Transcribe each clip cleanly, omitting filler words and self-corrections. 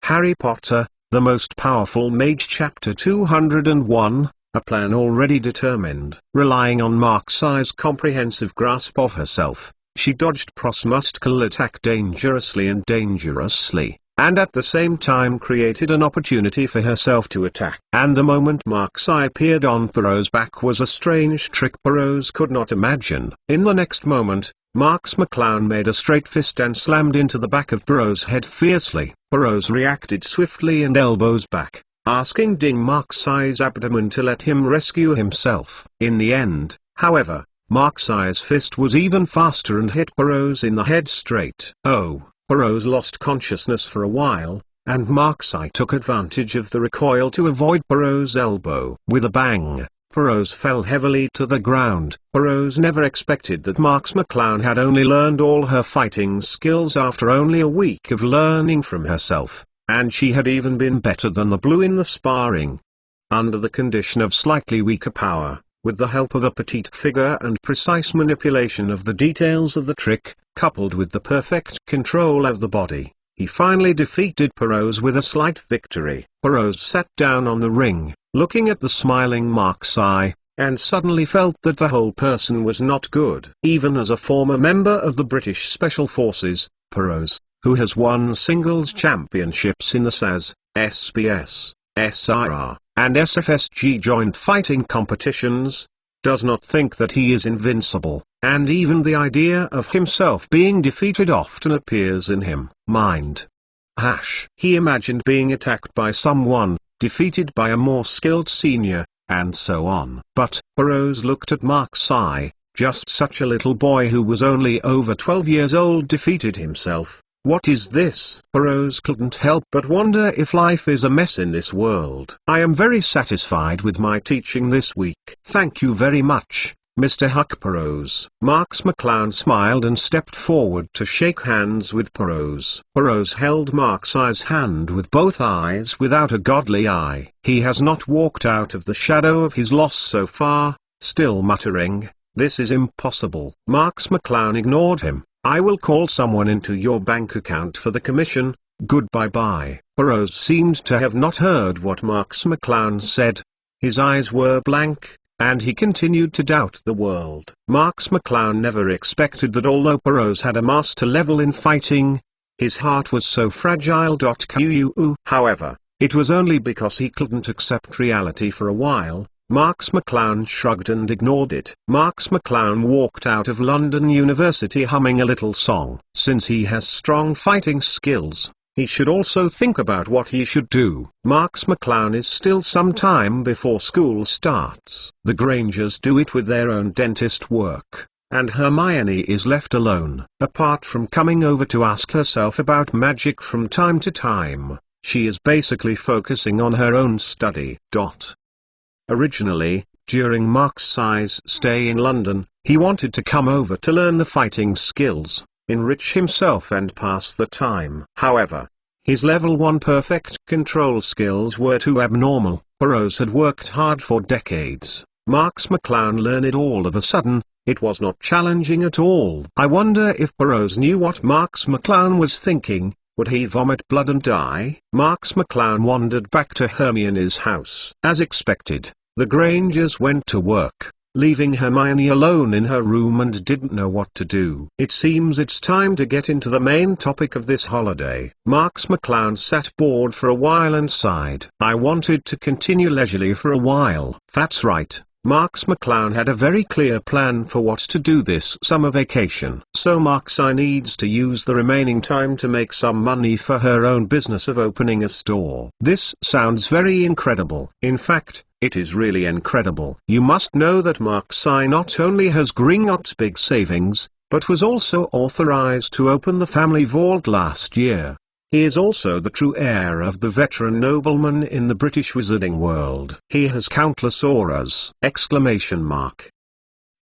Harry Potter, the Most Powerful Mage Chapter 201, a plan already determined. Relying on Mark-Sai's comprehensive grasp of herself, she dodged Pross' muscular attack dangerously, and at the same time created an opportunity for herself to attack. And the moment Mark-Sai appeared on Perrault's back was a strange trick Perrault could not imagine. In the next moment, Marx McClown made a straight fist and slammed into the back of Perrault's head fiercely. Perrault reacted swiftly and elbows back, asking Ding Mark-Sai's abdomen to let him rescue himself. In the end, however, Mark-Sai's fist was even faster and hit Perrault in the head straight. Perrault lost consciousness for a while, and Mark-Sai took advantage of the recoil to avoid Perrault's elbow. With a bang, Perrault fell heavily to the ground. Perrault never expected that Marx McClown had only learned all her fighting skills after only a week of learning from herself, and she had even been better than the Blue in the sparring. Under the condition of slightly weaker power, with the help of a petite figure and precise manipulation of the details of the trick, coupled with the perfect control of the body, he finally defeated Perrault with a slight victory. Perrault sat down on the ring, looking at the smiling Mark-Sai, and suddenly felt that the whole person was not good. Even as a former member of the British Special Forces, Perrault, who has won singles championships in the SAS, SBS, SRR, and SFSG joint fighting competitions, does not think that he is invincible, and even the idea of himself being defeated often appears in him mind. He imagined being attacked by someone, defeated by a more skilled senior, and so on. But Perrault looked at Mark-Sai, just such a little boy who was only over 12 years old defeated himself. What is this? Perrault couldn't help but wonder if life is a mess in this world. I am very satisfied with my teaching this week. Thank you very much, Mr. Huck Perrault. Marx McClown smiled and stepped forward to shake hands with Perrault. Perrault held Mark-Sai's hand with both eyes without a godly eye. He has not walked out of the shadow of his loss so far, still muttering, "This is impossible." Marx McClown ignored him. "I will call someone into your bank account for the commission, goodbye." Perrault seemed to have not heard what Marx McClown said. His eyes were blank, and he continued to doubt the world. Marx McClown never expected that although Perrault had a master level in fighting, his heart was so fragile. However, it was only because he couldn't accept reality for a while. Marx McClown shrugged and ignored it. Marx McClown walked out of London University humming a little song. Since he has strong fighting skills, he should also think about what he should do. Marx McClown is still some time before school starts. The Grangers do it with their own dentist work, and Hermione is left alone. Apart from coming over to ask herself about magic from time to time, she is basically focusing on her own study. Originally, during Mark-Sai's stay in London, he wanted to come over to learn the fighting skills, enrich himself and pass the time. However, his level 1 perfect control skills were too abnormal. Perrault had worked hard for decades. Marx McClown learned it all of a sudden. It was not challenging at all. I wonder if Perrault knew what Marx McClown was thinking. Would he vomit blood and die? Marx McClown wandered back to Hermione's house. As expected, the Grangers went to work, leaving Hermione alone in her room and didn't know what to do. It seems it's time to get into the main topic of this holiday. Marx McClown sat bored for a while and sighed. I wanted to continue leisurely for a while. That's right. Marx McClown had a very clear plan for what to do this summer vacation. So Mark-Sai needs to use the remaining time to make some money for her own business of opening a store. This sounds very incredible. In fact, it is really incredible. You must know that Mark-Sai not only has Gringotts big savings, but was also authorized to open the family vault last year. He is also the true heir of the veteran nobleman in the British wizarding world. He has countless auras!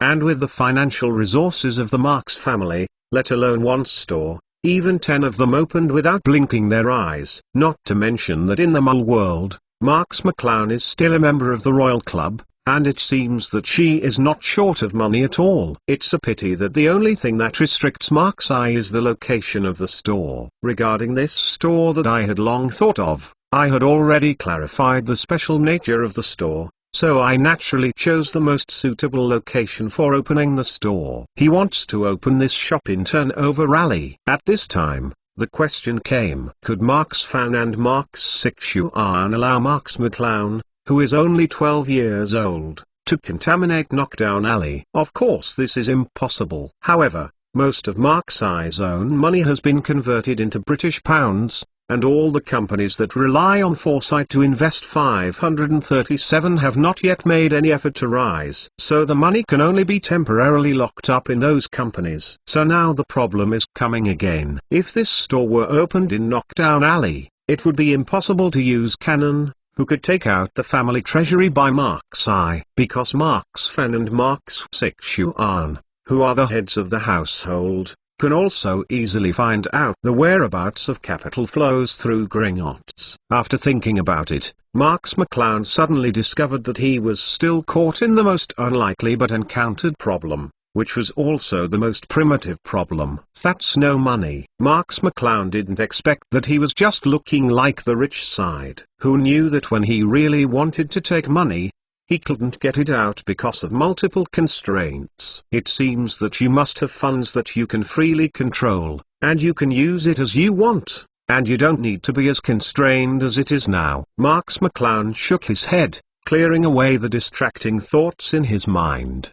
And with the financial resources of the Marx family, let alone one store, even 10 of them opened without blinking their eyes. Not to mention that in the Muggle world, Marx McClown is still a member of the Royal Club, and it seems that she is not short of money at all. It's a pity that the only thing that restricts Mark's eye is the location of the store. Regarding this store that I had long thought of, I had already clarified the special nature of the store, so I naturally chose the most suitable location for opening the store. He wants to open this shop in Turnover Alley. At this time, the question came, could Marks Fan and Marks Sixuan allow Marks McClown, who is only 12 years old, to contaminate Knockdown Alley? Of course this is impossible. However, most of Mark's Eye's own money has been converted into British pounds, and all the companies that rely on foresight to invest 537 have not yet made any effort to rise. So the money can only be temporarily locked up in those companies. So now the problem is coming again. If this store were opened in Knockdown Alley, it would be impossible to use Cannon, who could take out the family treasury by Mark's Eye, because Marks Fan and Marks Sixuan, who are the heads of the household, can also easily find out the whereabouts of capital flows through Gringotts. After thinking about it, Marks McClown suddenly discovered that he was still caught in the most unlikely but encountered problem, which was also the most primitive problem. That's no money. Marks McClown didn't expect that he was just looking like the rich side, who knew that when he really wanted to take money, he couldn't get it out because of multiple constraints. It seems that you must have funds that you can freely control, and you can use it as you want, and you don't need to be as constrained as it is now. Marks McClown shook his head, clearing away the distracting thoughts in his mind.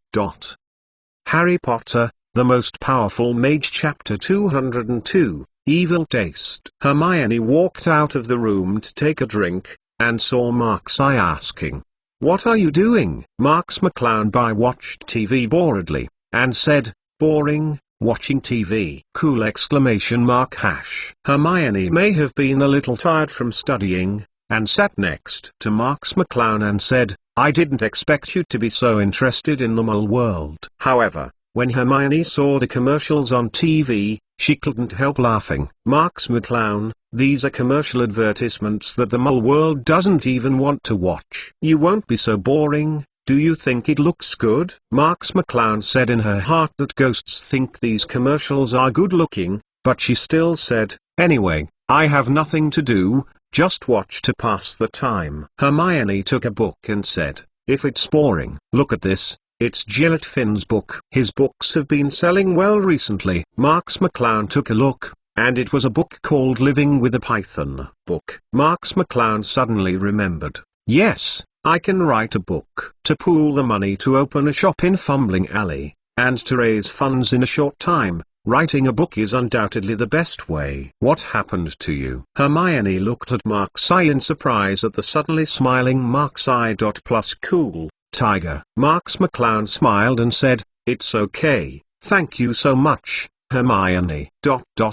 Harry Potter, The Most Powerful Mage Chapter 202, Evil Taste. Hermione walked out of the room to take a drink, and saw Mark's Eye asking, "What are you doing?" Marks McClown watched TV boredly, and said, "Boring, watching TV." Cool exclamation mark hash. Hermione may have been a little tired from studying, and sat next to Marks McClown and said, "I didn't expect you to be so interested in the mole world." However, when Hermione saw the commercials on TV, she couldn't help laughing. Marks McClown, these are commercial advertisements that the mole world doesn't even want to watch. You won't be so boring, do you think it looks good? Marks McClown said in her heart that ghosts think these commercials are good looking, but she still said, "Anyway, I have nothing to do, just watch to pass the time." Hermione took a book and said, "If it's boring, look at this. It's Gillett Finn's book." His books have been selling well recently. Marks McClown took a look, and it was a book called Living with a Python book. Marks McClown suddenly remembered, yes, I can write a book. To pool the money to open a shop in Fumbling Alley, and to raise funds in a short time, writing a book is undoubtedly the best way. What happened to you? Hermione looked at Mark's Eye in surprise at the suddenly smiling Mark's Eye. Plus cool, tiger. Marks McClown smiled and said, "It's okay, thank you so much, Hermione."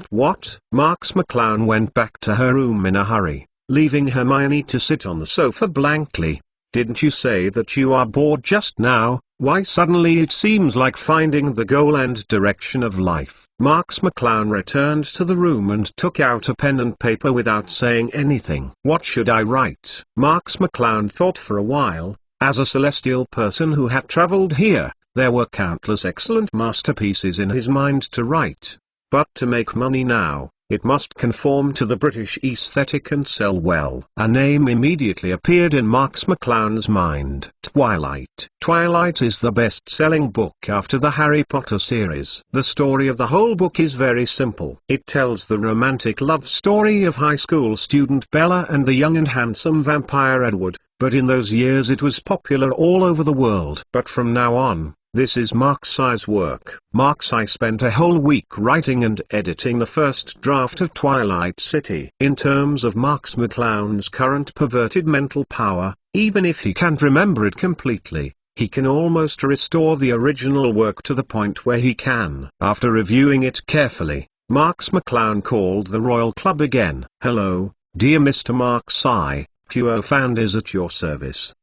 What? Marks McClown went back to her room in a hurry, leaving Hermione to sit on the sofa blankly. "Didn't you say that you are bored just now? Why suddenly it seems like finding the goal and direction of life." Marks McClown returned to the room and took out a pen and paper without saying anything. "What should I write?" Marks McClown thought for a while. As a celestial person who had traveled here, there were countless excellent masterpieces in his mind to write. But to make money now, it must conform to the British aesthetic and sell well. A name immediately appeared in Marks McClown's mind. Twilight. Twilight is the best-selling book after the Harry Potter series. The story of the whole book is very simple. It tells the romantic love story of high school student Bella and the young and handsome vampire Edward, but in those years it was popular all over the world. But from now on, this is Mark's Eye's work. Mark's Eye spent a whole week writing and editing the first draft of Twilight City. In terms of Marks McClown's current perverted mental power, even if he can't remember it completely, he can almost restore the original work to the point where he can. After reviewing it carefully, Marks McClown called the Royal Club again. "Hello, dear Mr. Mark's Eye. QO is at your service."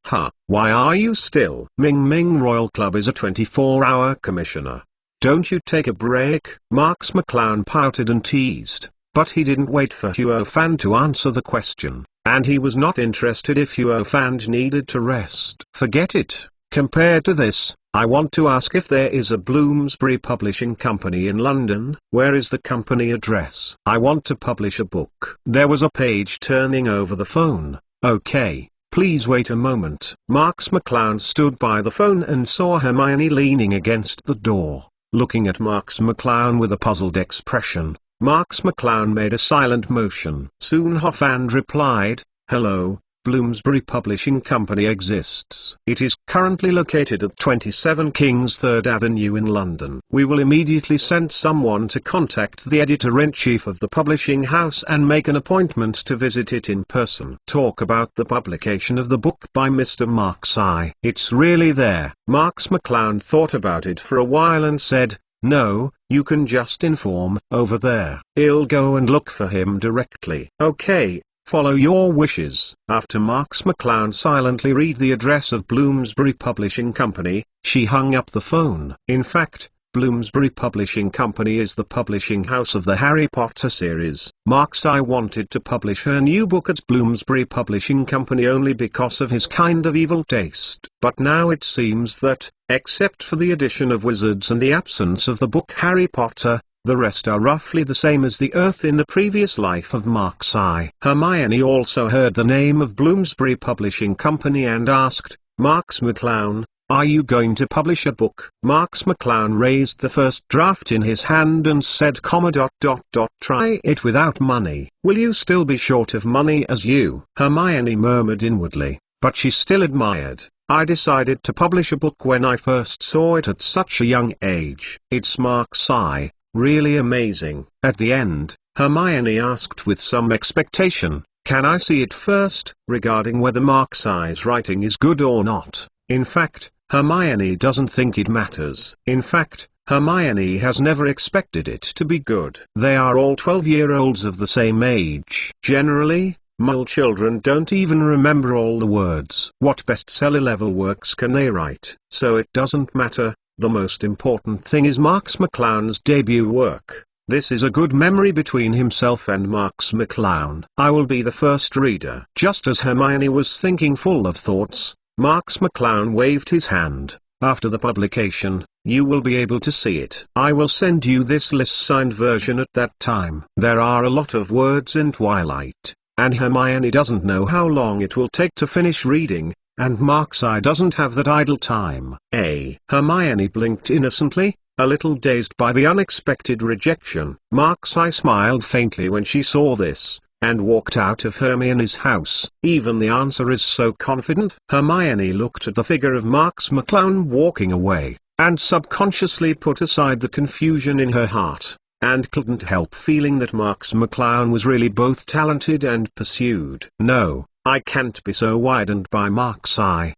Why are you still? Ming Ming Royal Club is a 24-hour commissioner. Don't you take a break? Marks McClown pouted and teased, but he didn't wait for QO to answer the question, and he was not interested if QO needed to rest. "Forget it. Compared to this, I want to ask if there is a Bloomsbury Publishing Company in London. Where is the company address? I want to publish a book. There was a page turning over the phone. Okay, please wait a moment. Marks McClown stood by the phone and saw Hermione leaning against the door, looking at Marks McClown with a puzzled expression. Marks McClown made a silent motion. Soon Hoffand replied, "Hello. Bloomsbury Publishing Company exists. It is currently located at 27 King's 3rd Avenue in London. We will immediately send someone to contact the editor-in-chief of the publishing house and make an appointment to visit it in person. Talk about the publication of the book by Mr. Marks I. It's really there." Marks McClown thought about it for a while and said, "No, you can just inform over there. I'll go and look for him directly." "Okay. Follow your wishes." After Marks McClown silently read the address of Bloomsbury Publishing Company, she hung up the phone. In fact, Bloomsbury Publishing Company is the publishing house of the Harry Potter series. Marks I wanted to publish her new book at Bloomsbury Publishing Company only because of his kind of evil taste. But now it seems that, except for the addition of wizards and the absence of the book Harry Potter, the rest are roughly the same as the Earth in the previous life of Marks I. Hermione also heard the name of Bloomsbury Publishing Company and asked, "Marks McClown, are you going to publish a book?" Marks McClown raised the first draft in his hand and said, "Try it without money. Will you still be short of money as you?" Hermione murmured inwardly, but she still admired. "I decided to publish a book when I first saw it at such a young age. It's Marks I. Really amazing." At the end, Hermione asked with some expectation, "Can I see it first?" regarding whether Marks I's writing is good or not. In fact, Hermione doesn't think it matters. In fact, Hermione has never expected it to be good. They are all 12-year-olds of the same age. Generally, Muggle children don't even remember all the words. What bestseller-level works can they write? So it doesn't matter. The most important thing is Marks McClown's debut work. This is a good memory between himself and Marks McClown. I will be the first reader. Just as Hermione was thinking full of thoughts, Marks McClown waved his hand. "After the publication, you will be able to see it. I will send you this list-signed version at that time." There are a lot of words in Twilight, and Hermione doesn't know how long it will take to finish reading. And Marks I doesn't have that idle time. Hermione blinked innocently, a little dazed by the unexpected rejection. Marks I smiled faintly when she saw this, and walked out of Hermione's house. Even the answer is so confident. Hermione looked at the figure of Marks McClown walking away, and subconsciously put aside the confusion in her heart, and couldn't help feeling that Marks McClown was really both talented and pursued. No, I can't be so widened by Marks I.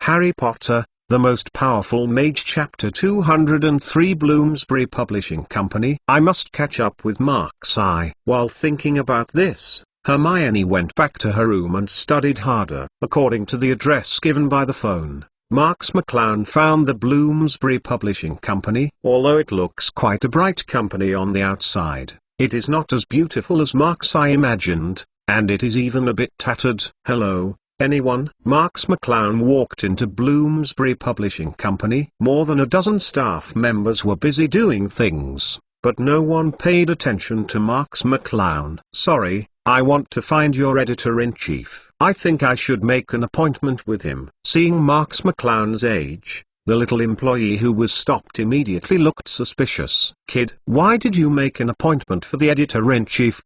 Harry Potter, The Most Powerful Mage Chapter 203 Bloomsbury Publishing Company. I must catch up with Marks I. While thinking about this, Hermione went back to her room and studied harder. According to the address given by the phone, Marks McClown found the Bloomsbury Publishing Company. Although it looks quite a bright company on the outside, it is not as beautiful as Marks I imagined. And it is even a bit tattered. "Hello, anyone?" Marks McClown walked into Bloomsbury Publishing Company. More than a dozen staff members were busy doing things, but no one paid attention to Marks McClown. "Sorry, I want to find your editor-in-chief. I think I should make an appointment with him." Seeing Marks McClown's age, the little employee who was stopped immediately looked suspicious. "Kid, why did you make an appointment for the editor-in-chief?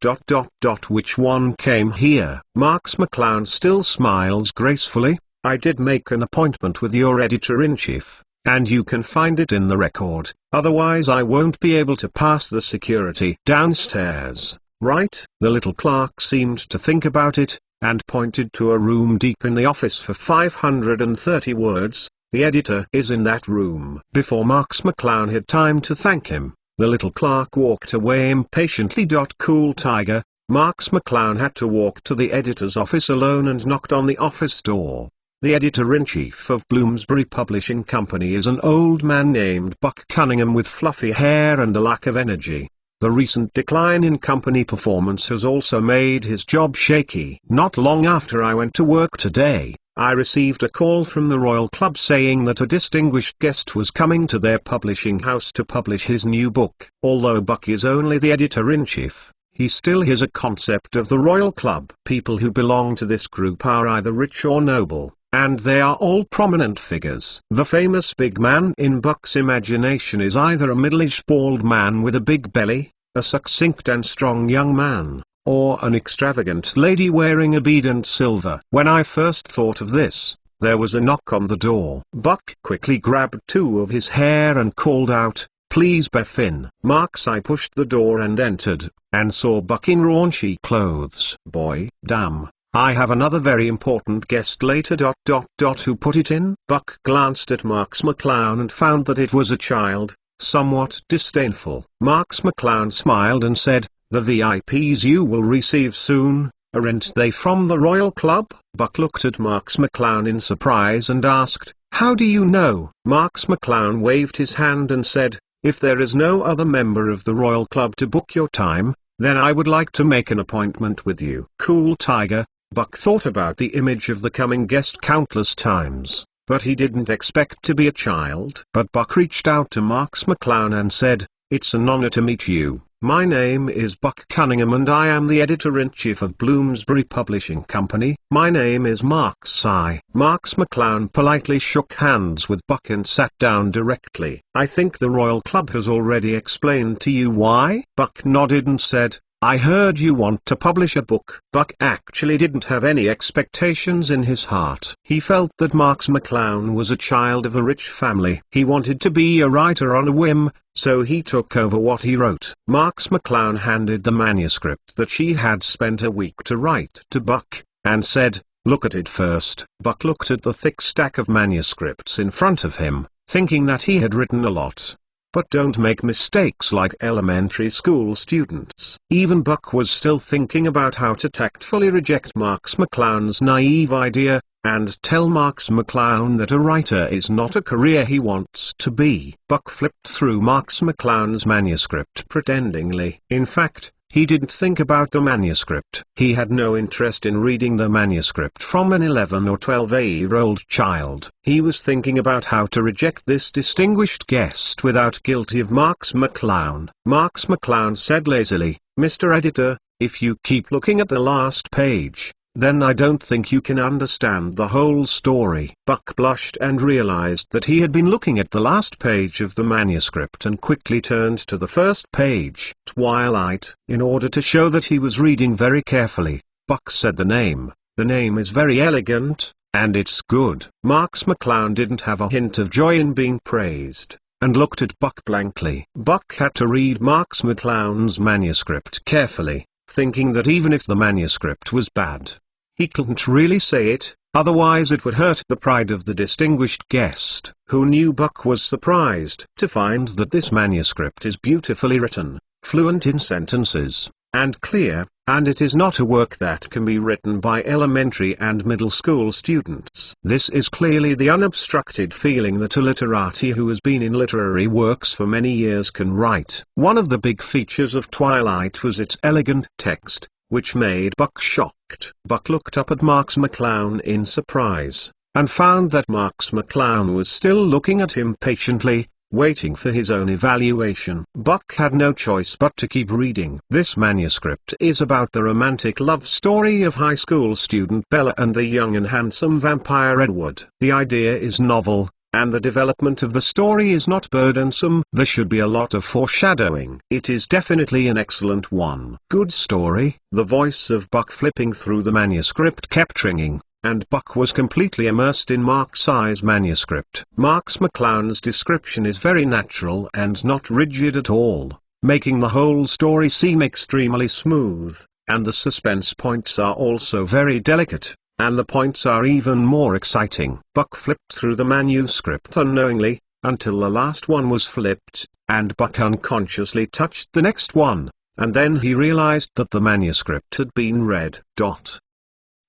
Which one came here?" Marks McClown still smiles gracefully. "I did make an appointment with your editor-in-chief, and you can find it in the record, otherwise I won't be able to pass the security downstairs, right?" The little clerk seemed to think about it, and pointed to a room deep in the office for 530 words. "The editor is in that room." Before Marks McClown had time to thank him, the little clerk walked away impatiently. Cool tiger. Marks McClown had to walk to the editor's office alone and knocked on the office door. The editor-in-chief of Bloomsbury Publishing Company is an old man named Buck Cunningham with fluffy hair and a lack of energy. The recent decline in company performance has also made his job shaky. "Not long after I went to work today, I received a call from the Royal Club saying that a distinguished guest was coming to their publishing house to publish his new book. Although Buck is only the editor-in-chief, he still has a concept of the Royal Club. People who belong to this group are either rich or noble, and they are all prominent figures. The famous big man in Buck's imagination is either a middle-aged bald man with a big belly, a succinct and strong young man, or an extravagant lady wearing a bead and silver. When I first thought of this, there was a knock on the door. Buck quickly grabbed two of his hair and called out, "Please Beffin." I pushed the door and entered, and saw Buck in raunchy clothes. Boy, damn, I have another very important guest later. Who put it in? Buck glanced at Marks McClown and found that it was a child, somewhat disdainful. Marks McClown smiled and said, "The VIPs you will receive soon, aren't they from the Royal Club?" Buck looked at Marks McClown in surprise and asked, "How do you know?" Marks McClown waved his hand and said, "If there is no other member of the Royal Club to book your time, then I would like to make an appointment with you." Cool tiger. Buck thought about the image of the coming guest countless times, but he didn't expect to be a child. But Buck reached out to Marks McClown and said, "It's an honor to meet you. My name is Buck Cunningham and I am the editor-in-chief of Bloomsbury Publishing Company. My name is Marks I." Marks McClown politely shook hands with Buck and sat down directly. "I think the Royal Club has already explained to you why?" Buck nodded and said, "I heard you want to publish a book." Buck actually didn't have any expectations in his heart. He felt that Marks McClown was a child of a rich family. He wanted to be a writer on a whim, so he took over what he wrote. Marks McClown handed the manuscript that she had spent a week to write to Buck, and said, "Look at it first." Buck looked at the thick stack of manuscripts in front of him, thinking that he had written a lot. But don't make mistakes like elementary school students. Even Buck was still thinking about how to tactfully reject Marks McClown's naive idea, and tell Marks McClown that a writer is not a career he wants to be. Buck flipped through Marks McClown's manuscript pretendingly. In fact, he didn't think about the manuscript. He had no interest in reading the manuscript from an 11 or 12-year-old child. He was thinking about how to reject this distinguished guest without guilty of Marks McClown. Marks McClown said lazily, "Mr. Editor, if you keep looking at the last page, then I don't think you can understand the whole story." Buck blushed and realized that he had been looking at the last page of the manuscript and quickly turned to the first page. Twilight. In order to show that he was reading very carefully, Buck said the name. "The name is very elegant, and it's good." Marks McClown didn't have a hint of joy in being praised, and looked at Buck blankly. Buck had to read Marks McClown's manuscript carefully, thinking that even if the manuscript was bad, he couldn't really say it, otherwise it would hurt the pride of the distinguished guest. Who knew Buck was surprised to find that this manuscript is beautifully written, fluent in sentences, and clear, and it is not a work that can be written by elementary and middle school students. This is clearly the unobstructed feeling that a literati who has been in literary works for many years can write. One of the big features of Twilight was its elegant text, which made Buck shocked. Buck looked up at Marks McClown in surprise, and found that Marks McClown was still looking at him patiently, waiting for his own evaluation. Buck had no choice but to keep reading. This manuscript is about the romantic love story of high school student Bella and the young and handsome vampire Edward. The idea is novel, and the development of the story is not burdensome. There should be a lot of foreshadowing. It is definitely an excellent one. Good story. The voice of Buck flipping through the manuscript kept ringing, and Buck was completely immersed in Marks I's manuscript. Marks McClown's description is very natural and not rigid at all, making the whole story seem extremely smooth, and the suspense points are also very delicate, and the points are even more exciting. Buck flipped through the manuscript unknowingly, until the last one was flipped, and Buck unconsciously touched the next one, and then he realized that the manuscript had been read.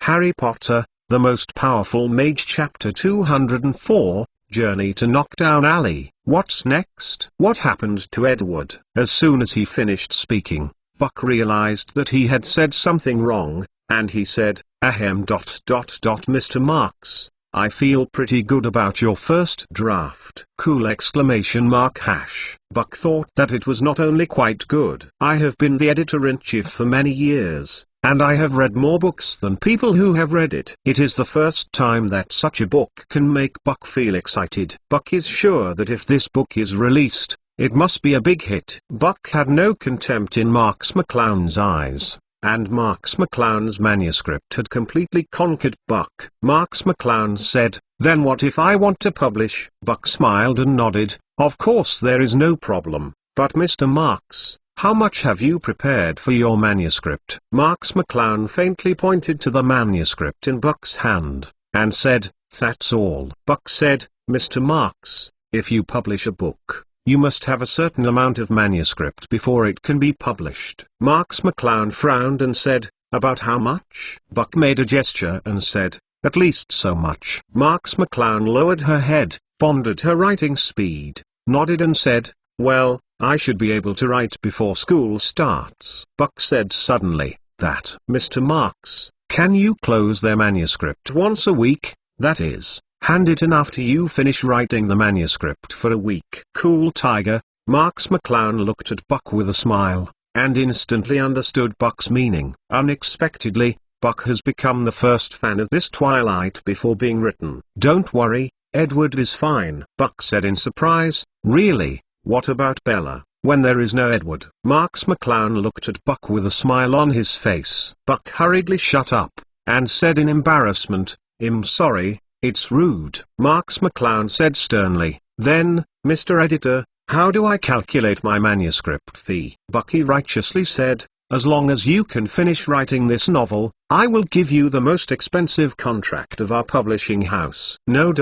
Harry Potter, The Most Powerful Mage Chapter 204, Journey to Knockdown Alley. What's next? What happened to Edward? As soon as he finished speaking, Buck realized that he had said something wrong, and he said, Ahem. Mr. Marks, I feel pretty good about your first draft. Cool exclamation mark hash. Buck thought that it was not only quite good. I have been the editor-in-chief for many years, and I have read more books than people who have read it. It is the first time that such a book can make Buck feel excited. Buck is sure that if this book is released, it must be a big hit. Buck had no contempt in Marks McClown's eyes, and Marks McClown's manuscript had completely conquered Buck. Marks McClown said, "Then what if I want to publish?" Buck smiled and nodded. "Of course there is no problem, but Mr. Marks, how much have you prepared for your manuscript?" Marks McClown faintly pointed to the manuscript in Buck's hand, and said, "That's all." Buck said, "Mr. Marks, if you publish a book, you must have a certain amount of manuscript before it can be published." Marks McClown frowned and said, "About how much?" Buck made a gesture and said, "At least so much." Marks McClown lowered her head, pondered her writing speed, nodded and said, "Well, I should be able to write before school starts." Buck said suddenly, "That, Mr. Marks, can you close their manuscript once a week, that is, hand it in after you finish writing the manuscript for a week?" "Cool, Tiger." Marks McClown looked at Buck with a smile, and instantly understood Buck's meaning. Unexpectedly, Buck has become the first fan of this Twilight before being written. "Don't worry, Edward is fine," Buck said in surprise. "Really? What about Bella, when there is no Edward?" Marks McClown looked at Buck with a smile on his face. Buck hurriedly shut up, and said in embarrassment, "I'm sorry, it's rude." Marks McClown said sternly, "Then, Mr. Editor, how do I calculate my manuscript fee?" Bucky righteously said, "As long as you can finish writing this novel, I will give you the most expensive contract of our publishing house. No.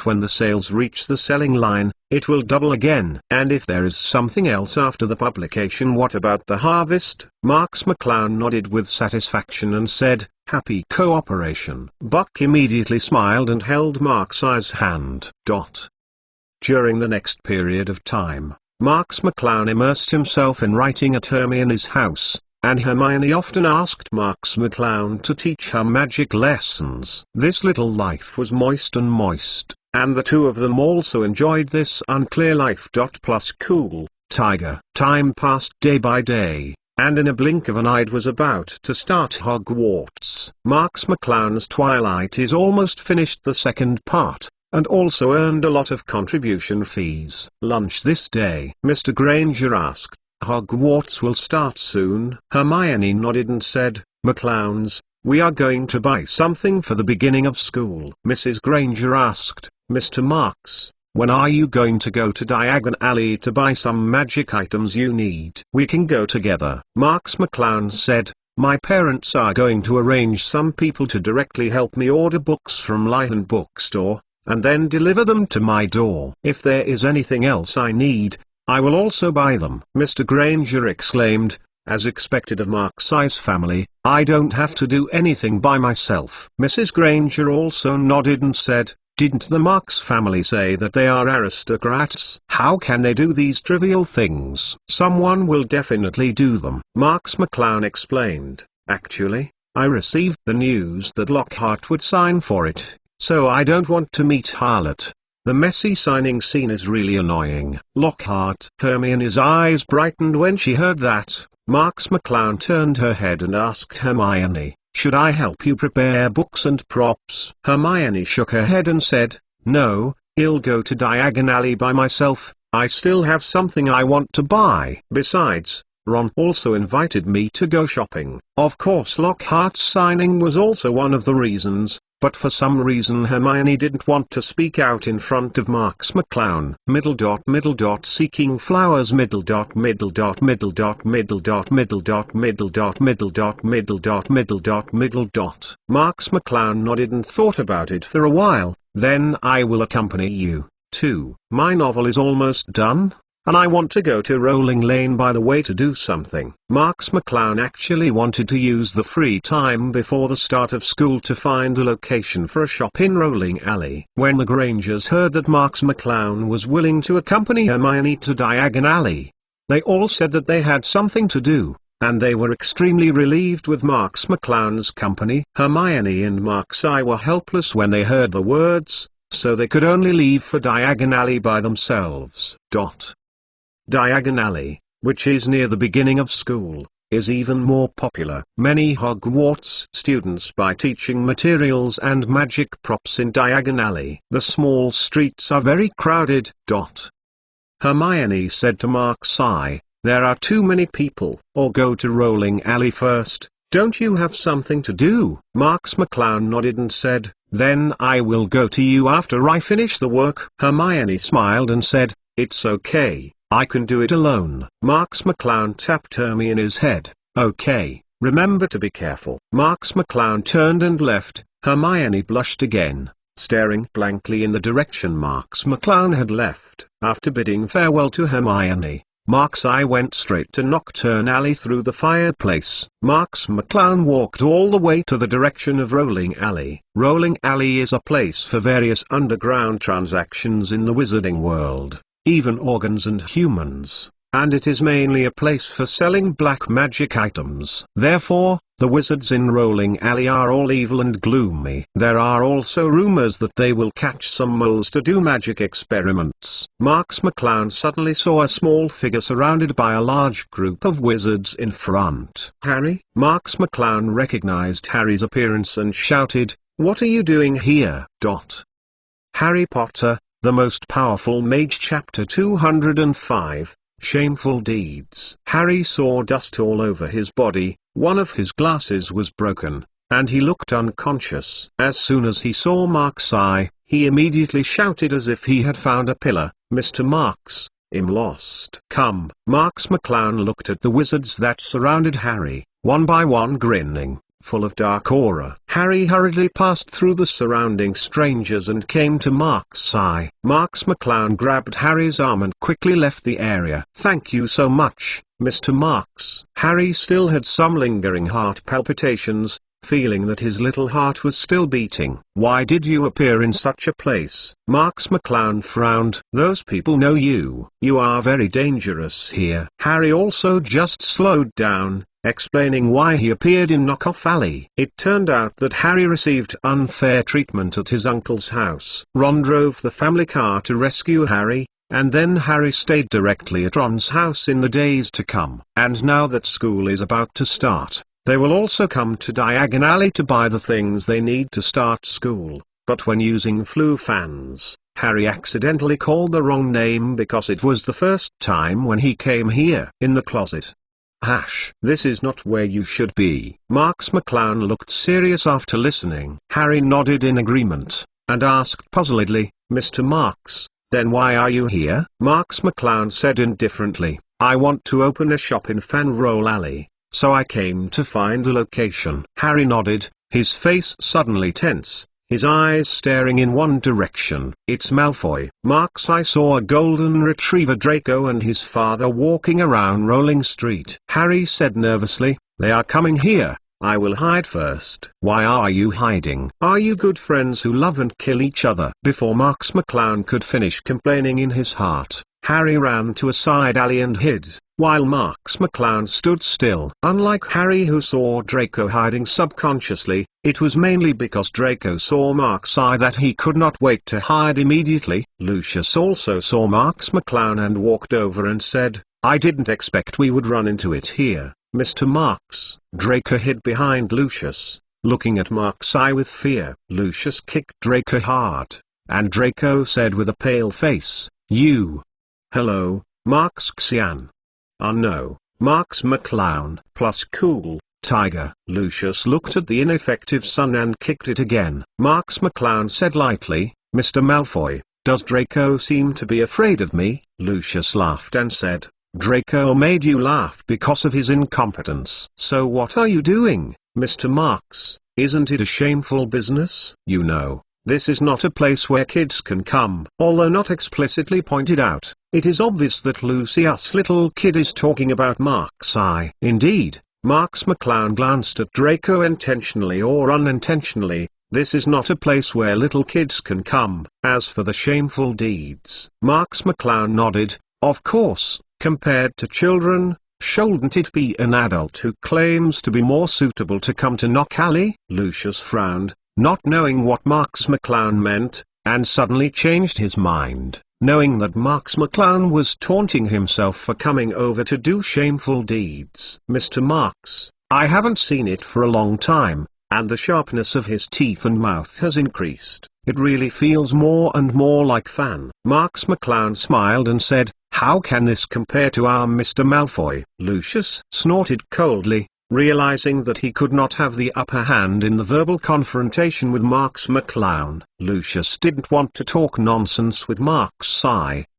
When the sales reach the selling line, it will double again. And if there is something else after the publication, what about the harvest?" Marks McClown nodded with satisfaction and said, "Happy cooperation." Buck immediately smiled and held Marks's hand. During the next period of time, Marks McClown immersed himself in writing at Hermione's house, and Hermione often asked Marks McClown to teach her magic lessons. This little life was moist, and the two of them also enjoyed this unclear life. Plus Cool, Tiger. Time passed day by day, and in a blink of an eye it was about to start Hogwarts. Marks McClown's Twilight is almost finished, the second part, and also earned a lot of contribution fees. "Lunch this day?" Mr. Granger asked. "Hogwarts will start soon." Hermione nodded and said, "McClowns, we are going to buy something for the beginning of school." Mrs. Granger asked, "Mr. Marks, when are you going to go to Diagon Alley to buy some magic items you need?" "We can go together." Marks McClown said, "My parents are going to arrange some people to directly help me order books from Lyhan Bookstore, and then deliver them to my door. If there is anything else I need, I will also buy them." Mr. Granger exclaimed, as expected of Marks's family, "I don't have to do anything by myself." Mrs. Granger also nodded and said, "Didn't the Marks family say that they are aristocrats? How can they do these trivial things?" "Someone will definitely do them." Marks McClown explained, "Actually, I received the news that Lockhart would sign for it, so I don't want to meet Harlot. The messy signing scene is really annoying." "Lockhart?" Hermione's eyes brightened when she heard that. Marks McClown turned her head and asked Hermione, "Should I help you prepare books and props?" Hermione shook her head and said, "No, I'll go to Diagon Alley by myself. I still have something I want to buy. Besides, Ron also invited me to go shopping." Of course Lockhart's signing was also one of the reasons, but for some reason Hermione didn't want to speak out in front of Marks McClown. Seeking flowers. Marks McClown nodded and thought about it for a while. "Then I will accompany you, too. My novel is almost done, and I want to go to Rolling Lane by the way to do something." Marks McClown actually wanted to use the free time before the start of school to find a location for a shop in Rolling Alley. When the Grangers heard that Marks McClown was willing to accompany Hermione to Diagon Alley, they all said that they had something to do, and they were extremely relieved with Marks McClown's company. Hermione and Mark's Eye were helpless when they heard the words, so they could only leave for Diagon Alley by themselves. Diagon Alley, which is near the beginning of school, is even more popular. Many Hogwarts students buy teaching materials and magic props in Diagon Alley. The small streets are very crowded. Hermione said to Mark's Eye, "There are too many people." "Or go to Rolling Alley first, don't you have something to do?" Marks McClown nodded and said, "Then I will go to you after I finish the work." Hermione smiled and said, "It's okay. I can do it alone." Marks McClown tapped Hermione's head. "Okay, remember to be careful." Marks McClown turned and left. Hermione blushed again, staring blankly in the direction Marks McClown had left. After bidding farewell to Hermione, Mark's Eye went straight to Knockturn Alley through the fireplace. Marks McClown walked all the way to the direction of Rolling Alley. Rolling Alley is a place for various underground transactions in the wizarding world, even organs and humans, and it is mainly a place for selling black magic items. Therefore, the wizards in Rolling Alley are all evil and gloomy. There are also rumors that they will catch some moles to do magic experiments. Marks McClown suddenly saw a small figure surrounded by a large group of wizards in front. "Harry?" Marks McClown recognized Harry's appearance and shouted, "What are you doing here?" Harry Potter, The Most Powerful Mage Chapter 205, Shameful Deeds. Harry saw dust all over his body, one of his glasses was broken, and he looked unconscious. As soon as he saw Mark's Eye, he immediately shouted as if he had found a pillar, "Mr. Marks, I'm lost." "Come." Marks McClown looked at the wizards that surrounded Harry, one by one grinning, full of dark aura. Harry hurriedly passed through the surrounding strangers and came to Mark's Eye. Marks McClown grabbed Harry's arm and quickly left the area. "Thank you so much, Mr. Marks." Harry still had some lingering heart palpitations, feeling that his little heart was still beating. "Why did you appear in such a place?" Marks McClown frowned. "Those people know you. You are very dangerous here." Harry also just slowed down, explaining why he appeared in Knockoff Alley. It turned out that Harry received unfair treatment at his uncle's house. Ron drove the family car to rescue Harry, and then Harry stayed directly at Ron's house in the days to come. And now that school is about to start, they will also come to Diagon Alley to buy the things they need to start school. But when using Floo fans, Harry accidentally called the wrong name because it was the first time when he came here. In the closet. This is not where you should be. Marks McClown looked serious after listening. Harry nodded in agreement, and asked puzzledly, "Mr. Marks, then why are you here?" Marks McClown said indifferently, "I want to open a shop in Fanroll Alley, so I came to find a location." Harry nodded, his face suddenly tense, his eyes staring in one direction. "It's Malfoy." Mark's Eye saw a golden retriever Draco and his father walking around Rolling Street. Harry said nervously, "They are coming here. I will hide first." "Why are you hiding? Are you good friends who love and kill each other?" Before Marks McClown could finish complaining in his heart, Harry ran to a side alley and hid, while Marks McClown stood still. Unlike Harry, who saw Draco hiding subconsciously, it was mainly because Draco saw Mark's Eye that he could not wait to hide immediately. Lucius also saw Marks McClown and walked over and said, "I didn't expect we would run into it here, Mr. Marks." Draco hid behind Lucius, looking at Mark's Eye with fear. Lucius kicked Draco hard, and Draco said with a pale face, "You." "Hello, Marks Xian." No, Marks McClown. Plus cool, tiger. Lucius looked at the ineffective son and kicked it again. Marks McClown said lightly, "Mr. Malfoy, does Draco seem to be afraid of me?" Lucius laughed and said, "Draco made you laugh because of his incompetence." "So what are you doing, Mr. Marks? Isn't it a shameful business?" "You know, this is not a place where kids can come." Although not explicitly pointed out, it is obvious that Lucius' little kid is talking about Mark's Eye. Indeed, Marks McClown glanced at Draco intentionally or unintentionally. This is not a place where little kids can come. As for the shameful deeds, Marks McClown nodded. Of course, compared to children, Shouldn't it be an adult who claims to be more suitable to come to Nook Alley? Lucius frowned, not knowing what Marks McClown meant, and suddenly changed his mind, knowing that Marks McClown was taunting himself for coming over to do shameful deeds. Mr. Marks, I haven't seen it for a long time, and the sharpness of his teeth and mouth has increased. It really feels more and more like Fan. Marks McClown smiled and said, how can this compare to our Mr. Malfoy? Lucius snorted coldly, realizing that he could not have the upper hand in the verbal confrontation with Marks McClown. Lucius didn't want to talk nonsense with Marks,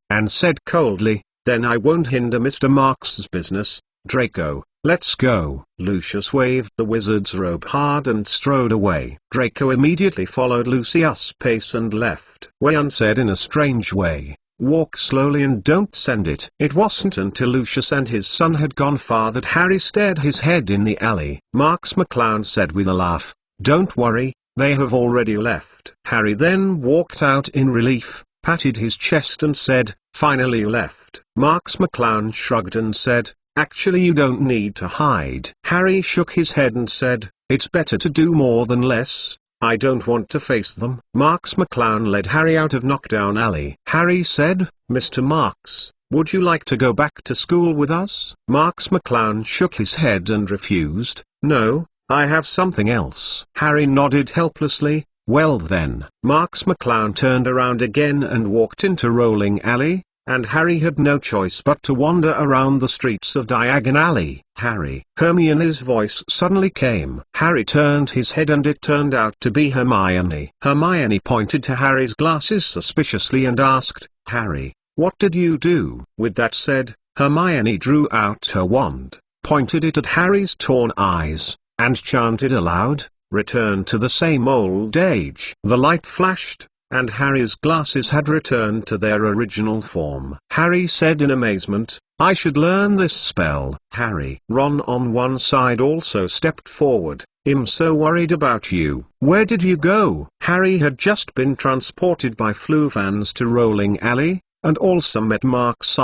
and said coldly, then I won't hinder Mr. Marks's business. Draco, let's go. Lucius waved the wizard's robe hard and strode away. Draco immediately followed Lucius' pace and left. Wayan said in a strange way, walk slowly and don't send it. It wasn't until Lucius and his son had gone far that Harry stared his head in the alley. Marks McClown said with a laugh, don't worry, they have already left. Harry then walked out in relief, patted his chest and said, finally left. Marks McClown shrugged and said, actually you don't need to hide. Harry shook his head and said, it's better to do more than less. I don't want to face them. Marks McClown led Harry out of Knockdown Alley. Harry said, Mr. Marks, would you like to go back to school with us? Marks McClown shook his head and refused, no, I have something else. Harry nodded helplessly, well then. Marks McClown turned around again and walked into Rolling Alley, and Harry had no choice but to wander around the streets of Diagon Alley. Harry. Hermione's voice suddenly came. Harry turned his head and it turned out to be Hermione. Hermione pointed to Harry's glasses suspiciously and asked, Harry, what did you do? With that said, Hermione drew out her wand, pointed it at Harry's torn eyes, and chanted aloud, return to the same old age. The light flashed, and Harry's glasses had returned to their original form. Harry said in amazement, I should learn this spell. Harry. Ron on one side also stepped forward. I'm so worried about you. Where did you go? Harry had just been transported by Flufans to Rolling Alley, and also met Marks,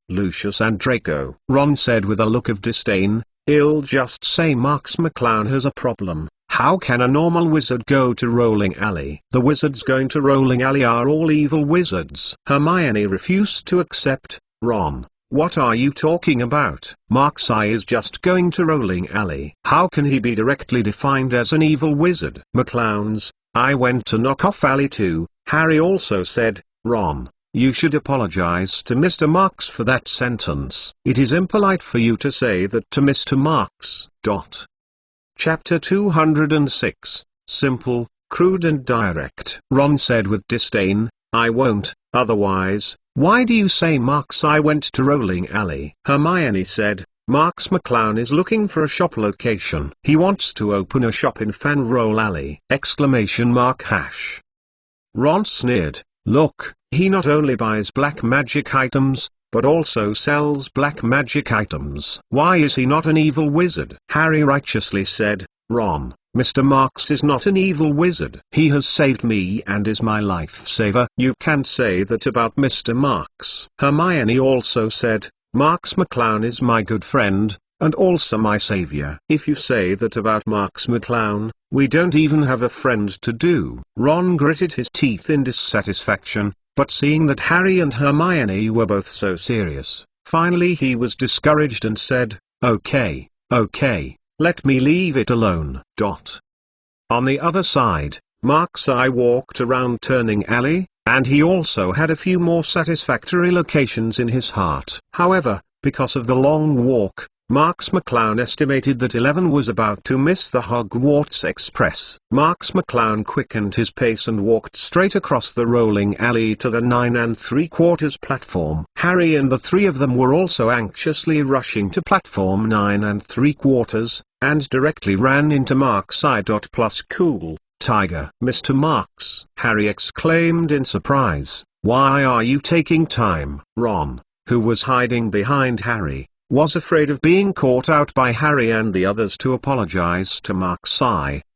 Lucius and Draco. Ron said with a look of disdain, I'll just say Marks McClown has a problem. How can a normal wizard go to Rolling Alley? The wizards going to Rolling Alley are all evil wizards. Hermione refused to accept. Ron, what are you talking about? Marks is just going to Rolling Alley. How can he be directly defined as an evil wizard? McClowns, I went to Knockoff Alley too. Harry also said, Ron, you should apologize to Mr. Marks for that sentence. It is impolite for you to say that to Mr. Marks. Chapter 206, Simple, Crude and Direct. Ron said with disdain, I won't, otherwise, why do you say Marks I went to Rolling Alley? Hermione said, Marks McClown is looking for a shop location. He wants to open a shop in Fan Roll Alley! Ron sneered, look, he not only buys black magic items, but also sells black magic items. Why is he not an evil wizard? Harry righteously said, Ron, Mr. Marks is not an evil wizard. He has saved me and is my lifesaver. You can't say that about Mr. Marks. Hermione also said, Marks McClown is my good friend, and also my savior. If you say that about Marks McClown, we don't even have a friend to do. Ron gritted his teeth in dissatisfaction. But seeing that Harry and Hermione were both so serious, finally he was discouraged and said, okay, let me leave it alone. On the other side, Marks walked around Turning Alley, and he also had a few more satisfactory locations in his heart. However, because of the long walk, Marks McClown estimated that 11 was about to miss the Hogwarts Express. Marks McClown quickened his pace and walked straight across the Rolling Alley to the 9 3/4 platform. Harry and the three of them were also anxiously rushing to platform 9 3/4, and directly ran into Marks plus cool, Tiger. Mr. Marks, Harry exclaimed in surprise, why are you taking time? Ron, who was hiding behind Harry, was afraid of being caught out by Harry and the others to apologize to Marks,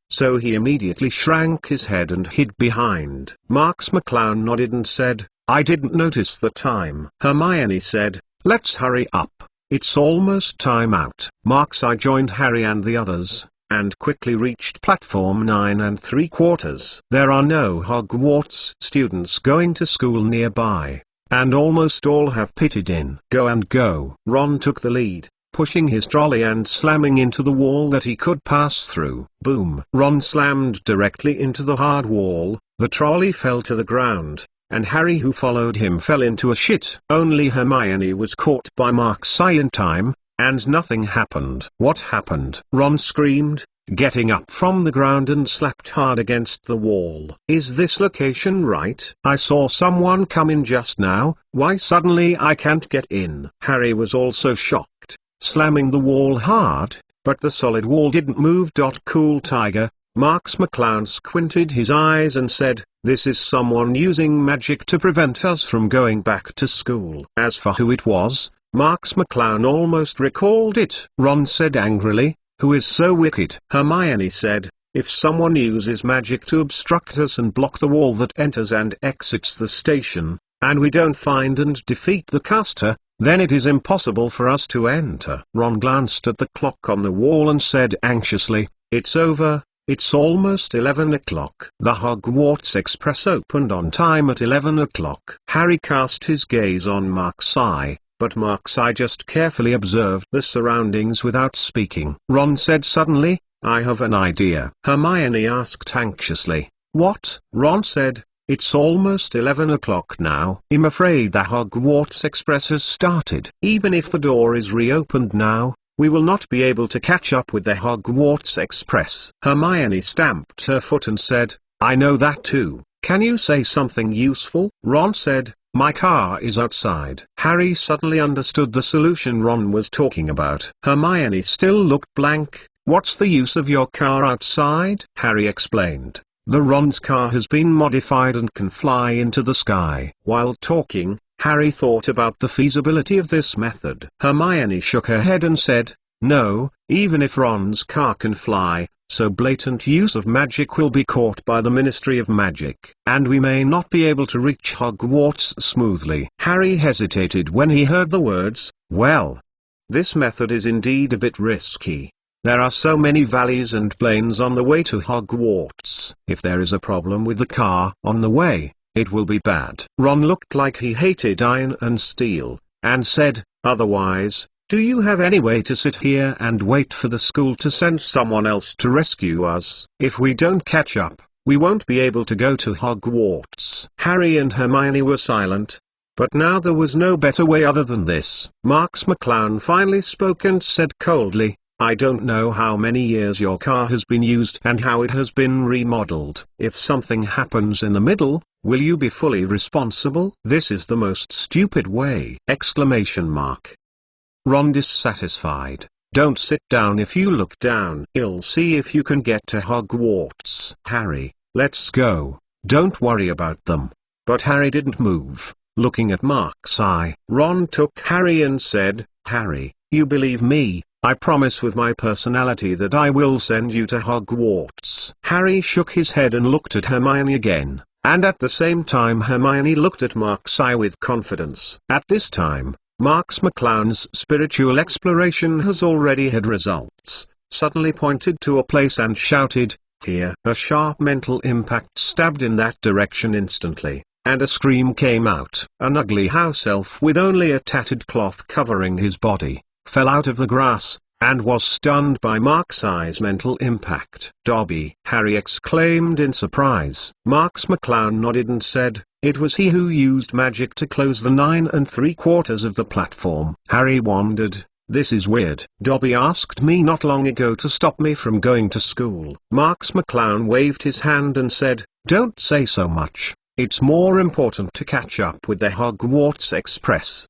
so he immediately shrank his head and hid behind. Marks McClown nodded and said, I didn't notice the time. Hermione said, let's hurry up. it's almost time out. Mark-Sai joined Harry and the others, and quickly reached platform 9 3/4. There are no Hogwarts students going to school nearby, and almost all have pitted in. Go and go. Ron took the lead, pushing his trolley and slamming into the wall that he could pass through. Boom! Ron slammed directly into the hard wall, the trolley fell to the ground, and Harry, who followed him, fell into a shit. Only Hermione was caught by Mark-Sai in time, and nothing happened. What happened? Ron screamed, getting up from the ground and slapped hard against the wall. Is this location right? I saw someone come in just now. Why suddenly I can't get in? Harry was also shocked, slamming the wall hard, but the solid wall didn't move. Cool Tiger. Marks McClown squinted his eyes and said, "This is someone using magic to prevent us from going back to school." As for who it was, Marks McClown almost recalled it. Ron said angrily, "Who is so wicked?" Hermione said, "If someone uses magic to obstruct us and block the wall that enters and exits the station, and we don't find and defeat the caster, then it is impossible for us to enter." Ron glanced at the clock on the wall and said anxiously, "It's over. It's almost 11 o'clock. The Hogwarts Express opened on time at 11 o'clock. Harry cast his gaze on Mark-Sai, but Mark-Sai just carefully observed the surroundings without speaking. Ron said suddenly, "I have an idea." Hermione asked anxiously, "What?" Ron said, "It's almost 11 o'clock now. I'm afraid the Hogwarts Express has started. Even if the door is reopened now, we will not be able to catch up with the Hogwarts Express." Hermione stamped her foot and said, "I know that too. Can you say something useful?" Ron said, "My car is outside." Harry suddenly understood the solution Ron was talking about. Hermione still looked blank. "What's the use of your car outside?" Harry explained. Ron's car has been modified and can fly into the sky. While talking, Harry thought about the feasibility of this method. Hermione shook her head and said, "No, even if Ron's car can fly, so blatant use of magic will be caught by the Ministry of Magic, and we may not be able to reach Hogwarts smoothly." Harry hesitated when he heard the words, "Well, this method is indeed a bit risky. There are so many valleys and plains on the way to Hogwarts. If there is a problem with the car on the way, it will be bad." Ron looked like he hated iron and steel, and said, "Otherwise, do you have any way to sit here and wait for the school to send someone else to rescue us? If we don't catch up, we won't be able to go to Hogwarts." Harry and Hermione were silent. But now there was no better way other than this. Marks McClown finally spoke and said coldly, "I don't know how many years your car has been used and how it has been remodeled. If something happens in the middle, will you be fully responsible? This is the most stupid way!" Ron dissatisfied. "Don't sit down. If you look down, you'll see if you can get to Hogwarts." "Harry, let's go. Don't worry about them." But Harry didn't move, looking at Mark-Sai. Ron took Harry and said, "Harry, you believe me? I promise with my personality that I will send you to Hogwarts." Harry shook his head and looked at Hermione again, and at the same time Hermione looked at Mark-Sai with confidence. At this time, Marks McClown's spiritual exploration has already had results. Suddenly pointed to a place and shouted, "Here!" A sharp mental impact stabbed in that direction instantly, and a scream came out. An ugly house elf with only a tattered cloth covering his body fell out of the grass, and was stunned by Mark-Sai's mental impact. "Dobby!" Harry exclaimed in surprise. Marks McClown nodded and said, "It was he who used magic to close the 9 3/4 of the platform." Harry wondered, "This is weird. Dobby asked me not long ago to stop me from going to school." Marks McClown waved his hand and said, "Don't say so much. It's more important to catch up with the Hogwarts Express.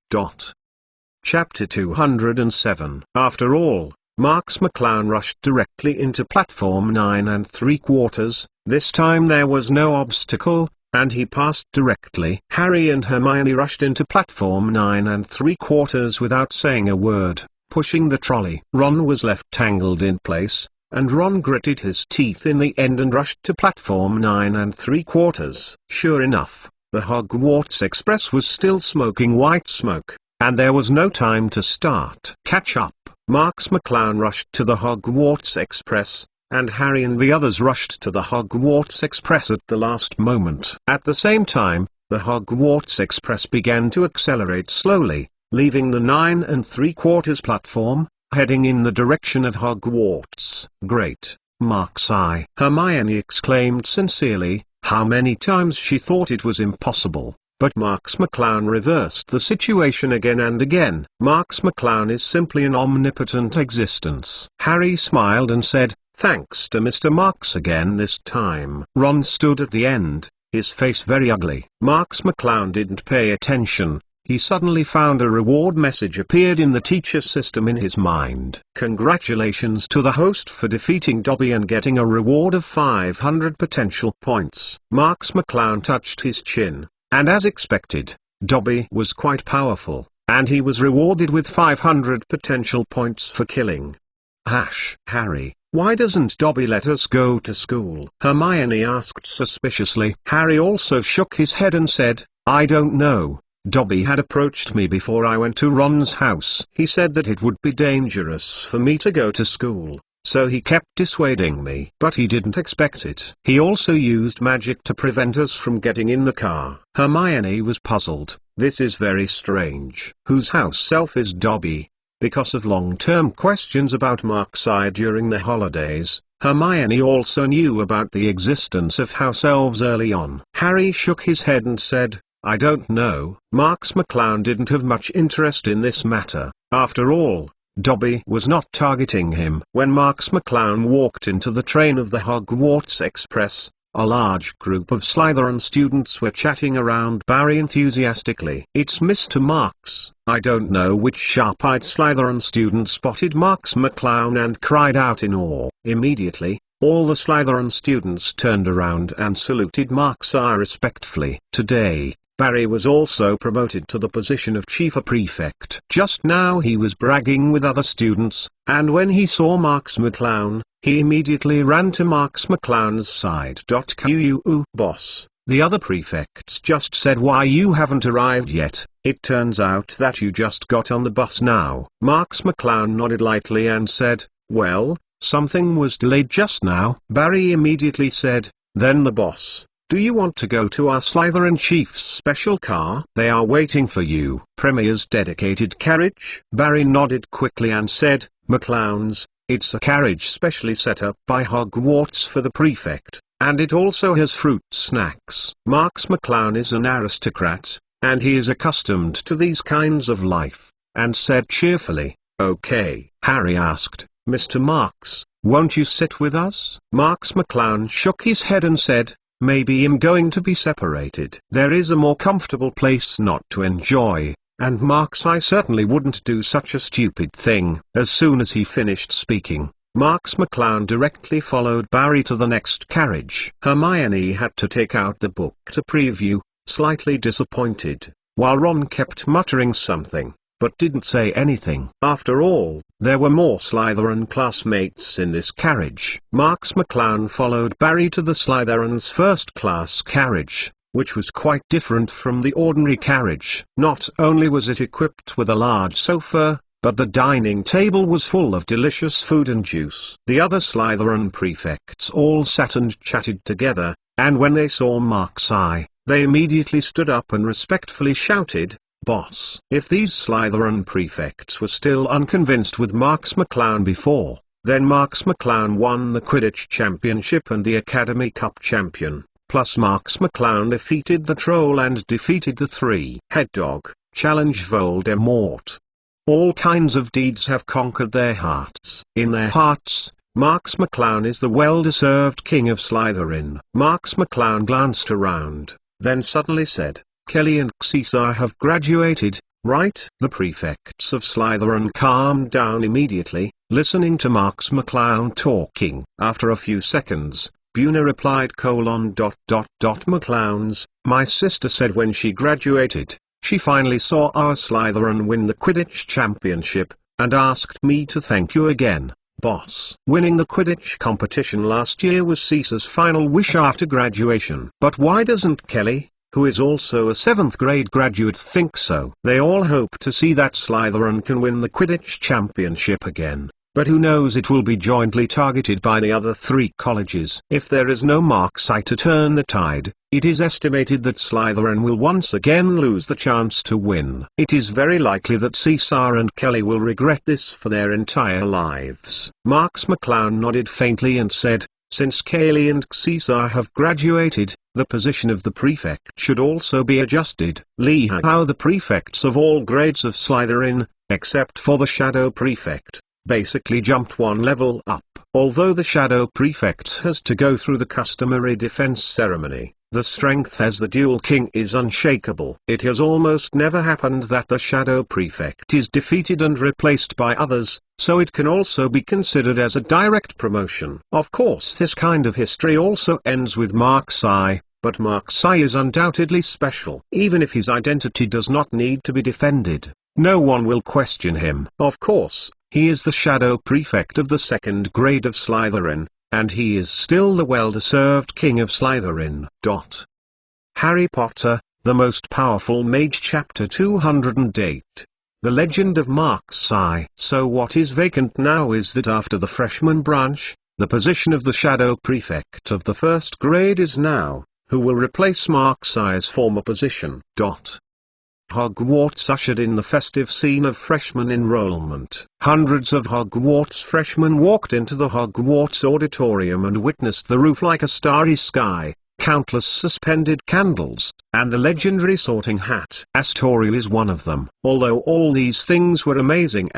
Chapter 207. After all, Marks McClown rushed directly into platform 9 3/4. This time there was no obstacle, and he passed directly. Harry and Hermione rushed into platform 9 3/4 without saying a word, pushing the trolley. Ron was left tangled in place, and Ron gritted his teeth in the end and rushed to platform 9 3/4. Sure enough, the Hogwarts Express was still smoking white smoke, and there was no time to start catch up. Marks McClown rushed to the Hogwarts Express, and Harry and the others rushed to the Hogwarts Express at the last moment. At the same time, the Hogwarts Express began to accelerate slowly, leaving the 9 3/4 platform, heading in the direction of Hogwarts. "Great, Mark's eye!" Hermione exclaimed sincerely. How many times she thought it was impossible, but Marks McClown reversed the situation again and again. Marks McClown is simply an omnipotent existence. Harry smiled and said, "Thanks to Mr. Marks again this time." Ron stood at the end, his face very ugly. Marks McClown didn't pay attention. He suddenly found a reward message appeared in the teacher system in his mind. "Congratulations to the host for defeating Dobby and getting a reward of 500 potential points." Marks McClown touched his chin, and as expected, Dobby was quite powerful, and he was rewarded with 500 potential points for killing Harry. "Why doesn't Dobby let us go to school?" Hermione asked suspiciously. Harry also shook his head and said, "I don't know. Dobby had approached me before I went to Ron's house. He said that it would be dangerous for me to go to school, so he kept dissuading me. But he didn't expect it. He also used magic to prevent us from getting in the car." Hermione was puzzled. This is very strange. Whose house elf is Dobby? Because of long-term questions about Mark's eye during the holidays, Hermione also knew about the existence of house elves early on. Harry shook his head and said, "I don't know." Marks McClown didn't have much interest in this matter. After all, Dobby was not targeting him. When Marks McClown walked into the train of the Hogwarts Express, a large group of Slytherin students were chatting around Barry enthusiastically. "It's Mr. Marks." I don't know which sharp-eyed Slytherin student spotted Marks McClown and cried out in awe. Immediately, all the Slytherin students turned around and saluted Marks eye respectfully. Today, Barry was also promoted to the position of chief prefect. Just now he was bragging with other students, and when he saw Marks McClown, he immediately ran to Marks McClown's side. "Quu, boss, the other prefects just said why you haven't arrived yet. It turns out that you just got on the bus now." Marks McClown nodded lightly and said, "Well, something was delayed just now." Barry immediately said, "Then the boss, do you want to go to our Slytherin chief's special car? They are waiting for you." "Premier's dedicated carriage?" Barry nodded quickly and said, "McClown's, it's a carriage specially set up by Hogwarts for the prefect, and it also has fruit snacks." Marks McClown is an aristocrat, and he is accustomed to these kinds of life, and said cheerfully, "Okay." Harry asked, "Mr. Marks, won't you sit with us?" Marks McClown shook his head and said, "Maybe I'm going to be separated. There is a more comfortable place not to enjoy, and Marks I certainly wouldn't do such a stupid thing." As soon as he finished speaking, Marks McClown directly followed Barry to the next carriage. Hermione had to take out the book to preview, slightly disappointed, while Ron kept muttering something, but didn't say anything. After all, there were more Slytherin classmates in this carriage. Marks McClown followed Barry to the Slytherin's first-class carriage, which was quite different from the ordinary carriage. Not only was it equipped with a large sofa, but the dining table was full of delicious food and juice. The other Slytherin prefects all sat and chatted together, and when they saw Mark's eye, they immediately stood up and respectfully shouted, "Boss!" If these Slytherin prefects were still unconvinced with Marks McClown before, then Marks McClown won the Quidditch Championship and the Academy Cup champion, plus Marks McClown defeated the Troll and defeated the Three-Head Dog, challenged Voldemort. All kinds of deeds have conquered their hearts. In their hearts, Marks McClown is the well-deserved king of Slytherin. Marks McClown glanced around, then suddenly said, "Kelly and Xisa have graduated, right?" The prefects of Slytherin calmed down immediately, listening to Marks McClown talking. After a few seconds, Buna replied: "McClown's, my sister said when she graduated, she finally saw our Slytherin win the Quidditch Championship, and asked me to thank you again, boss." Winning the Quidditch competition last year was Cisa's final wish after graduation. But why doesn't Kelly, who is also a 7th grade graduate, think so. They all hope to see that Slytherin can win the Quidditch championship again. But who knows, it will be jointly targeted by the other 3 colleges. If there is no Mark's Eye to turn the tide, it is estimated that Slytherin will once again lose the chance to win. It is very likely that Caesar and Kelly will regret this for their entire lives. Marks McClown nodded faintly and said, since Kelly and Caesar have graduated, the position of the prefect should also be adjusted. Lee how the prefects of all grades of Slytherin, except for the Shadow Prefect, basically jumped 1 level up. Although the Shadow Prefect has to go through the customary defense ceremony, the strength as the Dual King is unshakable. It has almost never happened that the Shadow Prefect is defeated and replaced by others, so it can also be considered as a direct promotion. Of course, this kind of history also ends with Mark's Eye, but Mark's Eye is undoubtedly special. Even if his identity does not need to be defended, no one will question him. Of course, he is the Shadow Prefect of the 2nd grade of Slytherin, and he is still the well-deserved King of Slytherin. Harry Potter, The Most Powerful Mage, Chapter 208. The Legend of Mark's Eye. So what is vacant now is that after the freshman branch, the position of the Shadow Prefect of the 1st grade is now, who will replace Mark's Eye's former position. Hogwarts ushered in the festive scene of freshman enrollment. Hundreds of Hogwarts freshmen walked into the Hogwarts auditorium and witnessed the roof like a starry sky, countless suspended candles, and the legendary sorting hat. Astoria is one of them. Although all these things were amazing,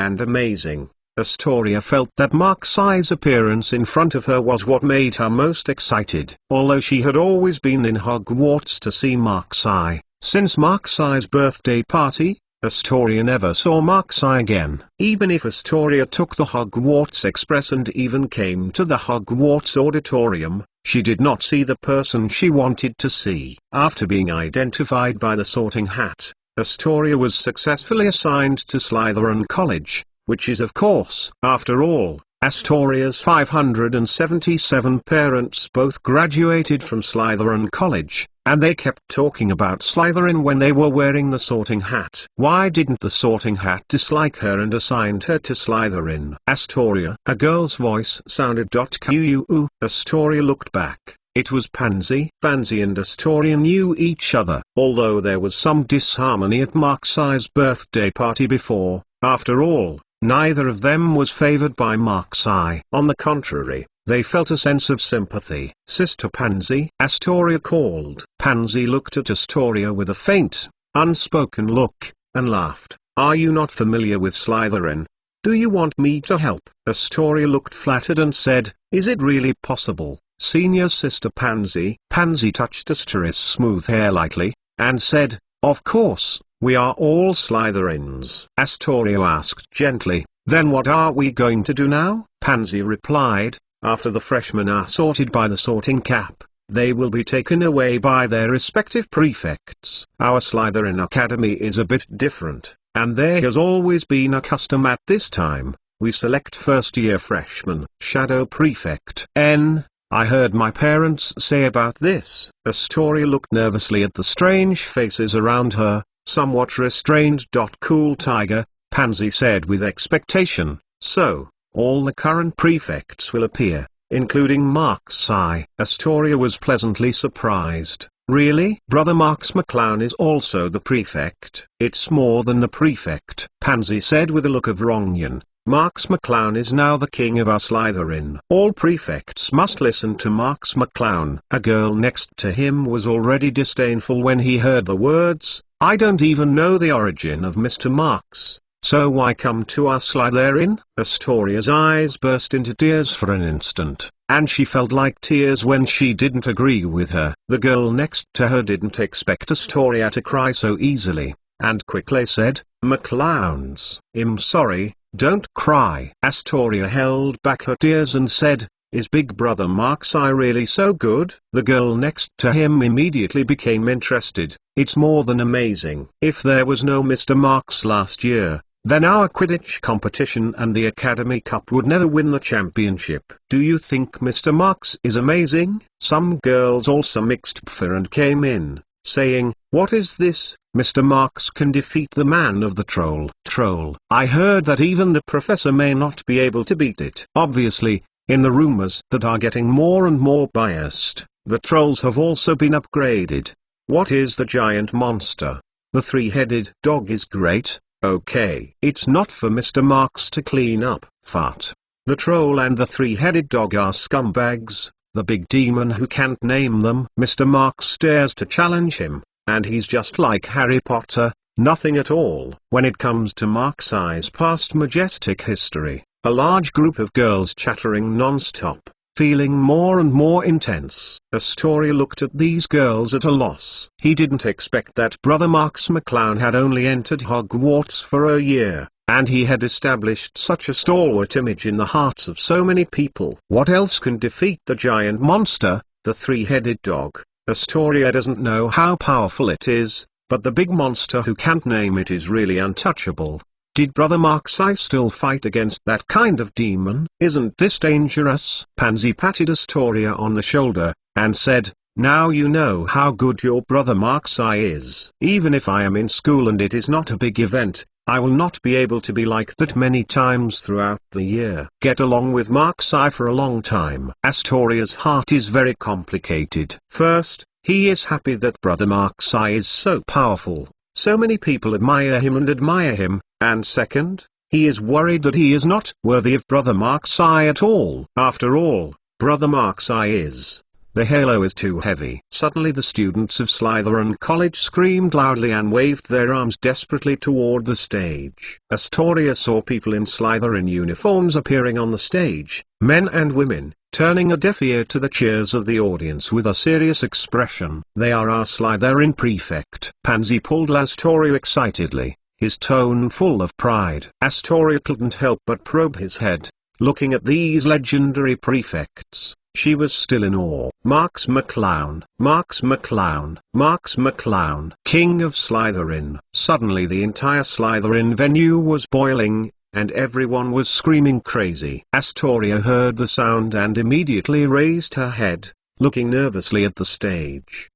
Astoria felt that Mark's Eye's appearance in front of her was what made her most excited. Although she had always been in Hogwarts to see Mark's Eye, since Mark's Eye's birthday party, Astoria never saw Mark's Eye again. Even if Astoria took the Hogwarts Express and even came to the Hogwarts auditorium, she did not see the person she wanted to see. After being identified by the sorting hat, Astoria was successfully assigned to Slytherin College, which is, of course, after all, Astoria's 577 parents both graduated from Slytherin College, and they kept talking about Slytherin when they were wearing the sorting hat. Why didn't the sorting hat dislike her and assigned her to Slytherin? Astoria. A girl's voice sounded. Quu. Astoria looked back. It was Pansy. Pansy and Astoria knew each other. Although there was some disharmony at Mark's Eye's birthday party before, after all, neither of them was favored by Mark's Eye. On the contrary, they felt a sense of sympathy. Sister Pansy, Astoria called. Pansy looked at Astoria with a faint, unspoken look, and laughed. Are you not familiar with Slytherin? Do you want me to help? Astoria looked flattered and said, is it really possible, Senior Sister Pansy? Pansy touched Astoria's smooth hair lightly, and said, of course, we are all Slytherins. Astoria asked gently, then what are we going to do now? Pansy replied, after the freshmen are sorted by the sorting cap, they will be taken away by their respective prefects. Our Slytherin Academy is a bit different, and there has always been a custom at this time. We select first-year freshmen. Shadow Prefect. I heard my parents say about this. Astoria looked nervously at the strange faces around her, somewhat restrained. Cool Tiger, Pansy said with expectation. So, all the current prefects will appear, including Mark's Eye. Astoria was pleasantly surprised. Really? Brother Marks McClown is also the prefect. It's more than the prefect, Pansy said with a look of wrongness. Marks McClown is now the king of our Slytherin. All prefects must listen to Marks McClown. A girl next to him was already disdainful when he heard the words, I don't even know the origin of Mr. Marks, so why come to our Slytherin? Astoria's eyes burst into tears for an instant, and she felt like tears when she didn't agree with her. The girl next to her didn't expect Astoria to cry so easily, and quickly said, McClowns. I'm sorry. Don't cry. Astoria held back her tears and said, is Big Brother Mark's Eye really so good? The girl next to him immediately became interested. It's more than amazing. If there was no Mr. Marks last year, then our Quidditch competition and the Academy Cup would never win the championship. Do you think Mr. Marks is amazing? Some girls also mixed pffer and came in, saying, "What is this? Mr. Marks can defeat the man of the troll." Troll. I heard that even the professor may not be able to beat it. Obviously, in the rumors that are getting more and more biased, the trolls have also been upgraded. What is the giant monster? The three-headed dog is great, okay. It's not for Mr. Marks to clean up, fart. The troll and the three-headed dog are scumbags, the big demon who can't name them. Mr. Marks dares to challenge him, and he's just like Harry Potter, nothing at all. When it comes to Mark's Eye's past majestic history, a large group of girls chattering non-stop, feeling more and more intense. Astoria looked at these girls at a loss. He didn't expect that Brother Marks McClown had only entered Hogwarts for a year, and he had established such a stalwart image in the hearts of so many people. What else can defeat the giant monster, the three-headed dog? Astoria doesn't know how powerful it is, but the big monster who can't name it is really untouchable. Did Brother Mark's Eye still fight against that kind of demon? Isn't this dangerous? Pansy patted Astoria on the shoulder, and said, "Now you know how good your Brother Mark's Eye is. Even if I am in school and it is not a big event, I will not be able to be like that many times throughout the year. Get along with Mark's Eye for a long time." Astoria's heart is very complicated. First, he is happy that Brother Mark's Eye is so powerful. So many people admire him, and second, he is worried that he is not worthy of Brother Mark's Eye at all. After all, Brother Mark's Eye is. The halo is too heavy. Suddenly the students of Slytherin College screamed loudly and waved their arms desperately toward the stage. Astoria saw people in Slytherin uniforms appearing on the stage, men and women, turning a deaf ear to the cheers of the audience with a serious expression. "They are our Slytherin prefect." Pansy pulled Astoria excitedly, his tone full of pride. Astoria couldn't help but probe his head, looking at these legendary prefects. She was still in awe. Marks McClown, Marks McClown, Marks McClown, King of Slytherin. Suddenly the entire Slytherin venue was boiling, and everyone was screaming crazy. Astoria heard the sound and immediately raised her head, looking nervously at the stage.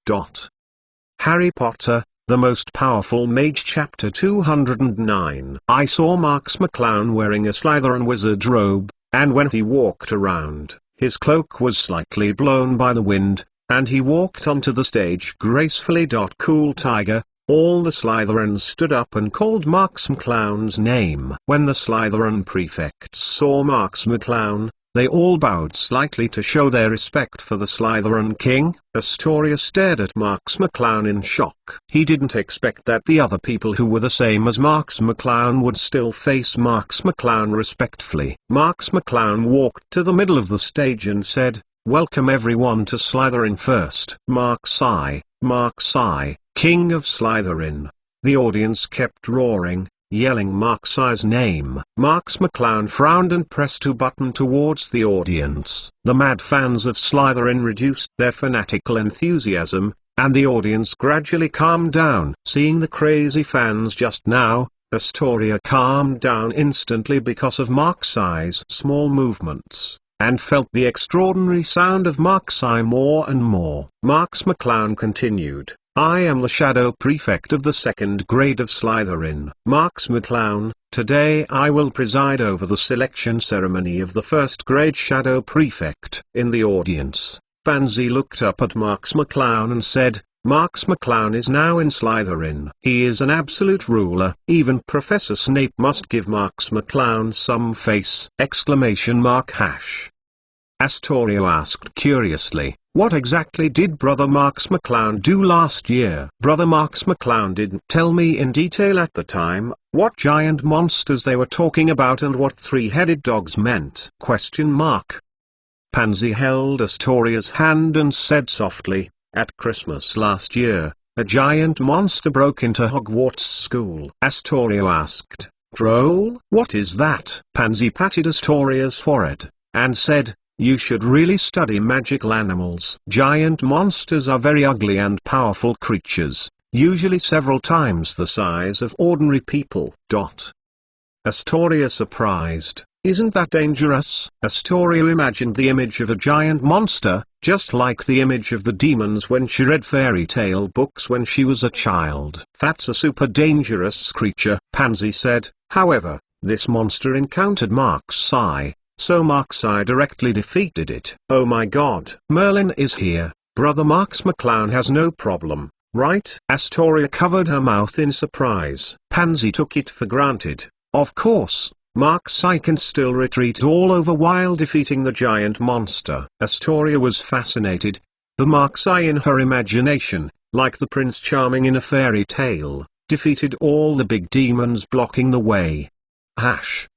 Harry Potter, the Most Powerful Mage Chapter 209. I saw Marks McClown wearing a Slytherin wizard robe, and when he walked around, his cloak was slightly blown by the wind, and he walked onto the stage gracefully. Cool Tiger. All the Slytherins stood up and called Marks McClown's name. When the Slytherin prefects saw Marks McClown, they all bowed slightly to show their respect for the Slytherin king. Astoria stared at Marks McClown in shock. He didn't expect that the other people who were the same as Marks McClown would still face Marks McClown respectfully. Marks McClown walked to the middle of the stage and said, "Welcome everyone to Slytherin First. Mark's Eye, Mark's Eye, King of Slytherin." The audience kept roaring, yelling Mark's Eye's name. Marks McClown frowned and pressed a button towards the audience. The mad fans of Slytherin reduced their fanatical enthusiasm, and the audience gradually calmed down. Seeing the crazy fans just now, Astoria calmed down instantly because of Mark's Eye's small movements, and felt the extraordinary sound of Mark's Eye more and more. Marks McClown continued, "I am the Shadow Prefect of the second grade of Slytherin. Marks McClown, today I will preside over the selection ceremony of the first grade Shadow Prefect." In the audience, Pansy looked up at Marks McClown and said, "Marks McClown is now in Slytherin. He is an absolute ruler. Even Professor Snape must give Marks McClown some face!" Astoria asked curiously, "What exactly did Brother Marks McClown do last year?" Brother Marks McClown didn't tell me in detail at the time what giant monsters they were talking about and what three-headed dogs meant. Pansy held Astoria's hand and said softly, "At Christmas last year, a giant monster broke into Hogwarts School." Astoria asked, "Troll? What is that?" Pansy patted Astoria's forehead, and said, "You should really study magical animals. Giant monsters are very ugly and powerful creatures, usually several times the size of ordinary people." Astoria surprised, Isn't that dangerous? Astoria imagined the image of a giant monster, just like the image of the demons when she read fairy tale books when she was a child. That's a super dangerous creature, Pansy said. However, this monster encountered Mark-Sai, so Mark-Sai directly defeated it. Oh my god. Merlin is here. Brother Marks McClown has no problem, right? Astoria covered her mouth in surprise. Pansy took it for granted. Of course. Mark-Sai can still retreat all over while defeating the giant monster. Astoria was fascinated. The Mark-Sai in her imagination, like the Prince Charming in a fairy tale, defeated all the big demons blocking the way.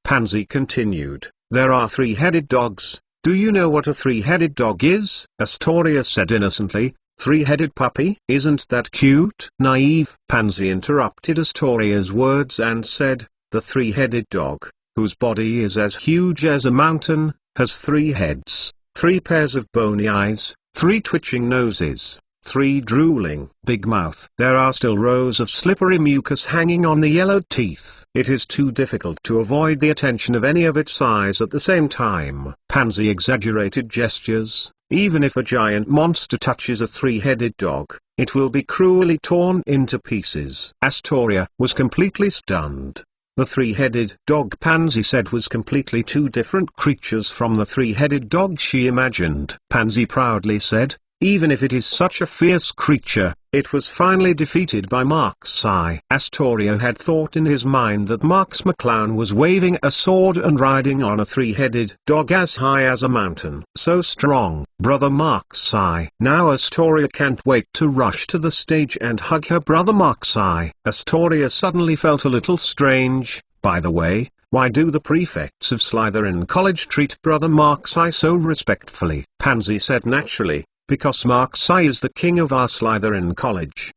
Pansy continued, there are three-headed dogs. Do you know what a three-headed dog is? Astoria said innocently. Three-headed puppy? Isn't that cute? Naive. Pansy interrupted Astoria's words and said, the three-headed dog, whose body is as huge as a mountain, has 3 heads, 3 pairs of bony eyes, 3 twitching noses, 3 drooling big mouth. There are still rows of slippery mucus hanging on the yellowed teeth. It is too difficult to avoid the attention of any of its eyes at the same time. Pansy exaggerated gestures. Even if a giant monster touches a three-headed dog, it will be cruelly torn into pieces. Astoria was completely stunned. The three-headed dog Pansy said was completely 2 different creatures from the three-headed dog she imagined. Pansy proudly said, even if it is such a fierce creature, it was finally defeated by Mark-Sai. Astoria had thought in his mind that Marks McClown was waving a sword and riding on a three-headed dog as high as a mountain. So strong, brother Mark-Sai. Now Astoria can't wait to rush to the stage and hug her brother Mark-Sai. Astoria suddenly felt a little strange. By the way, why do the prefects of Slytherin College treat brother Mark-Sai so respectfully? Pansy said naturally. Because Mark-Sai is the king of our Slytherin College.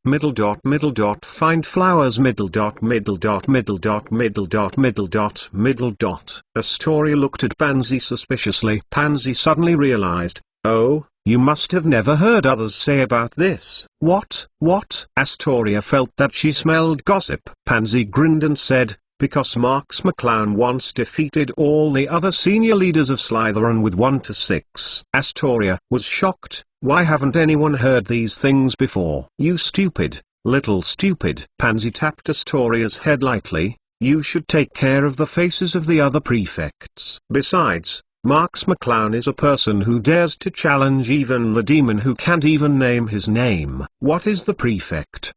Find flowers middle dot. Astoria looked at Pansy suspiciously. Pansy suddenly realized, oh, you must have never heard others say about this. What? Astoria felt that she smelled gossip. Pansy grinned and said, because Marks McClown once defeated all the other senior leaders of Slytherin with 1 to 6. Astoria was shocked. Why haven't anyone heard these things before? You stupid, little stupid. Pansy tapped Astoria's head lightly. You should take care of the faces of the other prefects. Besides, Marks McClown is a person who dares to challenge even the demon who can't even name his name. What is the prefect?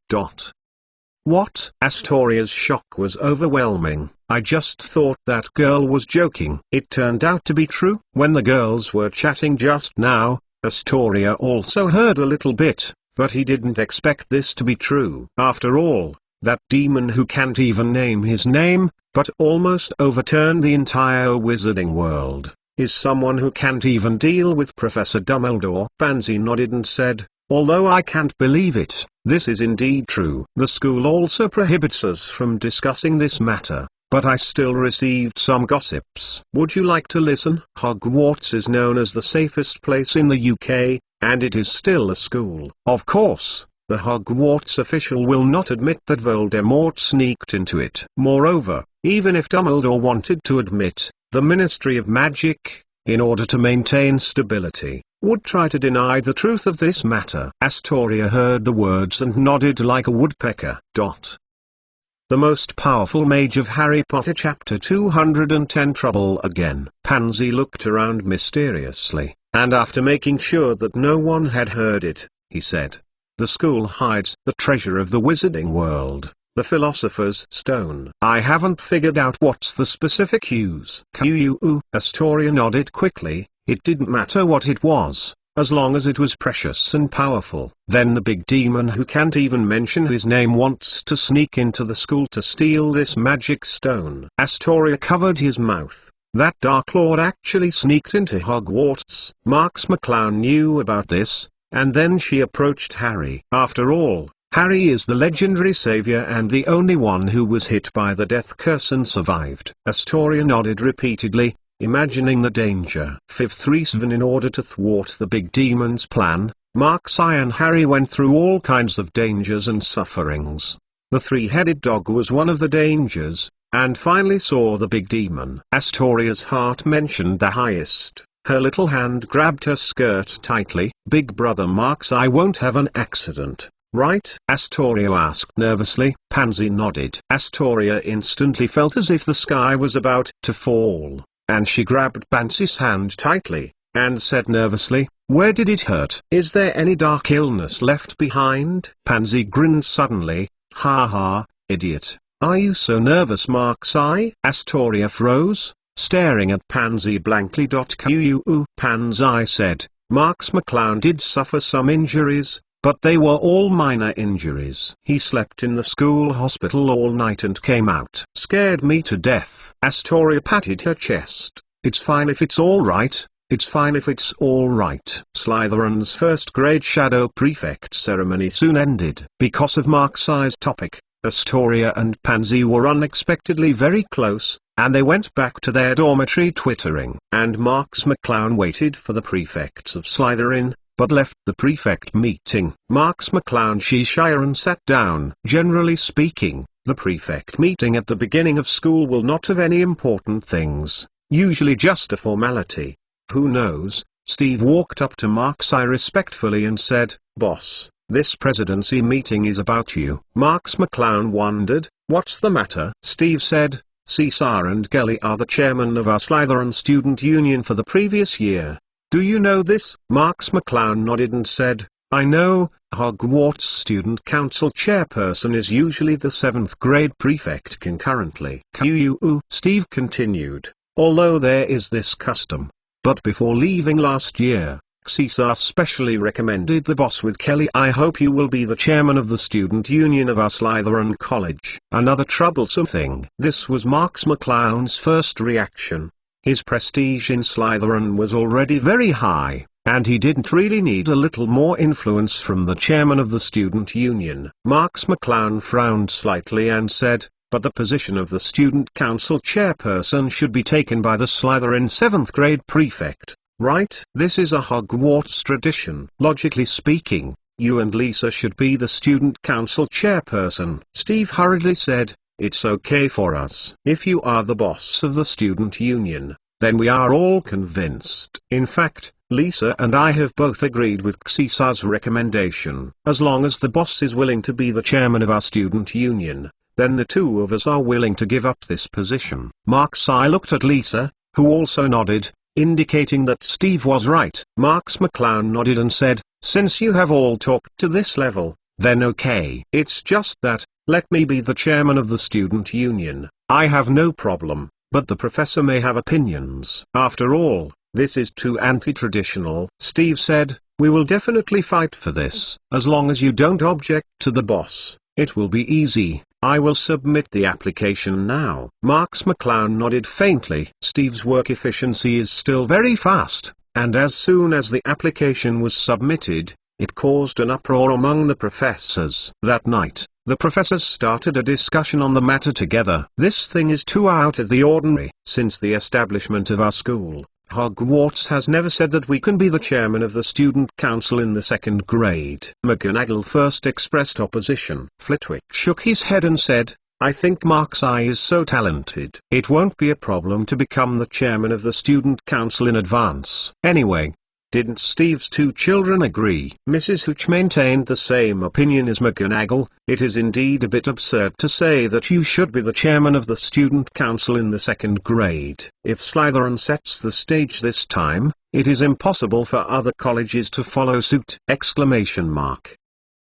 What? Astoria's shock was overwhelming. I just thought that girl was joking. It turned out to be true. When the girls were chatting just now, Astoria also heard a little bit, but he didn't expect this to be true. After all, that demon who can't even name his name, but almost overturned the entire wizarding world, is someone who can't even deal with Professor Dumbledore. Pansy nodded and said, although I can't believe it, this is indeed true. The school also prohibits us from discussing this matter, but I still received some gossips. Would you like to listen? Hogwarts is known as the safest place in the UK, and it is still a school. Of course, the Hogwarts official will not admit that Voldemort sneaked into it. Moreover, even if Dumbledore wanted to admit, the Ministry of Magic, in order to maintain stability, would try to deny the truth of this matter. Astoria heard the words and nodded like a woodpecker. The Most Powerful Mage of Harry Potter Chapter 210 Trouble Again. Pansy looked around mysteriously, and after making sure that no one had heard it, he said, the school hides the treasure of the wizarding world, the Philosopher's Stone. I haven't figured out what's the specific use. Astoria nodded quickly. It didn't matter what it was, as long as it was precious and powerful. Then the big demon who can't even mention his name wants to sneak into the school to steal this magic stone. Astoria covered his mouth. That Dark Lord actually sneaked into Hogwarts. Marks McClown knew about this, and then she approached Harry. After all, Harry is the legendary savior and the only one who was hit by the death curse and survived. Astoria nodded repeatedly, imagining the danger. Fifth reason, in order to thwart the big demon's plan, Mark-Sai and Harry went through all kinds of dangers and sufferings. The three-headed dog was one of the dangers. and finally saw the big demon. Astoria's heart mentioned the highest. Her little hand grabbed her skirt tightly. Big Brother Marks, I won't have an accident, right? Astoria asked nervously. Pansy nodded. Astoria instantly felt as if the sky was about to fall, and she grabbed Pansy's hand tightly, and said nervously, where did it hurt? Is there any dark illness left behind? Pansy grinned suddenly. Ha ha, idiot. Are you so nervous, Mark's eye? Astoria froze, staring at Pansy blankly. Pansy said, Marks McClown did suffer some injuries, but they were all minor injuries. He slept in the school hospital all night and came out. Scared me to death. Astoria patted her chest. It's fine if it's all right. It's fine if it's all right. Slytherin's first grade shadow prefect ceremony soon ended. Because of Mark's eye's topic, Astoria and Pansy were unexpectedly very close, and they went back to their dormitory twittering. And Marks McClown waited for the prefects of Slytherin, but left the prefect meeting. Marks McClown Cheshire sat down. Generally speaking, the prefect meeting at the beginning of school will not have any important things, usually just a formality. Who knows? Steve walked up to Mark's eye respectfully and said, Boss, this presidency meeting is about you. Marks McClown wondered, what's the matter? Steve said, Caesar and Gelly are the chairman of our Slytherin student union for the previous year. Do you know this? Marks McClown nodded and said, I know. Hogwarts Student Council chairperson is usually the 7th grade prefect concurrently. Steve continued, although there is this custom. But before leaving last year, Caesar specially recommended the boss with Kelly. I hope you will be the chairman of the student union of our Slytherin college. Another troublesome thing. This was Marks McClown's first reaction. His prestige in Slytherin was already very high, and he didn't really need a little more influence from the chairman of the student union. Marks McClown frowned slightly and said, but the position of the student council chairperson should be taken by the Slytherin 7th grade prefect, right? This is a Hogwarts tradition. Logically speaking, you and Lisa should be the student council chairperson. Steve hurriedly said, it's okay for us. If you are the boss of the student union, then we are all convinced. In fact, Lisa and I have both agreed with Caesar's recommendation. As long as the boss is willing to be the chairman of our student union, then the two of us are willing to give up this position. Mark's eye looked at Lisa, who also nodded, indicating that Steve was right. Marks McClown nodded and said, since you have all talked to this level, then okay. It's just that, let me be the chairman of the student union. I have no problem, but the professor may have opinions. After all, this is too anti-traditional. Steve said, we will definitely fight for this. As long as you don't object to the boss, it will be easy. I will submit the application now. Marks McClown nodded faintly. Steve's work efficiency is still very fast, and as soon as the application was submitted, it caused an uproar among the professors. That night, the professors started a discussion on the matter together. This thing is too out of the ordinary. Since the establishment of our school, Hogwarts has never said that we can be the chairman of the student council in the 2nd grade. McGonagall first expressed opposition. Flitwick shook his head and said, I think Mark's eye is so talented. It won't be a problem to become the chairman of the student council in advance. Anyway, didn't Steve's two children agree? Mrs. Hooch maintained the same opinion as McGonagall. It is indeed a bit absurd to say that you should be the chairman of the student council in the 2nd grade. If Slytherin sets the stage this time, it is impossible for other colleges to follow suit!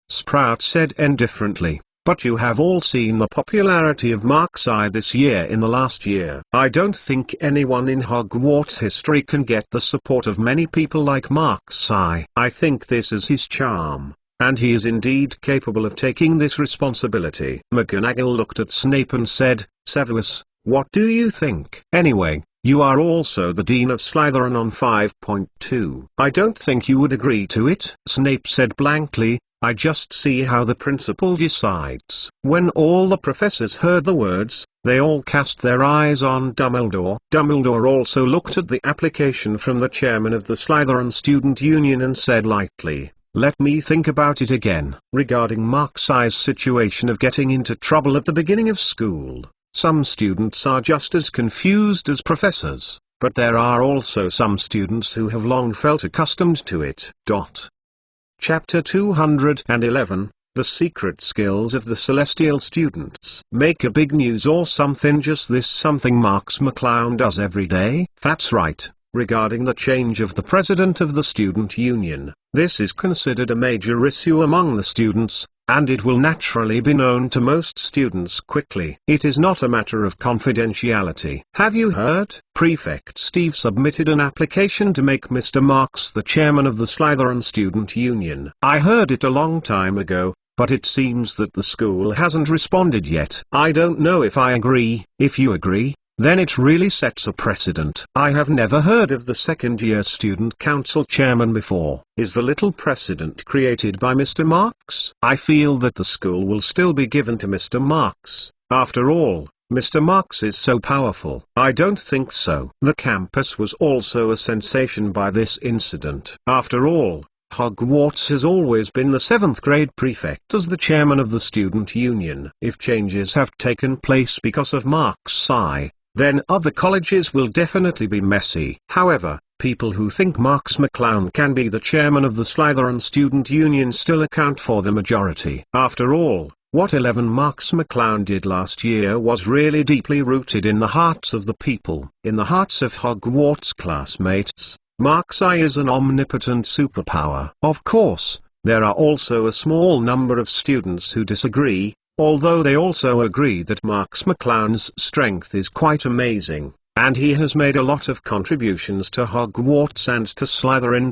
Sprout said indifferently. But you have all seen the popularity of Mark's eye this year in the last year. I don't think anyone in Hogwarts history can get the support of many people like Mark's eye. I think this is his charm, and he is indeed capable of taking this responsibility. McGonagall looked at Snape and said, Severus, what do you think? Anyway, you are also the Dean of Slytherin on 5.2. I don't think you would agree to it, Snape said blankly. I just see how the principal decides. When all the professors heard the words, they all cast their eyes on Dumbledore. Dumbledore also looked at the application from the chairman of the Slytherin Student Union and said lightly, let me think about it again. Regarding Mark's eye's situation of getting into trouble at the beginning of school, Some students are just as confused as professors, but there are also some students who have long felt accustomed to it. Chapter 211, The Secret Skills of the Celestial Students. Make a big news or something. Just this something Marks McClown does every day? That's right. Regarding the change of the president of the student union, this is considered a major issue among the students, and it will naturally be known to most students quickly. It is not a matter of confidentiality. Have you heard? Prefect Steve submitted an application to make Mr. Marks the chairman of the Slytherin Student Union. I heard it a long time ago, but it seems that the school hasn't responded yet. I don't know if I agree. If you agree, then it really sets a precedent. I have never heard of the second-year student council chairman before. Is the little precedent created by Mr. Marks? I feel that the school will still be given to Mr. Marks. After all, Mr. Marks is so powerful. I don't think so. The campus was also a sensation by this incident. After all, Hogwarts has always been the 7th grade prefect as the chairman of the student union. If changes have taken place because of Marks' then other colleges will definitely be messy. However, people who think Marks McClown can be the chairman of the Slytherin Student Union still account for the majority. After all, what 11 Marks McClown did last year was really deeply rooted in the hearts of the people. In the hearts of Hogwarts classmates, Marks' is an omnipotent superpower. Of course, there are also a small number of students who disagree, although they also agree that Marks McClown's strength is quite amazing, and he has made a lot of contributions to Hogwarts and to Slytherin.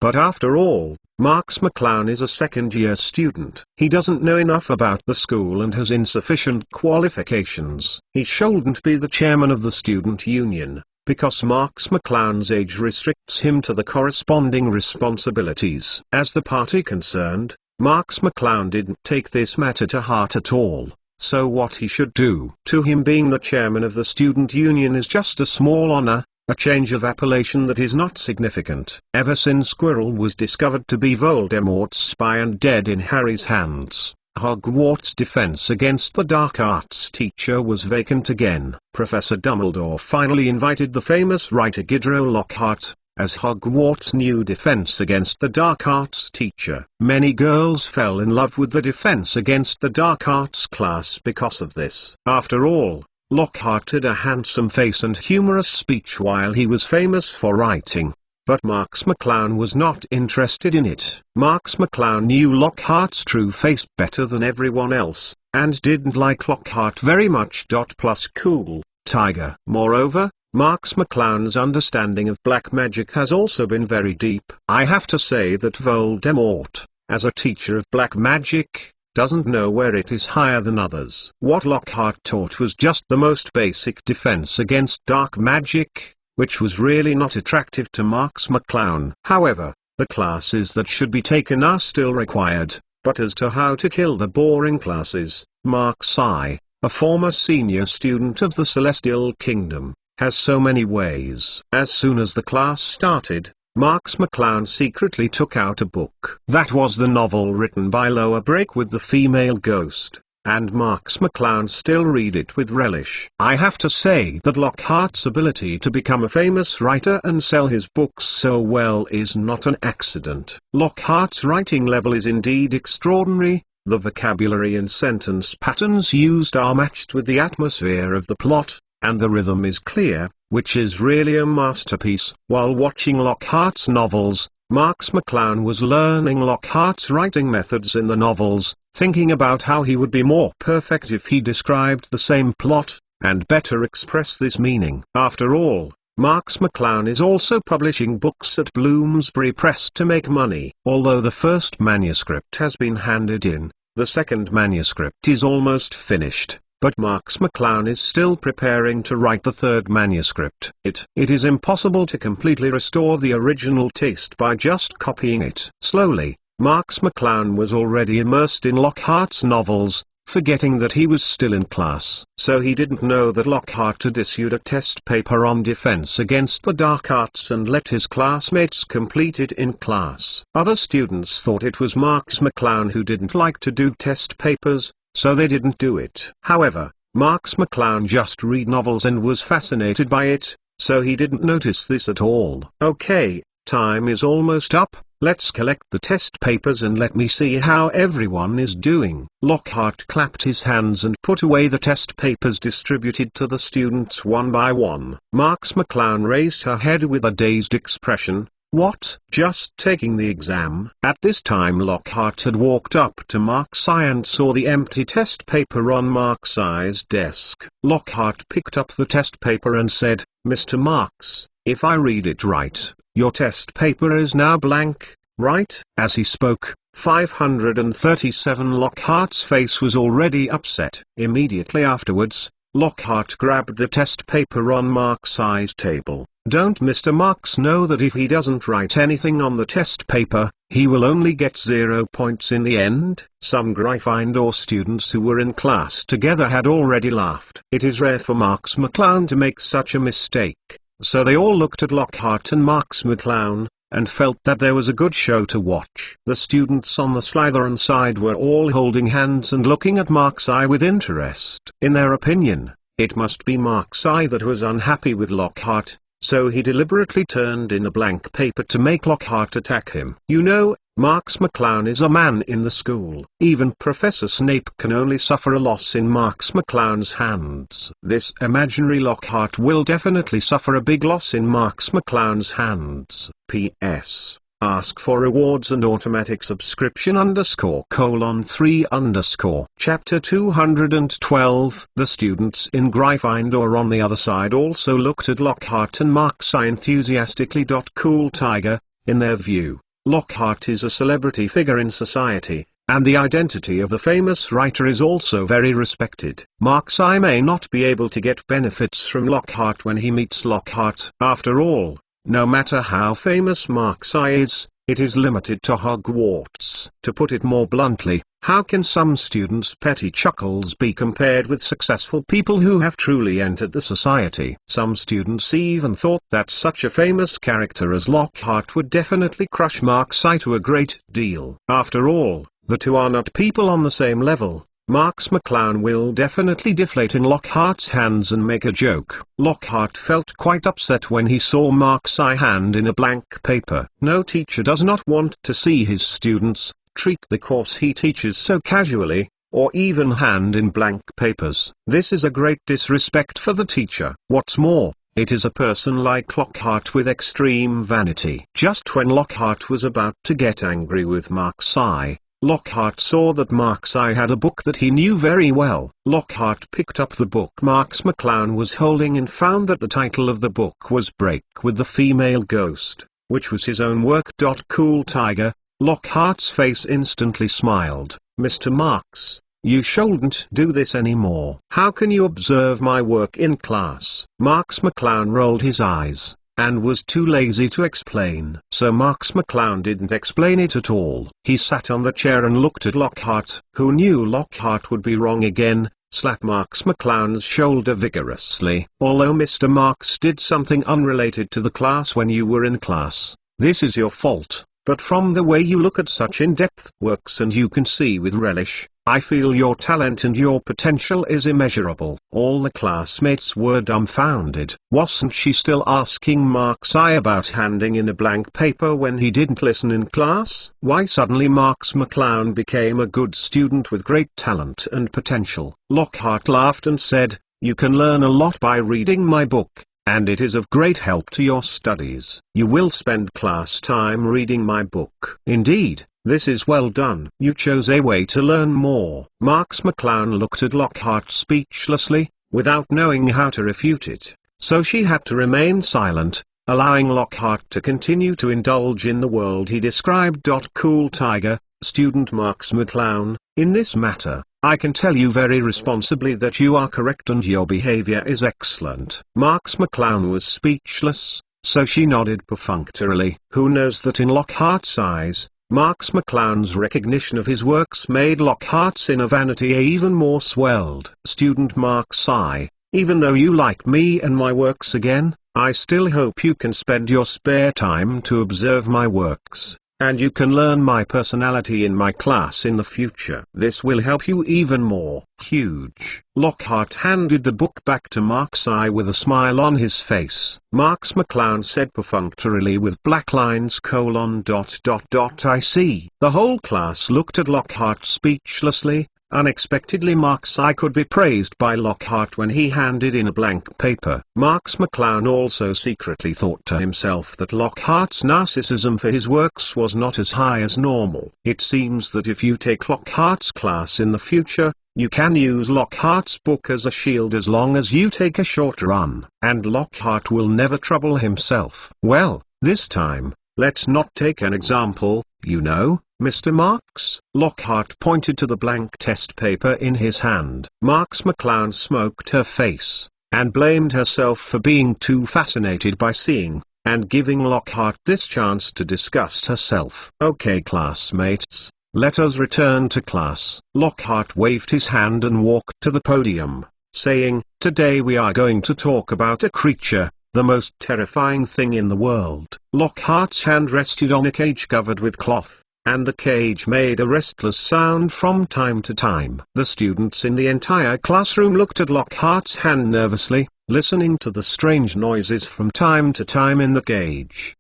But after all, Marks McClown is a second-year student. He doesn't know enough about the school and has insufficient qualifications. He shouldn't be the chairman of the student union, because Marks McClown's age restricts him to the corresponding responsibilities. As the party concerned, Marks McClown didn't take this matter to heart at all, so what he should do to him being the chairman of the student union is just a small honor, a change of appellation that is not significant. Ever since Quirrell was discovered to be Voldemort's spy and dead in Harry's hands, Hogwarts' defense against the dark arts teacher was vacant again. Professor Dumbledore finally invited the famous writer Gidro Lockhart as Hogwarts' new defense against the dark arts teacher. Many girls fell in love with the defense against the dark arts class because of this. After all, Lockhart had a handsome face and humorous speech while he was famous for writing. But Marks McClown was not interested in it. Marks McClown knew Lockhart's true face better than everyone else, and didn't like Lockhart very much. Plus cool, tiger. Moreover, Marks McClown's understanding of black magic has also been very deep. I have to say that Voldemort, as a teacher of black magic, doesn't know where it is higher than others. What Lockhart taught was just the most basic defense against dark magic, which was really not attractive to Marks McClown. However, the classes that should be taken are still required, but as to how to kill the boring classes, Marks a former senior student of the Celestial Kingdom, has so many ways. As soon as the class started, Marks McClown secretly took out a book. That was the novel written by Lower Break with the female ghost, and Marks McClown still read it with relish. I have to say that Lockhart's ability to become a famous writer and sell his books so well is not an accident. Lockhart's writing level is indeed extraordinary. The vocabulary and sentence patterns used are matched with the atmosphere of the plot, and the rhythm is clear, which is really a masterpiece. While watching Lockhart's novels, Marks McClown was learning Lockhart's writing methods in the novels, thinking about how he would be more perfect if he described the same plot, and better express this meaning. After all, Marks McClown is also publishing books at Bloomsbury Press to make money. Although the first manuscript has been handed in, the second manuscript is almost finished. But Marks McClown is still preparing to write the third manuscript. It is impossible to completely restore the original taste by just copying it. Slowly, Marks McClown was already immersed in Lockhart's novels, forgetting that he was still in class. So he didn't know that Lockhart had issued a test paper on defense against the dark arts and let his classmates complete it in class. Other students thought it was Marks McClown who didn't like to do test papers, so they didn't do it. However, Marks McClown just read novels and was fascinated by it, so he didn't notice this at all. Okay, time is almost up. Let's collect the test papers and let me see how everyone is doing. Lockhart clapped his hands and put away the test papers distributed to the students one by one. Marks McClown raised her head with a dazed expression. What? Just taking the exam? At this time Lockhart had walked up to Mark's eye and saw the empty test paper on Mark's eye's desk. Lockhart picked up the test paper and said, Mr. Marks, if I read it right, your test paper is now blank, right? As he spoke, 537 Lockhart's face was already upset. Immediately afterwards, Lockhart grabbed the test paper on Mark's eye's table. Don't Mr. Marks know that if he doesn't write anything on the test paper, he will only get 0 points in the end? Some Gryffindor students who were in class together had already laughed. It is rare for Marks McClown to make such a mistake. So they all looked at Lockhart and Marks McClown, and felt that there was a good show to watch. The students on the Slytherin side were all holding hands and looking at Mark's eye with interest. In their opinion, it must be Mark's eye that was unhappy with Lockhart, so he deliberately turned in a blank paper to make Lockhart attack him. You know, Marks McClown is a man in the school. Even Professor Snape can only suffer a loss in Marks McClown's hands. This imaginary Lockhart will definitely suffer a big loss in Marks McClown's hands. P.S. Ask for rewards and automatic subscription _:3_. Chapter 212. The students in Gryffindor on the other side also looked at Lockhart and Mark's eye enthusiastically. Cool Tiger, in their view, Lockhart is a celebrity figure in society, and the identity of a famous writer is also very respected. Mark's eye may not be able to get benefits from Lockhart when he meets Lockhart. After all, no matter how famous Mark's eye is, it is limited to Hogwarts. To put it more bluntly, how can some students' petty chuckles be compared with successful people who have truly entered the society? Some students even thought that such a famous character as Lockhart would definitely crush Mark's eye to a great deal. After all, the two are not people on the same level. Marks McClown will definitely deflate in Lockhart's hands and make a joke. Lockhart felt quite upset when he saw Mark's eye hand in a blank paper. No teacher does not want to see his students treat the course he teaches so casually, or even hand in blank papers. This is a great disrespect for the teacher. What's more, it is a person like Lockhart with extreme vanity. Just when Lockhart was about to get angry with Mark's eye, Lockhart saw that Mark's eye had a book that he knew very well. Lockhart picked up the book Marks McClown was holding and found that the title of the book was Break with the Female Ghost, which was his own work. Cool Tiger, Lockhart's face instantly smiled. Mr. Marks, you shouldn't do this anymore. How can you observe my work in class? Marks McClown rolled his eyes, and was too lazy to explain. So Marks McClown didn't explain it at all. He sat on the chair and looked at Lockhart, who knew Lockhart would be wrong again, slapped Marks McClown's shoulder vigorously. Although Mr. Marks did something unrelated to the class when you were in class, this is your fault. But from the way you look at such in-depth works and you can see with relish, I feel your talent and your potential is immeasurable. All the classmates were dumbfounded. Wasn't she still asking Mark's eye about handing in a blank paper when he didn't listen in class? Why suddenly Marks McClown became a good student with great talent and potential? Lockhart laughed and said, you can learn a lot by reading my book, and it is of great help to your studies. You will spend class time reading my book. Indeed, this is well done. You chose a way to learn more. Marks McClown looked at Lockhart speechlessly, without knowing how to refute it, so she had to remain silent, allowing Lockhart to continue to indulge in the world he described. Cool Tiger, student Marks McClown, in this matter, I can tell you very responsibly that you are correct and your behavior is excellent. Marks McClown was speechless, so she nodded perfunctorily. Who knows that in Lockhart's eyes, Marks McClown's recognition of his works made Lockhart's inner vanity even more swelled. Student Mark's eye, even though you like me and my works again, I still hope you can spend your spare time to observe my works. and you can learn my personality in my class in the future. This will help you even more. Huge. Lockhart handed the book back to Mark's eye with a smile on his face. Marks McClown said perfunctorily with black lines : I see. The whole class looked at Lockhart speechlessly. Unexpectedly, Mark's eye could be praised by Lockhart when he handed in a blank paper. Marks McClown also secretly thought to himself that Lockhart's narcissism for his works was not as high as normal. It seems that if you take Lockhart's class in the future, you can use Lockhart's book as a shield as long as you take a short run, and Lockhart will never trouble himself. Well, this time, let's not take an example, you know, Mr. Marks. Lockhart pointed to the blank test paper in his hand. Marks McClown smoked her face, and blamed herself for being too fascinated by seeing, and giving Lockhart this chance to disgust herself. Okay, classmates, let us return to class. Lockhart waved his hand and walked to the podium, saying, "Today we are going to talk about a creature, the most terrifying thing in the world." Lockhart's hand rested on a cage covered with cloth, and the cage made a restless sound from time to time. The students in the entire classroom looked at Lockhart's hand nervously, listening to the strange noises from time to time in the cage.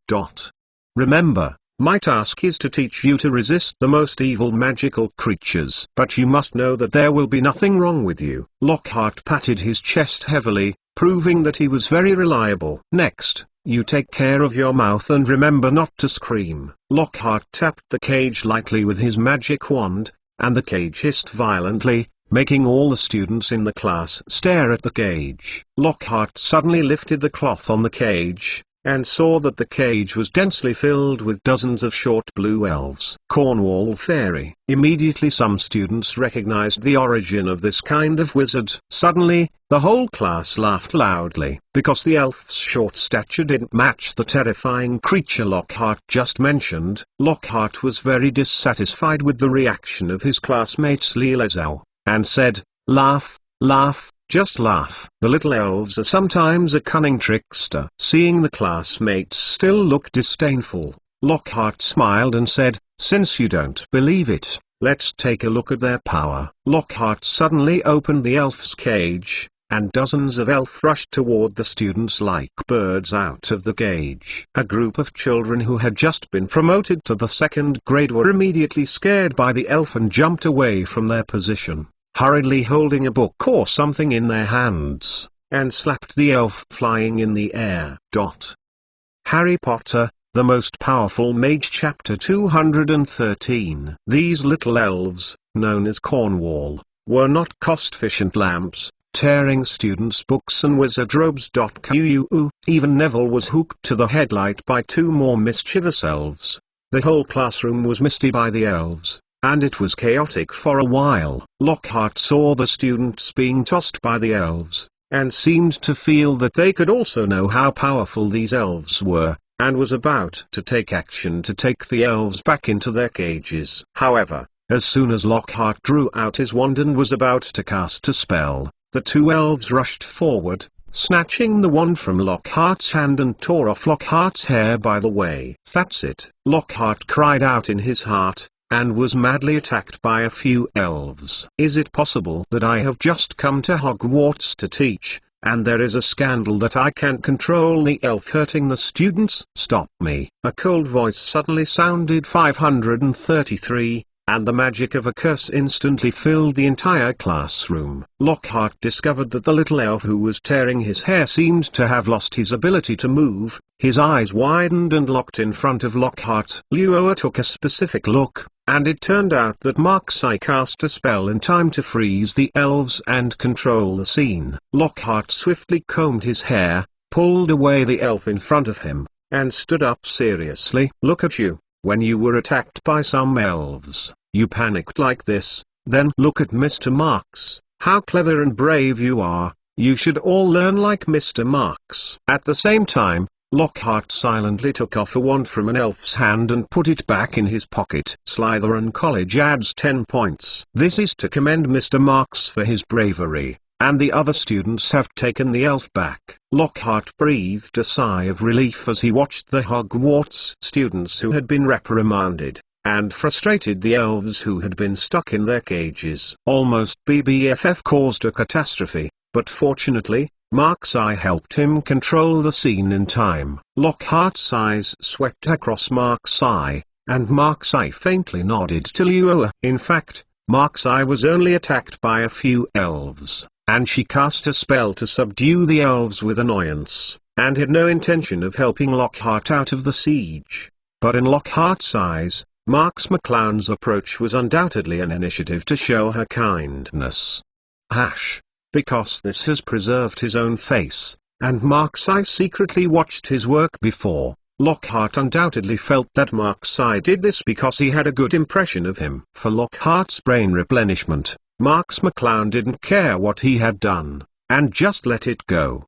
Remember, my task is to teach you to resist the most evil magical creatures. But you must know that there will be nothing wrong with you. Lockhart patted his chest heavily, proving that he was very reliable. Next, you take care of your mouth and remember not to scream. Lockhart tapped the cage lightly with his magic wand, and the cage hissed violently, making all the students in the class stare at the cage. Lockhart suddenly lifted the cloth on the cage, and saw that the cage was densely filled with dozens of short blue elves. Cornwall Fairy. Immediately some students recognized the origin of this kind of wizard. Suddenly, the whole class laughed loudly, because the elf's short stature didn't match the terrifying creature Lockhart just mentioned. Lockhart was very dissatisfied with the reaction of his classmates Lilezao, and said, "Laugh, laugh. Just laugh." The little elves are sometimes a cunning trickster. Seeing the classmates still look disdainful, Lockhart smiled and said, "Since you don't believe it, let's take a look at their power." Lockhart suddenly opened the elf's cage, and dozens of elf rushed toward the students like birds out of the cage. A group of children who had just been promoted to the second grade were immediately scared by the elf and jumped away from their position, hurriedly holding a book or something in their hands, and slapped the elf flying in the air. Harry Potter, the Most Powerful Mage, Chapter 213. These little elves, known as Cornwall, were not cost-efficient lamps, tearing students' books and wizard robes. Even Neville was hooked to the headlight by two more mischievous elves. The whole classroom was misty by the elves, and it was chaotic for a while. Lockhart saw the students being tossed by the elves, and seemed to feel that they could also know how powerful these elves were, and was about to take action to take the elves back into their cages. However, as soon as Lockhart drew out his wand and was about to cast a spell, the two elves rushed forward, snatching the wand from Lockhart's hand and tore off Lockhart's hair by the way. "That's it!" Lockhart cried out in his heart, and was madly attacked by a few elves. "Is it possible that I have just come to Hogwarts to teach, and there is a scandal that I can't control the elf hurting the students? Stop me!" A cold voice suddenly sounded 533, and the magic of a curse instantly filled the entire classroom. Lockhart discovered that the little elf who was tearing his hair seemed to have lost his ability to move. His eyes widened and locked in front of Lockhart. Luoa took a specific look, and it turned out that Mark's eye cast a spell in time to freeze the elves and control the scene. Lockhart swiftly combed his hair, pulled away the elf in front of him, and stood up seriously. "Look at you. When you were attacked by some elves, you panicked like this. Then look at Mr. Marks. How clever and brave you are. You should all learn like Mr. Marks." At the same time, Lockhart silently took off a wand from an elf's hand and put it back in his pocket. Slytherin College adds 10 points. This is to commend Mr. Marks for his bravery, and the other students have taken the elf back. Lockhart breathed a sigh of relief as he watched the Hogwarts students who had been reprimanded, and frustrated the elves who had been stuck in their cages. Almost BBFF caused a catastrophe, but fortunately, Mark's eye helped him control the scene in time. Lockhart's eyes swept across Mark's eye, and Mark's eye faintly nodded to Lua. In fact, Mark's eye was only attacked by a few elves, and she cast a spell to subdue the elves with annoyance, and had no intention of helping Lockhart out of the siege. But in Lockhart's eyes, Marks McClown's approach was undoubtedly an initiative to show her kindness. Because this has preserved his own face, and Mark's eye secretly watched his work before, Lockhart undoubtedly felt that Mark's eye did this because he had a good impression of him. For Lockhart's brain replenishment, Marks McClown didn't care what he had done, and just let it go.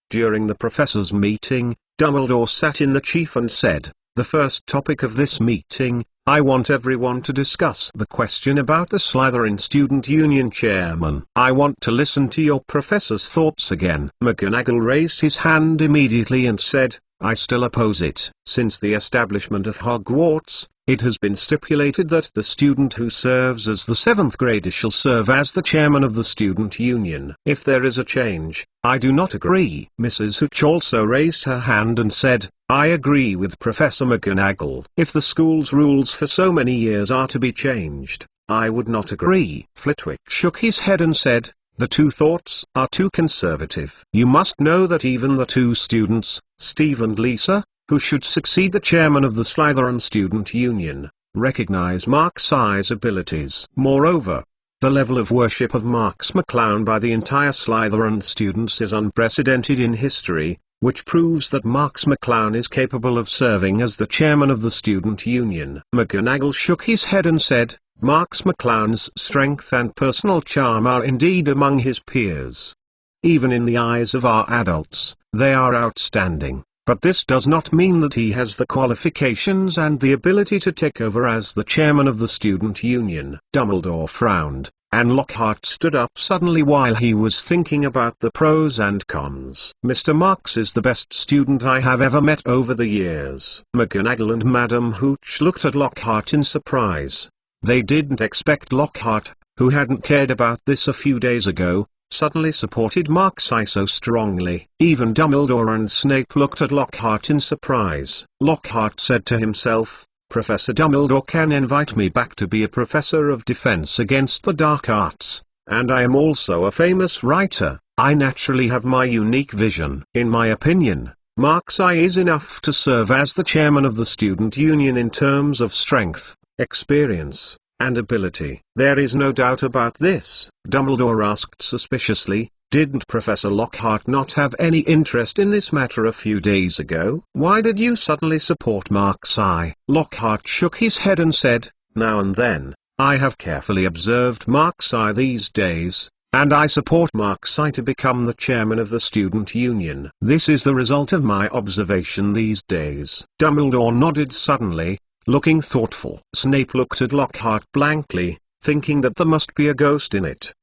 During the professors' meeting, Dumbledore sat in the chief and said, "The first topic of this meeting, I want everyone to discuss the question about the Slytherin Student Union chairman. I want to listen to your professor's thoughts again." McGonagall raised his hand immediately and said, "I still oppose it. Since the establishment of Hogwarts, it has been stipulated that the student who serves as the 7th grader shall serve as the chairman of the student union. If there is a change, I do not agree." Mrs. Hooch also raised her hand and said, "I agree with Professor McGonagall. If the school's rules for so many years are to be changed, I would not agree." Flitwick shook his head and said, "The two thoughts are too conservative. You must know that even the two students, Steve and Lisa, who should succeed the chairman of the Slytherin Student Union, recognize Mark's eye's abilities. Moreover, the level of worship of Marks McClown by the entire Slytherin students is unprecedented in history, which proves that Marks McClown is capable of serving as the chairman of the student union." McGonagall shook his head and said, "Marks McClown's strength and personal charm are indeed among his peers. Even in the eyes of our adults, they are outstanding. But this does not mean that he has the qualifications and the ability to take over as the chairman of the student union." Dumbledore frowned, and Lockhart stood up suddenly while he was thinking about the pros and cons. "Mr. Marks is the best student I have ever met over the years." McGonagall and Madame Hooch looked at Lockhart in surprise. They didn't expect Lockhart, who hadn't cared about this a few days ago, suddenly supported Mark's eye so strongly. Even Dumbledore and Snape looked at Lockhart in surprise. Lockhart said to himself, "Professor Dumbledore can invite me back to be a professor of defense against the dark arts, and I am also a famous writer. I naturally have my unique vision. In my opinion, Mark's eye is enough to serve as the chairman of the student union in terms of strength, experience, and ability." "There is no doubt about this?" Dumbledore asked suspiciously. "Didn't Professor Lockhart not have any interest in this matter a few days ago? Why did you suddenly support Mark's eye?" Lockhart shook his head and said, "Now and then, I have carefully observed Mark's eye these days, and I support Mark's eye to become the chairman of the student union. This is the result of my observation these days." Dumbledore nodded suddenly, looking thoughtful. Snape looked at Lockhart blankly, thinking that there must be a ghost in it.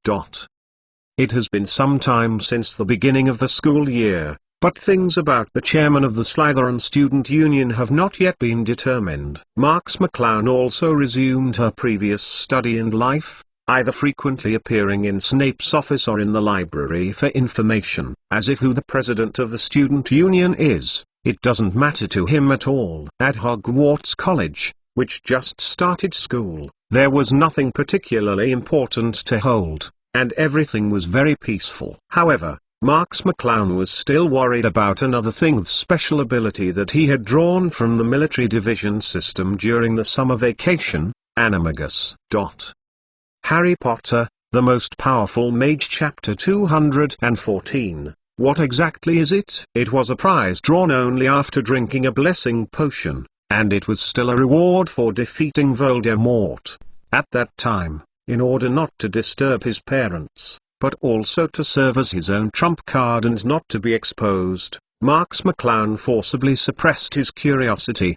It has been some time since the beginning of the school year, but things about the chairman of the Slytherin Student Union have not yet been determined. Marks McClown also resumed her previous study and life, either frequently appearing in Snape's office or in the library for information, as if who the president of the student union is, it doesn't matter to him at all. At Hogwarts College, which just started school, there was nothing particularly important to hold, and everything was very peaceful. However, Marks McClown was still worried about another thing: the special ability that he had drawn from the military division system during the summer vacation, Animagus. Harry Potter, The Most Powerful Mage Chapter 214. What exactly is it? It was a prize drawn only after drinking a blessing potion, and it was still a reward for defeating Voldemort. At that time, in order not to disturb his parents, but also to serve as his own trump card and not to be exposed, Marks McClown forcibly suppressed his curiosity.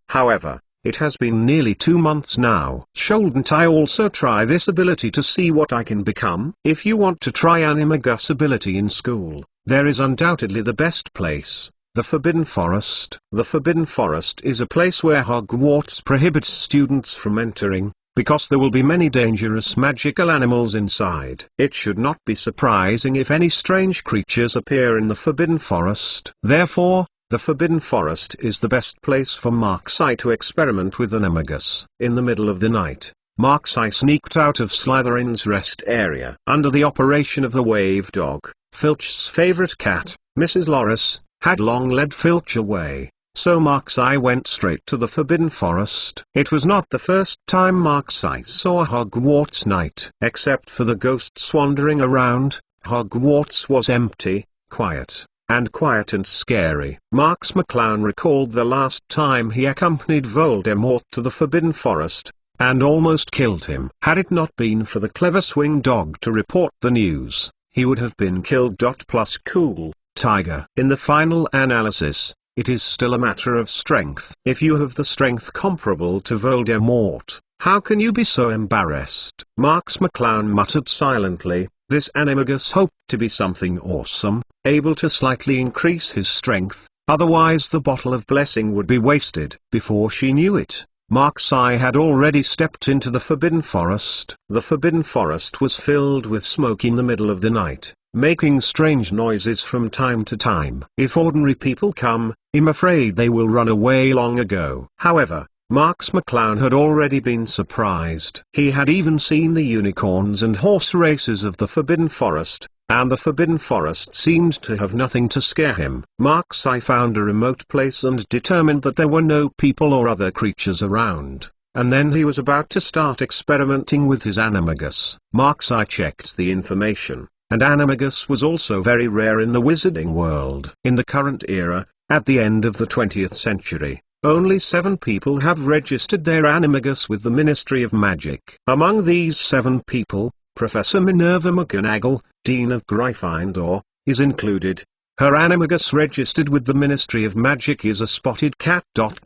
However, It has been nearly 2 months now. Shouldn't I also try this ability to see what I can become? If you want to try Animagus ability in school, there is undoubtedly the best place. The Forbidden Forest. The Forbidden Forest is a place where Hogwarts prohibits students from entering, because there will be many dangerous magical animals inside. It should not be surprising if any strange creatures appear in the Forbidden Forest. Therefore, the Forbidden Forest is the best place for Mark-Sai to experiment with Animagus. In the middle of the night, Mark-Sai sneaked out of Slytherin's rest area. Under the operation of the Wave Dog, Filch's favorite cat, Mrs. Loris, had long led Filch away, so Mark-Sai went straight to the Forbidden Forest. It was not the first time Mark-Sai saw a Hogwarts night. Except for the ghosts wandering around, Hogwarts was empty, quiet and scary. Marks McClown recalled the last time he accompanied Voldemort to the Forbidden Forest, and almost killed him. Had it not been for the clever Swing Dog to report the news, he would have been killed. Plus cool Tiger. In the final analysis, it is still a matter of strength. If you have the strength comparable to Voldemort, how can you be so embarrassed? Marks McClown muttered silently. This Animagus hoped to be something awesome, able to slightly increase his strength, otherwise the bottle of blessing would be wasted. Before she knew it, Mark-Sai had already stepped into the Forbidden Forest. The Forbidden Forest was filled with smoke in the middle of the night, making strange noises from time to time. If ordinary people come, I'm afraid they will run away long ago. However, Marks McClown had already been surprised. He had even seen the unicorns and horse races of the Forbidden Forest, and the Forbidden Forest seemed to have nothing to scare him. Mark-Sai found a remote place and determined that there were no people or other creatures around, and then he was about to start experimenting with his Animagus. Mark-Sai checked the information, and Animagus was also very rare in the wizarding world. In the current era, at the end of the 20th century, only 7 people have registered their Animagus with the Ministry of Magic. Among these 7 people, Professor Minerva McGonagall, Dean of Gryffindor, is included. Her Animagus registered with the Ministry of Magic is a spotted cat. Of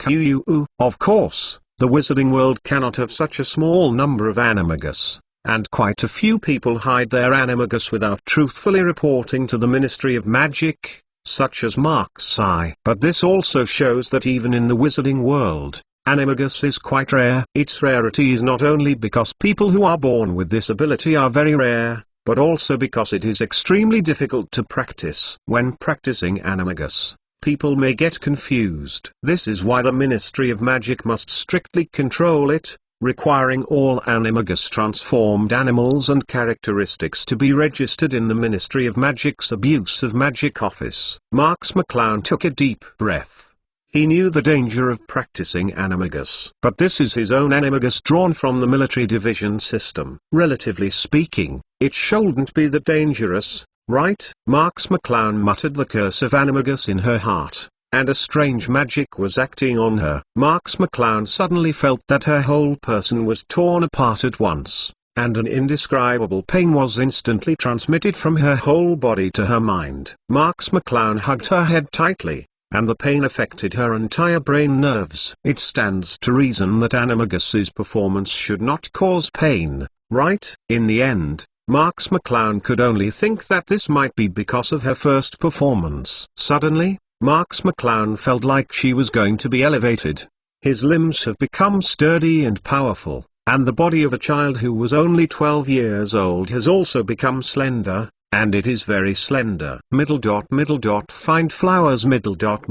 course, the wizarding world cannot have such a small number of Animagus, and quite a few people hide their Animagus without truthfully reporting to the Ministry of Magic, such as Mark-Sai. But this also shows that even in the wizarding world, Animagus is quite rare. Its rarity is not only because people who are born with this ability are very rare, but also because it is extremely difficult to practice. When practicing Animagus, people may get confused. This is why the Ministry of Magic must strictly control it, requiring all Animagus transformed animals and characteristics to be registered in the Ministry of Magic's Abuse of Magic office. Marks McClown took a deep breath. He knew the danger of practicing Animagus. But this is his own Animagus drawn from the military division system. Relatively speaking, it shouldn't be that dangerous, right? Marks McClown muttered the curse of Animagus in her heart, and a strange magic was acting on her. Marks McClown suddenly felt that her whole person was torn apart at once, and an indescribable pain was instantly transmitted from her whole body to her mind. Marks McClown hugged her head tightly, and the pain affected her entire brain nerves. It stands to reason that Animagus's performance should not cause pain, right? In the end, Marks McClown could only think that this might be because of her first performance. Suddenly, Marks McClown felt like she was going to be elevated. His limbs have become sturdy and powerful, and the body of a child who was only 12 years old has also become slender, and it is very slender. Find flowers. Middle dot.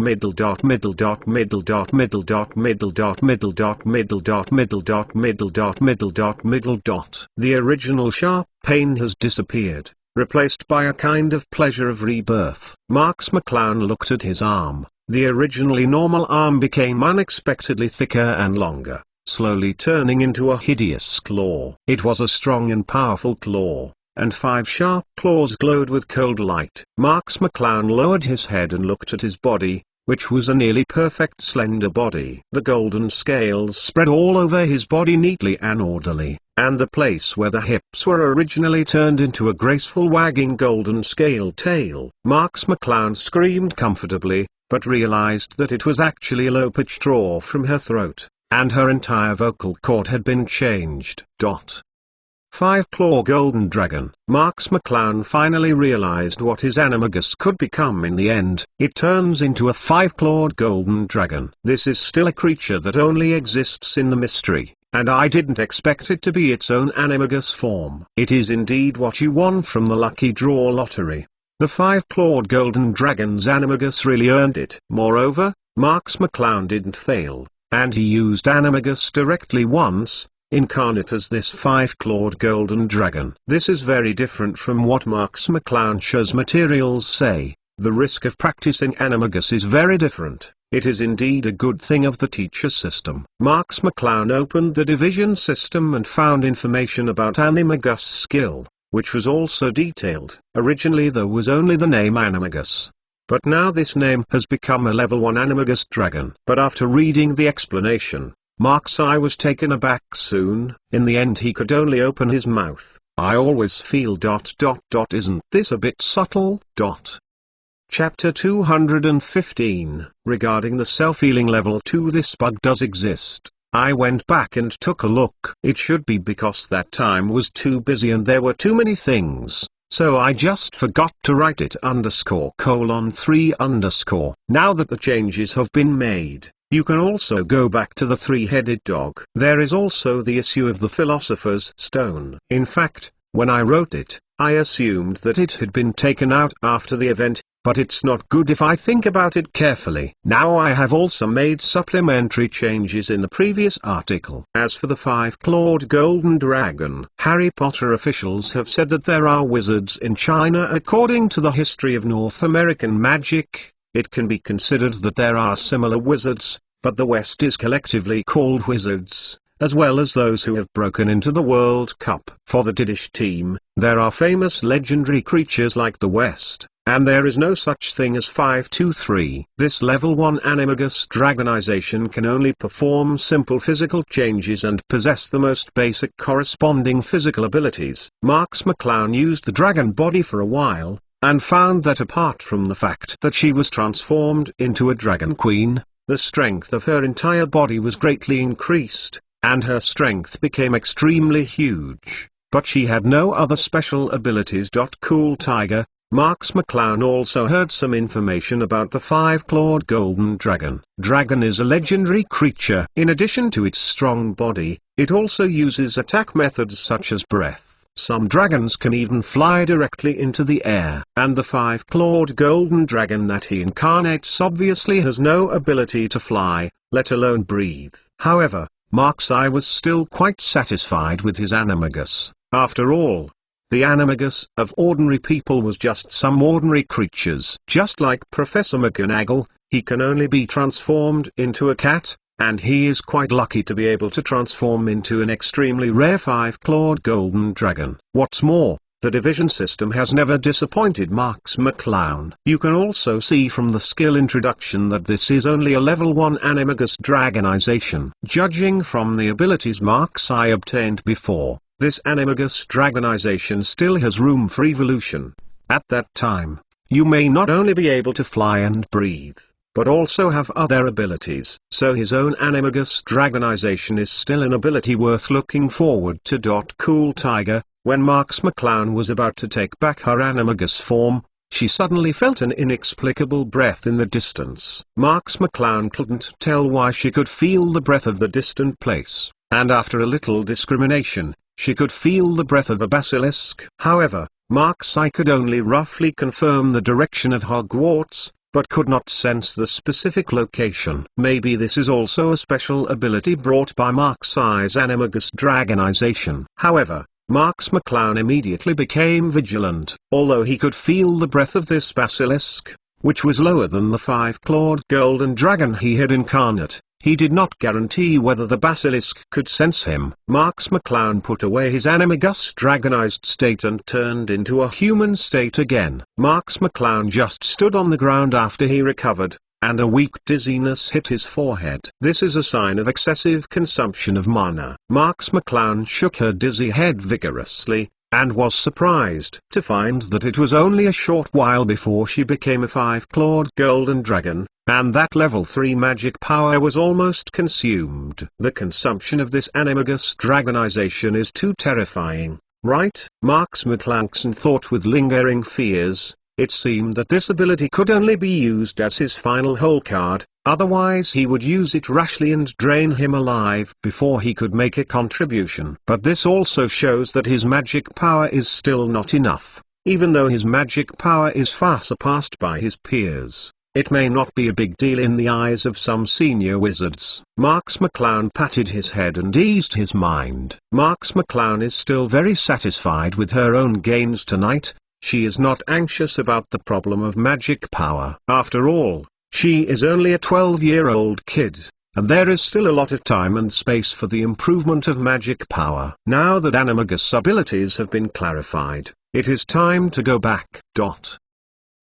The original sharp pain has disappeared, replaced by a kind of pleasure of rebirth. Marks McClown looked at his arm. The originally normal arm became unexpectedly thicker and longer, slowly turning into a hideous claw. It was a strong and powerful claw, and 5 sharp claws glowed with cold light. Marks McClown lowered his head and looked at his body, which was a nearly perfect slender body. The golden scales spread all over his body neatly and orderly, and the place where the hips were originally turned into a graceful wagging golden scale tail. Marks McClown screamed comfortably, but realized that it was actually a low-pitched roar from her throat, and her entire vocal cord had been changed. 5-Claw Golden Dragon. Marx McClown finally realized what his animagus could become in the end. It turns into a 5-clawed golden dragon. This is still a creature that only exists in the mystery, and I didn't expect it to be its own animagus form. It is indeed what you won from the lucky draw lottery. The 5-clawed golden dragon's animagus really earned it. Moreover, Marx McClown didn't fail, and he used animagus directly once, incarnate as this 5-clawed golden dragon. This is very different from what Marx McClown's materials say. The risk of practicing animagus is very different. It is indeed a good thing of the teacher system. Marx McClown opened the division system and found information about animagus skill, which was also detailed. Originally there was only the name animagus, but now this name has become a level 1 animagus dragon. But after reading the explanation, Marx I was taken aback soon. In the end he could only open his mouth. I always feel ... isn't this a bit subtle? Chapter 215. Regarding the self-healing level 2, this bug does exist. I went back and took a look. It should be because that time was too busy and there were too many things, so I just forgot to write it _3_. Now that the changes have been made, you can also go back to the 3-headed dog. There is also the issue of the Philosopher's Stone. In fact, when I wrote it, I assumed that it had been taken out after the event, but it's not good if I think about it carefully. Now I have also made supplementary changes in the previous article. As for the 5-clawed golden dragon, Harry Potter officials have said that there are wizards in China. According to the history of North American magic, it can be considered that there are similar wizards, but the West is collectively called wizards, as well as those who have broken into the World Cup. For the Diddish team, there are famous legendary creatures like the West, and there is no such thing as 523. This level 1 animagus dragonization can only perform simple physical changes and possess the most basic corresponding physical abilities. Marx McClown used the dragon body for a while, and found that apart from the fact that she was transformed into a dragon queen, the strength of her entire body was greatly increased, and her strength became extremely huge, but she had no other special abilities. Cool Tiger. Marx McClown also heard some information about the 5-clawed golden dragon. Dragon is a legendary creature. In addition to its strong body, it also uses attack methods such as breath. Some dragons can even fly directly into the air. And the 5-clawed golden dragon that he incarnates obviously has no ability to fly, let alone breathe. However, Marx I was still quite satisfied with his animagus. After all, the animagus of ordinary people was just some ordinary creatures. Just like Professor McGonagall, he can only be transformed into a cat, and he is quite lucky to be able to transform into an extremely rare 5-clawed golden dragon. What's more, the division system has never disappointed Marx McClown. You can also see from the skill introduction that this is only a level 1 animagus dragonization. Judging from the abilities Marx I obtained before, this animagus dragonization still has room for evolution. At that time, you may not only be able to fly and breathe, but also have other abilities. So his own animagus dragonization is still an ability worth looking forward to. Cool Tiger. When Marx McClown was about to take back her animagus form, she suddenly felt an inexplicable breath in the distance. Marx McClown couldn't tell why she could feel the breath of the distant place, and after a little discrimination, she could feel the breath of a basilisk. However, Marx I could only roughly confirm the direction of Hogwarts, but could not sense the specific location. Maybe this is also a special ability brought by Marx I's animagus dragonization. However, Marx McClown immediately became vigilant. Although he could feel the breath of this basilisk, which was lower than the 5-clawed golden dragon he had incarnate, he did not guarantee whether the basilisk could sense him. Marx McClown put away his animagus dragonized state and turned into a human state again. Marx McClown just stood on the ground after he recovered, and a weak dizziness hit his forehead. This is a sign of excessive consumption of mana. Marx McClown shook her dizzy head vigorously, and was surprised to find that it was only a short while before she became a 5-clawed golden dragon, and that level 3 magic power was almost consumed. The consumption of this animagus dragonization is too terrifying, right? Marx McClunkson thought with lingering fears. It seemed that this ability could only be used as his final hole card, otherwise he would use it rashly and drain him alive before he could make a contribution. But this also shows that his magic power is still not enough. Even though his magic power is far surpassed by his peers, it may not be a big deal in the eyes of some senior wizards. Marx McClown patted his head and eased his mind. Marx McClown is still very satisfied with her own gains tonight. She is not anxious about the problem of magic power. After all, she is only a 12-year-old kid, and there is still a lot of time and space for the improvement of magic power. Now that animagus abilities have been clarified, it is time to go back.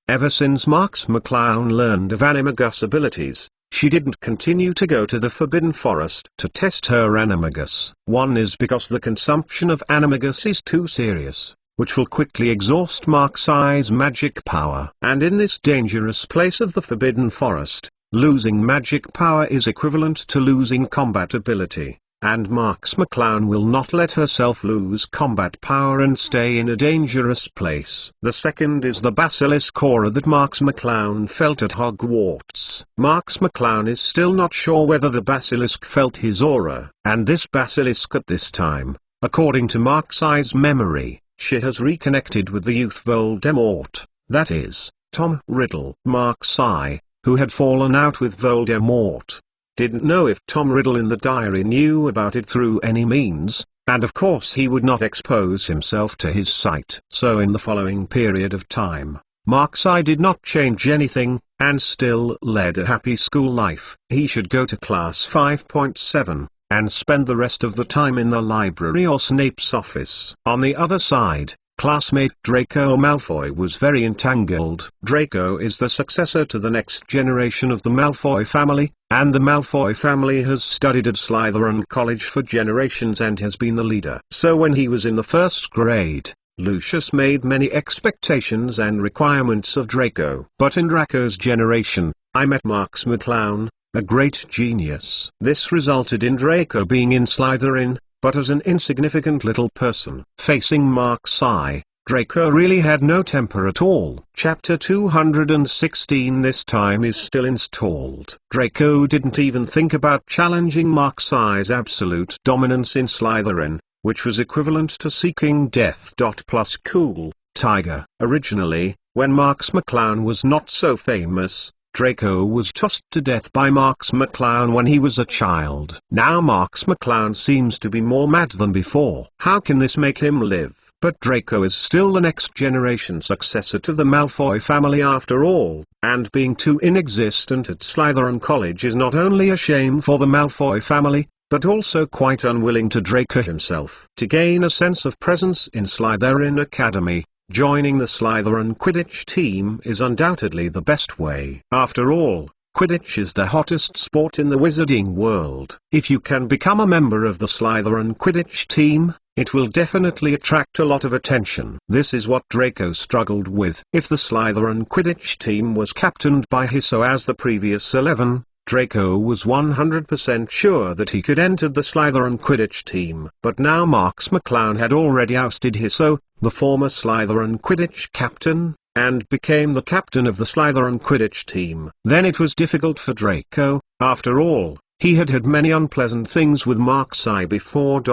Ever since Marx McClown learned of animagus abilities, she didn't continue to go to the Forbidden Forest to test her animagus. One is because the consumption of animagus is too serious, which will quickly exhaust Marx's magic power. And in this dangerous place of the Forbidden Forest, losing magic power is equivalent to losing combat ability, and Marx McClown will not let herself lose combat power and stay in a dangerous place. The second is the basilisk aura that Marx McClown felt at Hogwarts. Marx McClown is still not sure whether the basilisk felt his aura, and this basilisk at this time, according to Marx's memory, she has reconnected with the youth Voldemort, that is, Tom Riddle. Marxi, who had fallen out with Voldemort, didn't know if Tom Riddle in the diary knew about it through any means, and of course he would not expose himself to his sight. So in the following period of time, Marxi did not change anything, and still led a happy school life. He should go to class 5.7. and spend the rest of the time in the library or Snape's office. On the other side, classmate Draco Malfoy was very entangled. Draco is the successor to the next generation of the Malfoy family, and the Malfoy family has studied at Slytherin College for generations and has been the leader. So when he was in the first grade, Lucius made many expectations and requirements of Draco. But in Draco's generation, I met Marx McClown, a great genius. This resulted in Draco being in Slytherin, but as an insignificant little person. Facing Marxi, Draco really had no temper at all. Chapter 216 this time is still installed. Draco didn't even think about challenging Marxi's absolute dominance in Slytherin, which was equivalent to seeking death. Plus cool, tiger. Originally, when Marx McClown was not so famous, Draco was tossed to death by Marx McClown when he was a child. Now Marx McClown seems to be more mad than before. How can this make him live? But Draco is still the next generation successor to the Malfoy family after all, and being too inexistent at Slytherin College is not only a shame for the Malfoy family, but also quite unwilling to Draco himself. To gain a sense of presence in Slytherin Academy, joining the Slytherin Quidditch team is undoubtedly the best way. After all, Quidditch is the hottest sport in the wizarding world. If you can become a member of the Slytherin Quidditch team, it will definitely attract a lot of attention. This is what Draco struggled with. If the Slytherin Quidditch team was captained by Hisso as the previous 11, Draco was 100% sure that he could enter the Slytherin Quidditch team. But now Marx McClown had already ousted Hisso, the former Slytherin Quidditch captain, and became the captain of the Slytherin Quidditch team. Then it was difficult for Draco. After all, he had had many unpleasant things with Marxi before.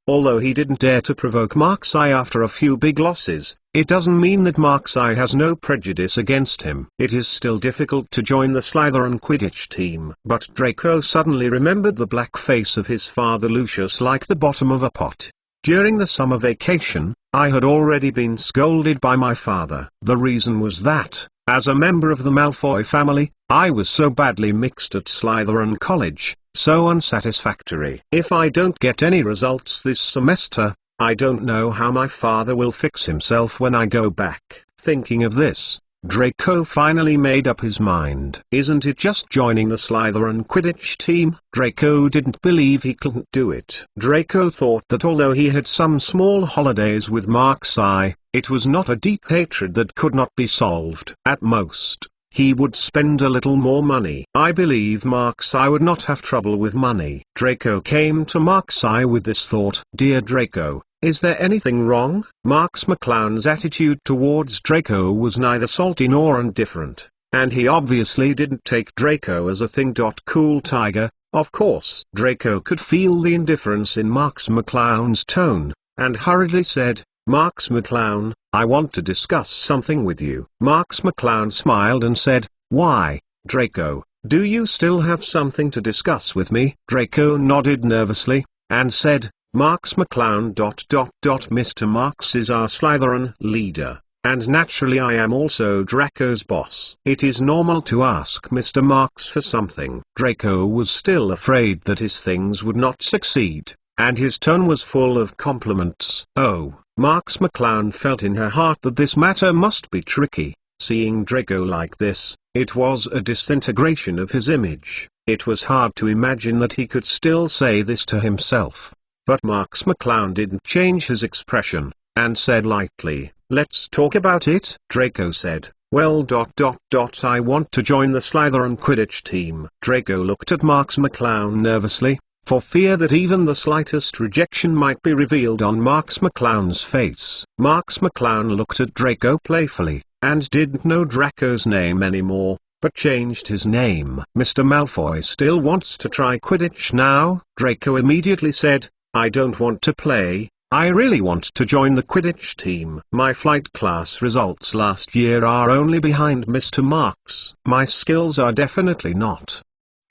Although he didn't dare to provoke Marxi after a few big losses, it doesn't mean that Marxi has no prejudice against him. It is still difficult to join the Slytherin Quidditch team. But Draco suddenly remembered the black face of his father Lucius like the bottom of a pot. During the summer vacation, I had already been scolded by my father. The reason was that, as a member of the Malfoy family, I was so badly mixed at Slytherin College, so unsatisfactory. If I don't get any results this semester, I don't know how my father will fix himself when I go back. Thinking of this, Draco finally made up his mind. Isn't it just joining the Slytherin Quidditch team? Draco didn't believe he couldn't do it. Draco thought that although he had some small holidays with Marxi, it was not a deep hatred that could not be solved. At most, he would spend a little more money. I believe Marks-Eye would not have trouble with money. Draco came to Marks-Eye with this thought. Dear Draco, is there anything wrong? Marks McClown's attitude towards Draco was neither salty nor indifferent, and he obviously didn't take Draco as a thing. Cool Tiger, of course. Draco could feel the indifference in Marks McClown's tone, and hurriedly said, Marks McClown, I want to discuss something with you. Marks McClown smiled and said, Why, Draco, do you still have something to discuss with me? Draco nodded nervously, and said, Marks McClown. Mr. Marks is our Slytherin leader, and naturally I am also Draco's boss. It is normal to ask Mr. Marks for something. Draco was still afraid that his things would not succeed, and his tone was full of compliments. Oh, Marks McClown felt in her heart that this matter must be tricky. Seeing Draco like this, it was a disintegration of his image. It was hard to imagine that he could still say this to himself. But Marks McClown didn't change his expression, and said lightly, Let's talk about it. Draco said, Well, I want to join the Slytherin Quidditch team. Draco looked at Marks McClown nervously, for fear that even the slightest rejection might be revealed on Marks McClown's face. Marks McClown looked at Draco playfully, and didn't know Draco's name anymore, but changed his name. Mr. Malfoy still wants to try Quidditch now? Draco immediately said, I don't want to play, I really want to join the Quidditch team. My flight class results last year are only behind Mr. Marks. My skills are definitely not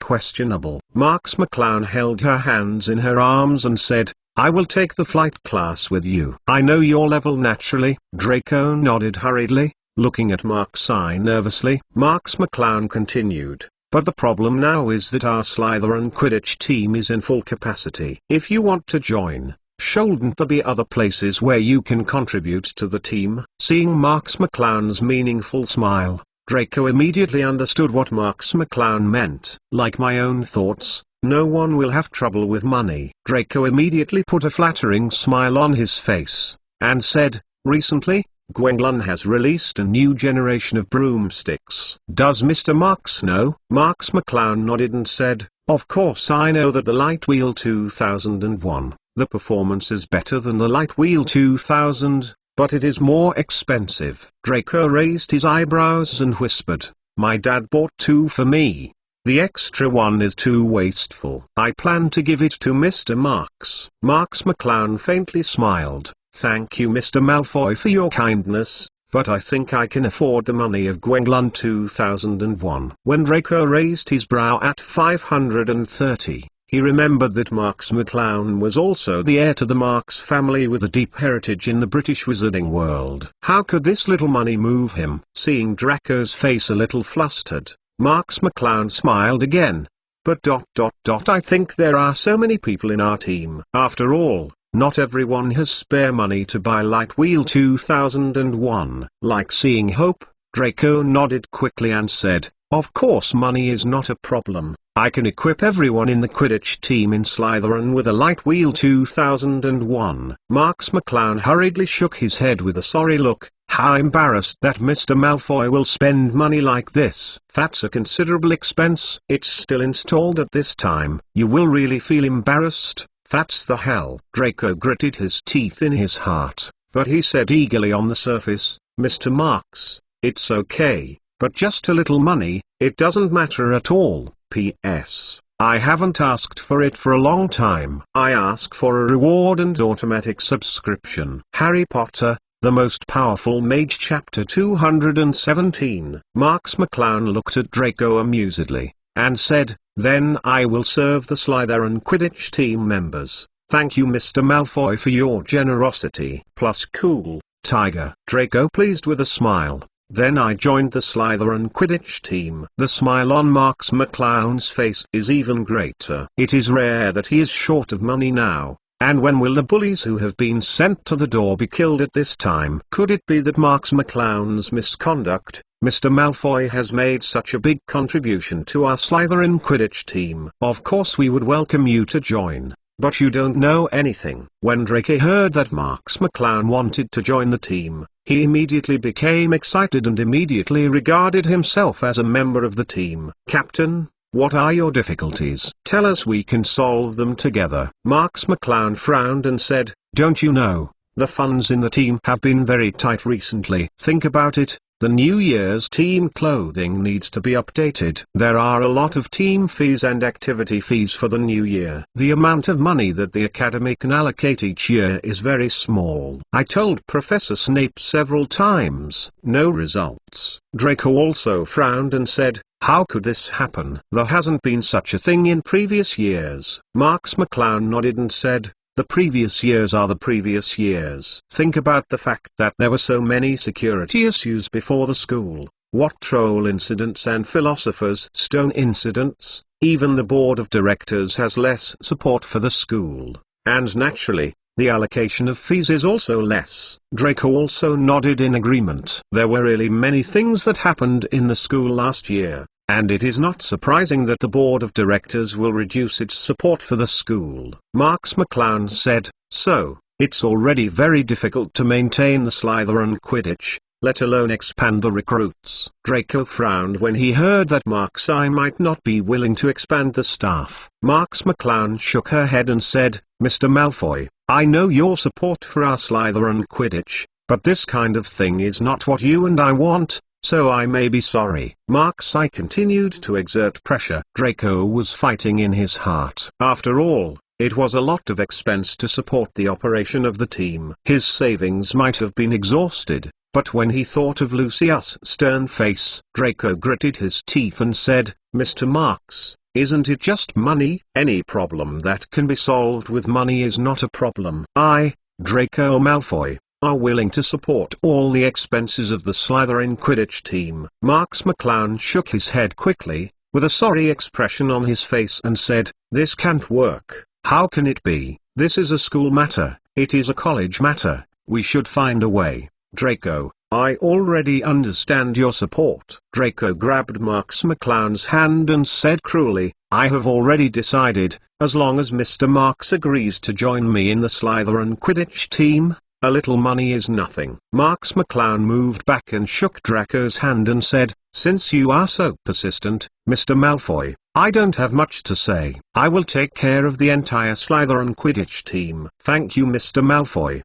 questionable. Marks McClown held her hands in her arms and said, I will take the flight class with you. I know your level naturally. Draco nodded hurriedly, looking at Marks-Eye nervously. Marks McClown continued, But the problem now is that our Slytherin Quidditch team is in full capacity. If you want to join, shouldn't there be other places where you can contribute to the team? Seeing Marks McClown's meaningful smile, Draco immediately understood what Marks McClown meant. Like my own thoughts, no one will have trouble with money. Draco immediately put a flattering smile on his face, and said, Recently, Gwenlyn has released a new generation of broomsticks. Does Mr. Marks know? Marks McClown nodded and said, Of course I know that the Light Wheel 2001, the performance is better than the Light Wheel 2000, but it is more expensive. Draco raised his eyebrows and whispered, My dad bought 2 for me. The extra one is too wasteful. I plan to give it to Mr. Marks. Marks McClown faintly smiled. Thank you Mr. Malfoy for your kindness, but I think I can afford the money of Gwenlyn 2001. When Draco raised his brow at 530, he remembered that Marks McClown was also the heir to the Marks family with a deep heritage in the British wizarding world. How could this little money move him? Seeing Draco's face a little flustered, Marks McClown smiled again. But I think there are so many people in our team. After all, not everyone has spare money to buy Light Wheel 2001. Like seeing hope, Draco nodded quickly and said, Of course money is not a problem. I can equip everyone in the Quidditch team in Slytherin with a Light Wheel 2001. Marks McClown hurriedly shook his head with a sorry look. How embarrassed that Mr. Malfoy will spend money like this. That's a considerable expense. It's still installed at this time. You will really feel embarrassed. That's the hell. Draco gritted his teeth in his heart, but he said eagerly on the surface, Mr. Marks, it's okay, but just a little money, it doesn't matter at all. P.S. I haven't asked for it for a long time. I ask for a reward and automatic subscription. Harry Potter, The Most Powerful Mage Chapter 217. Marks McClown looked at Draco amusedly, and said, Then I will serve the Slytherin Quidditch team members. Thank you Mr. Malfoy for your generosity. Plus cool, Tiger. Draco pleased with a smile. Then I joined the Slytherin Quidditch team. The smile on Marks McClown's face is even greater. It is rare that he is short of money now. And when will the bullies who have been sent to the door be killed at this time? Could it be that Marks McClown's misconduct, Mr. Malfoy has made such a big contribution to our Slytherin Quidditch team? Of course we would welcome you to join. but you don't know anything. When Draco heard that Marks McClown wanted to join the team, he immediately became excited and immediately regarded himself as a member of the team. "Captain, what are your difficulties? Tell us, we can solve them together." Marks McClown frowned and said, "Don't you know, the funds in the team have been very tight recently. Think about it. The New Year's team clothing needs to be updated. There are a lot of team fees and activity fees for the new year. The amount of money that the academy can allocate each year is very small. I told Professor Snape several times, no results." Draco also frowned and said, "How could this happen? There hasn't been such a thing in previous years." Marks McClown nodded and said, "The previous years are the previous years. Think about the fact that there were so many security issues before the school. What troll incidents and philosopher's stone incidents. Even the board of directors has less support for the school. And naturally, the allocation of fees is also less." Draco also nodded in agreement. There were really many things that happened in the school last year, and it is not surprising that the board of directors will reduce its support for the school. Marks McClown said, "So, it's already very difficult to maintain the Slytherin Quidditch, let alone expand the recruits." Draco frowned when he heard that Marks I might not be willing to expand the staff. Marks McClown shook her head and said, "Mr. Malfoy, I know your support for our Slytherin Quidditch, but this kind of thing is not what you and I want. So I may be sorry." Marks I continued to exert pressure. Draco was fighting in his heart. After all, it was a lot of expense to support the operation of the team. His savings might have been exhausted, but when he thought of Lucius' stern face, Draco gritted his teeth and said, "Mr. Marks, isn't it just money? Any problem that can be solved with money is not a problem. I, Draco Malfoy, are willing to support all the expenses of the Slytherin Quidditch team." Marks McClown shook his head quickly, with a sorry expression on his face and said, "This can't work. How can it be? This is a school matter, it is a college matter, we should find a way." "Draco, I already understand your support." Draco grabbed Marks McClown's hand and said cruelly, "I have already decided, as long as Mr. Marks agrees to join me in the Slytherin Quidditch team, a little money is nothing." Marks McClown moved back and shook Draco's hand and said, "Since you are so persistent, Mr. Malfoy, I don't have much to say. I will take care of the entire Slytherin Quidditch team." "Thank you, Mr. Malfoy."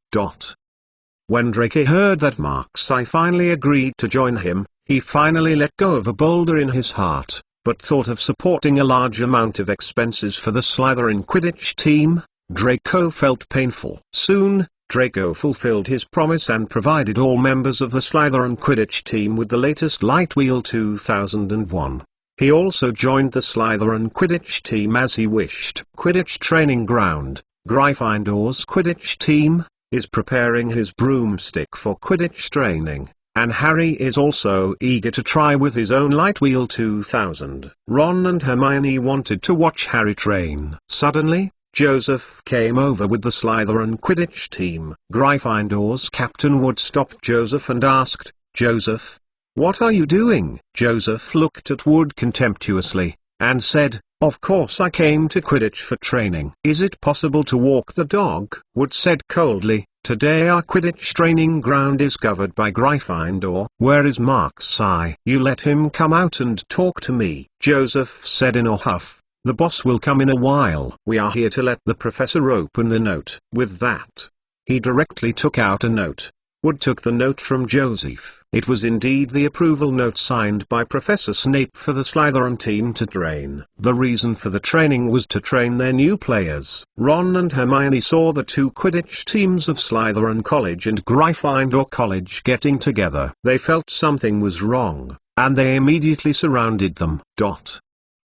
When Draco heard that Marks I finally agreed to join him, he finally let go of a boulder in his heart, but thought of supporting a large amount of expenses for the Slytherin Quidditch team. Draco felt painful. Soon, Draco fulfilled his promise and provided all members of the Slytherin Quidditch team with the latest Lightwheel 2001. He also joined the Slytherin Quidditch team as he wished. Quidditch Training Ground, Gryffindor's Quidditch team, is preparing his broomstick for Quidditch training, and Harry is also eager to try with his own Lightwheel 2000. Ron and Hermione wanted to watch Harry train. Suddenly, Joseph came over with the Slytherin Quidditch team. Gryffindor's Captain Wood stopped Joseph and asked, "Joseph, what are you doing?" Joseph looked at Wood contemptuously, and said, "Of course I came to Quidditch for training." "Is it possible to walk the dog?" Wood said coldly. "Today our Quidditch training ground is covered by Gryffindor." "Where is Marks I?" "You let him come out and talk to me," Joseph said in a huff. "The boss will come in a while. We are here to let the professor open the note." With that, he directly took out a note. Wood took the note from Joseph. It was indeed the approval note signed by Professor Snape for the Slytherin team to train. The reason for the training was to train their new players. Ron and Hermione saw the two Quidditch teams of Slytherin College and Gryffindor College getting together. They felt something was wrong, and they immediately surrounded them.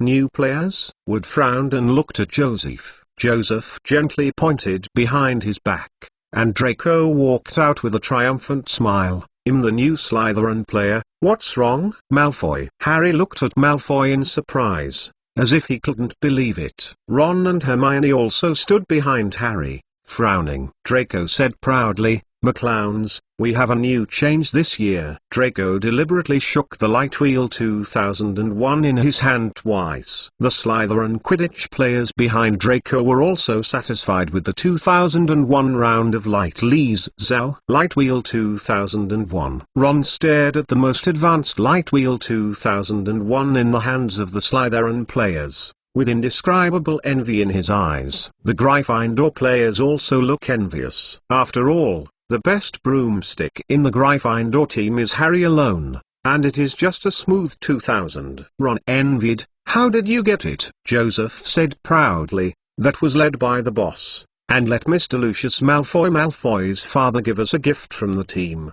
New players? Wood frowned and looked at Joseph. Joseph gently pointed behind his back, and Draco walked out with a triumphant smile. "I'm the new Slytherin player, what's wrong?" "Malfoy." Harry looked at Malfoy in surprise, as if he couldn't believe it. Ron and Hermione also stood behind Harry, frowning. Draco said proudly, McClowns, we have a new change this year. Draco deliberately shook the Light Wheel 2001 in his hand twice. The Slytherin Quidditch players behind Draco were also satisfied with the 2001 round of Light Lee's Zao. Light Wheel 2001. Ron stared at the most advanced Light Wheel 2001 in the hands of the Slytherin players, with indescribable envy in his eyes. The Gryffindor players also look envious. After all, the best broomstick in the Gryffindor team is Harry alone, and it is just a smooth 2000. Ron envied. How did you get it? Joseph said proudly. That was led by the boss, and let Mr. Lucius Malfoy's father give us a gift from the team.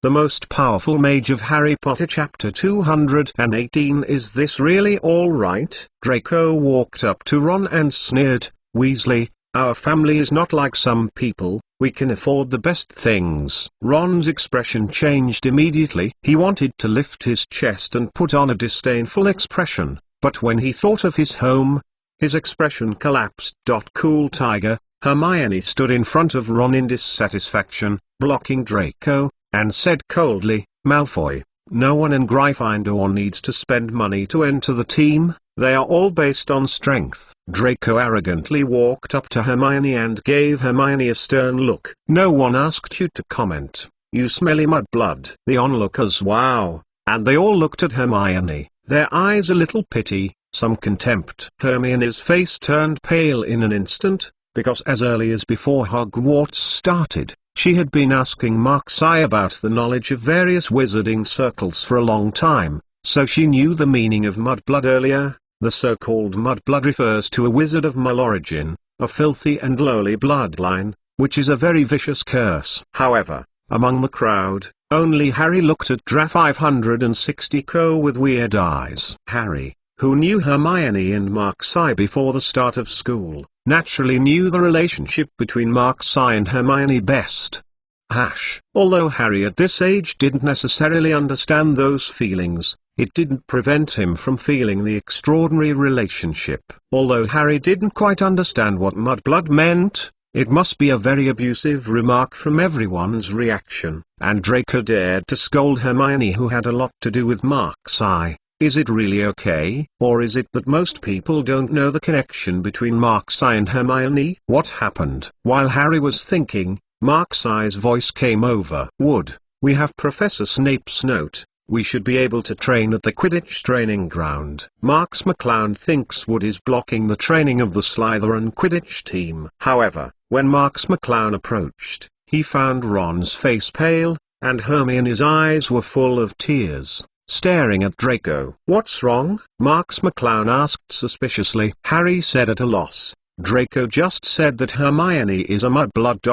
The most powerful mage of Harry Potter Chapter 218. Is this really all right? Draco walked up to Ron and sneered. Weasley, our family is not like some people, we can afford the best things. Ron's expression changed immediately. He wanted to lift his chest and put on a disdainful expression, but when he thought of his home, his expression collapsed. Cool tiger. Hermione stood in front of Ron in dissatisfaction, blocking Draco, and said coldly, Malfoy, no one in Gryffindor needs to spend money to enter the team, they are all based on strength. Draco arrogantly walked up to Hermione and gave Hermione a stern look. No one asked you to comment, you smelly mudblood. The onlookers wow, and they all looked at Hermione, their eyes a little pity, some contempt. Hermione's face turned pale in an instant, because as early as before Hogwarts started, she had been asking Markseye about the knowledge of various wizarding circles for a long time, so she knew the meaning of mudblood earlier. The so-called mudblood refers to a wizard of Mull origin, a filthy and lowly bloodline, which is a very vicious curse. However, among the crowd, only Harry looked at Dra 560 with weird eyes. Harry, who knew Hermione and Markseye before the start of school, naturally knew the relationship between Markseye and Hermione best. Although Harry at this age didn't necessarily understand those feelings, it didn't prevent him from feeling the extraordinary relationship. Although Harry didn't quite understand what mudblood meant, it must be a very abusive remark from everyone's reaction. And Draco dared to scold Hermione, who had a lot to do with Markseye. Is it really okay? Or is it that most people don't know the connection between Markseye and Hermione? What happened? While Harry was thinking, Markseye's voice came over. Wood, we have Professor Snape's note. We should be able to train at the Quidditch training ground. Marks McClown thinks Wood is blocking the training of the Slytherin Quidditch team. However, when Marks McClown approached, he found Ron's face pale, and Hermione's eyes were full of tears, staring at Draco. What's wrong? Marks McClown asked suspiciously. Harry said at a loss. Draco just said that Hermione is a mudblood.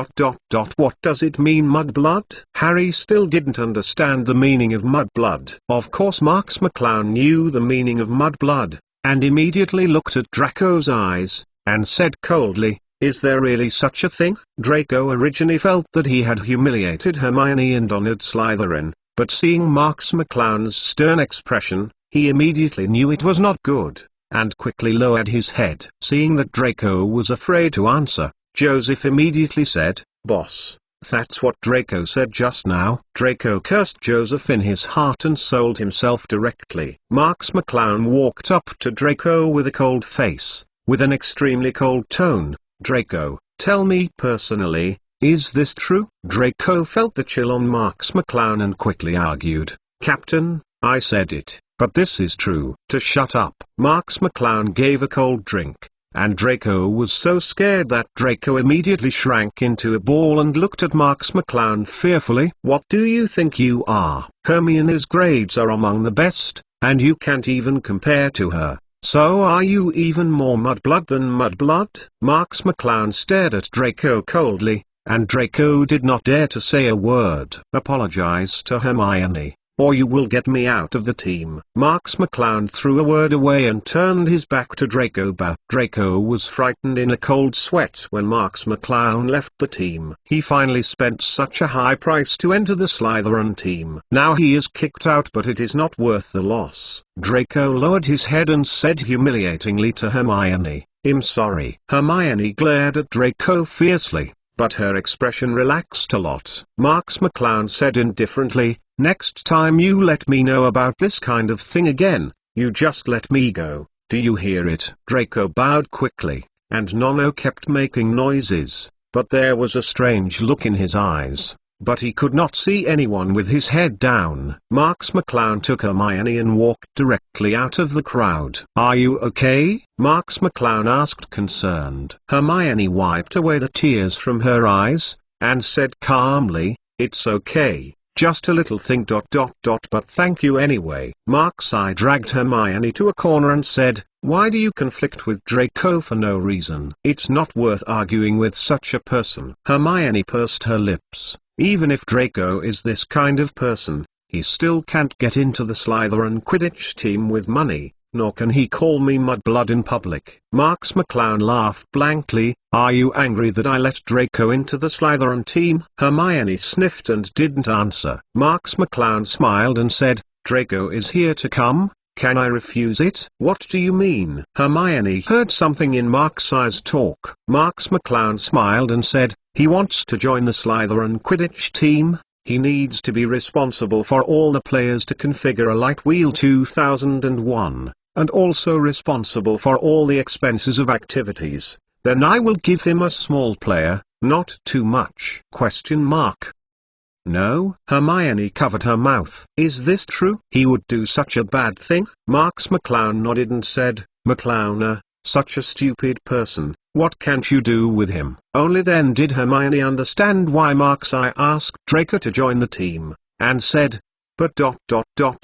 What does it mean, mudblood? Harry still didn't understand the meaning of mudblood. Of course Marks McClown knew the meaning of mudblood, and immediately looked at Draco's eyes, and said coldly, is there really such a thing? Draco originally felt that he had humiliated Hermione and honored Slytherin, but seeing Marks McClown's stern expression, he immediately knew it was not good, and quickly lowered his head. Seeing that Draco was afraid to answer, Joseph immediately said, Boss, that's what Draco said just now. Draco cursed Joseph in his heart and sold himself directly. Marks McClown walked up to Draco with a cold face, with an extremely cold tone. Draco, tell me personally, is this true? Draco felt the chill on Marks McClown and quickly argued, Captain, I said it. But this is true. To shut up. Marks McClown gave a cold drink, and Draco was so scared that Draco immediately shrank into a ball and looked at Marks McClown fearfully. What do you think you are? Hermione's grades are among the best, and you can't even compare to her. So are you even more mudblood than mudblood? Marks McClown stared at Draco coldly, and Draco did not dare to say a word. Apologize to Hermione, or you will get me out of the team. Marks McClown threw a word away and turned his back to Draco. Draco was frightened in a cold sweat when Marks McClown left the team. He finally spent such a high price to enter the Slytherin team. Now he is kicked out, but it is not worth the loss. Draco lowered his head and said humiliatingly to Hermione, I'm sorry. Hermione glared at Draco fiercely, but her expression relaxed a lot. Marks McClown said indifferently, "Next time you let me know about this kind of thing again, you just let me go. Do you hear it?" Draco bowed quickly, and Nono kept making noises, but there was a strange look in his eyes. But he could not see anyone with his head down. Marks McClown took Hermione and walked directly out of the crowd. "Are you okay?" Marks McClown asked, concerned. Hermione wiped away the tears from her eyes, and said calmly, "It's okay, just a little thing ... but thank you anyway." Marks I dragged Hermione to a corner and said, "Why do you conflict with Draco for no reason? It's not worth arguing with such a person." Hermione pursed her lips. "Even if Draco is this kind of person, he still can't get into the Slytherin Quidditch team with money, nor can he call me mudblood in public." Marks McClown laughed blankly. "Are you angry that I let Draco into the Slytherin team?" Hermione sniffed and didn't answer. Marks McClown smiled and said, "Draco is here to come. Can I refuse it?" "What do you mean?" Hermione heard something in Marks' talk. Marks McClown smiled and said, "He wants to join the Slytherin Quidditch team. He needs to be responsible for all the players to configure a Light Wheel 2001, and also responsible for all the expenses of activities. Then I will give him a small player, not too much." "No?" Hermione covered her mouth. "Is this true? He would do such a bad thing?" Marks McClown nodded and said, "McClowner, such a stupid person, what can't you do with him?" Only then did Hermione understand why Marks I asked Draco to join the team, and said, "But ...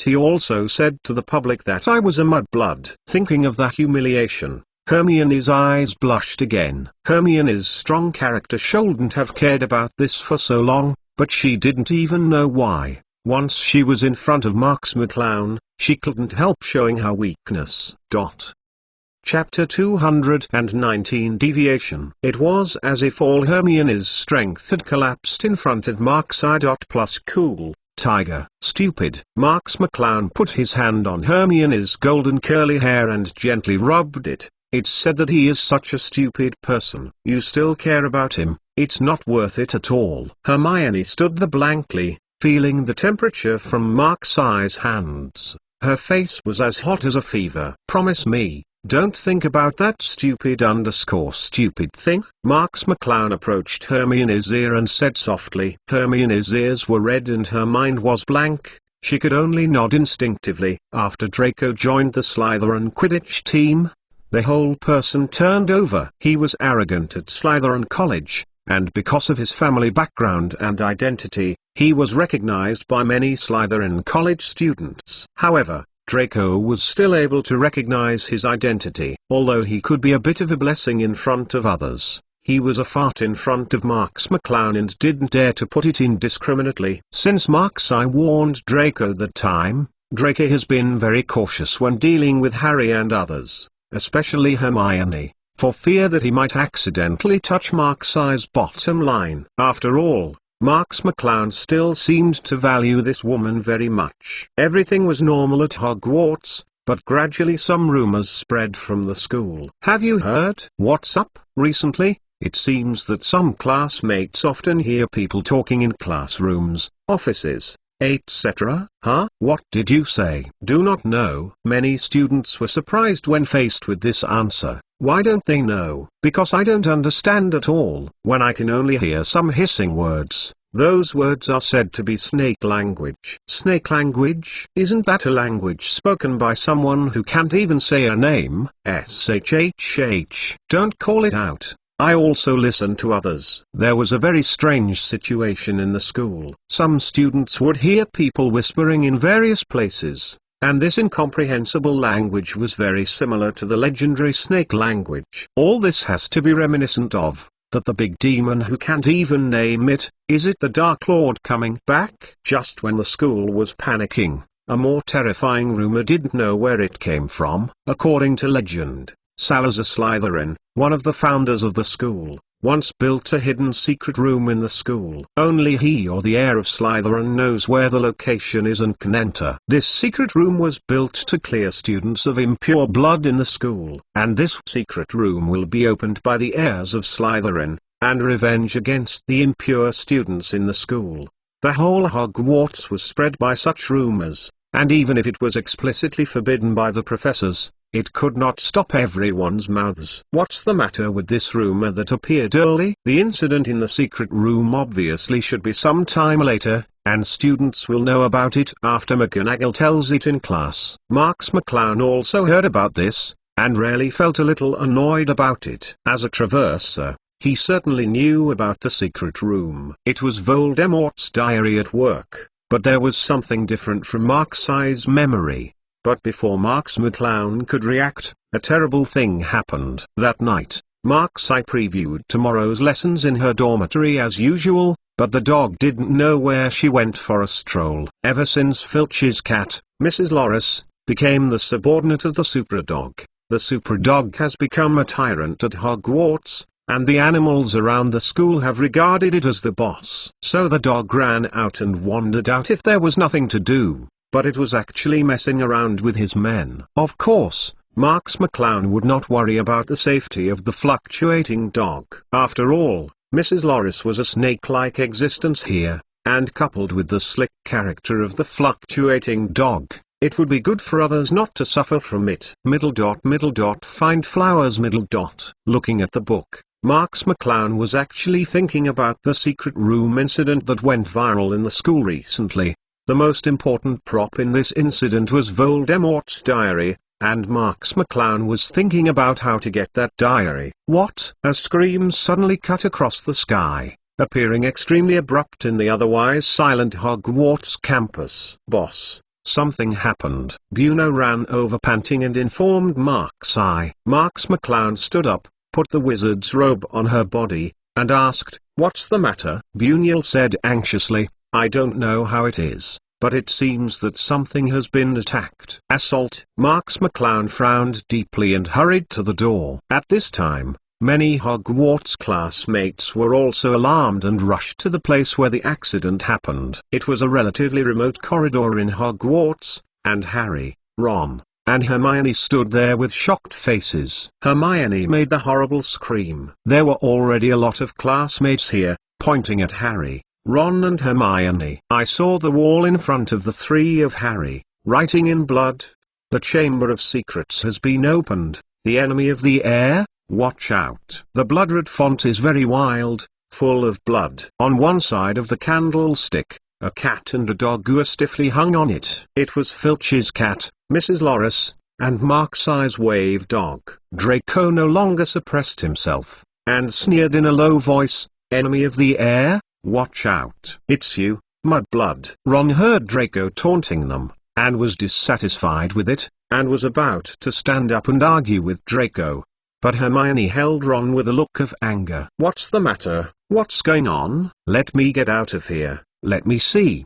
he also said to the public that I was a mudblood." Thinking of the humiliation, Hermione's eyes blushed again. Hermione's strong character shouldn't have cared about this for so long, but she didn't even know why. Once she was in front of Marks McClown, she couldn't help showing her weakness. Chapter 219 Deviation. It was as if all Hermione's strength had collapsed in front of Marks I. Plus cool, tiger, stupid. Marks McClown put his hand on Hermione's golden curly hair and gently rubbed it. "It's said that he is such a stupid person. You still care about him? It's not worth it at all." Hermione stood there blankly, feeling the temperature from Marks I's hands. Her face was as hot as a fever. "Promise me, don't think about that stupid thing." Marks McClown approached Hermione's ear and said softly. Hermione's ears were red and her mind was blank. She could only nod instinctively. After Draco joined the Slytherin Quidditch team, the whole person turned over. He was arrogant at Slytherin College, and because of his family background and identity, he was recognized by many Slytherin College students. However, Draco was still able to recognize his identity. Although he could be a bit of a blessing in front of others, he was a fart in front of Marks McClown and didn't dare to put it indiscriminately. Since Marks I warned Draco that time, Draco has been very cautious when dealing with Harry and others, especially Hermione, for fear that he might accidentally touch Marks I's bottom line. After all, Marks McClown still seemed to value this woman very much. Everything was normal at Hogwarts, but gradually some rumors spread from the school. "Have you heard what's up recently? It seems that some classmates often hear people talking in classrooms, offices, etc." "Huh? What did you say?" "Do not know." Many students were surprised when faced with this answer. Why don't they know? Because I don't understand at all. When I can only hear some hissing words, those words are said to be snake language. Snake language? Isn't that a language spoken by someone who can't even say a name? SHHH. Don't call it out. I also listen to others. There was a very strange situation in the school. Some students would hear people whispering in various places, and this incomprehensible language was very similar to the legendary snake language. All this has to be reminiscent of that the big demon who can't even name it. Is it the Dark Lord coming back? Just when the school was panicking, a more terrifying rumor didn't know where it came from. According to legend, Salazar Slytherin, one of the founders of the school, once built a hidden secret room in the school. Only he or the heir of Slytherin knows where the location is and can enter. This secret room was built to clear students of impure blood in the school. And this secret room will be opened by the heirs of Slytherin, and revenge against the impure students in the school. The whole Hogwarts was spread by such rumors, and even if it was explicitly forbidden by the professors, it could not stop everyone's mouths. What's the matter with this rumor that appeared early? The incident in the secret room obviously should be some time later, and students will know about it after McGonagall tells it in class. Marks McClown also heard about this, and really felt a little annoyed about it. As a Traverser, he certainly knew about the secret room. It was Voldemort's diary at work, but there was something different from Marks's memory. But before Marks McClown could react, a terrible thing happened. That night, Marks previewed tomorrow's lessons in her dormitory as usual, but the dog didn't know where she went for a stroll. Ever since Filch's cat, Mrs. Loris, became the subordinate of the Superdog, the Superdog has become a tyrant at Hogwarts, and the animals around the school have regarded it as the boss. So the dog ran out and wandered out if there was nothing to do, but it was actually messing around with his men. Of course, Marks McClown would not worry about the safety of the fluctuating dog. After all, Mrs. Loris was a snake-like existence here, and coupled with the slick character of the fluctuating dog, it would be good for others not to suffer from it. Find flowers. Looking at the book, Marks McClown was actually thinking about the secret room incident that went viral in the school recently. The most important prop in this incident was Voldemort's diary, and Marks McClown was thinking about how to get that diary. What? A scream suddenly cut across the sky, appearing extremely abrupt in the otherwise silent Hogwarts campus. Boss, something happened. Buno ran over panting and informed Marks. Marks McClown stood up, put the wizard's robe on her body, and asked, "What's the matter?" Bunyel said anxiously, "I don't know how it is, but it seems that something has been attacked." Assault. Marks McClown frowned deeply and hurried to the door. At this time, many Hogwarts classmates were also alarmed and rushed to the place where the accident happened. It was a relatively remote corridor in Hogwarts, and Harry, Ron, and Hermione stood there with shocked faces. Hermione made the horrible scream. There were already a lot of classmates here, pointing at Harry, Ron and Hermione. I saw the wall in front of the three of Harry, writing in blood. "The Chamber of Secrets has been opened, the enemy of the air, watch out." The blood-red font is very wild, full of blood. On one side of the candlestick, a cat and a dog were stiffly hung on it. It was Filch's cat, Mrs. Loris, and Marks's wave dog. Draco no longer suppressed himself, and sneered in a low voice, "Enemy of the air? Watch out." "It's you, Mudblood." Ron heard Draco taunting them, and was dissatisfied with it, and was about to stand up and argue with Draco. But Hermione held Ron with a look of anger. "What's the matter? What's going on? Let me get out of here. Let me see."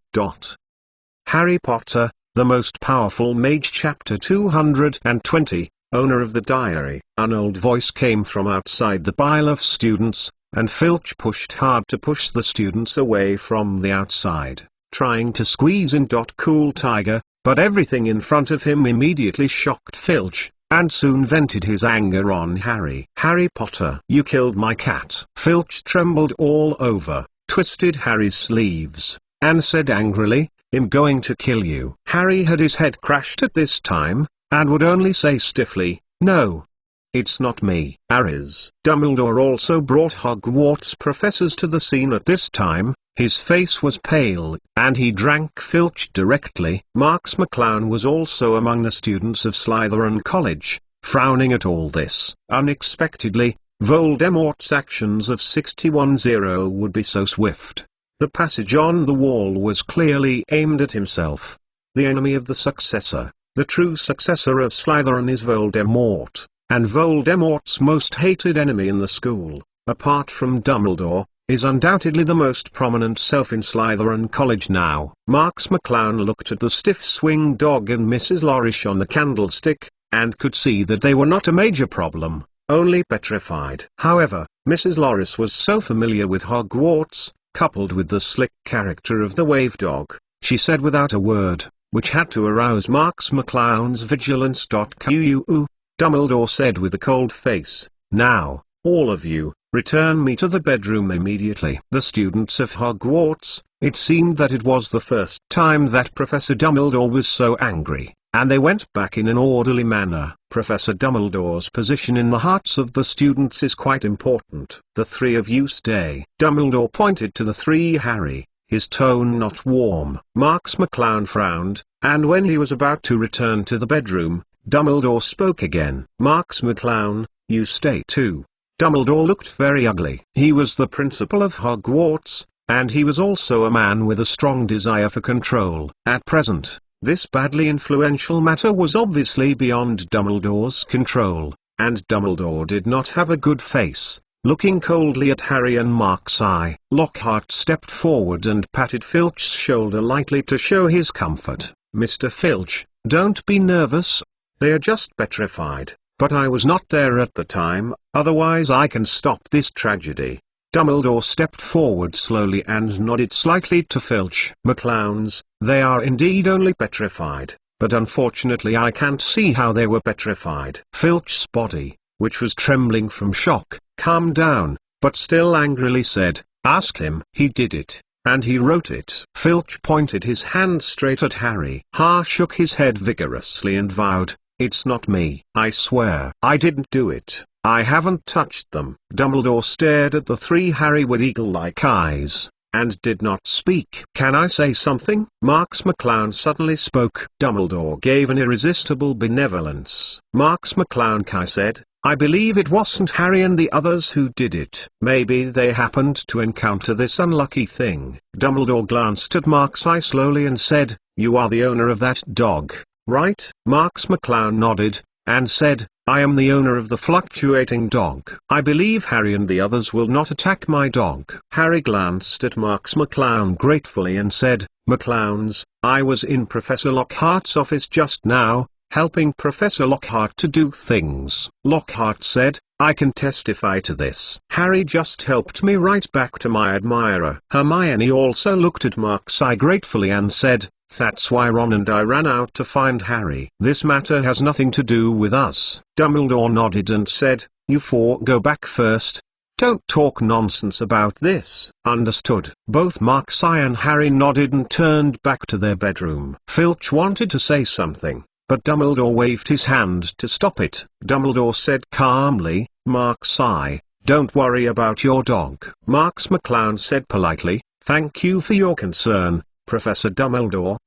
Harry Potter, the Most Powerful Mage, Chapter 220, Owner of the Diary. An old voice came from outside the pile of students, and Filch pushed hard to push the students away from the outside, trying to squeeze in. Cool Tiger, but everything in front of him immediately shocked Filch, and soon vented his anger on Harry. "Harry Potter, you killed my cat." Filch trembled all over, twisted Harry's sleeves, and said angrily, "I'm going to kill you." Harry had his head crashed at this time, and would only say stiffly, "No. It's not me." Dumbledore also brought Hogwarts professors to the scene at this time. His face was pale, and he drank Filch directly. Marks McClown was also among the students of Slytherin College, frowning at all this. Unexpectedly, Voldemort's actions of 61-0 would be so swift. The passage on the wall was clearly aimed at himself. The enemy of the successor, the true successor of Slytherin, is Voldemort, and Voldemort's most hated enemy in the school, apart from Dumbledore, is undoubtedly the most prominent self in Slytherin College now. Marks McClown looked at the stiff swing dog and Mrs. Loris on the candlestick, and could see that they were not a major problem, only petrified. However, Mrs. Loris was so familiar with Hogwarts, coupled with the slick character of the wave dog, she said without a word, which had to arouse Marks McClown's vigilance. Dumbledore said with a cold face, "Now, all of you, return me to the bedroom immediately. The students of Hogwarts, it seemed that it was the first time that Professor Dumbledore was so angry, and they went back in an orderly manner. Professor Dumbledore's position in the hearts of the students is quite important. The three of you stay. Dumbledore pointed to the three Harry, his tone not warm. Marks McClown frowned, and when he was about to return to the bedroom, Dumbledore spoke again. Marks McClown, you stay too. Dumbledore looked very ugly. He was the principal of Hogwarts, and he was also a man with a strong desire for control. At present, this badly influential matter was obviously beyond Dumbledore's control, and Dumbledore did not have a good face. Looking coldly at Harry and Mark's eye, Lockhart stepped forward and patted Filch's shoulder lightly to show his comfort. Mr. Filch, don't be nervous. They are just petrified, but I was not there at the time, otherwise I can stop this tragedy. Dumbledore stepped forward slowly and nodded slightly to Filch. McClowns, they are indeed only petrified, but unfortunately I can't see how they were petrified. Filch's body, which was trembling from shock, calmed down, but still angrily said, ask him. He did it, and he wrote it. Filch pointed his hand straight at Harry. Harry shook his head vigorously and vowed, it's not me. I swear I didn't do it. I haven't touched them. Dumbledore stared at the three Harry with eagle-like eyes, and did not speak. Can I say something? Marks McClown suddenly spoke. Dumbledore gave an irresistible benevolence. Marks McClown said, I believe it wasn't Harry and the others who did it. Maybe they happened to encounter this unlucky thing. Dumbledore glanced at Mark's eye slowly and said, you are the owner of that dog, right? Marks McClown nodded, and said, I am the owner of the fluctuating dog. I believe Harry and the others will not attack my dog. Harry glanced at Marks McClown gratefully and said, McClowns, I was in Professor Lockhart's office just now, helping Professor Lockhart to do things. Lockhart said, I can testify to this. Harry just helped me right back to my admirer. Hermione also looked at Mark's eye gratefully and said, that's why Ron and I ran out to find Harry. This matter has nothing to do with us. Dumbledore nodded and said, you four go back first. Don't talk nonsense about this. Understood. Both Mark's eye and Harry nodded and turned back to their bedroom. Filch wanted to say something, but Dumbledore waved his hand to stop it. Dumbledore said calmly, Mark's eye, don't worry about your dog. Marks McClown said politely, thank you for your concern, Professor Dumbledore.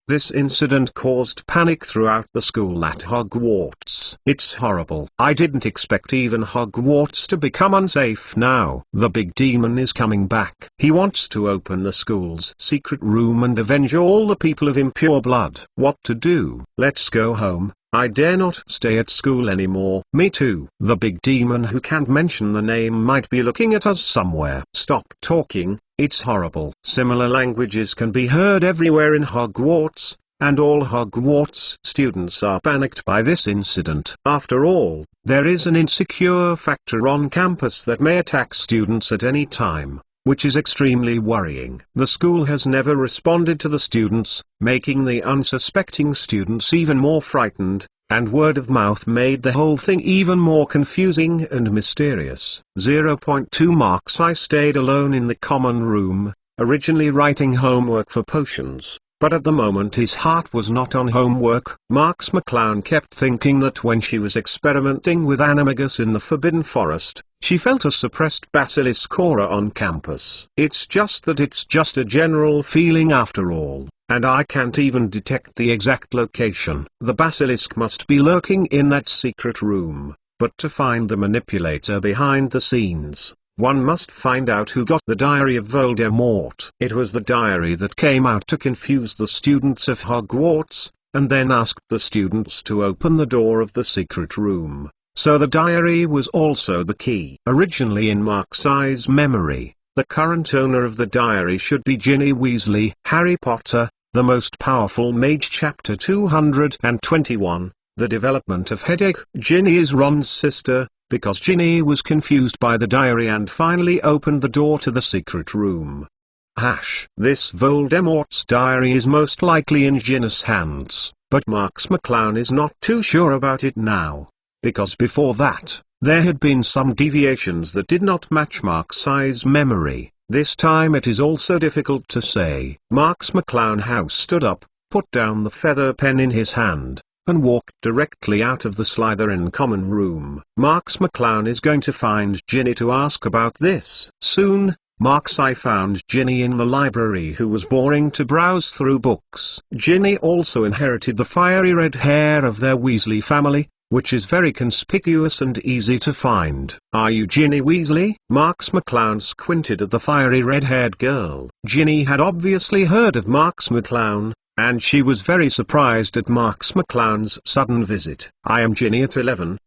This incident caused panic throughout the school at Hogwarts. It's horrible. I didn't expect even Hogwarts to become unsafe now. The big demon is coming back. He wants to open the school's secret room and avenge all the people of impure blood. What to do? Let's go home. I dare not stay at school anymore. Me too. The big demon who can't mention the name might be looking at us somewhere. Stop talking, it's horrible. Similar languages can be heard everywhere in Hogwarts, and all Hogwarts students are panicked by this incident. After all, there is an insecure factor on campus that may attack students at any time, which is extremely worrying. The school has never responded to the students, making the unsuspecting students even more frightened, and word of mouth made the whole thing even more confusing and mysterious. 0.2 Marks I stayed alone in the common room, originally writing homework for potions, but at the moment his heart was not on homework. Marks McClown kept thinking that when she was experimenting with Animagus in the Forbidden Forest, she felt a suppressed basilisk aura on campus. It's just a general feeling after all, and I can't even detect the exact location. The basilisk must be lurking in that secret room, but to find the manipulator behind the scenes, one must find out who got the diary of Voldemort. It was the diary that came out to confuse the students of Hogwarts, and then asked the students to open the door of the secret room. So the diary was also the key. Originally in Mark's eye's memory, the current owner of the diary should be Ginny Weasley. Harry Potter, the Most Powerful Mage Chapter 221, The Development of Headache. Ginny is Ron's sister, because Ginny was confused by the diary and finally opened the door to the secret room. This Voldemort's diary is most likely in Ginny's hands, but Marks McClown is not too sure about it now, because before that, There had been some deviations that did not match Mark's memory. This time it is also difficult to say. Marks McClown stood up, put down the feather pen in his hand, and walked directly out of the Slytherin common room. Marks McClown is going to find Ginny to ask about this. Soon, Marks found Ginny in the library, who was boring to browse through books. Ginny also inherited the fiery red hair of their Weasley family, which is very conspicuous and easy to find. "Are you Ginny Weasley?" Marks McClown squinted at the fiery red-haired girl. Ginny had obviously heard of Marks McClown, and she was very surprised at Marks McClown's sudden visit. "I am Ginny at 11,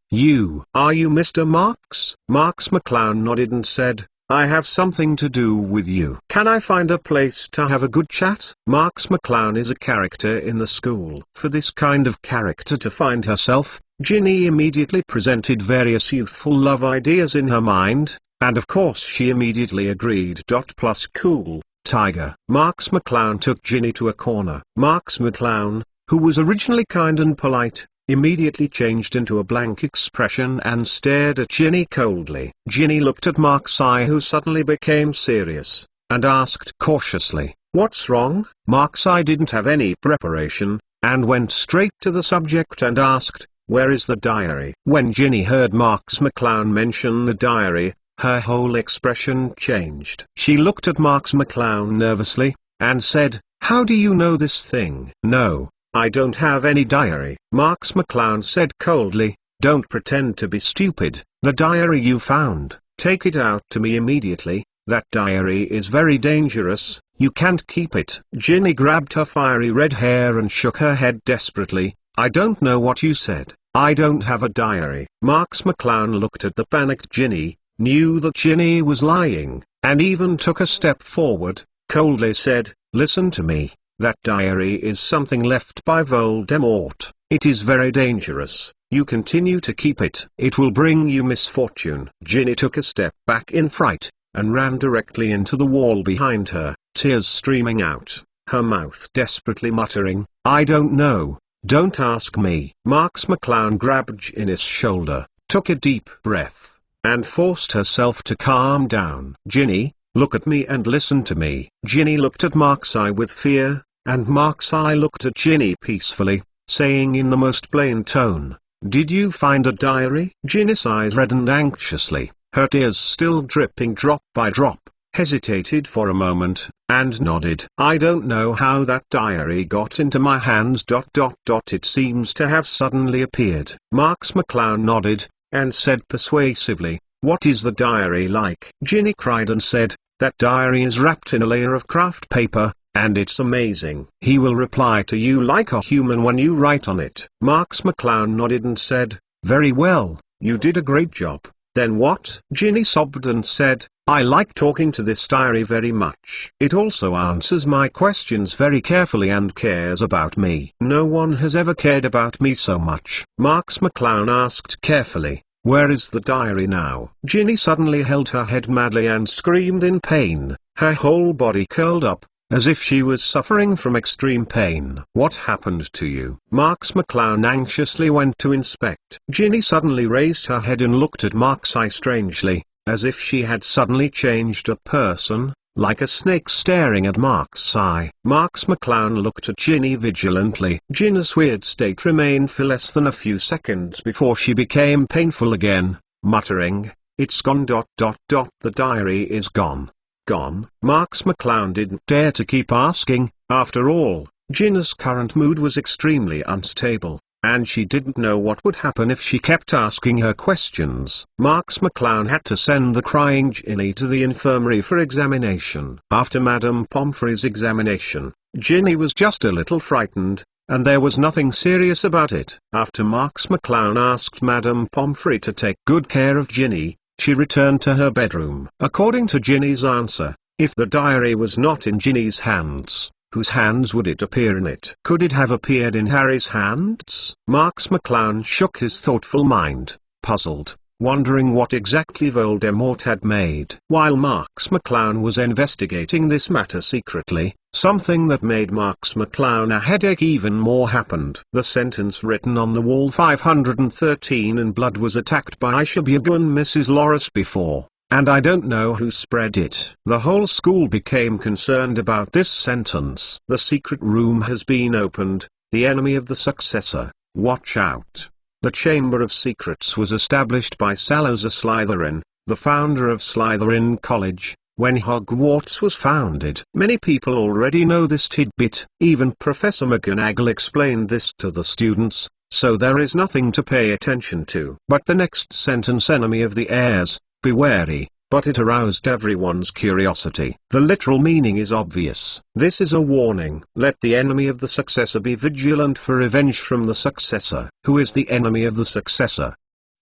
Are you Mr. Marks?" Marks McClown nodded and said, "I have something to do with you. Can I find a place to have a good chat?" Marks McClown is a character in the school. For this kind of character to find herself, Ginny immediately presented various youthful love ideas in her mind, and of course she immediately agreed. Plus cool, tiger. Marks McClown took Ginny to a corner. Marks McClown, who was originally kind and polite, immediately changed into a blank expression and stared at Ginny coldly. Ginny looked at Marks who suddenly became serious, and asked cautiously, "What's wrong?" Marks didn't have any preparation, and went straight to the subject and asked, "Where is the diary?" When Ginny heard Marks McClown mention the diary, her whole expression changed. She looked at Marks McClown nervously, and said, "How do you know this thing?" "No, I don't have any diary," Marks McClown said coldly. "Don't pretend to be stupid. The diary you found, take it out to me immediately. That diary is very dangerous, you can't keep it." Ginny grabbed her fiery red hair and shook her head desperately. "I don't know what you said. I don't have a diary." Marks McClown looked at the panicked Ginny, knew that Ginny was lying, and even took a step forward, coldly said, "Listen to me. That diary is something left by Voldemort. It is very dangerous. You continue to keep it, it will bring you misfortune." Ginny took a step back in fright, and ran directly into the wall behind her, tears streaming out, her mouth desperately muttering, "I don't know. Don't ask me." Marks McClown grabbed Ginny's shoulder, took a deep breath, and forced herself to calm down. "Ginny, look at me and listen to me." Ginny looked at Marks with fear, and Marks looked at Ginny peacefully, saying in the most plain tone, "Did you find a diary?" Ginny's eyes reddened anxiously, her tears still dripping drop by drop, hesitated for a moment, and nodded. "I don't know how that diary got into my hands. It seems to have suddenly appeared." Marks McClown nodded, and said persuasively, "What is the diary like?" Ginny cried and said, "That diary is wrapped in a layer of craft paper, and it's amazing. He will reply to you like a human when you write on it." Marks McClown nodded and said, "Very well, you did a great job." "Then what?" Ginny sobbed and said, "I like talking to this diary very much. It also answers my questions very carefully and cares about me. No one has ever cared about me so much." Marks McClown asked carefully, "Where is the diary now?" Ginny suddenly held her head madly and screamed in pain, her whole body curled up, as if she was suffering from extreme pain. "What happened to you?" Marks McClown anxiously went to inspect. Ginny suddenly raised her head and looked at Marks strangely, as if she had suddenly changed a person, like a snake staring at Marks Marks McClown looked at Ginny vigilantly. Ginny's weird state remained for less than a few seconds before she became painful again, muttering, "It's gone. The diary is gone." "Gone?" Marks McClown didn't dare to keep asking. After all, Ginny's current mood was extremely unstable, and she didn't know what would happen if she kept asking her questions. Marks McClown had to send the crying Ginny to the infirmary for examination. After Madame Pomfrey's examination, Ginny was just a little frightened, and there was nothing serious about it. After Marks McClown asked Madame Pomfrey to take good care of Ginny, she returned to her bedroom. According to Ginny's answer, if the diary was not in Ginny's hands, whose hands would it appear in it? Could it have appeared in Harry's hands? Marks McClown shook his thoughtful mind, puzzled. wondering what exactly Voldemort had made. While Marks McClown was investigating this matter secretly, something that made Marks McClown a headache even more happened. The sentence written on the wall 513 in blood was attacked by Ishbiagu and Mrs. Loris before, and I don't know who spread it. The whole school became concerned about this sentence. The secret room has been opened, the enemy of the successor. Watch out. The Chamber of Secrets was established by Salazar Slytherin, the founder of Slytherin College, when Hogwarts was founded. Many people already know this tidbit, even Professor McGonagall explained this to the students, so there is nothing to pay attention to. But the next sentence, enemy of the heirs, be wary, but it aroused everyone's curiosity. The literal meaning is obvious. This is a warning. Let the enemy of the successor be vigilant for revenge from the successor. Who is the enemy of the successor?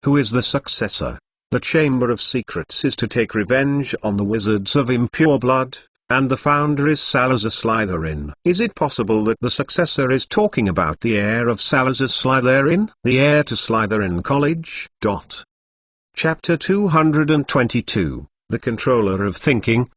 Who is the successor? The Chamber of Secrets is to take revenge on the wizards of impure blood, and the founder is Salazar Slytherin. Is it possible that the successor is talking about the heir of Salazar Slytherin? The heir to Slytherin College? Chapter 222, The Controller of Thinking,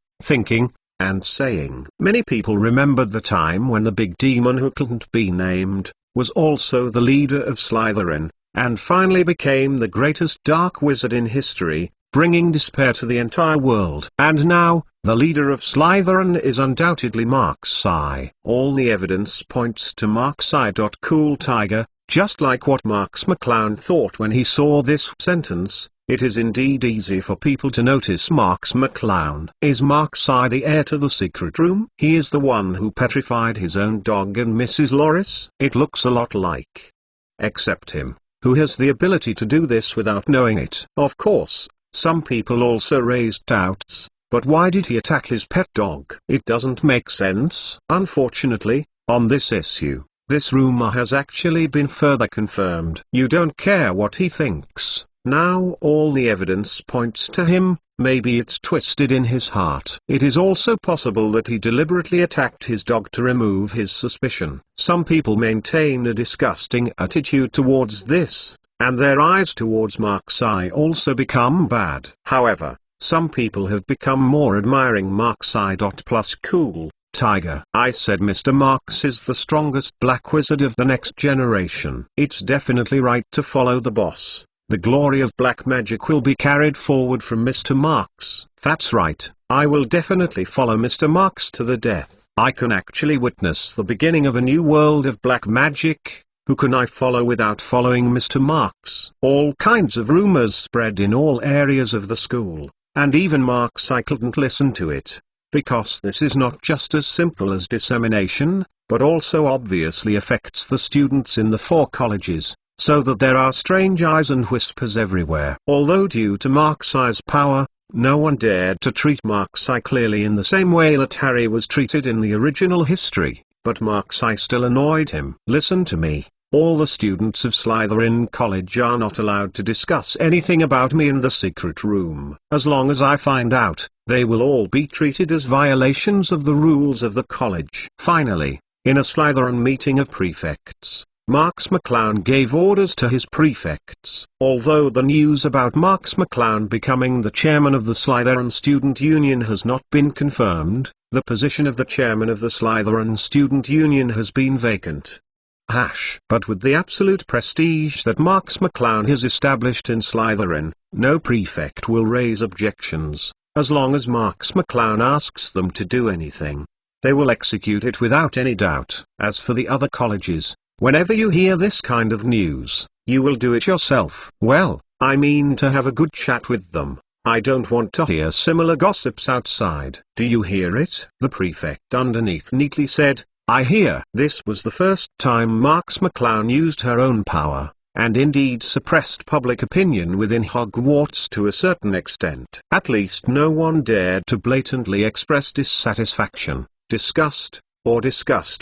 and Saying. Many people remembered the time when the big demon who couldn't be named, was also the leader of Slytherin, and finally became the greatest dark wizard in history, bringing despair to the entire world. And now, the leader of Slytherin is undoubtedly Marks-Eye. All the evidence points to Marks-Eye. Cool Tiger, just like what Marks McClown thought when he saw this sentence. It is indeed easy for people to notice Marks McClown. Is Marks-Eye the heir to the secret room? He is the one who petrified his own dog and Mrs. Loris. It looks a lot like. Except him, who has the ability to do this without knowing it. Of course, some people also raised doubts, but why did he attack his pet dog? It doesn't make sense. Unfortunately, on this issue, this rumor has actually been further confirmed. You don't care what he thinks. Now all the evidence points to him. Maybe it's twisted in his heart. It is also possible that he deliberately attacked his dog to remove his suspicion. Some people maintain a disgusting attitude towards this, and their eyes towards Marks-Eye also become bad. However, some people have become more admiring Marks-Eye. Plus Cool Tiger. I said Mr. Marks is the strongest black wizard of the next generation. It's definitely right to follow the boss. The glory of black magic will be carried forward from Mr. Marks. That's right, I will definitely follow Mr. Marks to the death. I can actually witness the beginning of a new world of black magic. Who can I follow without following Mr. Marks? All kinds of rumors spread in all areas of the school, and even Marks-Eye couldn't listen to it. Because this is not just as simple as dissemination, but also obviously affects the students in the 4 colleges. So that there are strange eyes and whispers everywhere. Although due to Marks-Eye's power, no one dared to treat Marks-Eye clearly in the same way that Harry was treated in the original history, but Marks-Eye still annoyed him. Listen to me, all the students of Slytherin College are not allowed to discuss anything about me in the secret room. As long as I find out, they will all be treated as violations of the rules of the college. Finally, in a Slytherin meeting of prefects, Marks McClown gave orders to his prefects. Although the news about Marks McClown becoming the chairman of the Slytherin Student Union has not been confirmed, the position of the chairman of the Slytherin Student Union has been vacant. But with the absolute prestige that Marks McClown has established in Slytherin, no prefect will raise objections, as long as Marks McClown asks them to do anything. They will execute it without any doubt. As for the other colleges, whenever you hear this kind of news, you will do it yourself. Well, I mean to have a good chat with them. I don't want to hear similar gossips outside. Do you hear it? The prefect underneath neatly said, I hear. This was the first time Marks McClown used her own power, and indeed suppressed public opinion within Hogwarts to a certain extent. At least no one dared to blatantly express dissatisfaction, disgust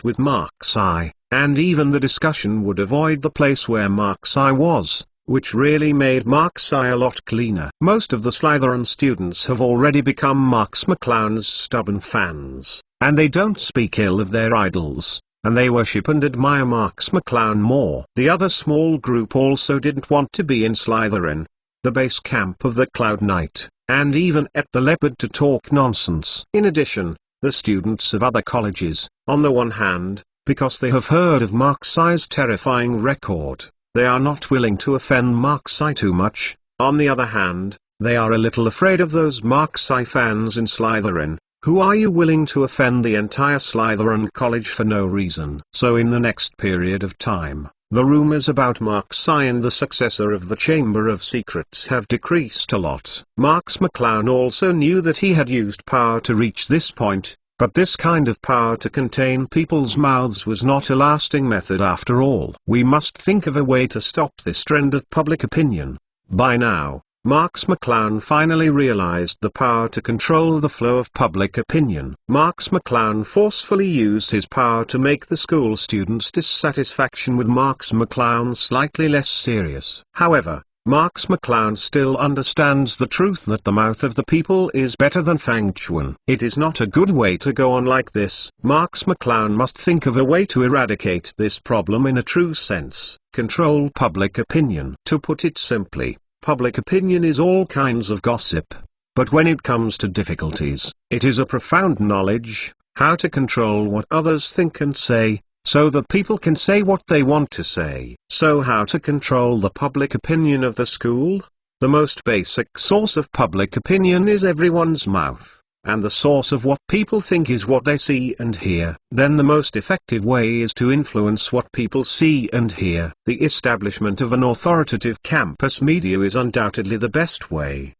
with Marks-Eye. And even the discussion would avoid the place where Marks-Eye was, which really made Marks-Eye a lot cleaner. Most of the Slytherin students have already become Marks McClown's stubborn fans, and they don't speak ill of their idols, and they worship and admire Marks McClown more. The other small group also didn't want to be in Slytherin. the base camp of the Cloud Knight, and even at the Leopard to talk nonsense. In addition, the students of other colleges, on the one hand, because they have heard of Mark Psy's terrifying record, they are not willing to offend Mark Psy too much. On the other hand, they are a little afraid of those Mark Psy fans in Slytherin, who are you willing to offend the entire Slytherin college for no reason. So in the next period of time, the rumors about Mark Psy and the successor of the Chamber of Secrets have decreased a lot. Marks McClown also knew that he had used power to reach this point, but this kind of power to contain people's mouths was not a lasting method after all. We must think of a way to stop this trend of public opinion. By now, Marks McClown finally realized the power to control the flow of public opinion. Marks McClown forcefully used his power to make the school students' dissatisfaction with Marks McClown slightly less serious. However, Marks McClown still understands the truth that the mouth of the people is better than Fang Chuan. It is not a good way to go on like this. Marks McClown must think of a way to eradicate this problem in a true sense. Control public opinion. To put it simply, public opinion is all kinds of gossip. But when it comes to difficulties, it is a profound knowledge, how to control what others think and say, so that people can say what they want to say. So how to control the public opinion of the school? The most basic source of public opinion is everyone's mouth, and the source of what people think is what they see and hear. Then the most effective way is to influence what people see and hear. The establishment of an authoritative campus media is undoubtedly the best way.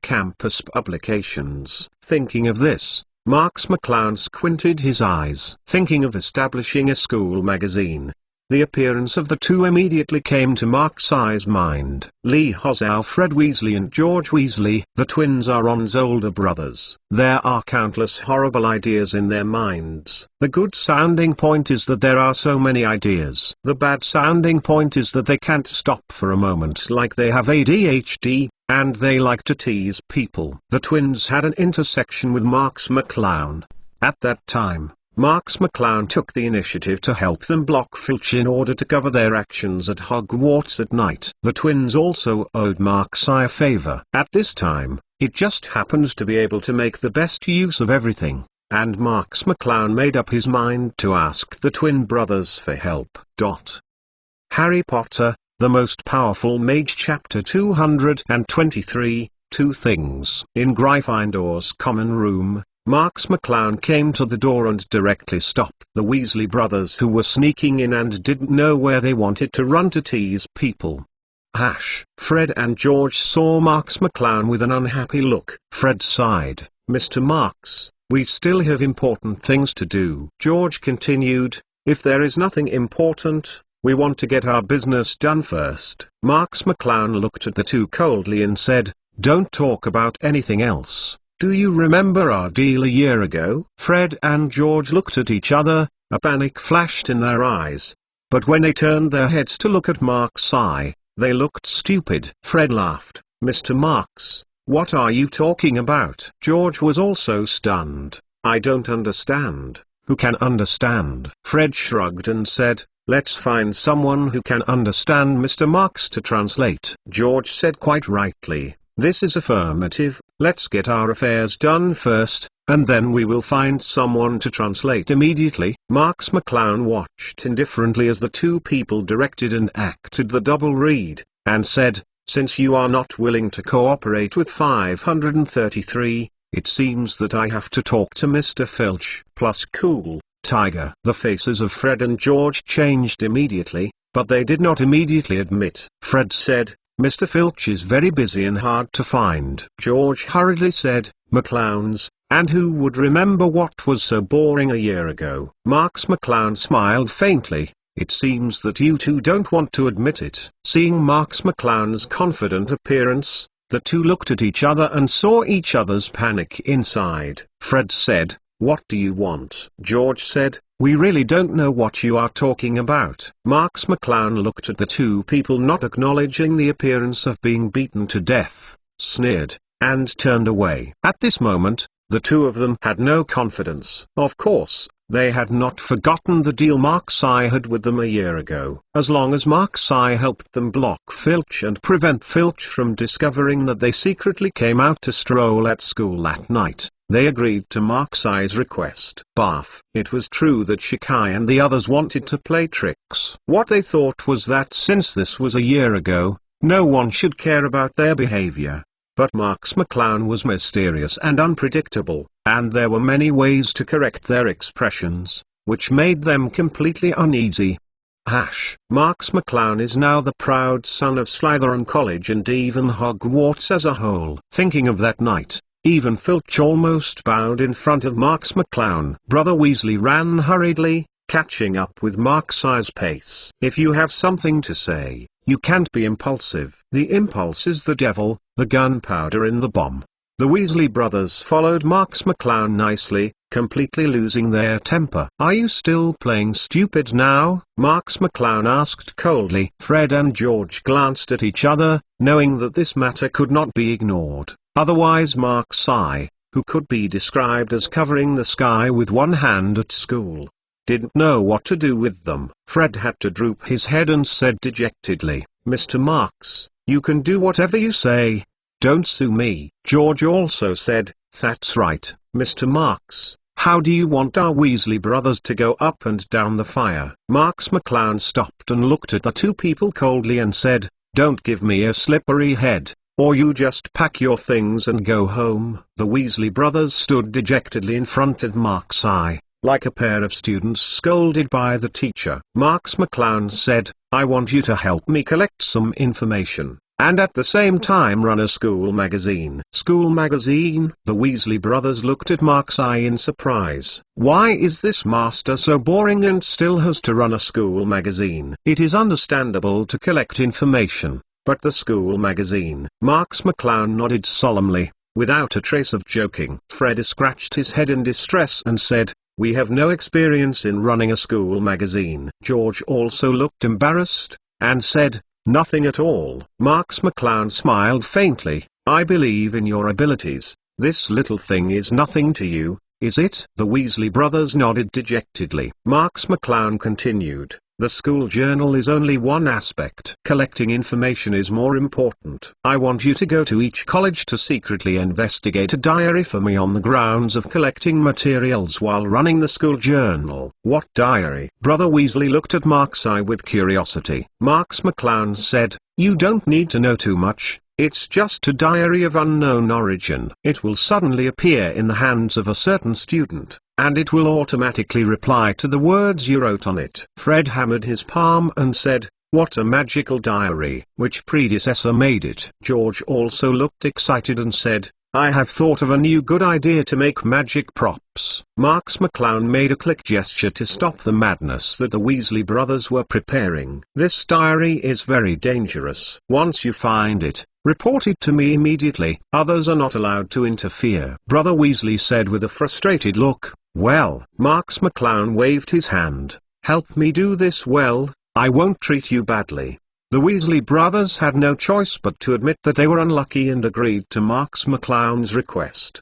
Campus publications. Thinking of this, Marks McClown squinted his eyes. Thinking of establishing a school magazine. The appearance of the two immediately came to Mark Psy's mind. Lee Hossow, Fred Weasley and George Weasley, the twins, are Ron's older brothers. There are countless horrible ideas in their minds. The good sounding point is that there are so many ideas. The bad sounding point is that they can't stop for a moment, like they have ADHD, and they like to tease people. The twins had an intersection with Marks McClown. At that time, Marks McClown took the initiative to help them block Filch in order to cover their actions at Hogwarts at night. The twins also owed Mark Psy a favor. At this time, it just happened to be able to make the best use of everything, and Marks McClown made up his mind to ask the twin brothers for help. Harry Potter, the Most Powerful Mage, Chapter 223, Two Things. In Gryffindor's common room, Marks McClown came to the door and directly stopped the Weasley brothers, who were sneaking in and didn't know where they wanted to run to tease people. Fred and George saw Marks McClown with an unhappy look. Fred sighed. "Mr. Marks, we still have important things to do." George continued, "If there is nothing important, we want to get our business done first." Marks McClown looked at the two coldly and said, "Don't talk about anything else. Do you remember our deal a year ago?" Fred and George looked at each other, a panic flashed in their eyes. But when they turned their heads to look at Marks Psy, they looked stupid. Fred laughed. "Mr. Marks, what are you talking about?" George was also stunned. "I don't understand." "Who can understand?" Fred shrugged and said, "Let's find someone who can understand Mr. Marks to translate." George said quite rightly, "This is affirmative. Let's get our affairs done first, and then we will find someone to translate immediately." Marks McClown watched indifferently as the two people directed and acted the double read, and said, "Since you are not willing to cooperate with 533, it seems that I have to talk to Mr. Filch plus Cool Tiger." The faces of Fred and George changed immediately, but they did not immediately admit. Fred said, "Mr. Filch is very busy and hard to find." George hurriedly said, "McClowns, and who would remember what was so boring a year ago?" Marks McClown smiled faintly. "It seems that you two don't want to admit it." Seeing Marks McClown's confident appearance, the two looked at each other and saw each other's panic inside. Fred said, "What do you want?" George said, "We really don't know what you are talking about." Marks McClown looked at the two people not acknowledging the appearance of being beaten to death, sneered, and turned away. At this moment, the two of them had no confidence. Of course, They had not forgotten the deal Mark-Sai had with them a year ago. As long as Mark-Sai helped them block Filch and prevent Filch from discovering that they secretly came out to stroll at school that night, they agreed to Mark-Sai's request. Bath. It was true that Shikai and the others wanted to play tricks. What they thought was that since this was a year ago, no one should care about their behavior. But Marx McClown was mysterious and unpredictable, and there were many ways to correct their expressions, which made them completely uneasy. Marx McClown is now the proud son of Slytherin College and even Hogwarts as a whole. Thinking of that night, even Filch almost bowed in front of Marx McClown. Brother Weasley ran hurriedly, catching up with Mark-Sai's pace. If you have something to say, you can't be impulsive. The impulse is the devil, the gunpowder in the bomb. The Weasley brothers followed Marx McClown nicely, completely losing their temper. Are you still playing stupid now? Marx McClown asked coldly. Fred and George glanced at each other, knowing that this matter could not be ignored. Otherwise Mark-Sai, who could be described as covering the sky with one hand at school, didn't know what to do with them. Fred had to droop his head and said dejectedly, Mr. Marx, you can do whatever you say. Don't sue me. George also said, that's right, Mr. Marx. How do you want our Weasley brothers to go up and down the fire? Marx McClown stopped and looked at the two people coldly and said, don't give me a slippery head, or you just pack your things and go home. The Weasley brothers stood dejectedly in front of Mark-Sai, like a pair of students scolded by the teacher. Marx McClown said, I want you to help me collect some information, and at the same time run a school magazine. School magazine? The Weasley brothers looked at Mark-Sai in surprise. Why is this master so boring and still has to run a school magazine? It is understandable to collect information, but the school magazine? Marx McClown nodded solemnly, without a trace of joking. Fred scratched his head in distress and said, we have no experience in running a school magazine. George also looked embarrassed, and said, nothing at all. Marx McClown smiled faintly. I believe in your abilities. This little thing is nothing to you, is it? The Weasley brothers nodded dejectedly. Marx McClown continued, the school journal is only one aspect. Collecting information is more important. I want you to go to each college to secretly investigate a diary for me on the grounds of collecting materials while running the school journal. What diary? Brother Weasley looked at Mark-Sai with curiosity. Marx McClown said, you don't need to know too much. It's just a diary of unknown origin. It will suddenly appear in the hands of a certain student, and it will automatically reply to the words you wrote on it. Fred hammered his palm and said, what a magical diary. Which predecessor made it? George also looked excited and said, I have thought of a new good idea to make magic props. Marx McClown made a click gesture to stop the madness that the Weasley brothers were preparing. This diary is very dangerous. Once you find it, report it to me immediately. Others are not allowed to interfere. Brother Weasley said with a frustrated look. Well, Marx McClown waved his hand. Help me do this well, I won't treat you badly. The Weasley brothers had no choice but to admit that they were unlucky and agreed to Marx McClown's request.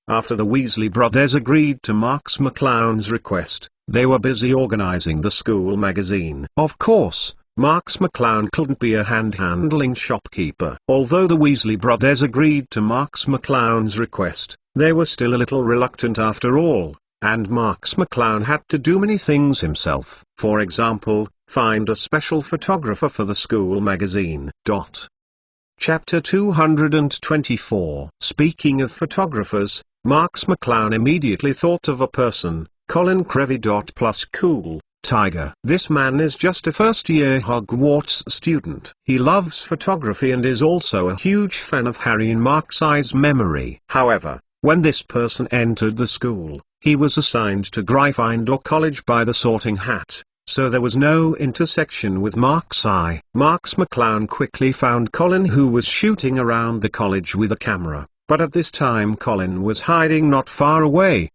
After the Weasley brothers agreed to Marx McClown's request, they were busy organizing the school magazine. Of course, Marx McClown couldn't be a hand-handling shopkeeper. Although the Weasley brothers agreed to Marx McClown's request, they were still a little reluctant after all, and Marx McClown had to do many things himself. For example, find a special photographer for the school magazine. Chapter 224. Speaking of photographers, Marx McClown immediately thought of a person, Colin Creevey. Plus cool Tiger. This man is just a first-year Hogwarts student. He loves photography and is also a huge fan of Harry in Mark-Sai's memory. However, when this person entered the school, he was assigned to Gryffindor College by the Sorting Hat, so there was no intersection with Mark-Sai. Marx McClown quickly found Colin, who was shooting around the college with a camera, but at this time Colin was hiding not far away,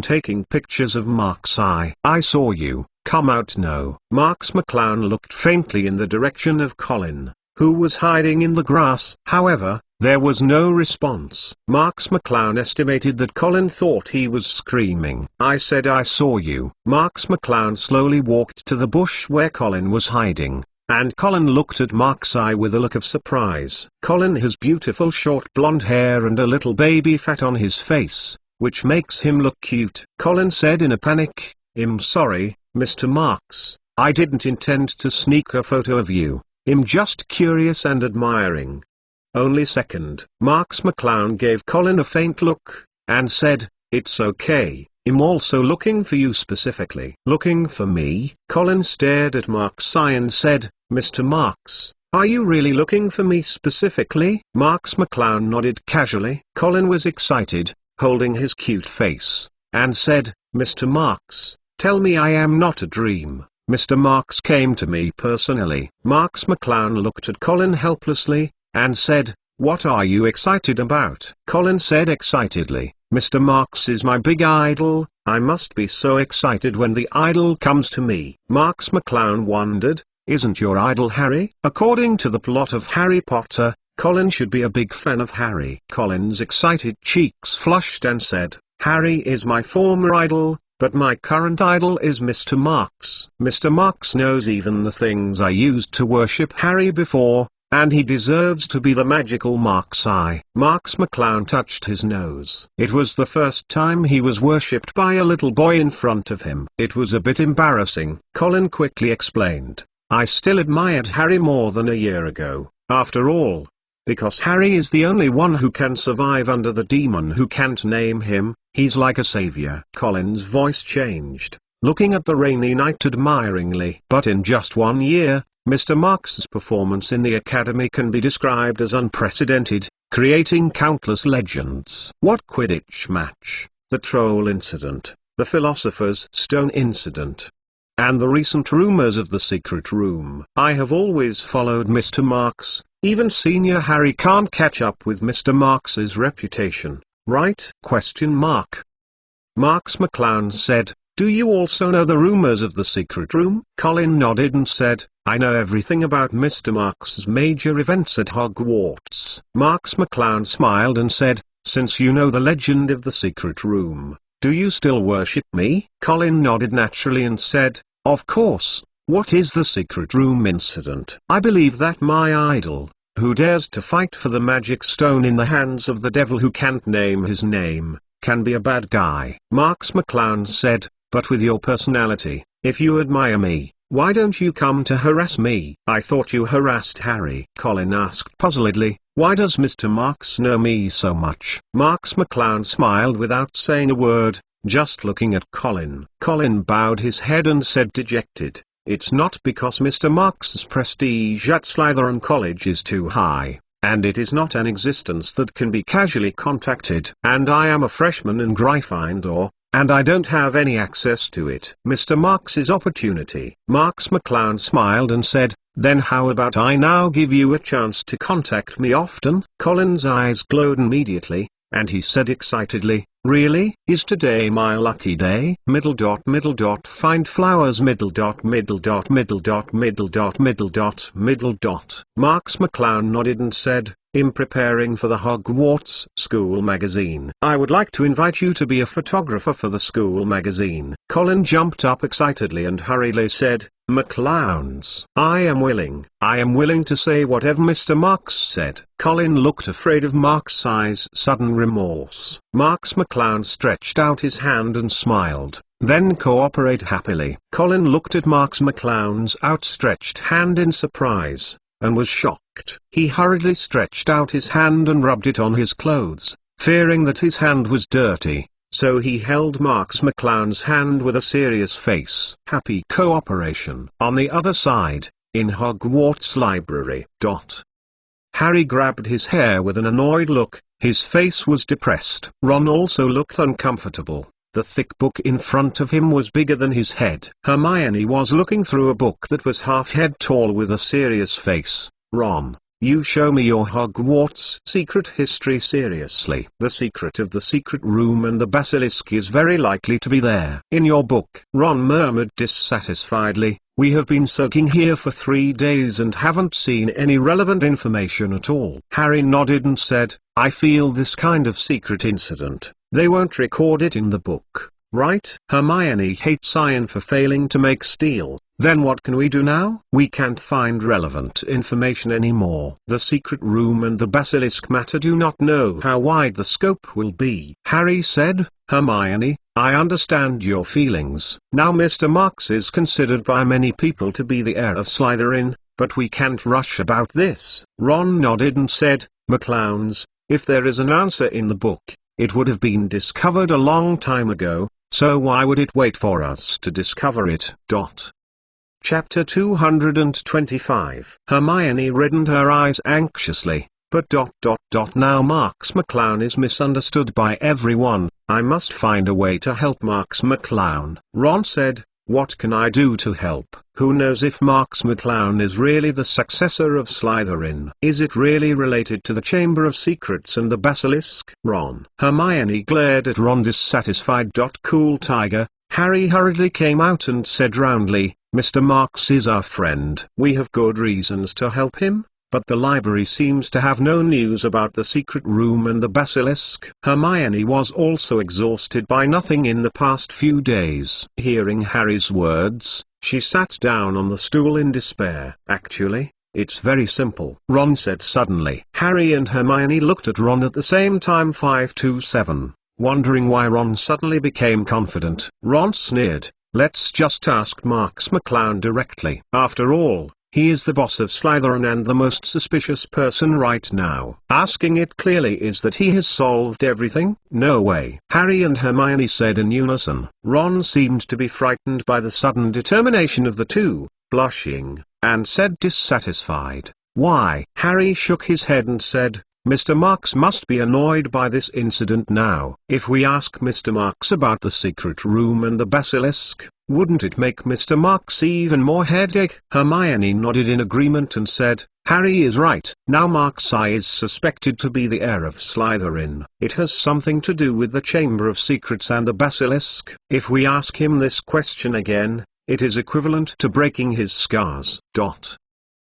taking pictures of Mark-Sai. I saw you, come out now. Marx McClown looked faintly in the direction of Colin, who was hiding in the grass. However, There was no response. Marks McClown estimated that Colin thought he was screaming. "I said I saw you." Marks McClown slowly walked to the bush where Colin was hiding, and Colin looked at Mark's eye with a look of surprise. Colin has beautiful short blonde hair and a little baby fat on his face, which makes him look cute. Colin said in a panic, "I'm sorry, Mr. Marks, I didn't intend to sneak a photo of you. I'm just curious and admiring." Only second. Marks McClown gave Colin a faint look, and said, "It's okay, I'm also looking for you specifically." "Looking for me?" Colin stared at Mark's eye and said, "Mr. Marks, are you really looking for me specifically?" Marks McClown nodded casually. Colin was excited, holding his cute face, and said, "Mr. Marks, tell me I am not a dream. Mr. Marks came to me personally." Marks McClown looked at Colin helplessly, and said, "What are you excited about?" Colin said excitedly, "Mr. Marks is my big idol, I must be so excited when the idol comes to me." Marks McClown wondered, "Isn't your idol Harry?" According to the plot of Harry Potter, Colin should be a big fan of Harry. Colin's excited cheeks flushed and said, "Harry is my former idol, but my current idol is Mr. Marks. Mr. Marks knows even the things I used to worship Harry before, and he deserves to be the magical Mark's eye." Marks McClown touched his nose. It was the first time he was worshipped by a little boy in front of him. It was a bit embarrassing. Colin quickly explained, "I still admired Harry more than a year ago, after all. Because Harry is the only one who can survive under the demon who can't name him, he's like a savior." Colin's voice changed, looking at the rainy night admiringly. "But in just 1 year, Mr. Marks's performance in the Academy can be described as unprecedented, creating countless legends. What Quidditch match, the troll incident, the Philosopher's Stone incident, and the recent rumors of the secret room. I have always followed Mr. Marks, even Senior Harry can't catch up with Mr. Marks's reputation, right? Marks McClown said, "Do you also know the rumors of the secret room?" Colin nodded and said, "I know everything about Mr. Marks's major events at Hogwarts." Marks McClown smiled and said, "Since you know the legend of the secret room, do you still worship me?" Colin nodded naturally and said, "Of course. What is the secret room incident?" "I believe that my idol, who dares to fight for the magic stone in the hands of the devil who can't name his name, can be a bad guy." Marks McClown said, "But with your personality, if you admire me, why don't you come to harass me?" "I thought you harassed Harry," Colin asked puzzledly. "Why does Mr. Marks know me so much?" Marks McClown smiled without saying a word, just looking at Colin. Colin bowed his head and said dejected, "It's not because Mr. Marks's prestige at Slytherin College is too high, and it is not an existence that can be casually contacted. And I am a freshman in Gryffindor, and I don't have any access to it. Mr. Marks's opportunity." Marks McClown smiled and said, "Then how about I now give you a chance to contact me often?" Colin's eyes glowed immediately, and he said excitedly, "Really? Is today my lucky day? Find flowers middle. Marks McClown nodded and said, "I'm preparing for the Hogwarts School magazine. I would like to invite you to be a photographer for the school magazine." Colin jumped up excitedly and hurriedly said, "McClowns. I am willing to say whatever Mr. Marks said." Colin looked afraid of Marks' eyes' sudden remorse. Marks McClown stretched out his hand and smiled, then cooperate happily. Colin looked at Marks McClown's outstretched hand in surprise, and was shocked. He hurriedly stretched out his hand and rubbed it on his clothes, fearing that his hand was dirty. So he held Marks McClown's hand with a serious face. Happy cooperation. On the other side, in Hogwarts library. Harry grabbed his hair with an annoyed look, his face was depressed. Ron also looked uncomfortable. The thick book in front of him was bigger than his head. Hermione was looking through a book that was half head tall with a serious face. "Ron, you show me your Hogwarts secret history seriously. The secret of the secret room and the basilisk is very likely to be there in your book. Ron murmured dissatisfiedly, we have been soaking here for 3 days and haven't seen any relevant information at all. Harry nodded and said, I feel this kind of secret incident, they won't record it in the book, right? Hermione hates Iron for failing to make steel. Then what can we do now? We can't find relevant information anymore. The secret room and the basilisk matter do not know how wide the scope will be. Harry said, Hermione, I understand your feelings. Now Mr. Marks is considered by many people to be the heir of Slytherin, but we can't rush about this. Ron nodded and said, McClowns, if there is an answer in the book, it would have been discovered a long time ago, so why would it wait for us to discover it? Chapter 225. Hermione reddened her eyes anxiously, but now Marks McClown is misunderstood by everyone, I must find a way to help Marks McClown. Ron said, what can I do to help? Who knows if Marks McClown is really the successor of Slytherin? Is it really related to the Chamber of Secrets and the Basilisk? Hermione glared at Ron dissatisfied. Cool tiger. Harry hurriedly came out and said roundly, Mr. Marks is our friend. We have good reasons to help him, but the library seems to have no news about the secret room and the basilisk. Hermione was also exhausted by nothing in the past few days. Hearing Harry's words, she sat down on the stool in despair. Actually, it's very simple, Ron said suddenly. Harry and Hermione looked at Ron at the same time. 527. Wondering why Ron suddenly became confident. Ron sneered, let's just ask Marks McClown directly. After all, he is the boss of Slytherin and the most suspicious person right now. Asking it clearly is that he has solved everything? No way. Harry and Hermione said in unison. Ron seemed to be frightened by the sudden determination of the two, blushing, and said dissatisfied, why? Harry shook his head and said, Mr. Marks must be annoyed by this incident now. If we ask Mr. Marks about the secret room and the basilisk, wouldn't it make Mr. Marks even more headache? Hermione nodded in agreement and said, Harry is right. Now Marks is suspected to be the heir of Slytherin. It has something to do with the Chamber of Secrets and the basilisk. If we ask him this question again, it is equivalent to breaking his scars.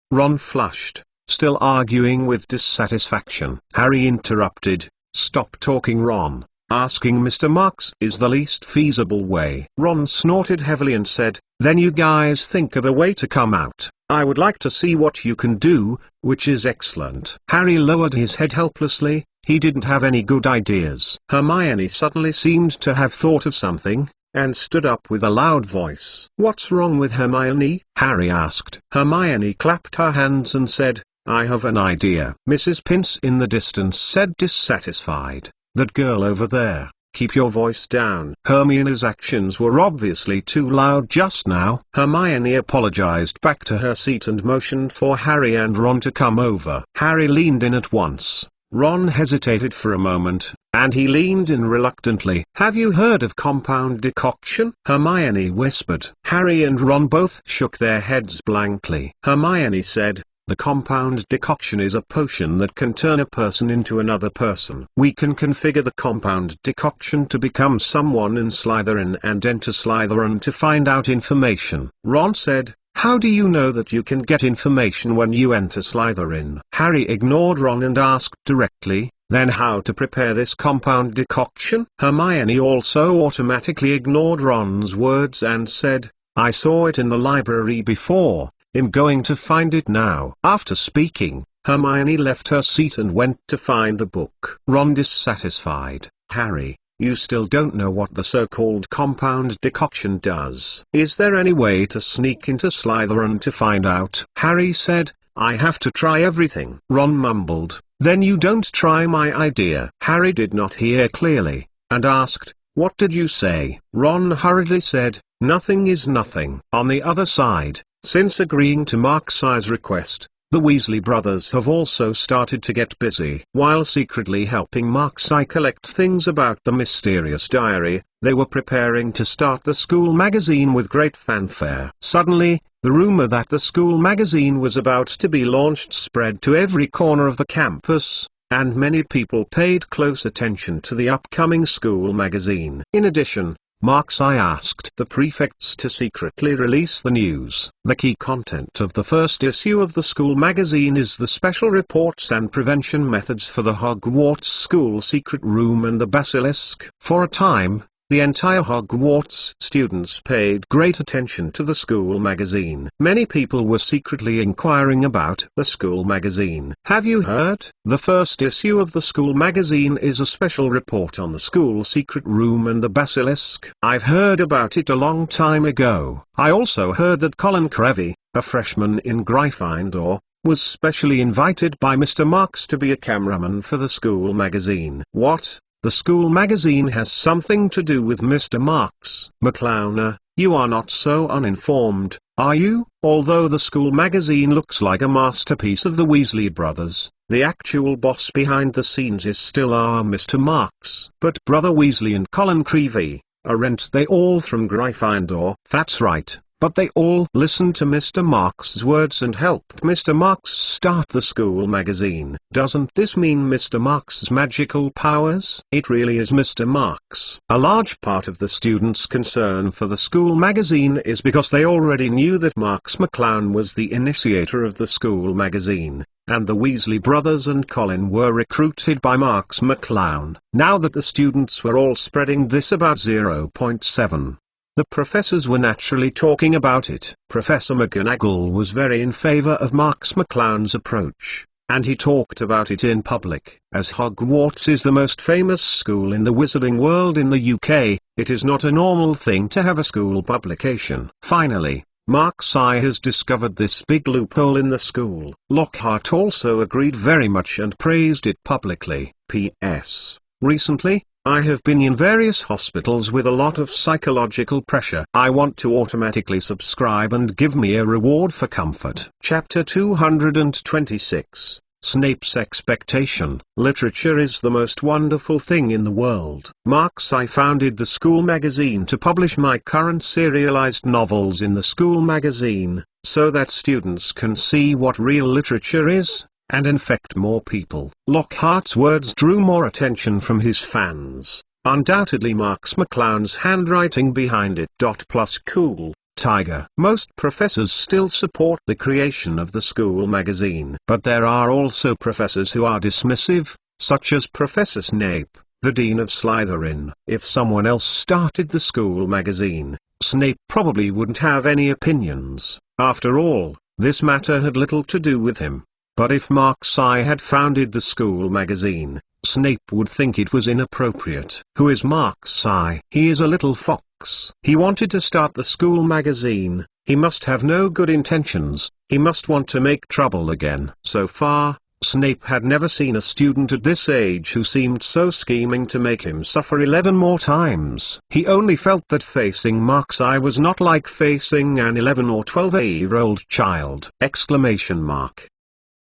Ron flushed, still arguing with dissatisfaction. Harry interrupted, stop talking Ron. Asking Mr. Marks is the least feasible way. Ron snorted heavily and said, then you guys think of a way to come out. I would like to see what you can do, which is excellent. Harry lowered his head helplessly, he didn't have any good ideas. Hermione suddenly seemed to have thought of something, and stood up with a loud voice. What's wrong with Hermione? Harry asked. Hermione clapped her hands and said, I have an idea. Mrs. Pince in the distance said dissatisfied, that girl over there, keep your voice down. Hermione's actions were obviously too loud just now. Hermione apologized back to her seat and motioned for Harry and Ron to come over. Harry leaned in at once. Ron hesitated for a moment, and he leaned in reluctantly. Have you heard of compound decoction? Hermione whispered. Harry and Ron both shook their heads blankly. Hermione said, the compound decoction is a potion that can turn a person into another person. We can configure the compound decoction to become someone in Slytherin and enter Slytherin to find out information. Ron said, how do you know that you can get information when you enter Slytherin? Harry ignored Ron and asked directly, then how to prepare this compound decoction? Hermione also automatically ignored Ron's words and said, I saw it in the library before. I'm going to find it now. After speaking, Hermione left her seat and went to find the book. Ron dissatisfied. Harry, you still don't know what the so-called compound decoction does. Is there any way to sneak into Slytherin to find out? Harry said, I have to try everything. Ron mumbled, then you don't try my idea. Harry did not hear clearly, and asked, what did you say? Ron hurriedly said, nothing is nothing. On the other side, since agreeing to Marks's request, The Weasley brothers have also started to get busy. While secretly helping Mark-Sci collect things about the mysterious diary, they were preparing to start the school magazine with great fanfare. Suddenly, the rumor that the school magazine was about to be launched spread to every corner of the campus, and many people paid close attention to the upcoming school magazine. In addition, Mark-Sci asked the prefects to secretly release the news. The key content of the first issue of the school magazine is the special reports and prevention methods for the Hogwarts School Secret Room and the Basilisk. For a time, the entire Hogwarts students paid great attention to the school magazine. Many people were secretly inquiring about the school magazine. Have you heard? The first issue of the school magazine is a special report on the school secret room and the basilisk. I've heard about it a long time ago. I also heard that Colin Creevey, a freshman in Gryffindor, was specially invited by Mr. Marks to be a cameraman for the school magazine. What? The school magazine has something to do with Mr. Marks. McClown, you are not so uninformed, are you? Although the school magazine looks like a masterpiece of the Weasley brothers, the actual boss behind the scenes is still our Mr. Marks. But Brother Weasley and Colin Creevey, aren't they all from Gryffindor? That's right. But they all listened to Mr. Marks' words and helped Mr. Marks start the school magazine. Doesn't this mean Mr. Marks' magical powers? It really is Mr. Marks. A large part of the students' concern for the school magazine is because they already knew that Marks McClown was the initiator of the school magazine, and the Weasley brothers and Colin were recruited by Marks McClown. Now that the students were all spreading this about 0.7, the professors were naturally talking about it. Professor McGonagall was very in favor of Marks McClown's approach, and he talked about it in public. As Hogwarts is the most famous school in the wizarding world in the UK, it is not a normal thing to have a school publication. Finally, Mark-Sci has discovered this big loophole in the school. Lockhart also agreed very much and praised it publicly. P.S. Recently, I have been in various hospitals with a lot of psychological pressure. I want to automatically subscribe and give me a reward for comfort. Chapter 226, Snape's Expectation. Literature is the most wonderful thing in the world. Mark-Sci founded the school magazine to publish my current serialized novels in the school magazine, so that students can see what real literature is, and infect more people. Lockhart's words drew more attention from his fans. Undoubtedly Marks McClown's handwriting behind it. Plus cool, Tiger. Most professors still support the creation of the school magazine. But there are also professors who are dismissive, such as Professor Snape, the Dean of Slytherin. If someone else started the school magazine, Snape probably wouldn't have any opinions. After all, this matter had little to do with him. But if Mark-Sci had founded the school magazine, Snape would think it was inappropriate. Who is Mark-Sci? He is a little fox. He wanted to start the school magazine. He must have no good intentions. He must want to make trouble again. So far, Snape had never seen a student at this age who seemed so scheming to make him suffer 11 more times. He only felt that facing Mark-Sci was not like facing an 11 or 12-year-old child!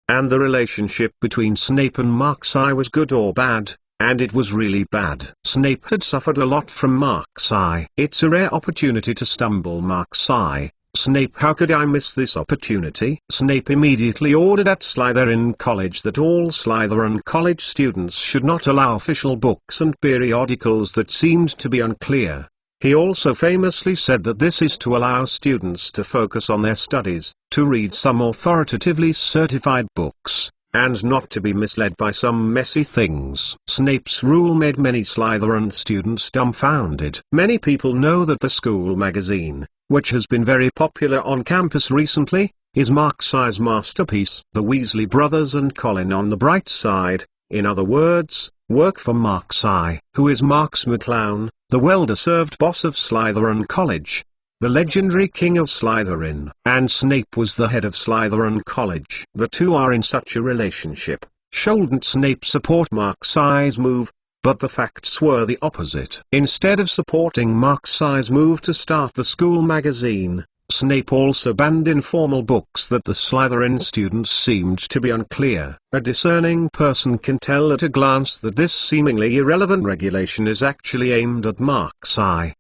And the relationship between Snape and Mark-Sci was good or bad, and it was really bad. Snape had suffered a lot from Mark-Sci. It's a rare opportunity to stumble Mark-Sci. Snape, how could I miss this opportunity? Snape immediately ordered at Slytherin College that all Slytherin College students should not allow official books and periodicals that seemed to be unclear. He also famously said that this is to allow students to focus on their studies, to read some authoritatively certified books, and not to be misled by some messy things. Snape's rule made many Slytherin students dumbfounded. Many people know that the school magazine, which has been very popular on campus recently, is Mark-Sci's masterpiece. The Weasley brothers and Colin on the bright side, in other words, work for Mark-Sci. Who is Marks McClown, the well-deserved boss of Slytherin College, the legendary king of Slytherin? And Snape was the head of Slytherin College. The two are in such a relationship. Shouldn't Snape support Mark-Sci's move? But the facts were the opposite. Instead of supporting Mark-Sci's move to start the school magazine, Snape also banned informal books that the Slytherin students seemed to be unclear. A discerning person can tell at a glance that this seemingly irrelevant regulation is actually aimed at Mark-Sci.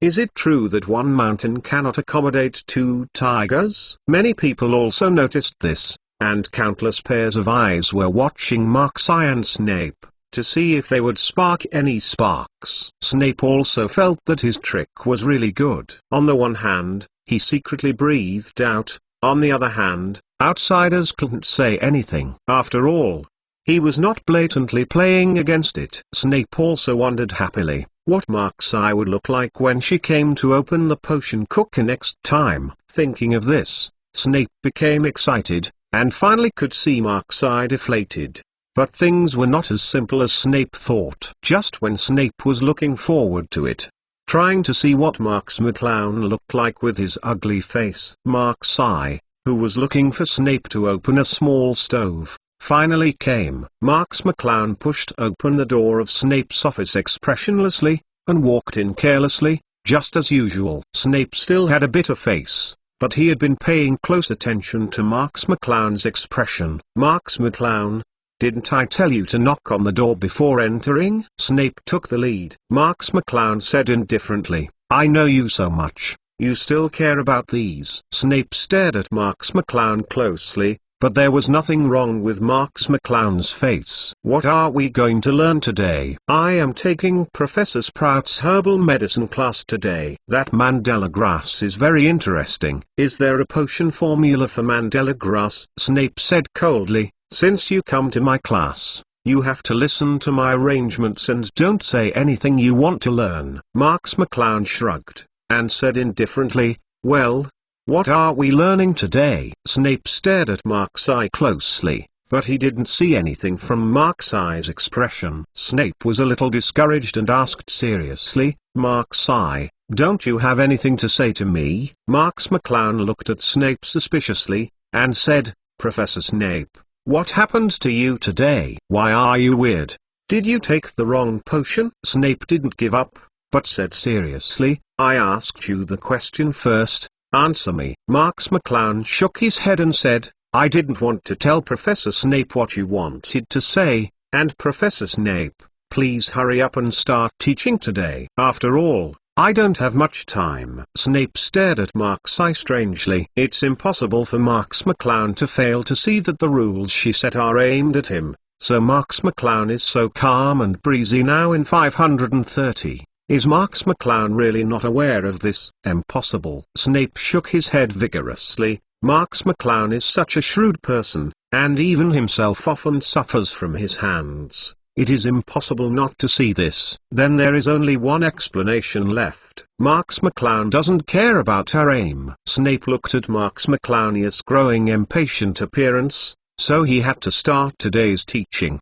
Is it true that one mountain cannot accommodate two tigers? Many people also noticed this, and countless pairs of eyes were watching Mark-Sci and Snape, to see if they would spark any sparks. Snape also felt that his trick was really good. On the one hand, he secretly breathed out; on the other hand, outsiders couldn't say anything. After all, he was not blatantly playing against it. Snape also wondered happily what Mark-Sci would look like when she came to open the potion cooker next time. Thinking of this, Snape became excited, and finally could see Mark-Sci deflated. But things were not as simple as Snape thought. Just when Snape was looking forward to it, trying to see what Marks McClown looked like with his ugly face, Mark-Sci, who was looking for Snape to open a small stove, finally came. Marks McClown pushed open the door of Snape's office expressionlessly, and walked in carelessly, just as usual. Snape still had a bitter face, but he had been paying close attention to Marks McClown's expression. "Marks McClown, didn't I tell you to knock on the door before entering?" Snape took the lead. Marks McClown said indifferently, "I know you so much, you still care about these?" Snape stared at Marks McClown closely, but there was nothing wrong with Marks McClown's face. "What are we going to learn today?" "I am taking Professor Sprout's herbal medicine class today." "That Mandela grass is very interesting." "Is there a potion formula for Mandela grass?" Snape said coldly. "Since you come to my class, you have to listen to my arrangements and don't say anything you want to learn." Marks McClown shrugged, and said indifferently, "Well, what are we learning today?" Snape stared at Mark-Sci closely, but he didn't see anything from Mark-Sci's expression. Snape was a little discouraged and asked seriously, "Mark-Sci, don't you have anything to say to me?" Marks McClown looked at Snape suspiciously, and said, "Professor Snape, what happened to you today? Why are you weird? Did you take the wrong potion?" Snape didn't give up, but said seriously, "I asked you the question first. Answer me." Marks McClown shook his head and said, "I didn't want to tell Professor Snape what you wanted to say, and Professor Snape, please hurry up and start teaching today. After all, I don't have much time." Snape stared at Mark-Sci strangely. It's impossible for Marks McClown to fail to see that the rules she set are aimed at him, so Marks McClown is so calm and breezy now in 530. Is Marks McClown really not aware of this? Impossible. Snape shook his head vigorously. Marks McClown is such a shrewd person, and even himself often suffers from his hands. It is impossible not to see this. Then there is only one explanation left. Marks McClown doesn't care about her aim. Snape looked at Marks McClown's growing impatient appearance, so he had to start today's teaching.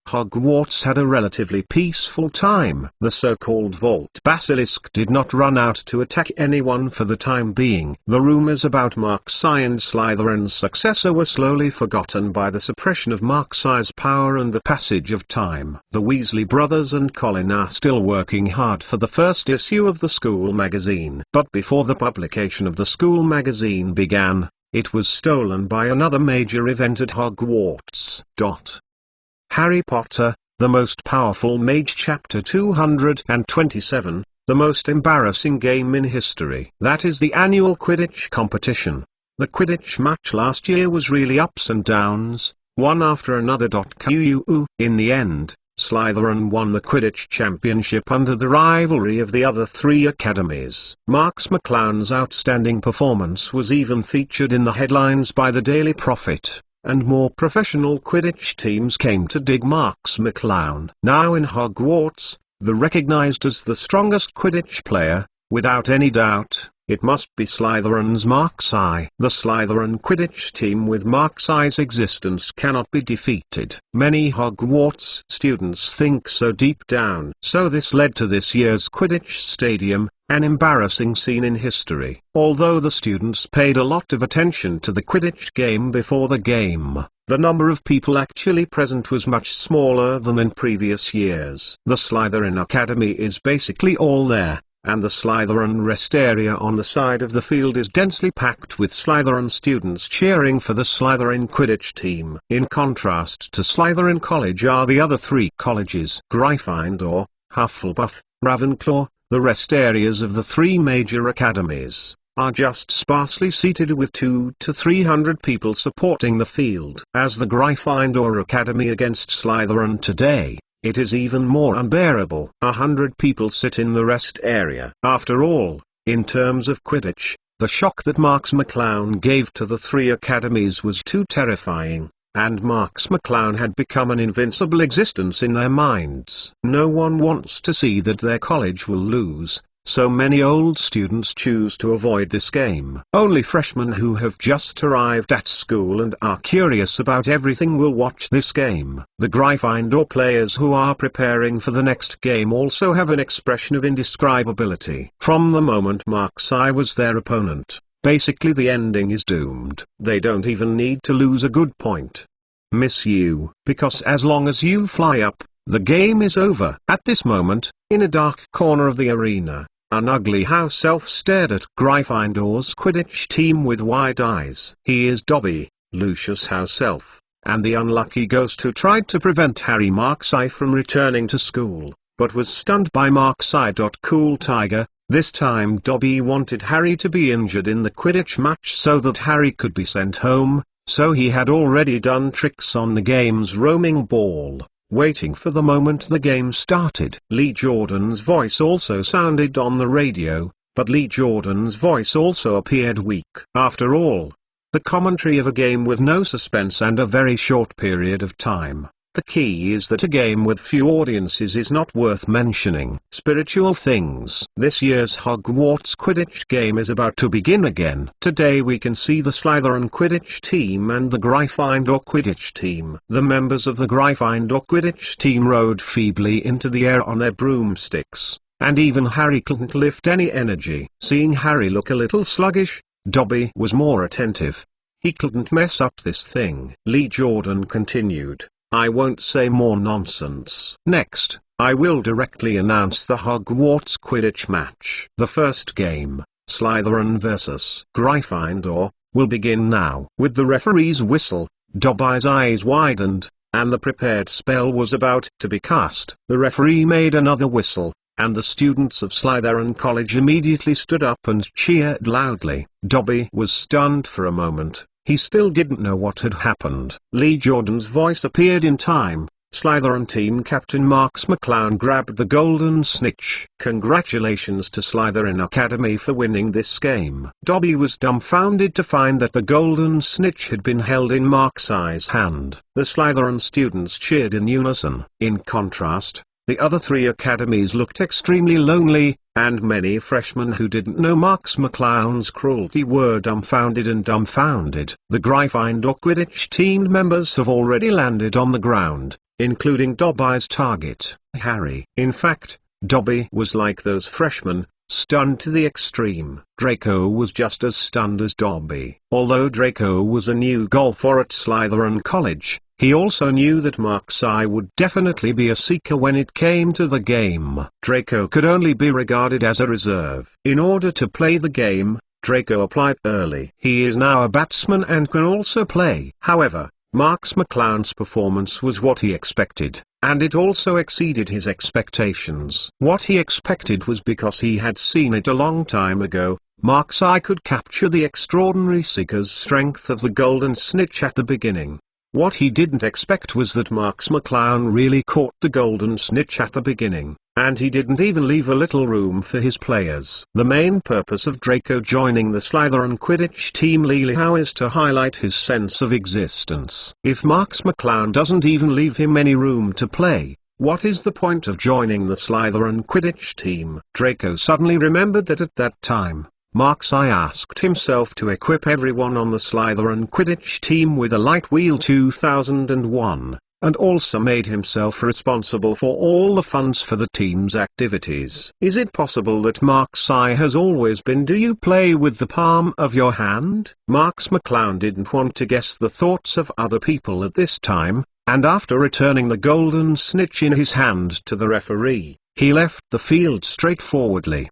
Hogwarts had a relatively peaceful time. The so-called Vault Basilisk did not run out to attack anyone for the time being. The rumors about Mark-Sci and Slytherin's successor were slowly forgotten by the suppression of Mark-Sci's power and the passage of time. The Weasley brothers and Colin are still working hard for the first issue of the school magazine. But before the publication of the school magazine began, it was stolen by another major event at Hogwarts. Harry Potter, The Most Powerful Mage Chapter 227, The Most Embarrassing Game in History. That is the annual Quidditch competition. The Quidditch match last year was really ups and downs, one after another. In the end, Slytherin won the Quidditch championship under the rivalry of the other three academies. Marks McClown's outstanding performance was even featured in the headlines by the Daily Prophet, and more professional Quidditch teams came to dig Marks McClown. Now in Hogwarts, recognized as the strongest Quidditch player, without any doubt, it must be Slytherin's Mark-Sci. The Slytherin Quidditch team with Mark-Sci's existence cannot be defeated. Many Hogwarts students think so deep down. So this led to this year's Quidditch Stadium, an embarrassing scene in history. Although the students paid a lot of attention to the Quidditch game before the game, the number of people actually present was much smaller than in previous years. The Slytherin Academy is basically all there, and the Slytherin rest area on the side of the field is densely packed with Slytherin students cheering for the Slytherin Quidditch team. In contrast to Slytherin College are the other three colleges: Gryffindor, Hufflepuff, Ravenclaw. The rest areas of the three major academies are just sparsely seated with 200 to 300 people supporting the field. As the Gryffindor Academy against Slytherin today, it is even more unbearable. 100 people sit in the rest area. After all, in terms of Quidditch, the shock that Marks McClown gave to the three academies was too terrifying, and Marks McClown had become an invincible existence in their minds. No one wants to see that their college will lose, so many old students choose to avoid this game. Only freshmen who have just arrived at school and are curious about everything will watch this game. The Gryffindor players who are preparing for the next game also have an expression of indescribability. From the moment Mark's Eye was their opponent, basically the ending is doomed. They don't even need to lose a good point. Miss you, because as long as you fly up, the game is over. At this moment, in a dark corner of the arena, an ugly house elf stared at Gryffindor's Quidditch team with wide eyes. He is Dobby, Lucius house elf, and the unlucky ghost who tried to prevent Harry Markseye from returning to school, but was stunned by Markseye. Cool Tiger. This time Dobby wanted Harry to be injured in the Quidditch match so that Harry could be sent home, so he had already done tricks on the game's roaming ball, waiting for the moment the game started. Lee Jordan's voice also sounded on the radio, but Lee Jordan's voice also appeared weak. After all, the commentary of a game with no suspense and a very short period of time. The key is that a game with few audiences is not worth mentioning. Spiritual things. This year's Hogwarts Quidditch game is about to begin again. Today we can see the Slytherin Quidditch team and the Gryffindor Quidditch team. The members of the Gryffindor Quidditch team rode feebly into the air on their broomsticks, and even Harry couldn't lift any energy. Seeing Harry look a little sluggish, Dobby was more attentive. He couldn't mess up this thing. Lee Jordan continued, I won't say more nonsense. Next, I will directly announce the Hogwarts Quidditch match. The first game, Slytherin vs. Gryffindor, will begin now. With the referee's whistle, Dobby's eyes widened, and the prepared spell was about to be cast. The referee made another whistle, and the students of Slytherin College immediately stood up and cheered loudly. Dobby was stunned for a moment. He still didn't know what had happened. Lee Jordan's voice appeared in time. Slytherin team captain Marks McClown grabbed the golden snitch. Congratulations to Slytherin Academy for winning this game. Dobby was dumbfounded to find that the golden snitch had been held in Mark's hand. The Slytherin students cheered in unison. In contrast, the other three academies looked extremely lonely, and many freshmen who didn't know Marks McClown's cruelty were dumbfounded and dumbfounded. The Gryffindor Quidditch team members have already landed on the ground, including Dobby's target, Harry. In fact, Dobby was like those freshmen, stunned to the extreme. Draco was just as stunned as Dobby. Although Draco was a new golfer at Slytherin College, he also knew that Mark's Eye would definitely be a seeker when it came to the game. Draco could only be regarded as a reserve. In order to play the game, Draco applied early. He is now a batsman and can also play. However, Marks McClown's performance was what he expected, and it also exceeded his expectations. What he expected was because he had seen it a long time ago. Mark's Eye could capture the extraordinary seeker's strength of the golden snitch at the beginning. What he didn't expect was that Marks McClown really caught the golden snitch at the beginning, and he didn't even leave a little room for his players. The main purpose of Draco joining the Slytherin Quidditch team Lily is to highlight his sense of existence. If Marks McClown doesn't even leave him any room to play, what is the point of joining the Slytherin Quidditch team? Draco suddenly remembered that at that time, Mark's Eye asked himself to equip everyone on the Slytherin Quidditch team with a Light Wheel 2001, and also made himself responsible for all the funds for the team's activities. Is it possible that Mark's Eye has always been "Do you play with the palm of your hand?" Marks McClown didn't want to guess the thoughts of other people at this time, and after returning the golden snitch in his hand to the referee, he left the field straightforwardly.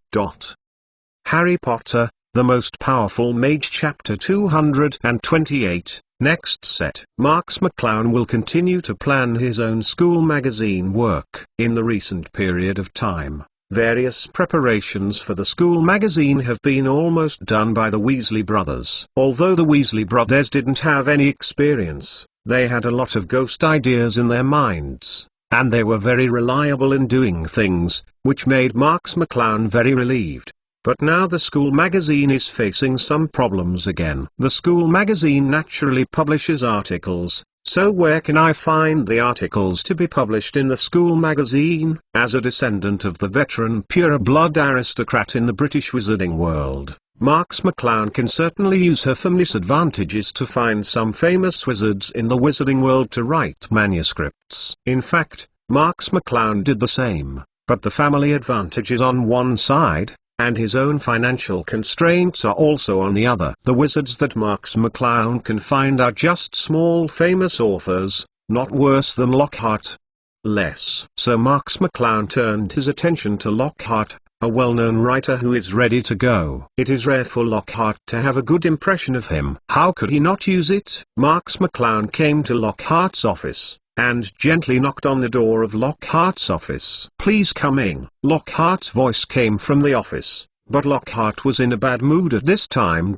Harry Potter, the Most Powerful Mage Chapter 228, next set. Marks McClown will continue to plan his own school magazine work. In the recent period of time, various preparations for the school magazine have been almost done by the Weasley brothers. Although the Weasley brothers didn't have any experience, they had a lot of ghost ideas in their minds, and they were very reliable in doing things, which made Marks McClown very relieved. But now the school magazine is facing some problems again. The school magazine naturally publishes articles, so where can I find the articles to be published in the school magazine? As a descendant of the veteran pure-blood aristocrat in the British wizarding world, Marks McClown can certainly use her famous advantages to find some famous wizards in the wizarding world to write manuscripts. In fact, Marks McClown did the same, but the family advantage is on one side, and his own financial constraints are also on the other. The wizards that Marks McClown can find are just small famous authors, not worse than Lockhart. Less. So Marks McClown turned his attention to Lockhart, a well-known writer who is ready to go. It is rare for Lockhart to have a good impression of him. How could he not use it? Marks McClown came to Lockhart's office, and gently knocked on the door of Lockhart's office. "Please come in." Lockhart's voice came from the office, but Lockhart was in a bad mood at this time.